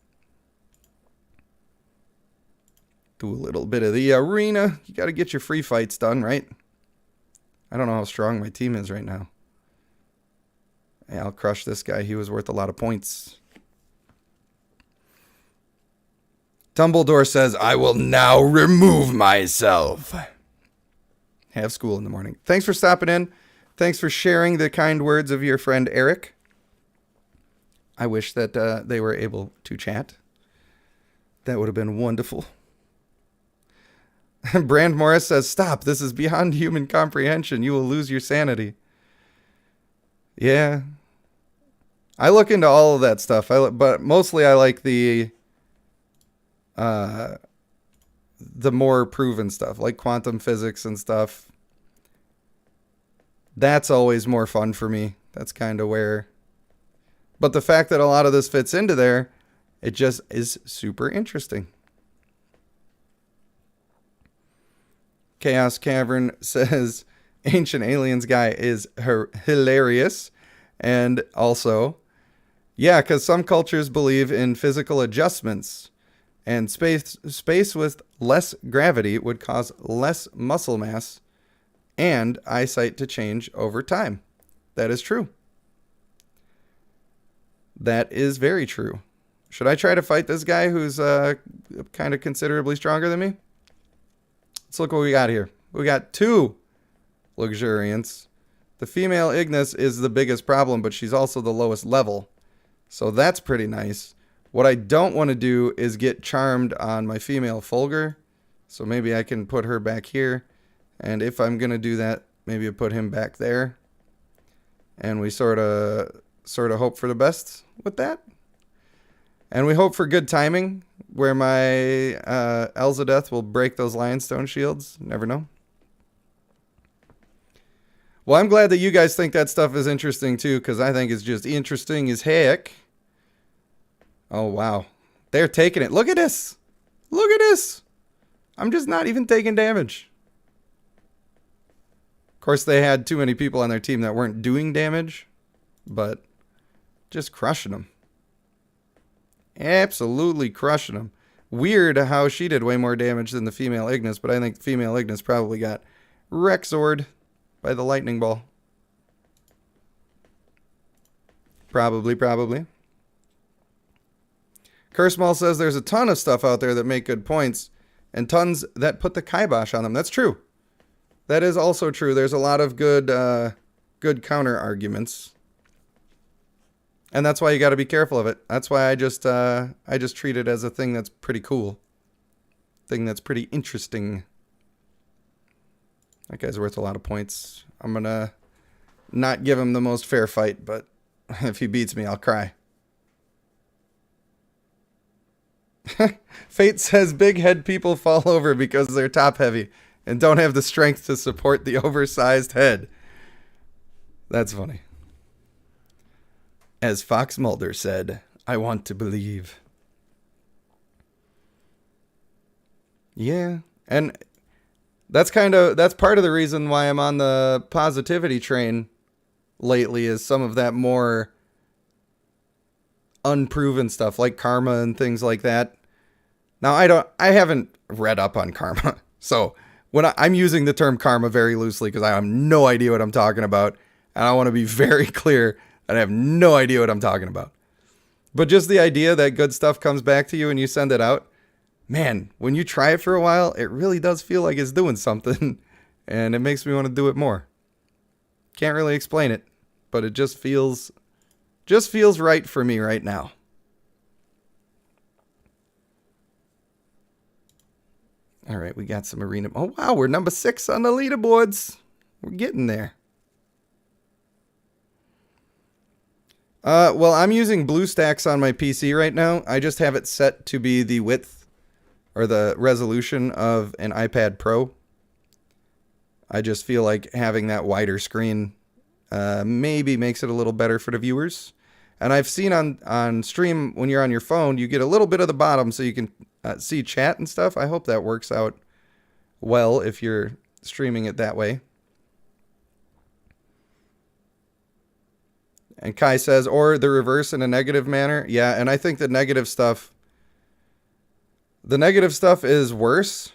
Do a little bit of the arena. You got to get your free fights done, right? I don't know how strong my team is right now. Hey, I'll crush this guy. He was worth a lot of points. Dumbledore says, I will now remove myself. Have school in the morning. Thanks for stopping in. Thanks for sharing the kind words of your friend Eric. I wish that they were able to chat. That would have been wonderful. Brand Morris says, stop. This is beyond human comprehension. You will lose your sanity. Yeah. I look into all of that stuff. But mostly I like the more proven stuff, like quantum physics and stuff. That's always more fun for me. That's kind of where. But the fact that a lot of this fits into there, it just is super interesting. Chaos Cavern says, Ancient Aliens guy is hilarious. And also, yeah, because some cultures believe in physical adjustments And space with less gravity would cause less muscle mass and eyesight to change over time. That is true. That is very true. Should I try to fight this guy who's kind of considerably stronger than me? Let's look what we got here. We got 2 luxuriants. The female Ignis is the biggest problem, but she's also the lowest level. So that's pretty nice. What I don't want to do is get charmed on my female Fulgur. So maybe I can put her back here. And if I'm going to do that, maybe I put him back there. And we sort of hope for the best with that. And we hope for good timing, where my Elzadeth will break those Lionstone shields. Never know. Well, I'm glad that you guys think that stuff is interesting too, because I think it's just interesting as heck. Oh, wow. They're taking it. Look at this. Look at this. I'm just not even taking damage. Of course, they had too many people on their team that weren't doing damage, but just crushing them. Absolutely crushing them. Weird how she did way more damage than the female Ignis, but I think the female Ignis probably got Rexord by the lightning ball. Probably. Cursemall says there's a ton of stuff out there that make good points, and tons that put the kibosh on them. That's true. That is also true. There's a lot of good counter arguments. And that's why you got to be careful of it. That's why I just treat it as a thing that's pretty cool. Thing that's pretty interesting. That guy's worth a lot of points. I'm going to not give him the most fair fight, but if he beats me, I'll cry. Fate says big head people fall over because they're top heavy and don't have the strength to support the oversized head. That's funny. As Fox Mulder said, I want to believe. Yeah, and that's part of the reason why I'm on the positivity train lately, is some of that more unproven stuff like karma and things like that. Now I haven't read up on karma. So when I'm using the term karma very loosely because I have no idea what I'm talking about, and I want to be very clear that I have no idea what I'm talking about. But just the idea that good stuff comes back to you and you send it out, man, when you try it for a while, it really does feel like it's doing something, and it makes me want to do it more. Can't really explain it, but it just feels right for me right now. All right, we got some arena. Oh, wow, we're number 6 on the leaderboards. We're getting there. Well, I'm using BlueStacks on my PC right now. I just have it set to be the width or the resolution of an iPad Pro. I just feel like having that wider screen maybe makes it a little better for the viewers. And I've seen on stream, when you're on your phone, you get a little bit of the bottom so you can see chat and stuff. I hope that works out well if you're streaming it that way. And Kai says, or the reverse in a negative manner. Yeah, and I think the negative stuff is worse,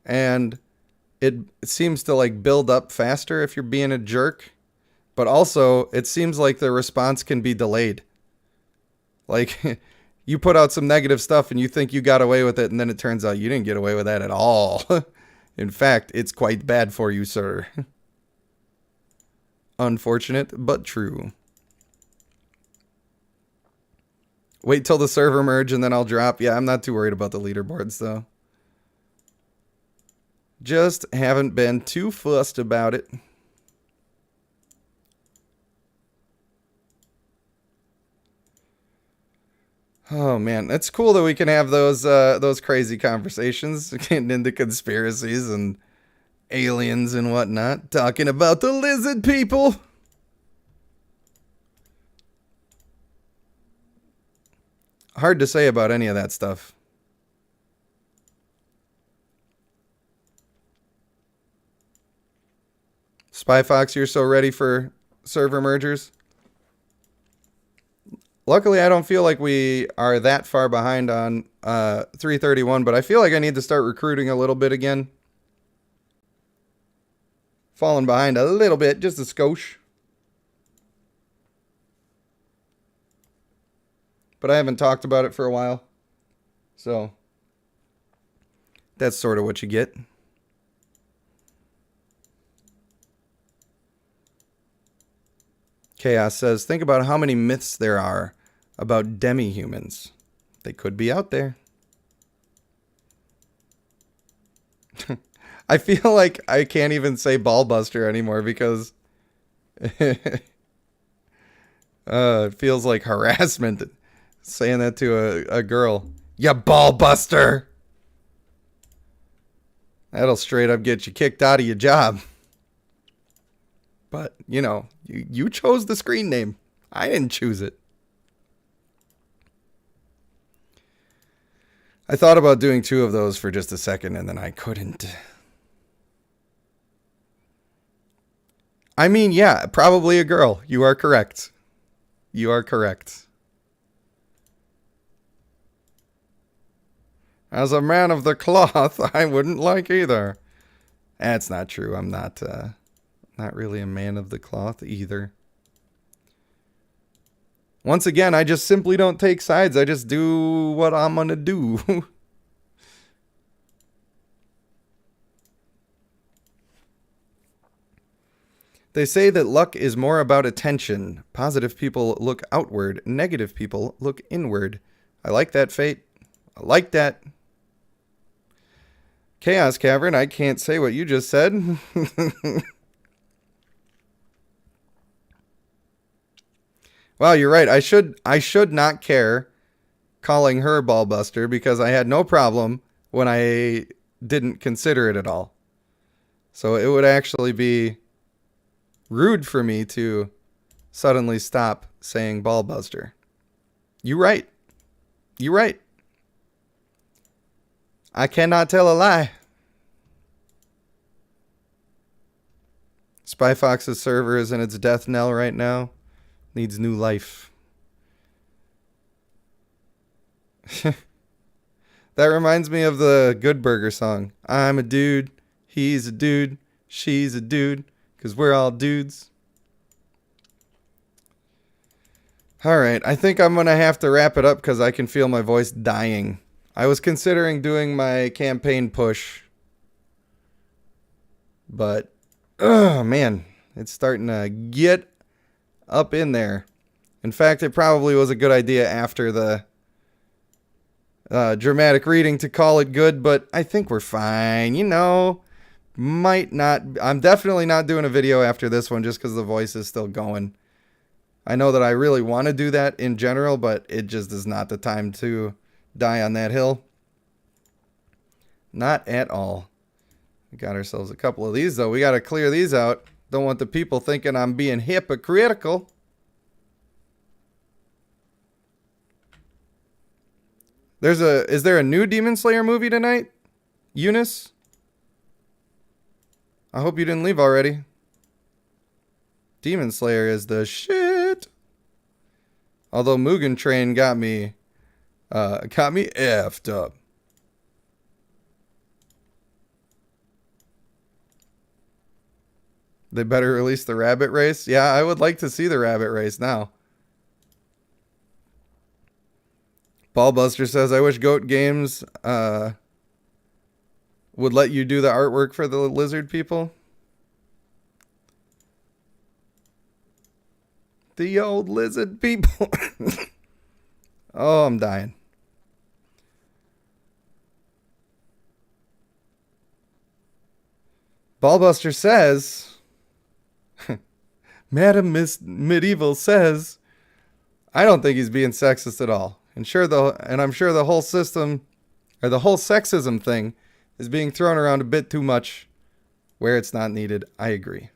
and it seems to like build up faster if you're being a jerk. But also, it seems like the response can be delayed. Like, you put out some negative stuff and you think you got away with it, and then it turns out you didn't get away with that at all. In fact, it's quite bad for you, sir. Unfortunate, but true. Wait till the server merge and then I'll drop. Yeah, I'm not too worried about the leaderboards, though. Just haven't been too fussed about it. Oh, man. It's cool that we can have those crazy conversations, getting into conspiracies and aliens and whatnot, talking about the lizard people. Hard to say about any of that stuff. Spy Fox, you're so ready for server mergers? Luckily, I don't feel like we are that far behind on 331, but I feel like I need to start recruiting a little bit again. Falling behind a little bit, just a skosh. But I haven't talked about it for a while. So, that's sort of what you get. Chaos says, think about how many myths there are about demi-humans. They could be out there. I feel like I can't even say ballbuster anymore because it feels like harassment saying that to a girl. Ya ballbuster! That'll straight up get you kicked out of your job. But, you know, you chose the screen name. I didn't choose it. I thought about doing 2 of those for just a second, and then I couldn't. I mean, yeah, probably a girl. You are correct. You are correct. As a man of the cloth, I wouldn't like either. That's not true. I'm not really a man of the cloth either. Once again, I just simply don't take sides. I just do what I'm gonna do. They say that luck is more about attention. Positive people look outward. Negative people look inward. I like that, Fate. I like that. Chaos Cavern, I can't say what you just said. Well, you're right. I should not care calling her ballbuster because I had no problem when I didn't consider it at all. So it would actually be rude for me to suddenly stop saying ballbuster. You're right. You're right. I cannot tell a lie. Spy Fox's server is in its death knell right now. Needs new life. That reminds me of the Good Burger song. I'm a dude, he's a dude, she's a dude, 'cause we're all dudes. Alright, I think I'm going to have to wrap it up because I can feel my voice dying. I was considering doing my campaign push. But, oh man, it's starting to get up in there. In fact, it probably was a good idea after the dramatic reading to call it good, but I think we're fine. You know, might not. I'm definitely not doing a video after this one just because the voice is still going. I know that I really want to do that in general, but it just is not the time to die on that hill. Not at all. We got ourselves a couple of these, though. We got to clear these out. Don't want the people thinking I'm being hypocritical. Is there a new Demon Slayer movie tonight? Eunice? I hope you didn't leave already. Demon Slayer is the shit. Although Mugen Train got me effed up. They better release the rabbit race. Yeah, I would like to see the rabbit race now. Ballbuster says, I wish Goat Games would let you do the artwork for the lizard people. The old lizard people. Oh, I'm dying. Ballbuster says, Madam Miss Medieval says, I don't think he's being sexist at all. And I'm sure the whole system, or the whole sexism thing, is being thrown around a bit too much where it's not needed. I agree.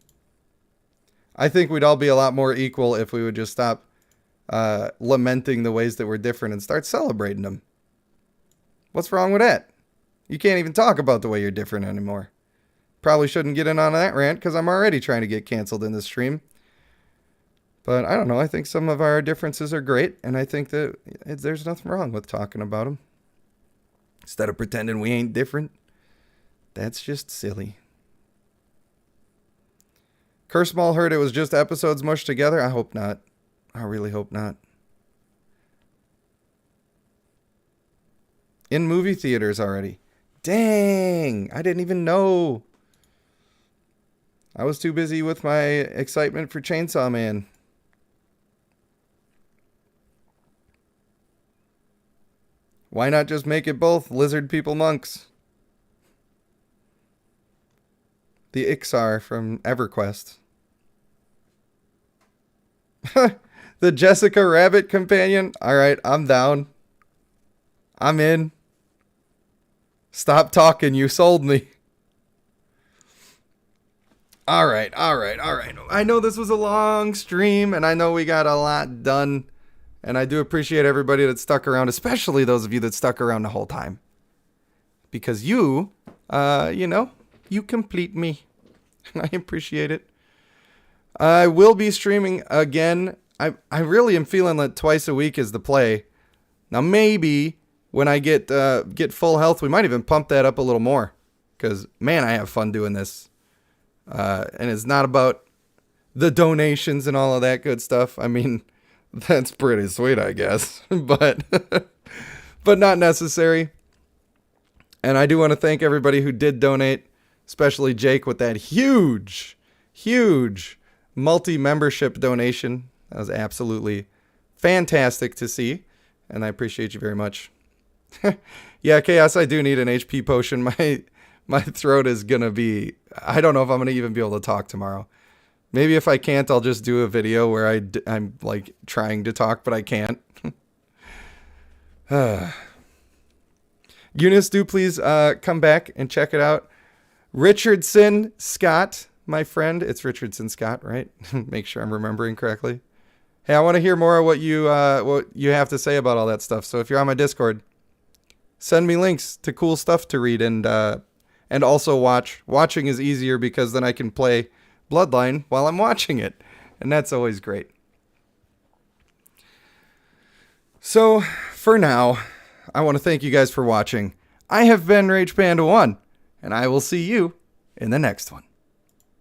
I think we'd all be a lot more equal if we would just stop lamenting the ways that we're different and start celebrating them. What's wrong with that? You can't even talk about the way you're different anymore. Probably shouldn't get in on that rant because I'm already trying to get canceled in this stream. But I don't know. I think some of our differences are great, and I think that there's nothing wrong with talking about them. Instead of pretending we ain't different. That's just silly. Cursemall heard it was just episodes mushed together. I hope not. I really hope not. In movie theaters already. Dang, I didn't even know. I was too busy with my excitement for Chainsaw Man. Why not just make it both lizard people monks? The Ixar from EverQuest. The Jessica Rabbit companion. All right, I'm down. I'm in. Stop talking. You sold me. All right. I know this was a long stream, and I know we got a lot done. And I do appreciate everybody that stuck around, especially those of you that stuck around the whole time. Because you complete me. I appreciate it. I will be streaming again. I really am feeling that twice a week is the play. Now maybe when I get full health, we might even pump that up a little more. Because, man, I have fun doing this. And it's not about the donations and all of that good stuff. I mean, that's pretty sweet, I guess. But not necessary. And I do want to thank everybody who did donate, especially Jake with that huge multi-membership donation. That was absolutely fantastic to see. And I appreciate you very much. Yeah, Chaos, I do need an HP potion. My throat is going to be... I don't know if I'm going to even be able to talk tomorrow. Maybe if I can't, I'll just do a video where I'm like trying to talk, but I can't. Eunice, do please come back and check it out. Richardson Scott, my friend. It's Richardson Scott, right? Make sure I'm remembering correctly. Hey, I want to hear more of what you have to say about all that stuff. So if you're on my Discord, send me links to cool stuff to read and also watch. Watching is easier because then I can play Bloodline while I'm watching it. And that's always great. So, for now, I want to thank you guys for watching. I have been Rage Panda 1, and I will see you in the next one.